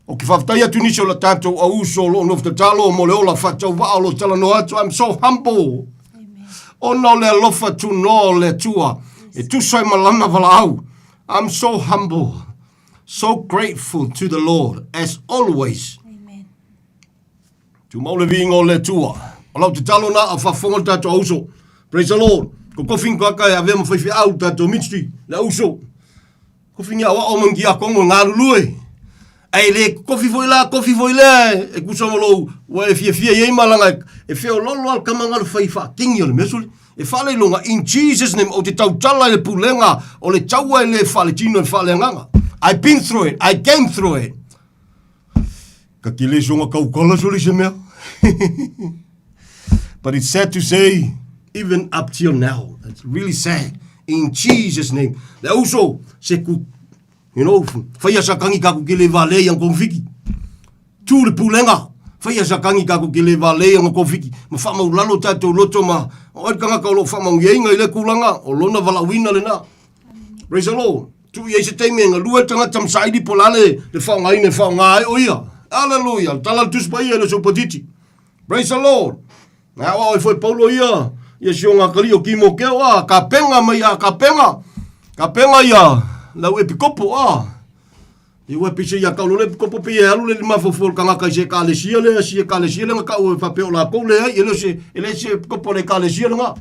H: O ki whaftaia tunisi o la tātou a uso lo no talo mo le ola whatau wa alo tala no atu. I'm so humble. Amen. O no le lofa tu no le tua. E tu sai malana wala au. I'm so humble. So grateful to the Lord as always. Amen. Tu maule vingo le tua. O lau te talo na a whafonga tātou a uso. Praise the Lord. Ko kofing kaka e avema whaifi au tātou ministry. Le uso. Ko fingia wa o mangi a kongo ngā lulue. ai le kofi foi le e kusa lo wa e fia ye malanga e feo lolo al kamanga le fai fa kingi le mesuli e fale longa in Jesus name o te tau tala le pulenga o le taua le fale tino e fale nganga. I've been through it, I came through it. Ka kile songa kau kola soli se mea. But it's sad to say, even up till now, it's really sad. In Jesus' name. Le also, se ku, you know, faya sa kangi kaku kile vale yang konfiki. Tu le pulenga. Faya sa kangi kaku kile vale yang konfiki. Ma fama ulalo tato loto ma. Oe kanga kaulo fama uyenga ile kulanga. O lona vala wina le na. Praise the Lord. Tu ye se teime nga lua tanga tam saidi polale. Le fao ngai ne fao ngai oia. Hallelujah. Talal tuspai ele so potiti. Praise the Lord. Na o foi Paulo ia. Ia sionga kali o kimo keo a. Ka penga mai a ka penga. Ka penga ia. Lau e pikopo a. I ua pise ia kaulo le pikopo pe e alu le lima fofol kanga kai se ka le sia le. Sia ka le sia le nga ka ue papeo la kou le. Ele se pikopo le ka le sia le nga.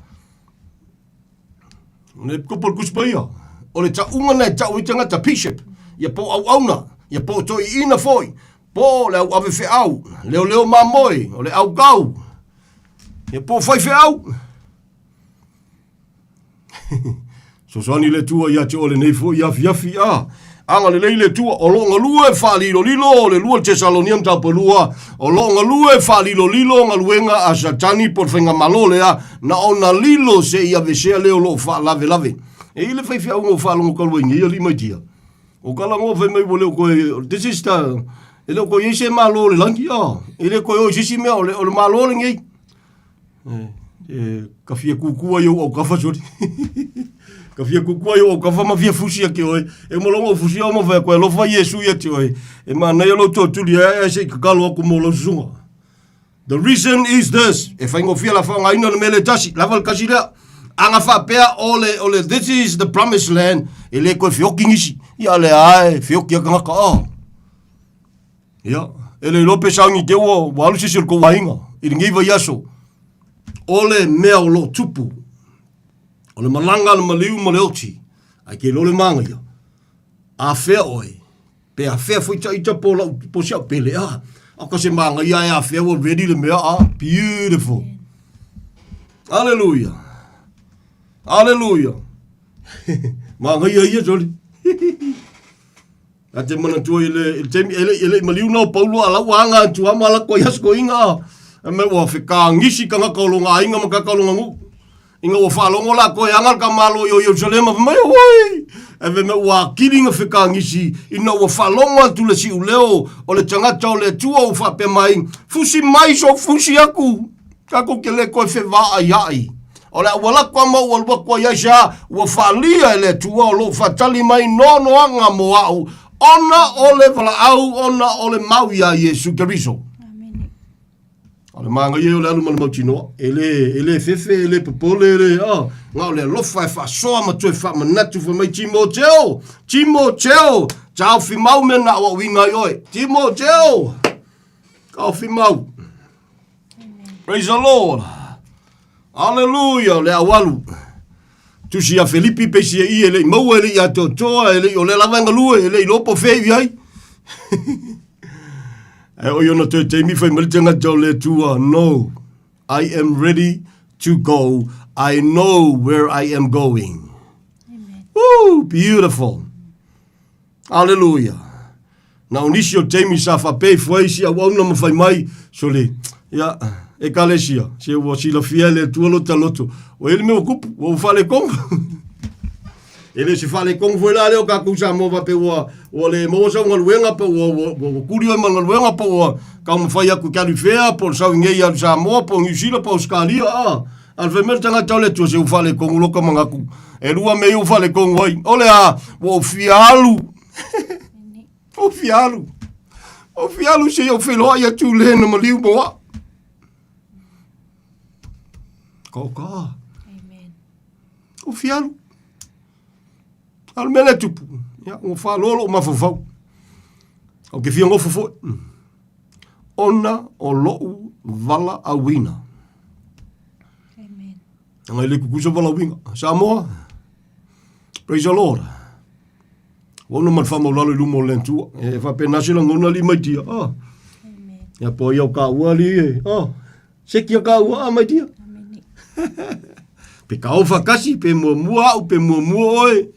H: Le pikopo le kuspa ia. O le ta unga nei ta uitanga ta bishop. Ia po au auna. Ia po toi ina foi. Po le au ave fe au. Leo mamoi. O le au gau. Ia po fai fe au. So sani le tua ia te ole nei fo ia fiafi a. Anga le leile tua o longa lue fa lilo le lua Thessalonian ta pelua o longa lue fa lilo nga luenga a satani por fenga malole a na ona lilo se ia vesea leo lo fa lave. E ile fai fia ungo fa longo kalwengi ia lima tia. O kala ngo fe mai bole ko this is the ele ko yese malole langi a. Ele ko yo sisi me ole malole ngi. Ka fia kukua yo o ka fa sori. Ka fia kukua yo o ka fa ma fia fusia ke oi. E molongo fusia mo fa ko lo fa Yesu ye te oi. E ma na yo lo to tu dia se ka kalo ko mo lo zunga. The reason is this. E fa ngo fia la fa nga ina le mele tasi. La val kasila. Anga fa pea ole this is the promised land. Ele ko fiokingisi. Ya le ai fiokia ka ka. Ya. Ele lo pesangi te wo walu se ko wainga. Iringi va yaso. Ole mea o lo tupu. Ole malanga le maliu maleoti. Ai ke lo le manga ia. A fea oi. Pe a fea foi ita po sia pele a. Aka se manga ia a fea already le mea a. Beautiful. Hallelujah. Hallelujah. Manga ia joli. Ate mana tu ele maliu no Paulo ala wanga tu amala ko yasko inga. Me wa fika ngisi kanga kolonga inga maka kolonga ngu. Inga wa falongo la ko yangal kamalo yo Jerusalem me woi. Eve me wa kilinga fika ngisi ina wa falonga tu le si uleo o le tangata o le tua o fa pe mai. Fusi mai so fusi aku. Kako kele ko fe va ai. Ola wala kwa mo wala kwa yasha wa falia le tua lo fatali mai no anga mo au. Ona ole vala au ona ole mau ya Yesu Kristo. Ale manga ye ole alu malmotino ele fefe ele popole ele nga ole lo fa so ma tu fa manatu fa mai Timoteo tau fi mau me na wa winga yoi Timoteo ka fi mau. Praise the Lord. Hallelujah le awalu. Tu sia Filipi pe sia ele mau ele ya toto ele ole la vanga lu ele lopo fe ai. O yo no te mi fai militanga jole tua. No, I am ready to go. I know where I am going. Amen. Woo, beautiful. Hallelujah. Now nisio te mi sa fa pe foi sia wa no mo fai mai sole. Ya e kalesia. Se wo si lo fiele tua lo taloto. O ele me ocupa, o fale com. Ele se fale kong foi la leo ka kusa mo va pe o le mo so ngol wenga pe o kurio mo ngol wenga pe o ka mo fai ku ka fea por sa nge ya sa mo po ngisilo po skalia al femer tanga tole tu se o fale kong lo ka manga ku e lua me o fale kong oi ole a o fialu o fialu se o felo ya tu le no mo liu mo koka amen o fialu al mele tupu ya o fa lolo ma fofo o ke fia ngofo ona o lo vala awina amen ngai le kukuso vala awina Samoa praise the Lord Wana man whamaulalo I lumo o lentua. E whapena sila ngona li mai tia. Ia po iau ka ua li e. Sekia ka ua mai tia. Pe ka o whakasi, pe mua au, pe mua oe.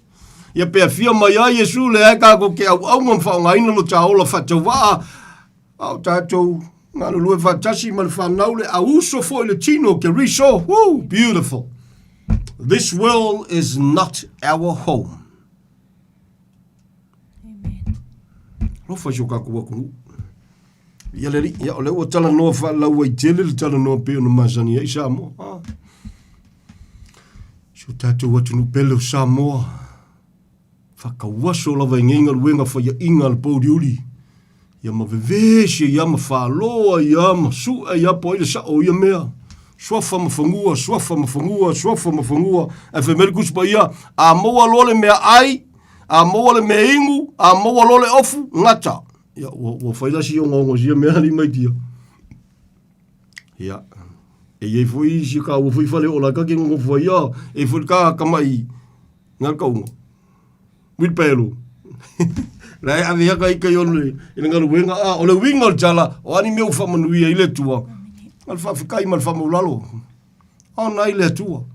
H: Ia pe a fia mai a Yesu le ai ka ko ke au ngam whaongaina lo ta ola whatawaa. Au tātou ngā lue whatasi man whanau le a uso fo i le tino ke riso. Woo, beautiful. This world is not our home. Lofa jo ka kua kunu. Ia le ia ole o tala no fa la we tele le tala no pe no masani e sa mo. So tatu watu no pelo sa mo. Fa ka waso la venga wenga fa ya inga le podiuli. Ia ma vevese ia ma fa loa ia ma su ia po ile sa o ia mea. Swafa mafungua. E fe merkus pa ia a mo lole mea ai. A moa le me ingu, a moa lole ofu, ngata. Ia, wa whaila si o ngongo si a mea li mai tia. Ia, e iei fwoi si ka ua fwoi whale o la kake ngongo fwoi ia, e fwoi ka kamai ngal kaunga. Wit pēlu. Rai ave haka ika i onu ina ngalu wenga, o le winga o tala, o ani meu whamanuia i le tua. Ngal whawhikai mal whamaulalo. O nai le tua.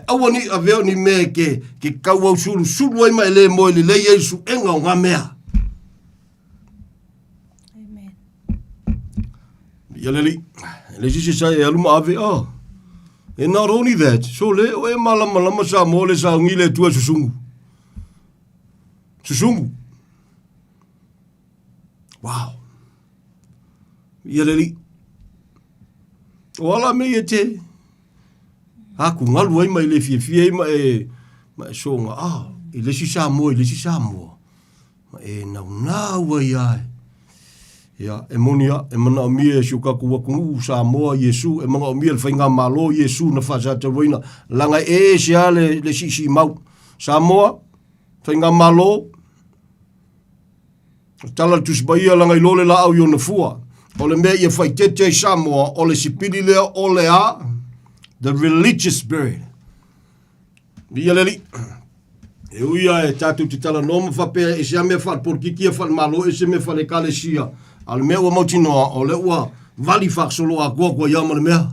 H: Awa ni aveo ni me ke kau au sulu ai mai le mo le Yesu enga o ngā mea.
I: Amen.
H: Ia le sisi sai e aluma ave And not only that, so le o e malama sa mo le sa ngile tua susungu. Wow. Ia le Wala me e te. Aku ngalu ai mai le fie mai songa i le si sa mo ma e na ai ai ya e monia e mana mie shuka ku ku sa mo Yesu e mana mie le fainga malo Yesu na fa sa te roina langa e sia le si mau sa mo fainga malo tala tus baia langa i lole la au yo na fua o le me ia fai tete sa mo o le sipili le o le the religious spirit. Ia leli. E uia e tatu te tala noma whapea e se ame whal por kikia whal malo e se me whal e kalesia. Al mea ua mautinoa o le ua vali whaksolo a kua iama le mea.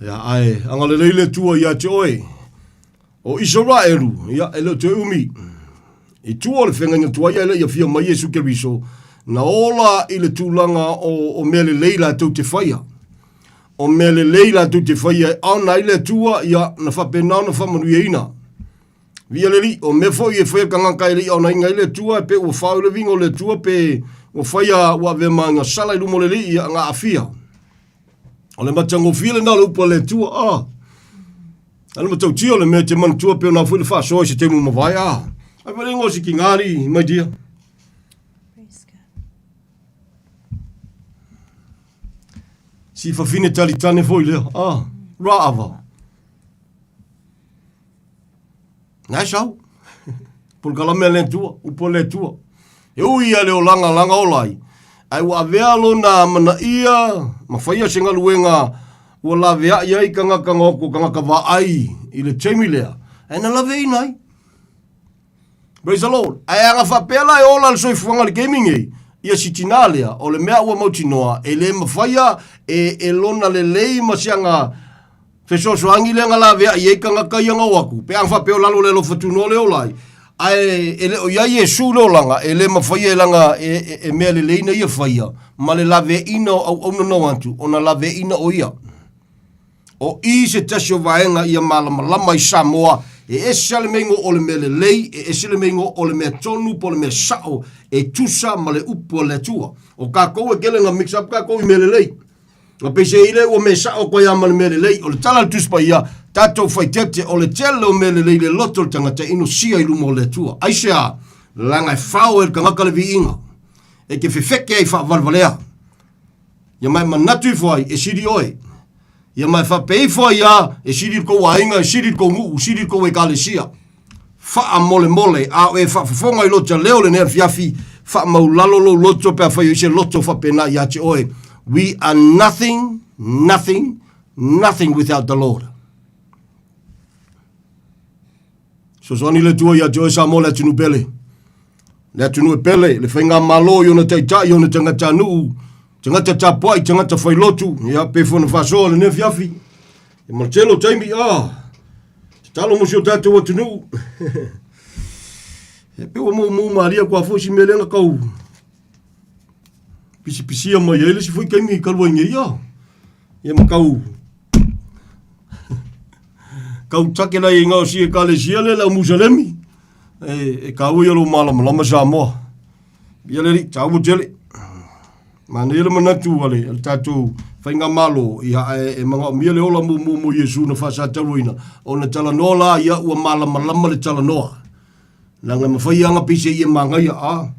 H: Ia ai, angale leile tua ia te oe. O Israelu, ia ele te umi. I tua le whenganga tua ia ele ia fia mai Yesu Keriso. Na ola i le tūlanga o mele leila tau te whaia. O mele leila tu te whaia ana ile tua ia na whapena na whamanuia Via leli, o me fo i e whaia kangakai li ana inga ile tua pe o whau le vingo le tua pe o whaia wa vema ngā sala i lumo le li ia ngā awhia. O le matango while nā lupa le tua Ana matau tio le mea te manu tua pe o nā whaile whaasoi se te mu mawai Ai wale ngosi ki ngāri, my dear. Si whawhine tali tane foi lea. Rāwa. Nai sau. Pulkala mea le tua, upo le tua. E ui ale o langa olai. Ai wa avealo na mana ia, ma whaia se ngaluenga, ua la vea iai kanga oko, kanga kawa ai, i le teimi lea. Ai na la vei nai. Praise the Lord. Ai anga whapela e ola le soifuanga le gaming ei. Ia sitina lea, o le mea ua mautinoa, e le mawhaia e lona le lei masianga fesosoangi le ngala vea iei kanga kai anga waku. Pe ang whapeo lalo le lo fatuno le olai. Ai ele o ia Yesu lo langa, ele mawhaia langa e mea le leina ia whaia. Ma le lave ina au no antu, o na lave ina o ia. O i se tasio vaenga ia malama i Samoa, e esale mengo o le mele lei, e esale mengo o le mea tonu, po le mea sao, e tusa ma le upo le tua. O kako e gelenga mix up kako i mele lei. O pese ile o mea sao kwa ia ma le mele lei, o le tala tuspa ia, tatou fai tete o le tele o mele lei le loto le tangata ino sia i lumo le tua. Aisea, langa e whao e kangaka le vi inga. E ke fefeke e wha valvalea. Ia mai manatu i fwai, e siri oe. Ia mai whapei fwai ia, e siri ko wainga, e siri ko ngu, siri ko e kalesia. Wha mole, a e wha fonga i loto leo le nea fiafi, wha maulalo lo loto pe a whai ise loto wha pena i ate oe. We are nothing without the Lord. So zoni le tua ia joe sa mo le tunu pele. Le atunu e pele, le whainga malo i ona taitai, i ona tangata nuu, tangata tapuai, tangata whailotu, ia pefona whasoa le ne fiafi. E Marcelo taimi, te talo mo si o tātou atunu. E pewa mo maria kua fōsi melenga kau. Pisi mai ele si foi kaimi kalua nge ia. Ia makau. Kau take lai ngau si e kale sia le la Musalemi. E kau ia lo malama Samoa. Ia le ri tau tele. Mana ele manatu ale el tatu whainga malo ia e mga mia le ola mo Yesu na whasa taruina. O na talanoa la ia ua malama le talanoa. Langa mawhai anga pise ia mangai a.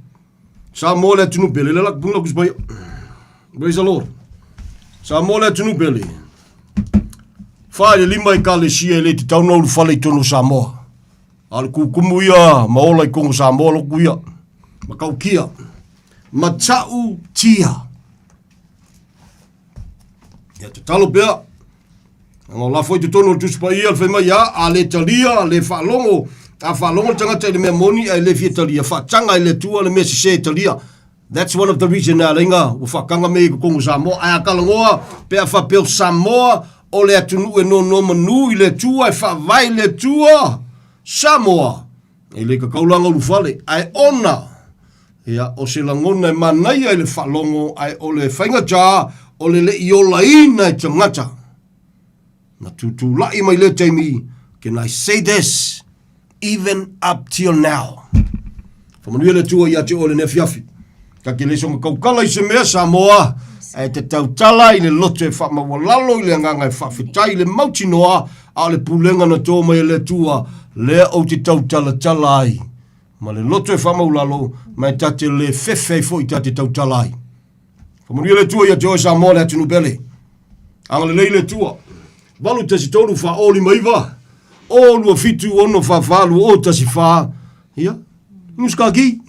H: Samoa le tunu pele le lak punga kusbaya. Praise the Lord. Samoa le tunu pele. Whae lima i kale sia le te tauna ulu whale i tono Samoa. Al kukumu ia, maola i kongo Samoa loku ia. Makau kia. Matau tia. Ia te talo pia. Ngo la foi te tono tuspa ia, alwhema ia, a le talia, le whalongo. A whalongo tangata i le mea moni, ai le fia talia. Whatanga i le tua, le mea si se talia. That's one of the reason na lenga, u whakanga me i kongo Samoa. Ai a kalangoa, pea whapeo Samoa, o le atunu e no manu i le tua, e whawai le tua. Samoa. E le kakaulanga urufale. Ai ona. Ia o se langona e manai ai le whalongo, ai o le whaingataa, o le iola ina e tangata. Na tutu lai mai le taimi, can I say this, even up till now. Whamanuia le tua ia te o le nefiafi. Ka ke le songa kaukala i se mea Samoa, e te tautala i le loto e whamawalalo i le anganga e whawhitai le mauti noa, a le pulenga na tō mai le tua, le au te tautala tala ai. Ma le loto e whamaulalo, mai tate le whewhei fo i tate tautala ai. Whamanuia le tua ia te o Samoa le atunu pele. Anga le lei le tua. Walu tasi tonu wha oli maiva. O lua fitu ono wha whalu o tasi wha. Ia? Imuskaki.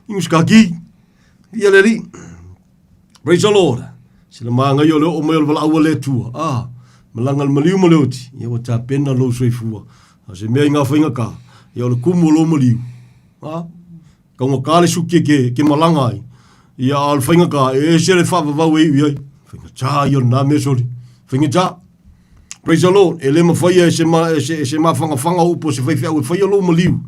H: Imuskaki. Ia le ri. Praise the Lord. Sila maanga i o leo o mai wala aua le tua. Malanga le maliu maleoti. Ia wa ta pena lo soifua. A se mea inga whainga ka. Ia o le kumu lo maliu. Kaunga ka le suke ke malanga ai. Ia al whainga ka. E se le whawawau e iai. Whainga ta i o na me sori. Whainga ta. Praise the Lord. E le mawhaia e se mawhanga upo se whaiwhia ue whaia lo maliu.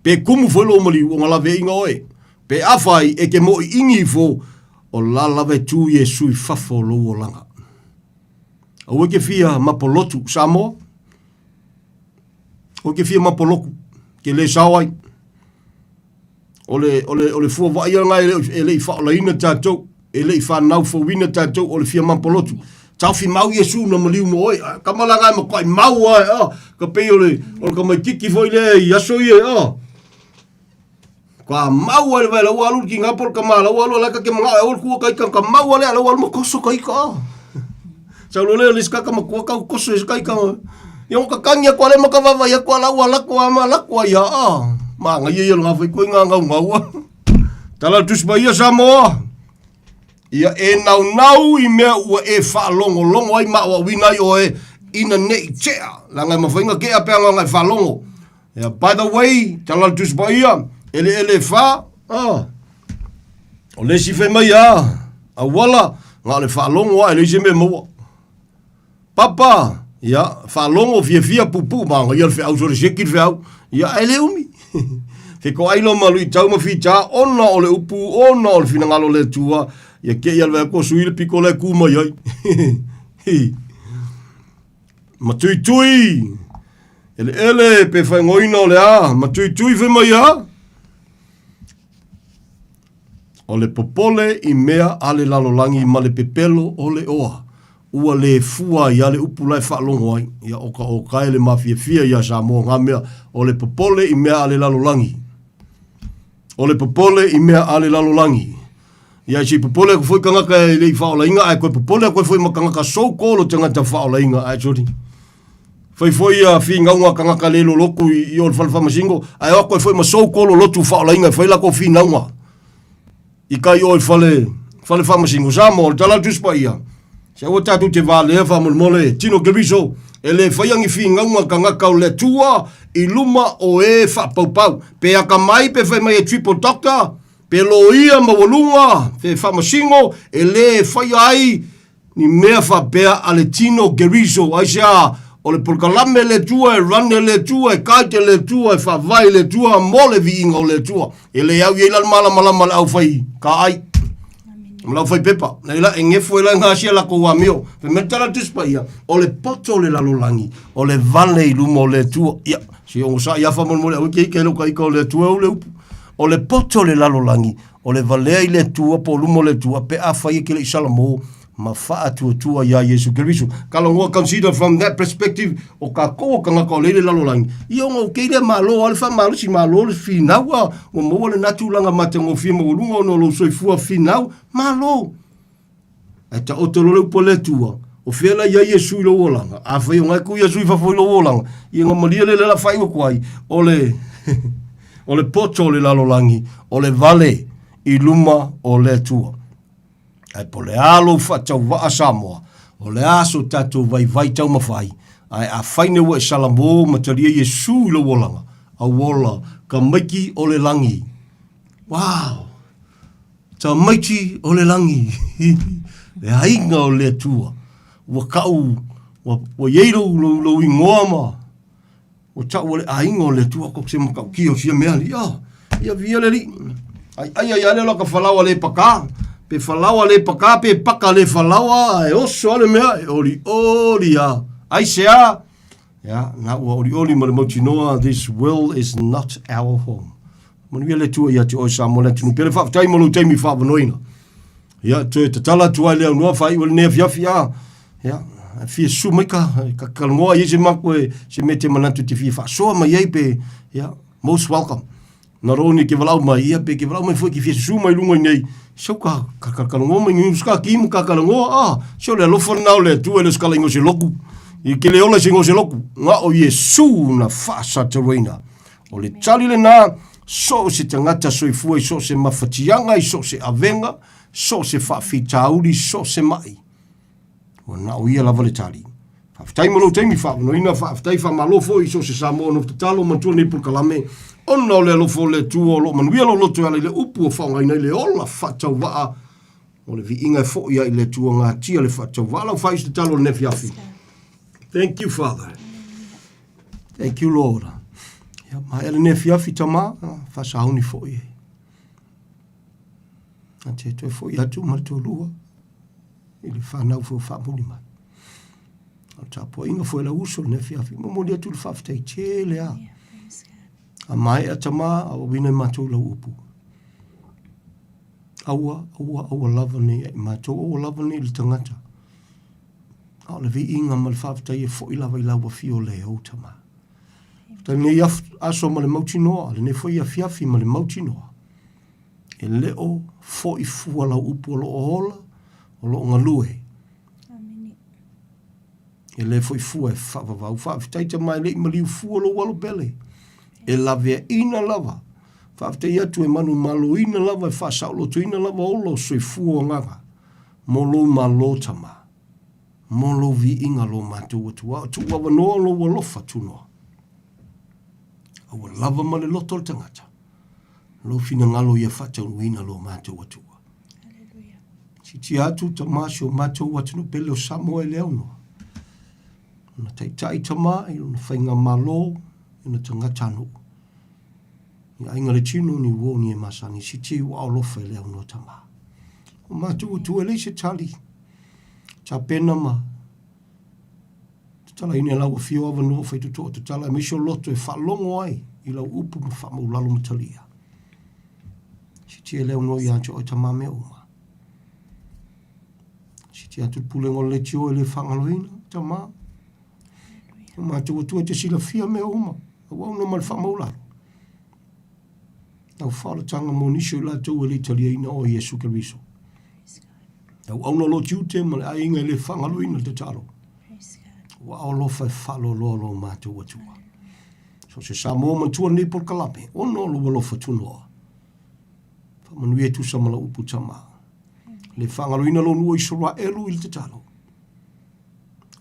H: Pe kumu whai lo maliu o ngalawe inga oe. Pe awhai e ke mo i ingi fo o lalawe tu Yesu i whafo lo o langa. Au ke fia mapolotu Samoa. O ke fia mapoloku ke le sawai. Ole fua vai nga e le fa la ina tatou. E le fa nau fo wina tatou o le fia mapolotu. Tau fi mau Yesu na maliu mo oi. Kamala ma kai mau ai ka pe ole ka mai kiki foi le yaso ye Kwa mau ai vai la walu ki ngapol kamala walu la ka ke mga ol ku kai ka mau le la walu mo koso kai ka. Sa lo le liska ka mo ka koso kai ka. Yung kakanya kwa le makavava ya kwa la wala kwa mala kwa ya ma ngai ye nga foi ko nga nga. Tala tus ba Samoa. Ia e nau i mea ua e whaalongo ai maa wina i oe ina nei tea. Langa ma whainga ke a peanga ngai whaalongo. Ia, by the way, talatus ba ia, ele wha, o le si whema ia, a wala, ngā le whaalongo a ele se me maua. Papa, ia, whaalongo fia pupu, manga ia le whiau sore sekir whiau, ia ele umi. Whiko ailo malu i tau mawhita, ona o le upu, ona o le whinangalo le tua, ia ke ia lea ko suile piko le kuma iai. Matui. Ele pe whai ngoina o le a. Matui whema ia. O le popole i mea ale lalolangi ma le pepelo o le oa. Ua le fua ia le upu lai whaalongo ai. Ia o kai le mawhia ia Samoa ngā mea. O le popole i mea ale lalolangi. O le popole i mea ale lalolangi. Ia si popole ko foi kangaka e le whaola inga, ai koe popole koe foi makangaka so kolo tangata whaola inga, ai sori. Foi a fi ngaunga kangaka lelo loku i o le whalawhamasingo, ai o koe foi ma so kolo lotu whaola inga, foi lako fi naunga. I kai o le whalawhamasingo, Samoa, tala tuspa ia. Se o tatu te vale e whamul mole, tino geriso, E le whaiangi whingaunga ka ngaka o le tua I luma o e whapaupau. Pe aka mai pe whai mai e triple doctor. Pe lo ia mawalunga. Pe whamasingo e le whai ai ni mea whapea ale Tino Gerizo. Aisea o le polkalame le tua, e rane le tua, e kaite le tua, e whawai le tua, mo le viinga o le tua. E le au ieilan malama le au whai. Ka ai. Mlau whai pepa. Nei la, e ngefo e la ngāsia la koua meo. Pe metara tispa ia. O le poto le lalolangi. O le vale I luma o le tua. Ia. Si ongo sa ia whamon mole. Au kei kei loka ika o le tua o le upu. O le poto le lalolangi. O le valea I le tua po luma o le tua. Pe a whai ke le isalamo. Ma faa tua ia Yesu Keriso. Kalongoa consider from that perspective. O ka koa ka ngaka o le lalolangi. Ia ongo kei le malo. Ale wha malo si malo le whinaua. O moa le natulanga mate ngō whia mawurunga o no lo soifua whinau. Malo. E ta otolole upo le tua. O whiala ia Yesu I lo olanga. A whai o ngai ku Yesu I whafo I lo olanga. Ia ngā maria le la whai o kwai. O le o le poto le lalolangi. O le vale I luma o le tua. Ai po le alo whatau waa Samoa. O le aso tatou vai tau mawhai. Ai a whaine wa salamo mataria Yesu I lo olanga. A wola ka maiki o le langi. Wow. Ta maiti o le langi. Le hainga o le tua. Wa kau. Wa yeiro lo ingoa ma. Wa tau o le hainga o le tua. Kok se makau ki o sia mea li. Ia via le li. Ai le loka whalawa le paka. Pe whalawa le paka. Pe paka le whalawa. E oso ale mea. E ori a. Ai sea. Ja, na ua ori ma le mauti noa. This world is not our home. Manuia le tua ia te o Samoa le tunu. Pele whaafitai mo lo teimi whaavanoina. Ia, te tala tua leo noa whai wale nea fiafi a. Ia, fia sumaika. Ka kalangoa ia se mako e se me te manatu te fia whaasoa mai ei pe. Ia, most welcome. Na roni ke walau mai ia pe ke walau mai fwoi ki fia sumai lunga nei. Sau ka kalangoa mai ngi uska kimu ka kalangoa. Sau le alofa nao le tua le skala ingo se loku. I ke le ola se ingo se loku. Nga o Yesu na whaasa te reina. O le tali le na. So se tangata soifua I so se mawhatianga I so se avenga, so se whaafitauri, so se mai. O na o ia lava le tali. Whaafitai malo teimi whaafanoina, whaafitai whaamalofo I so se Samoa no tatalo mantua ni pukalame. Ona o le alofo le tua o lo manuia lo loto ala I le upu o whaongaina I le ola whaatau waa. O le vi inga fo ia I le tua ngā tia le whaatau waa. Lau whais te talo le nefiafi. Thank you, Father. Thank you, Lord. Ya ma ele ne fiafi tama fa sauni fo ye. Ate to fo ya tu mal to lua. Ele fa na fo fa muni ma. Al tapo inga fo la uso ne fiafi mo mo dia tu fa fa tele a. A mai atama a wina ma to la upu. Aua lava ni ma to o lava ni le tangata. A le vi inga mal fa fa ye fo ila vai la wa fio le o tama. Ta ne ia aso ma le mauti noa, le ne foi ia fiafi ma le mauti noa. E leo fo I fua la upu o lo ohola, o lo ngalue. E le foi fua e whaavavau, whaafitaita mai le imali fua lo walo bele. E lavea ina lava. Whaafitei atu e manu malo ina lava, e whaasau lo tu ina lava olo soi fua o nganga. Molo malo tama. Molo vi inga lo matu atua. Tu wawa noa lo walofa tu noa. Awa lava ma le loto le tangata. Lo fina ngalo ia whata unuina lo mātou atua. Si ti atu ta māsio mātou atunu pele o Samoa leo noa. Na taitai ta mā, I luna whainga malo, I na tangata anu. Ni ainga le tino ni woni e masani, si ti wa alofa leo noa ta mā. O mātou atua le se tali. Ta pena ma. Tala ine lau fio ava no fai tuto te tala misho loto e whalongo ai I lau upu ma whamau lalo matalia. Si tia leo no I ancho o tama me uma. Si tia tu pulengo le tio e le whangaloina tama. O mātou atua te sila fia me uma. A wau no mal whamau lalo. Au whala tanga mo nisho I la tau e le talia ina o Yesu Keriso. Au no lo tiu te ma le ainga le whangaloina te talo. Wa olo fa falo lo mātou atua. So se Samoa mantua ni por kalame. Ono lo walo fa tunoa. Fa manuia tu samala upu tama. Le whangaloina lo nua I Israelu I te talo.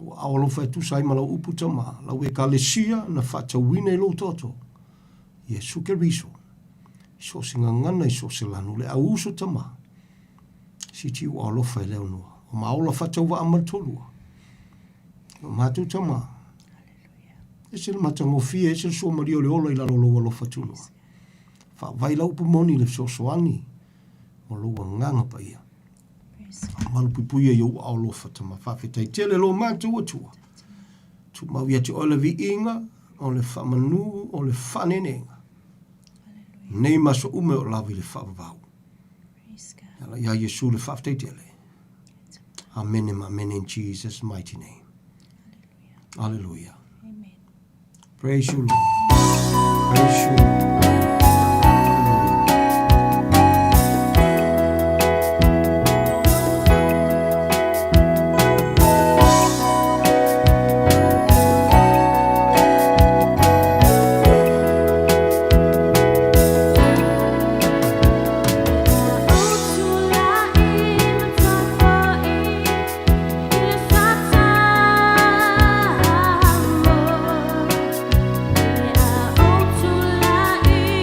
H: So awalo fai tu sai malau upu tama, lau e kalesia na whatawine lo toto. Yesu ke riso. So singa ngana iso se lanu le au uso tama. Si ti u alo fai leo noa. O maola whatawa amatolua. O matu tama. E se le matangofia, e se le sua mario le ola i lalo loa lo whatunua. Wha vai lau pumoni le sosoani. O loa nganga pa ia. Malupupuia iau au lo whatama. Whawhetai tele lo matu atua. Tu mau ia te ola vi inga, o le whamanu, o le whanenenga. Nei maso ume o lawi le whavavau. Ala ia Yesu le whawhetai tele. Amen and amen in Jesus' mighty name. Hallelujah.
I: Amen.
H: Praise you, Lord. Praise you, Lord.
C: Tulain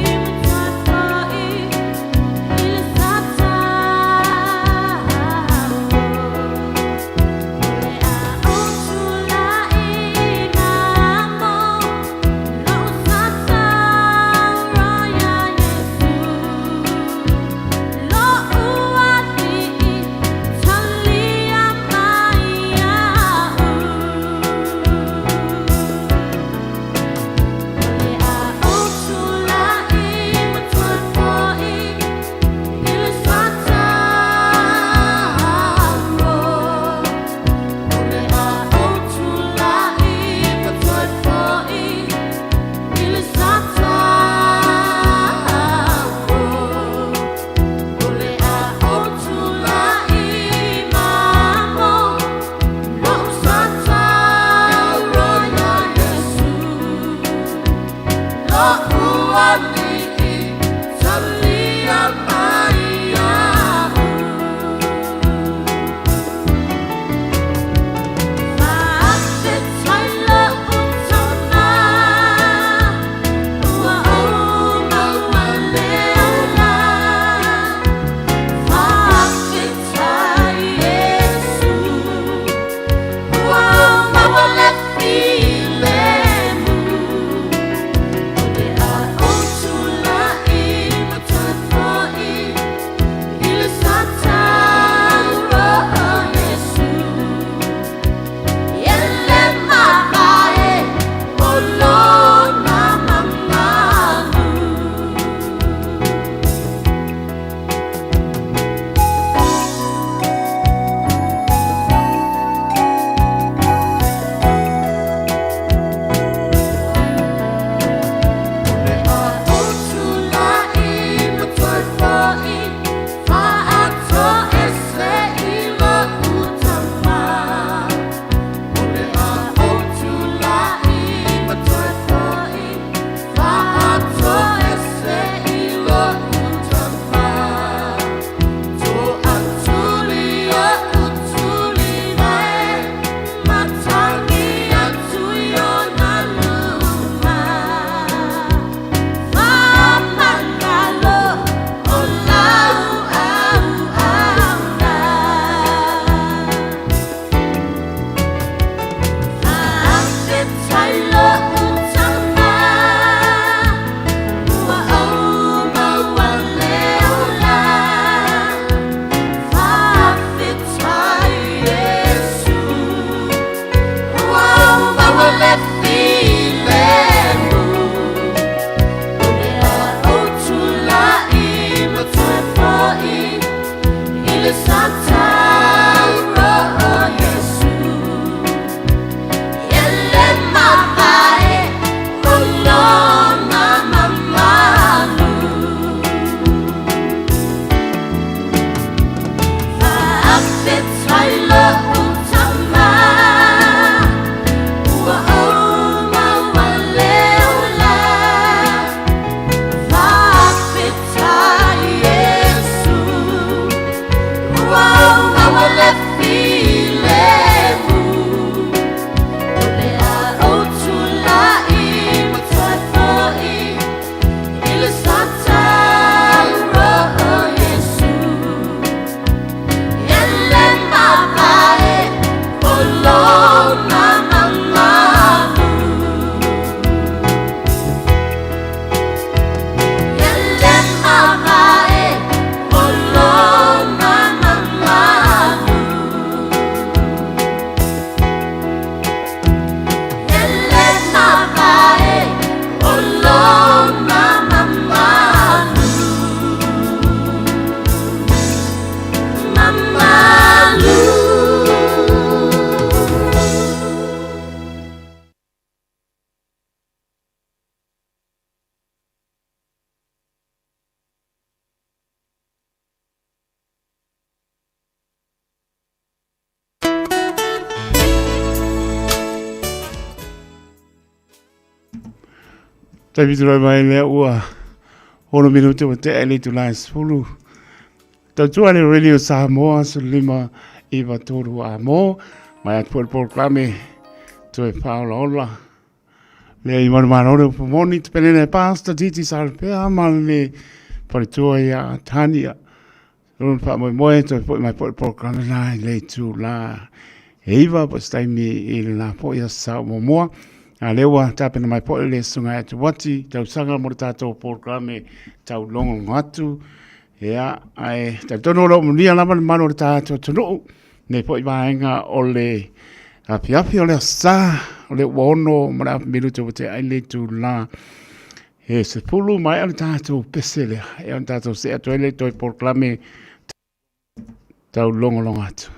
A: Tai vitu rai mai lea ua. Hono minute wa te ele tu lai sfulu. Tau tua le radio Samoa su lima iwa toru a mo. Mai atu programe tu e Paula Ola. Le i marumara ore upamoni te penene pasta titi sarpea ma le paritua ia Tania. Run pa moi moi to put my program la le tu la Eva pa stai mi il la po ia sa mo a lewa tape na mai po le sunga atu wati tau sanga mo tato programe tau longo ngatu ia ai tau tono lo mo nia lama mano tato tono ne po i nga ole api api ole sa ole wono mara minuto te ai le tu la e se pulu mai al tato pesele e al tato se atu ele to proclame tau longo longo atu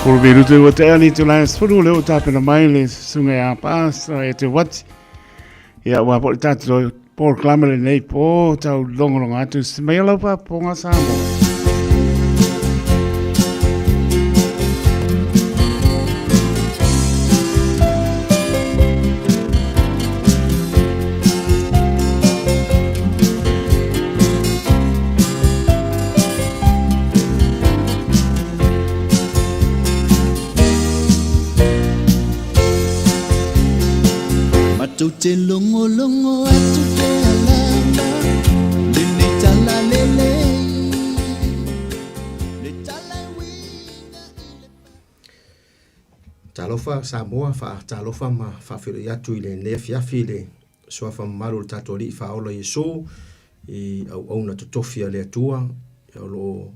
A: Por minuto o te ani tu lai sfuru le o tape na mai le sunga ya pasa e te wati. Ia wa po tato por clamele nei po tau longo longa atu smela pa ponga samo.
J: Te longo longo atu te alama Lele tala lele Le tala wina
G: Talofa Samoa fa talofa ma fa filo yatu ile le fiafi le so fa malu tatori fa ola yeso I au na tofia le atua ya lo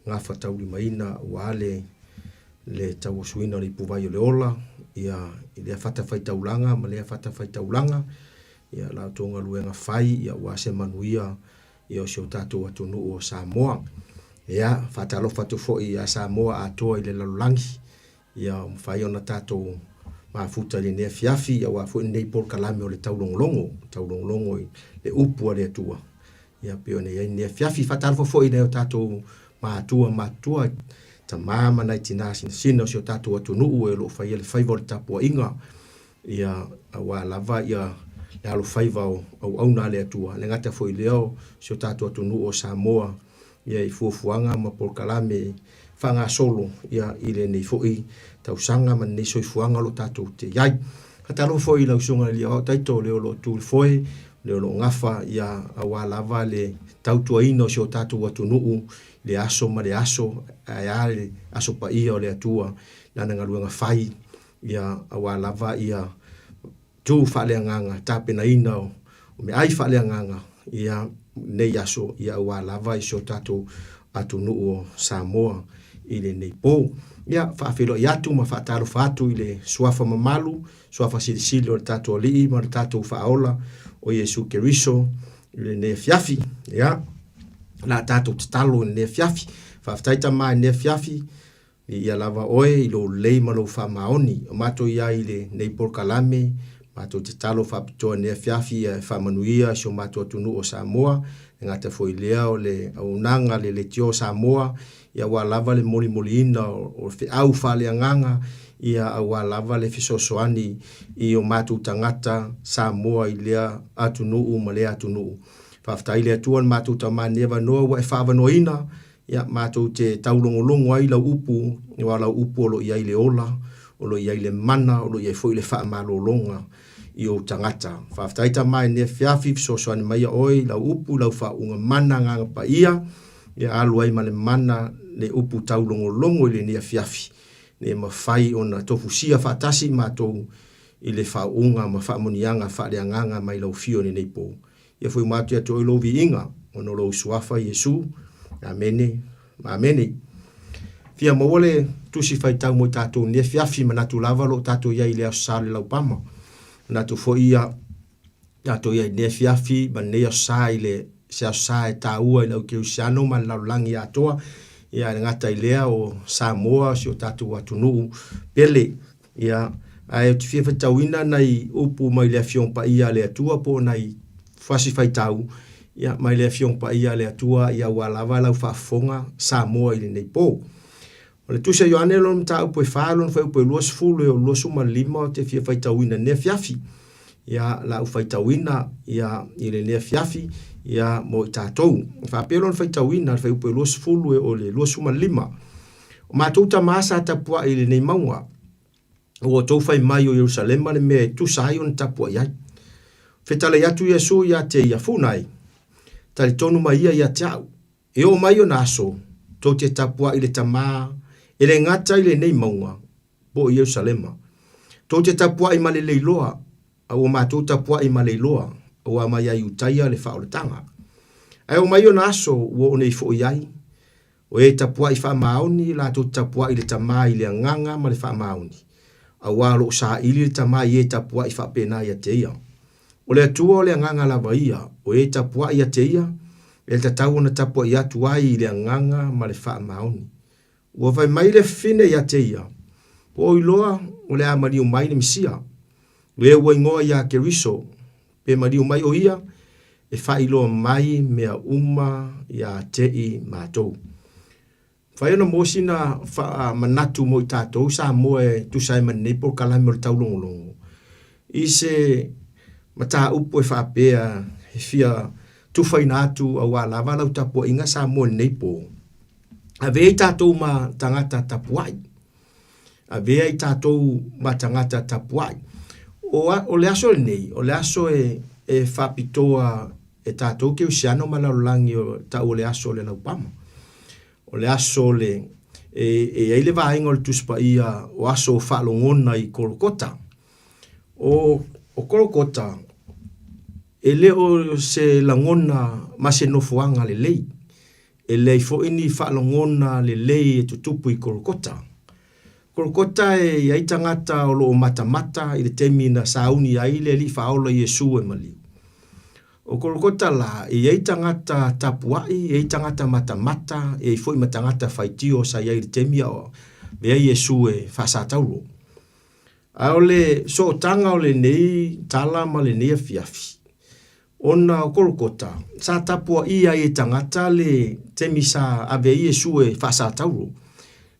G: ngafa tauli maina wale le tawsuina li puvayo le ola ia ile fata faita ulanga ma le fata faita ulanga ia la tonga luenga fai ia wase manuia ia so tatu watu no o Samoa ia fata lo fatu fo ia Samoa ato ile lalangi
K: ia mawhai ona tātou mafuta le nea fiafi ia wā fo nei Paul Kalame o le taulongolongo i le upua le atua. Ia peo nei ai nea fiafi whatarfo fo i neo tātou matua ta mama nai tina sina o sio tātou atunuu e lo whai le whaiva le tapua inga ia wā lava ia le alo whaiva au auna le atua. Le ngata fo i leo sio tātou atunuu o Samoa ia i fuafuanga ma Paul Kalame whanga solo ia i le nei fo i tausanga man nei soifuanga lo tātou te iai. Hatalo fo i lau sunga li au taito leo lo tūl foe, leo lo ngafa ia awa lava le tautua ino sio tātou atunuu le aso ma le aso, aia le aso pa ia o le atua, lana ngaluanga whai ia awa lava ia tū whale anganga, tāpena ina o me ai whale anganga ia nei aso ia awa lava i sio tātou atunuu o Samoa i le nei pō. Ia whaafelo i atu ma whaataro whaatu i le suafa mamalu, suafa silisili o le tātou alii, ma le tātou whaola o Yesu Keriso, i le nea fiafi, ia, la tātou tatalo i nea fiafi, whaaftaita maa i nea fiafi, ia lava oe i lo lei ma lo wha maoni, o mato ia i le nei Paul Kalame, mato tatalo whaapitoa nea fiafi, wha manuia, so mato atunu o Samoa, ngata foi lea o le aunanga le tio Samoa, ia wa lava le moli ina o fe au fale nganga ia wa lava le fisosoani i o matu tangata Samoa i lea atunu ma le atunu fa ile tuan matu tama neva no wa fa no ina ia matu te taulongolongo ai la upu i wala upu lo ia ile ola o lo ia ile mana o lo ia foi le fa malolonga i o tangata fa taita mai ne fiafi fisosoani mai oi la upu la fa unga mana nganga pa ia alu ai male mana le upu taulongolongo i le nia fiafi. Ne mawhai ona tofusia whaatasi mātou i le whaunga ma whaamonianga whaaleanganga mai lau fio ni nei pō. Ia fui mātua to ilo vi inga ono lau suafa Yesu. Amene. Amene. Fia mawale tusi whaitau mo tātou nia fiafi manatu lava lo tātou ia i le asale lau pama. Natu fo ia tātou ia i nia fiafi ma nea sa i le se sa e taua i lau Kirusiano ma lau langi atoa ia ngata i lea o Samoa si o tātou atunu pele ia ai o tifia whaitauina nei upu mai lea fiong pa ia lea tua po nei whasi whaitau ia mai lea fiong pa ia lea tua ia walawa lau whafonga Samoa i le nei po. O le tusa Ioane lon mta upo e whaalon whai upo e luas fulu e o luasu ma lima o te fia whaitauina nea fiafi ia lau whaitauina ia i le nea fiafi ia mo i tātou. Whapelon whaitauina whai upo e luas fulu e o le luasu ma lima. O mātou ta maasa tapua i le nei maunga. O tau whai mai o Jerusalema le mea e tu saion tapua iai. Whetale atu Yesu ia te ia funai. Tali tonu mai ia teau. E o mai o naso. Tau te tapua i le tamaa. E le ngata i le nei maunga. Po i Jerusalema. Tau te tapua i male leiloa. O mātou tapua i male leiloa. O a mai ai utaia le whaoletanga. Ai o mai o naso o nei fo iai. O e tapua i wha maoni la tau tapua i le tamaa i le nganga ma le wha maoni. A walo sa ili le tamaa i e tapua i wha pena i a te ia. O le atua o le nganga lava ia. O e tapua i a te ia. E le tatau na tapua i atu ai i le nganga ma le wha maoni. O vai mai le fine i a te ia. O iloa o le amari o mai le misia. Le ua ingoa i a Keriso. Pe mari o mai o ia. E wha iloa mai mea uma i a te i mātou. Whai ona mōsina manatu mo i tātou sa mo e tu sai man Paul Kalame o le taulongolongo. I se mata upo e whapea e fia tuwhaina atu a wālawa lau tapua inga sa mo nei po. A vea i tātou ma tangata tapuai. A vea i tātou ma tangata tapuai. O le aso nei, o le aso e whapitoa e tātou ke usiano ma lau langi o tau le aso le lau pama. O le aso le e le vainga o le tuspa ia o aso whalongona i Kolokota. O Kolokota e le o se langona ma se nofuanga le lei. E le fo ini whalongona le lei e tutupu i Kolokota. Kolokota e iai tangata o lo mata i le temi na sauni ai le li whaola Yesu e mali. O Kolokota la, e iai tangata tapuai, e iai tangata mata, e i foi matangata whaitio sa iai le temia o Mea Yesu e whaasatauro. A ole so tanga ole nei tala ma le nei fiafi. Ona o korokota. Sa tapua ia e tangata le temisa ave Yesu e whaasatauro.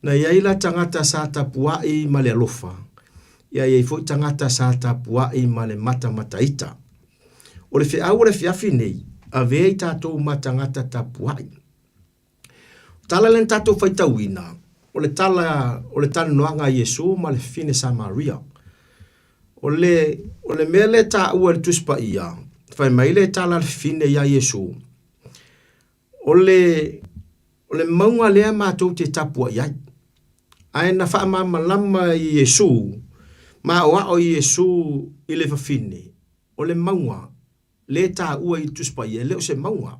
K: Na iaila tangata sa tapua i ma le alofa. Ia e fo tangata sa tapua i ma le mata ita. O le whiau le fiafi nei, a vei tātou matangata tapua i. Tala len tātou whaitawina, o le tala noanga Yesu ma le fine Samaria. O le mele tā ua le tuspa ia, whai mai le tala le fine ia Yesu. O le maunga lea mātou te tapua iai. Ai na wha malama i Yesu, ma o Yesu i le whafine. O le maunga, le tā ua i tuspa ia, leo se maunga.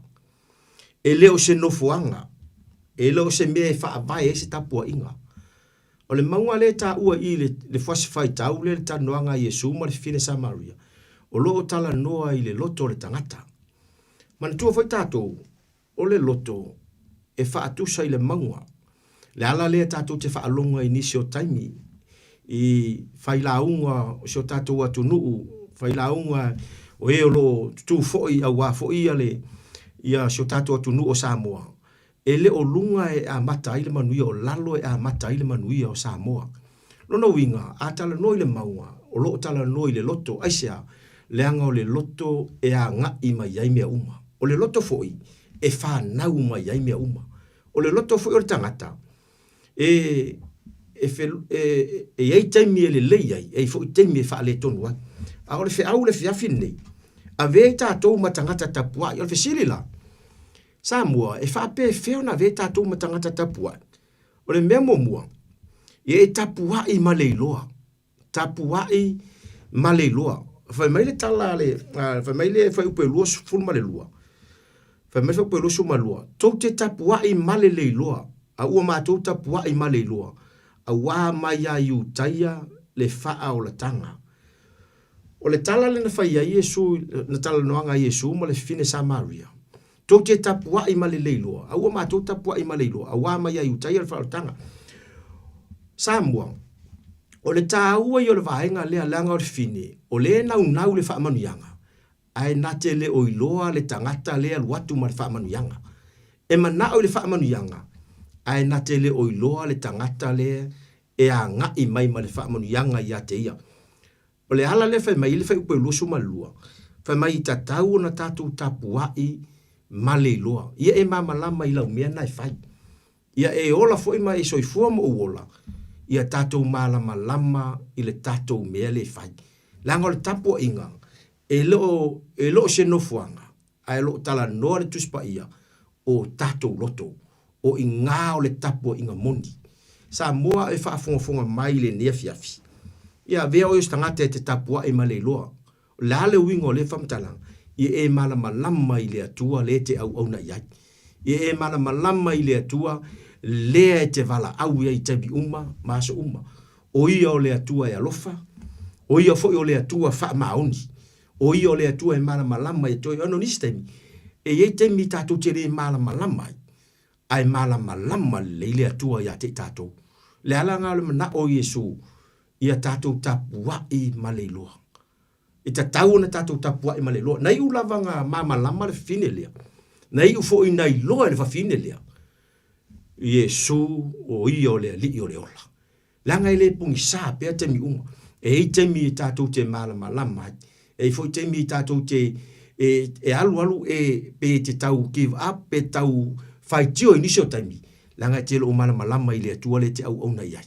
K: E leo se nofuanga. E leo se mea e whaavai e se tapua inga. O le maunga le tā ua i le whasifai tau le tanoanga Yesu ma le fine Samaria. O loo tala noa i le loto le tangata. Mana tua whai tātou, o le loto e whaatusa i le maunga. Le ala le tātou te whaalonga i nisi o taimi. I whailaunga o se o tātou atu nuu. Whailaunga o e o lo tu foi a wa foi ale ia se o tātou atu nuu o Samoa. E le o lunga e a mata i le manuia o lalo e a mata i le manuia o Samoa. Lona winga, a tala no i le maunga, o lo tala no i le loto, aisea, le anga o le loto e a nga i mai ai mea uma. O le loto foi, e whanau mai ai mea uma. O le loto foi o le tangata, e ei taimi e le leiai, e foi taimi e whaale tonu ai. A o le whiau le whiafi nei, a vei tātou matangata tapua, i o le whisiri la. Samoa, e whape whio na vei tātou matangata tapua. O le mea mua, e tapua i maleiloa. Tapua i maleiloa. Whai mai le tala le, whai mai le whai upe lua fulu malelua. Whai mai upe lua su malua. Tau te tapua i maleiloa. A ua mātou tapua i maleiloa. A wā mai a iu taia le whaa o la tanga. O le tala le na whai a Yesu, na tala noanga Yesu ma le fine Samaria. Tau te tapua i maleiloa. A ua mātou tapua i maleiloa. A wā mai a iu taia le whaa o la tanga. Samoa, o le tāua i o le vaenga lea langa o le fine, o le nau le whaamanuianga, ai nate le o iloa le tangata lea luatu ma le whaamanuianga. E mana o le whaamanuianga, ai nate le o iloa le tangata lea e a ngai mai ma le whaamanuianga i a te ia. O le ala le whai mai le whai upe losu malua, whai mai i tatau na tātou tapuai ma le iloa. Ia e mamalama i lau mea nai whai. Ia e ola foi ma e soifua mo ola. Ia tātou malama lama i le tātou mea le whai. Langa o le tapua inga, e lo se nofuanga, a e lo tala noa le tuspa ia, o tātou loto, o i ngā o le tapua inga moni. Sa moa e whaafonga mai le nea fiafi. Ia vea o yos tangata e te tapua e male loa. La le wingo le whamtalang, ia e malama lama i le atua le te au au na iai. Ia e malama lama i le atua, lea e te wala au ia i tabi uma, maso uma. O ia o le atua e alofa, o ia foi o le atua wha maoni, o ia o le atua e malama lama e toi ano nistemi, e ei temi tātou te re malama lama ai malama lama le atua ia te tātou. Le alanga le mana o Yesu, ia tātou tapua i maleiloa. E ta tau na tātou tapua i maleiloa. Nei u lavanga mama lama le fine lea. Nei u fo i nei loa le fa fine lea. Yesu o ia o le li o le ola. Langa i le pungi sa pea temi uma. E i temi tātou te malama lama. E fo i temi tātou te e alu e pe te tau give up, pe tau fai tio inisio taimi. Langa te lo malama lama i le atua le te au au na iai.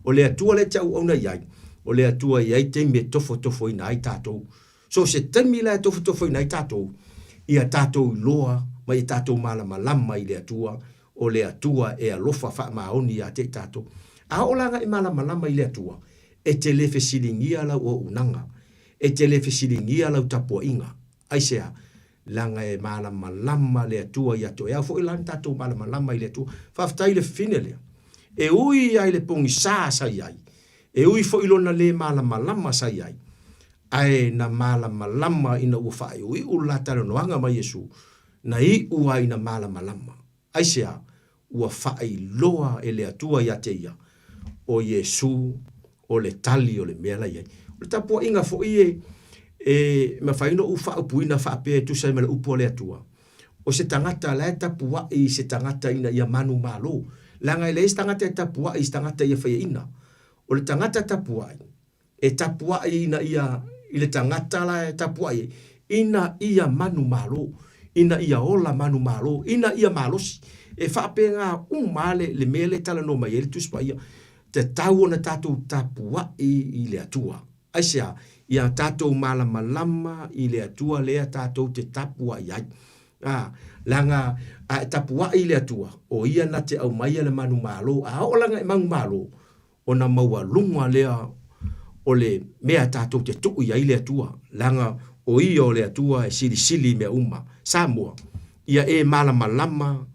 K: O le atua le te au au na iai. O le atua iai temi e tofo ina ai tātou. So se temi le tofo ina ai tātou. Ia tātou loa, ma i tātou malama lama i le atua. O le atua e alofa wha maoni a te tātou. A o langa i malama lama i le atua. E te le fesilingia lau o unanga. E te le fesilingia lau tapua inga. Aisea, langa e malama lama le atua i ato. E au fo i lan tātou malama lama i le atua. Whaftai le fine lea. E ui ai le pongi sa iai. E ui fo ilona le malama lama sa iai. Ai na malama lama ina ua whae. Ui ulataro noanga mai Yesu. Na i ua ina malama lama. Aisea, ua whae loa e le atua i ate ia. o Yesu o le tali o le mea lai ai. O le tapua inga fo i ma whaino ufa upuina wha pe tu sai mele upo le atua. O se tangata la tapua i se tangata ina ia manu malo. Langa i le is tangata tapua i se tangata ia whaia ina. O le tangata tapua e tapua ina ia i le tangata la tapua ina ia manu malo. Ina ia ola manu malo. Ina ia malosi. E whape ngā umale le mele tala no mai ele tuspa ia. Te tau ona tātou tapua i le atua. Aisea, ia tātou malama i le atua lea tātou te tapua iai. Langa tapua i le atua. O ia na te au mai le manu malo. A o langa e manu malo. O na maua lungwa lea o le mea tātou te tuu iai le atua. Langa o ia o le atua e sili mea uma. Samoa, ia e malama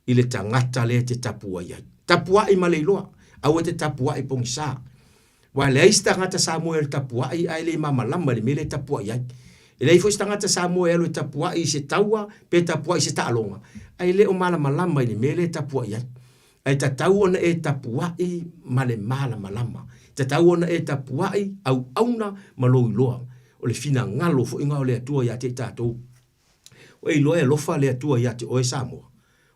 K: i le tangata le te tapua iai. Tapua i maleiloa. Au te tapua i pongisa. Wa le ista ngata Samuel tapua i ai le mama lama le mele tapua i ai. E le fo ista ngata Samuel le tapua i se taua pe tapua i se talonga. Ai le o malama lama i le mele tapua i ai. Ai ta tau ona e tapua i male malama lama. Ta tau ona e tapua i au auna maloi loa. O le fina ngalo fo inga o le atua ia te tatou. O e loa e lofa le atua ia te oe Samoa.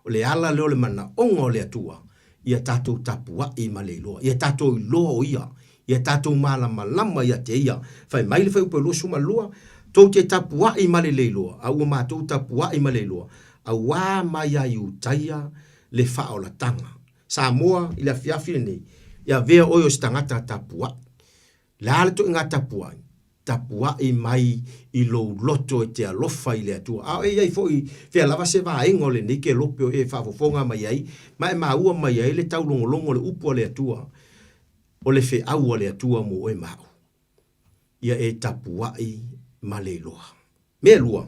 K: O le ala leo le mana onga o le atua. Ia tātou tapua i maleiloa. Ia tātou i loa o ia. Ia tātou malama lama ia te ia. Whai maile whai upe lo suma loa. Tau te tapua i maleiloa. Au mātou tapua i maleiloa. Au wā mai ai utaia le whaola tanga. Samoa i la fiafi nei. Ia vea oio stangata tapua. La ale to inga tapua. Tapua i mai i lo loto e te alofa i le atua. A e ai foi fea lava se va ingo le nike lopio e whafofonga mai ai. Mai maua mai ai le tau longo le upo le atua. O le fe au le atua mo e mau. Ia e tapua i maleiloa. Mea lua.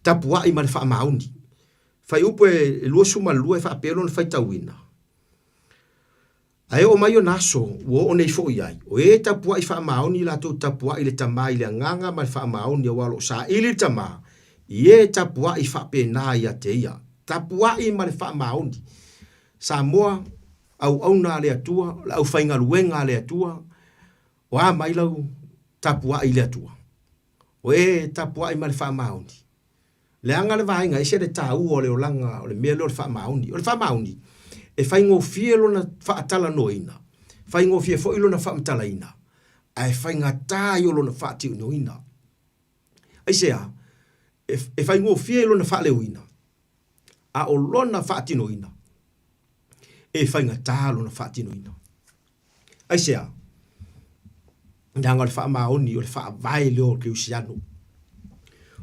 K: Tapua i male wha mauni. Fai upo e lua suma lua e wha apelo na fai tauina. Ai o mai o naso, o nei fo iai. O e tapua i wha maoni la tau tapua i le tama i le nganga mai wha maoni a walo sa i le tama. I e tapua i wha pe nā ia te ia. Tapua i mai wha maoni. Sa moa au na le atua, au whainga luenga le atua. O a mai lau tapua i le atua. O e tapua i mai wha maoni. Le anga le vainga i se le tau o le olanga o le mea leo le wha maoni. O le wha maoni. E whaingo fie lona whaatala noina. Whaingo fie fo ilona whaamtala ina. Ai whainga tā i lona whaati noina. Ai sea, e whaingo fie lona whaaleo ina. A o lona whaati noina. E whainga tā lona whaati noina. Ai sea, nanga le wha maoni o le wha vai leo ke usiano.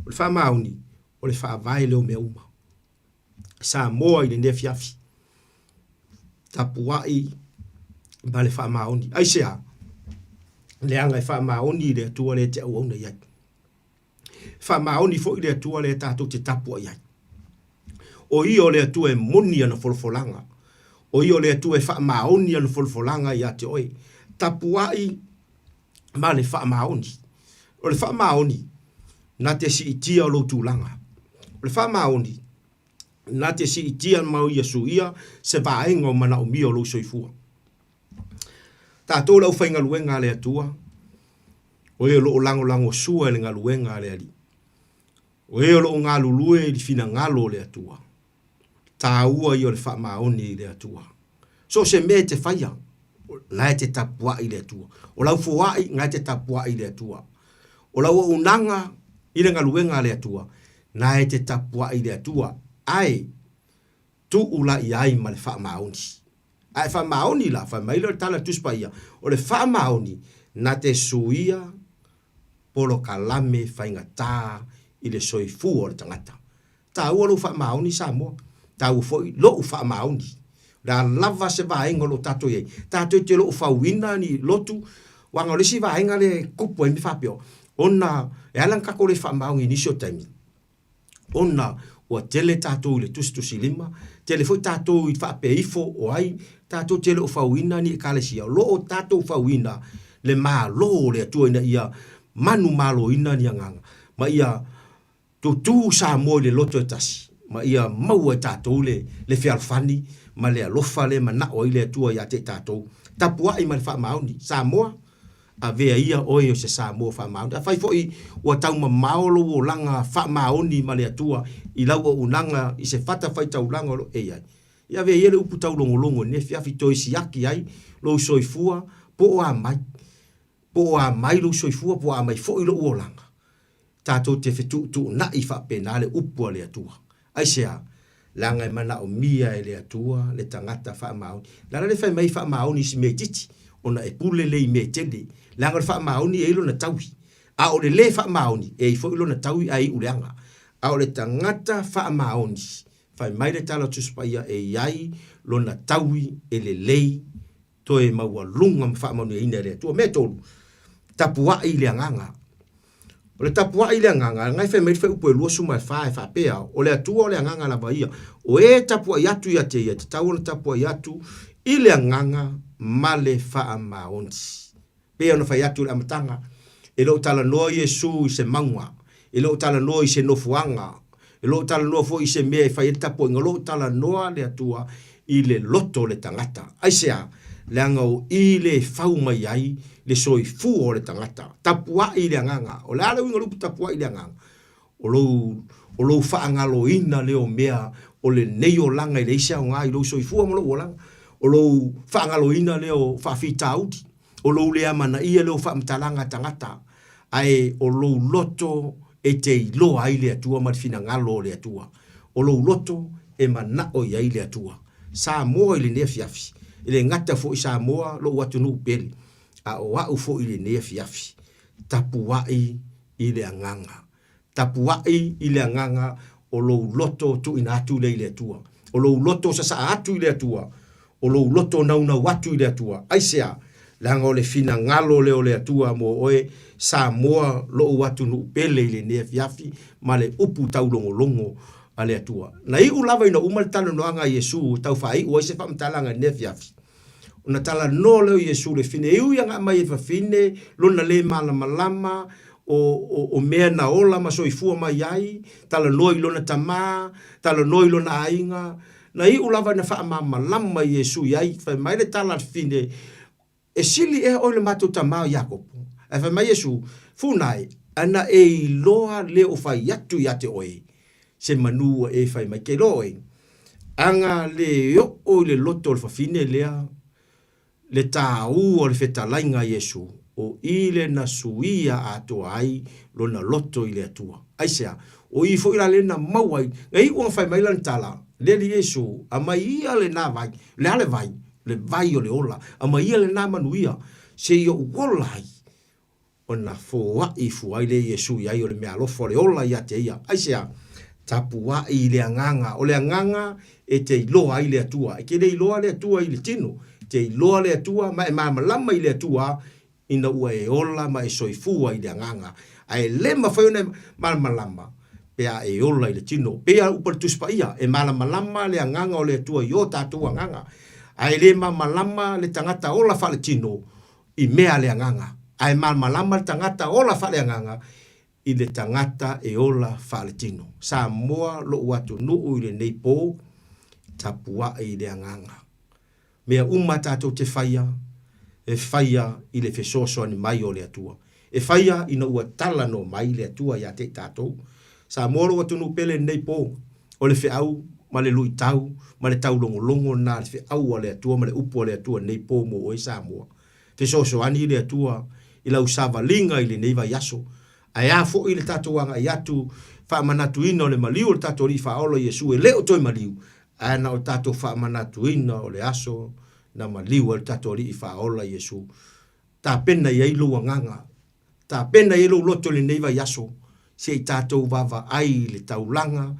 K: O le wha maoni o le wha vai leo mea uma. Sa moa i le ne fiafi. Tapua i ba le wha maoni. Ai sea, le anga e wha maoni le atua le te au auna iai. Wha maoni fo i le atua le tātou te tapua iai. O i o le atua e moni ana folfolanga. O i o le atua e wha maoni ana folfolanga ia te oi. Tapua i ma le wha maoni. O le wha maoni na te si itia o lo tūlanga. O le wha maoni na te si itia mau ia suia se vaenga o mana o mia o lo soifua. Tātou lau whainga luenga le atua. O e lo o lango sua le ngā luenga le ali. O e lo o ngā lulue i fina ngalo le atua. Tā ua i o le wha maoni le atua. So se me te whaia, ngai te tapua i le atua. O lau fuai, ngai te tapua i le atua. O lau o unanga i le ngā luenga le atua. Ngai te tapua i le atua. Ai, tu ula i ai ma le wha maoni. Ai wha maoni la, wha mailo le tala tuspa ia. O le wha maoni, na te suia polo kalame whainga tā i le soifu o le tangata. Tā ua lo wha maoni sa moa. Tā ua foi lo wha maoni. La lava se vaenga lo tato iei. Tato te lo wha wina ni lotu. Wanga lesi vaenga le kupo e mi whapio. Ona, e alang kako le wha maoni nisio taimi. Ona, o tele tātou le tusi lima, tele foi tātou i whape ifo o ai, tātou tele o whauina ni e kālesia, lo o tātou whauina le mā lo le atua ina ia manu malo ina ni anganga, ma ia tu sa mo le loto e tasi, ma ia mau e tātou le fialfani, ma le alofa le mana o ile atua ia te tātou tapua i mal fa mauni Samoa a vea ia oi o se Samoa fa mauni a fai foi ua tau maolo o langa fa mauni ma le atua i lau o unanga i se fata fai tau langa lo e ai ia vea ia le upu tau longolongo ne fiafi toi siaki ai lo soifua po a mai lo soifua po a mai foi lo o langa tatou te fetu tu na i fa penale upu le atua ai sea langa mana o mia e le atua le tangata fa mauni la le fai mai fa mauni si me titi ona e pule le me tele langa fa mauni e lo na tawi a o le fa mauni e fo lo na tawi ai uleanga a o le tangata fa mauni fai mai le tala tuspaia e yai lo na tawi e le lei to e maua lunga fa mauni ina le atua me tolu tapua i le nganga o le tapua i le nganga ngai fe mai fe upo e luosu mai fa pea o le atua o le nganga la baia o e tapua yatu ya te tau le tapua yatu i le nganga male fa mauni pea no fa yatu le matanga e lo tala no Yesu se mangwa e lo tala no se no fuanga e lo tala no fo i se me fa i tapua ngolo tala no le atua i le loto le tangata ai sea le anga o i le fau mai ai le soi fu o le tangata tapua i le nganga o le ala winga lupu tapua i le nganga o lo fa ngalo ina le o mea o le nei o langa i le isa o ngai lo soi fu o lo langa o lo fa ngalo ina le o fa fitauti o lo le amana ia le o fa mtalanga tangata ai o lo loto e te lo ai le atua ma fina ngalo le atua o lo loto e mana o ia le atua Samoa i le ne fiafi ile ngata fo Samoa lo watu nu peli a o wa fo ile ne fiafi tapuai ile nganga tapuai ile nganga o lo loto tu ina tu le ile tua o lo loto sa atu ile tua o lo loto na una watu ile tua aisea langa le fina ngalo le ole tua mo oe Samoa lo watu nu pele ile ne fiafi male upu tau longo ale atua na i ulava ina umal talo no anga Yesu tau fai o se fam talanga ne fiafi una tala no le Yesu le fine u yanga mai fa fine lo na le mala malama o mea na ola ma soifua mai ai tala no lo na tama tala no lo na ainga na i ulava na fa mama lama Yesu yai fa mai le tala fine e sili e o le matu tama Jakob e fa mai Yesu funai ana e loa le o fa yatu yate oi se manu e fai mai ke loi anga le o le loto le fine lea le tau o le fetalainga Yesu o ile na suia ato ai lo na loto ile atua aisea o i fo ila le na mawai ngai o fai mai lan tala le Yesu ama ia le na vai le vai o le ola ama ia le na manuia se yo wolai ona fo wa i fu ai le Yesu ia o le me alo fo le ola ia te ia aisea tapua i le nganga o le nganga e te loa i le atua e ke le loa le atua i le tino te loa le atua ma e malama i le atua ina ua e ola ma e soifua i le nganga ai le mafaiona malama pe a e ola i le tino pe a upar tuspaia e malama le nganga o le atua yo tatua nganga ai le malama le tangata ola fa le tino i mea le nganga ai malama le tangata ola fa le nganga i le tangata e ola faletino. Samoa lo watu nuu i le neipo tapua i le nganga. Mea umata te faia, e faia i le fesoso ni mai o le atua. E faia ina ua tala no mai le atua ya te tatou. Samoa lo watu nuu pele neipo o le feau, ma le lui tau, ma le tau longo na le feau o le atua, ma le upo o le atua neipo mo o e Samoa. Fesoso ani le atua, i lau savalinga i le neiva yaso, ai a fo ile tatou anga iatu fa manatu ino le maliu le tatou ri fa olo Yesu e leo toi maliu ana o tatou fa manatu ino o le aso na maliu le tatou ri fa olo Yesu ta pena ia ilo nganga ta pena ilo loto le neiva yaso se tatou vava ai le taulanga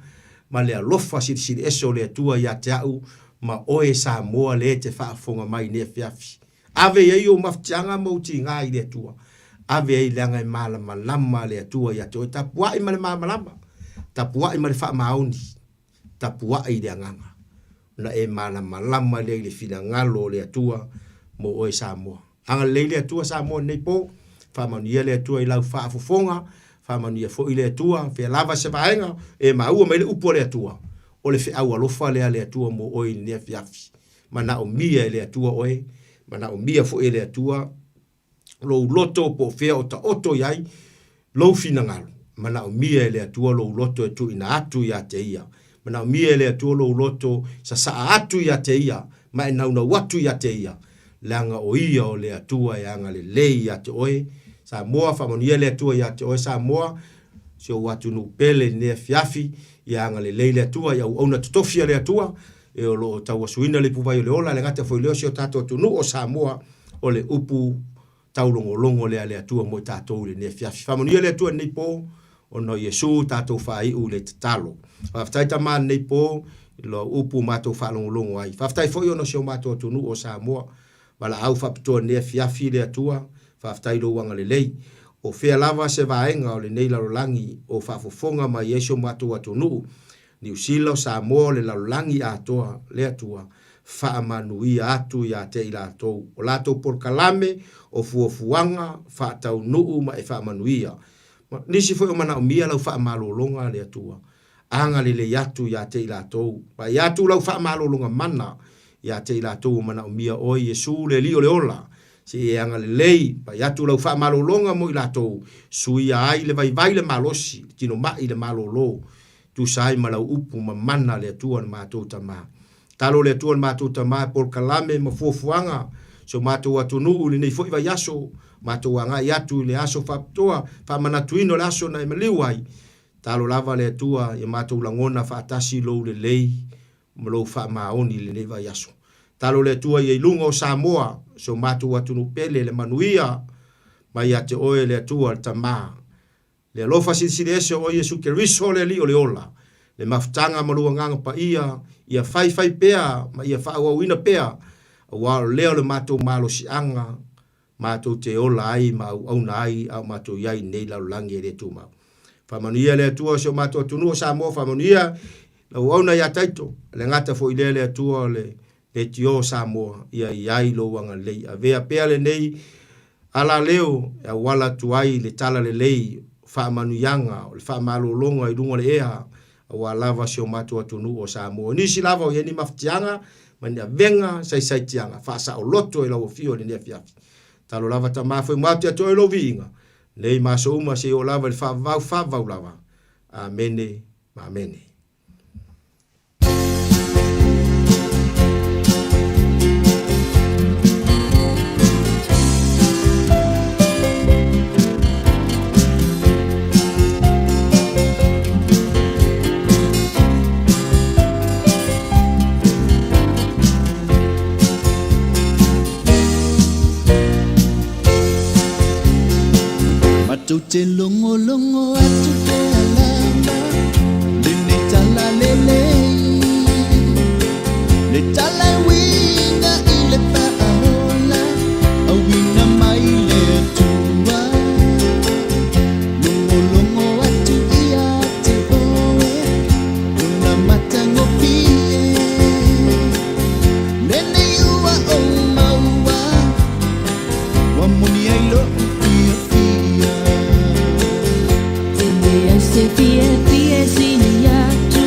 K: ma le alofa si eso le tua ya tau ma oe Samoa le te fa fonga mai ne fiafi ave ia yo maftianga mo ti ngai le tua ave ai langa i malama le atua ya te tapua i malama tapua i male fa mauni tapua i le nganga na e malama le fina ngalo le atua mo o Samoa anga le atua Samoa nei po fa mania le atua i lau fa fofonga fa mania fo i le atua fe lava se vaenga e mau me le upo le atua o le fe au alofa le atua mo o i ne fiafi mana o mia le atua oe mana o mia fo ele atua lo loto po fea o ta oto iai lo fina ngalo mana o mia ele atua lo loto tu ina atu ya te ia mana o mia ele atua lo loto sa atu ya te ia ma ina una watu ya te ia langa o ia o le atua ya ngale lei ya te oe sa moa fa monia le atua ya te oe sa moa so watu no pele ne fiafi ya ngale lei le atua ya ona tutofia le atua e o lo tau suina le puwai o le ola le ngata foi leo si o tato tunu o Samoa o le upu tau longo le ale atua mo tato le ne fiafi famonia le atua nei po o no Yesu tato fai u le tatalo whaftai taman nei po lo upu mato fa longo ai whaftai foi o no si o mato tunu o Samoa wala au whapitoa ne fiafi le atua whaftai lo wanga le lei o fea lava se vaenga o le nei larolangi o whafofonga ma Yesu mato atunu ni usilo Samoa le larolangi atoa le atua whaamanuia atu ya te ilatou o lato por kalame o fuafuanga whaatau nuu ma e whaamanuia nisi foi o mana o mia lau whaamalolonga le atua anga le yatu ya te ilatou pa yatu lau whaamalolonga mana ya te ilatou mana o mia o Yesu le li o le ola si e anga le lei pa yatu lau whaamalolonga mo ilatou sui ai le vai le malosi tino mai le malolo tu sai malau upu ma mana le atua na mātou tama. Talo le atua na mātou tama por kalame ma fuafuanga so mātou atunu le nei foi vai aso mātou anga i atu le aso whaptoa whamanatuino le aso na e maliwai. Talo lava le atua e mātou langona whaatasi lou le lei ma lou whaamaoni le nei vai aso. Talo le atua i lunga o Samoa so mātou atunu pele le manuia mai ate oe le atua le tama. Le alofa sisire ese o Yesu ke riso le li o le ola. Le maftanga malua nganga pa ia fai pea, ma ia faa wawina pea, wa leo le mato malo si anga, mato te ola ai, ma au na ai, au mato iai nei la langi le tuma. Famanuia le atua so mato atunua Samoa, famanuia la wauna ia taito, le ngata fo ile le atua le tio Samoa, ia iai lo wanga lei, a vea pea le nei, ala leo, a wala tuai le tala le lei, whaamanuyanga, o le whaamalolonga i runga le ea, wa lava si o mato atunu o Samoa. Nisi lava o yeni maftianga, mani a venga sai tianga, whaasa o loto e lau fio le nea fiafi. Talo lava ta mafo i matu ato e lo vinga, nei maso uma se o lava le whavau lava. Amene, amene.
J: Tu te longo atu te alama Dene tala lele Le tala winga i le paola A winga mai le atua Longo atu i a te oe Una matango pie Nene ua o maua Wa muni ai lo
C: Se fie sini atu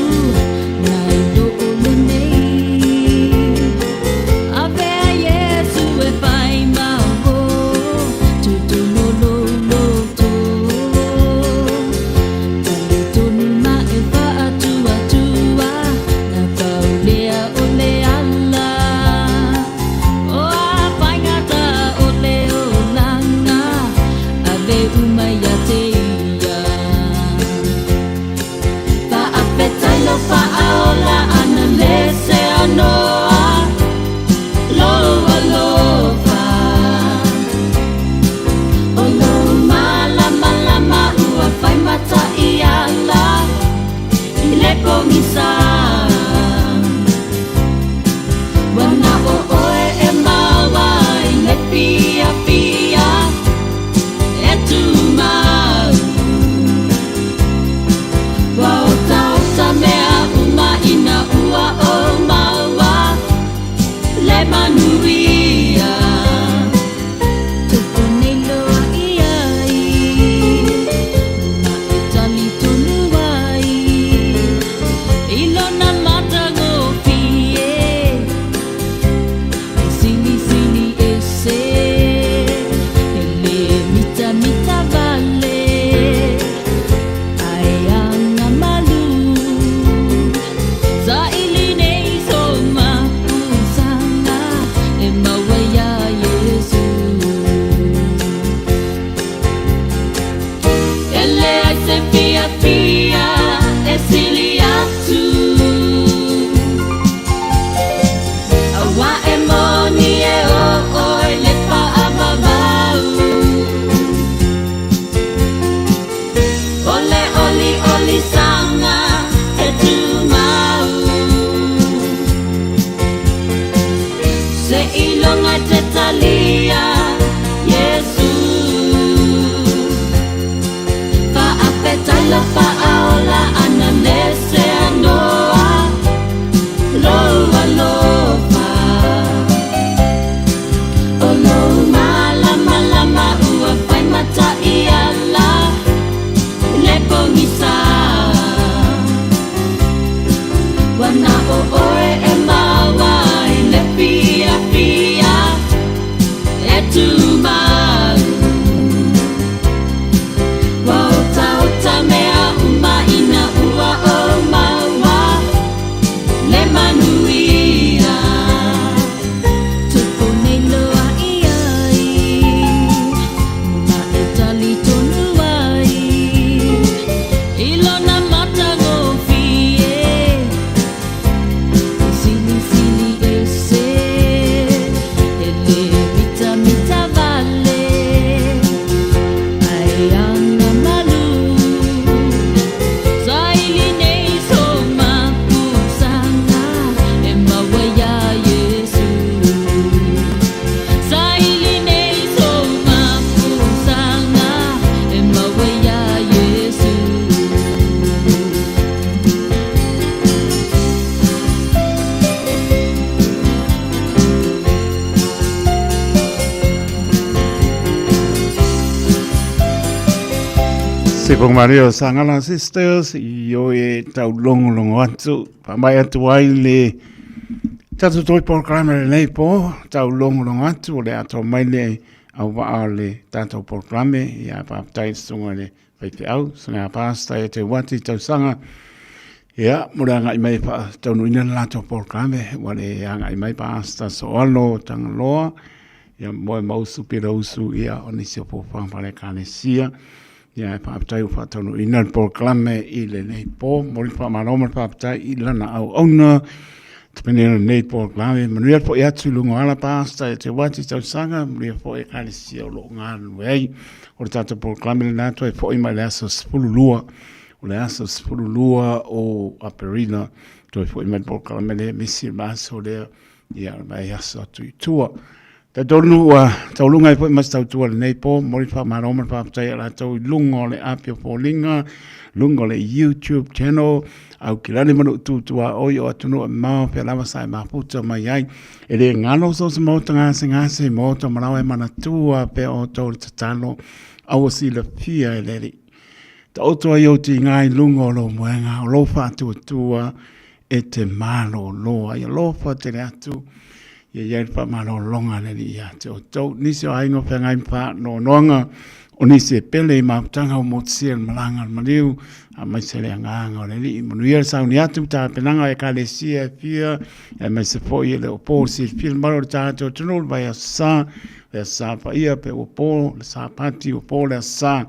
A: Sipong Mario Sangala Sisters, yo e tau longo atu, pamai atu ai le tatu toi programa le nei po, tau longo atu, le ato mai le au waa le tatu programa, ia paaptai sunga le peipe au, sunga pasta e te wati tau sanga, ia muranga i mai pa tau nuina lato programa, wale anga i mai pasta so alo tanga loa, ia moe mausu pira usu ia onisio po pampale kanesia, ia paaptai u whatanu i nan proklame i le nei po, mori pa maroma paaptai i lana au auna, tepene nei proklame, manuia po i atu lungo ala pasta e te wati tau sanga, manuia po i kanesia o lo ngānu ei, o le tata proklame le nato e po i mai le aso spululua, o le aso spululua o Aperina, to e po i mai proklame le misi maso le ia mai aso atu i tua. Ta tonu tau lunga i po mas tau tua le nei po, mori pa maroma pa ptai ala tau lungo le apio po linga, lungo le YouTube channel, au kilani manu tutua oi o atunu a mao pe lava sai maputa mai ai, e le ngano so se mota ngase mota marawa e mana tua pe o tau le tatalo, au si la pia e leri. Ta otoa i oti ngai lungo lo muenga, o lofa atu tua e te malo loa, ia lofa te le atu, ia iai pa malo longa le li ia te o tau nisi o aingo pe ngai pa no noanga o nisi e pele i mautanga o motsia malanga maliu a mai se le anganga o le li manu ia sa uni atu ta penanga e ka le sia e pia e mai se po i le o po si pia maro ta te o tunul vai a sa pa ia pe o po le sa pati o po le sa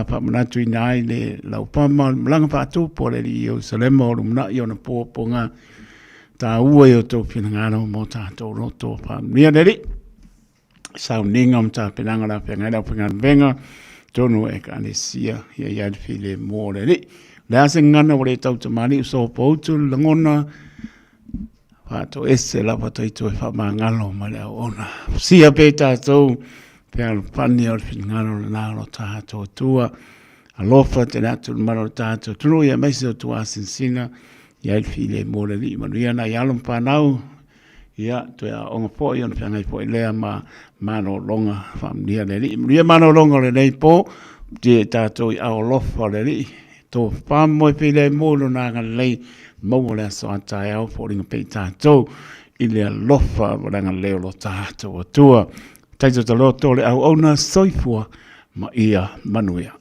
A: pa manatu i nai le laupama malanga pa atu po le li o salema o lumna i o na po nga ta ua i o tō pinangano mō tātou roto pa mia neri. Sau ninga om tā pinanga la pinanga pingan venga, tonu e ka anesia, ia iad file mō neri. Le ase ngana wale tau tamani uso poutu langona, whato ese la pataito e whamangalo ma lea ona. Sia pe tātou, pe alpani o pinangano le nāro tātou tua, alofa te natu maro tātou, tunu ia meisi o tua sinsina, ia il file mole li manuia na yalom panau ia to ya onga po ia na ngai po lea mano longa famia le li manuia mano longa le nei po te tato i au lofa le li to pam mo file molo na ngai mo le so ata au po ringa pe tato i le lofa wala ngai lo tato tua taito to lo to le au ona soifua ma ia manuia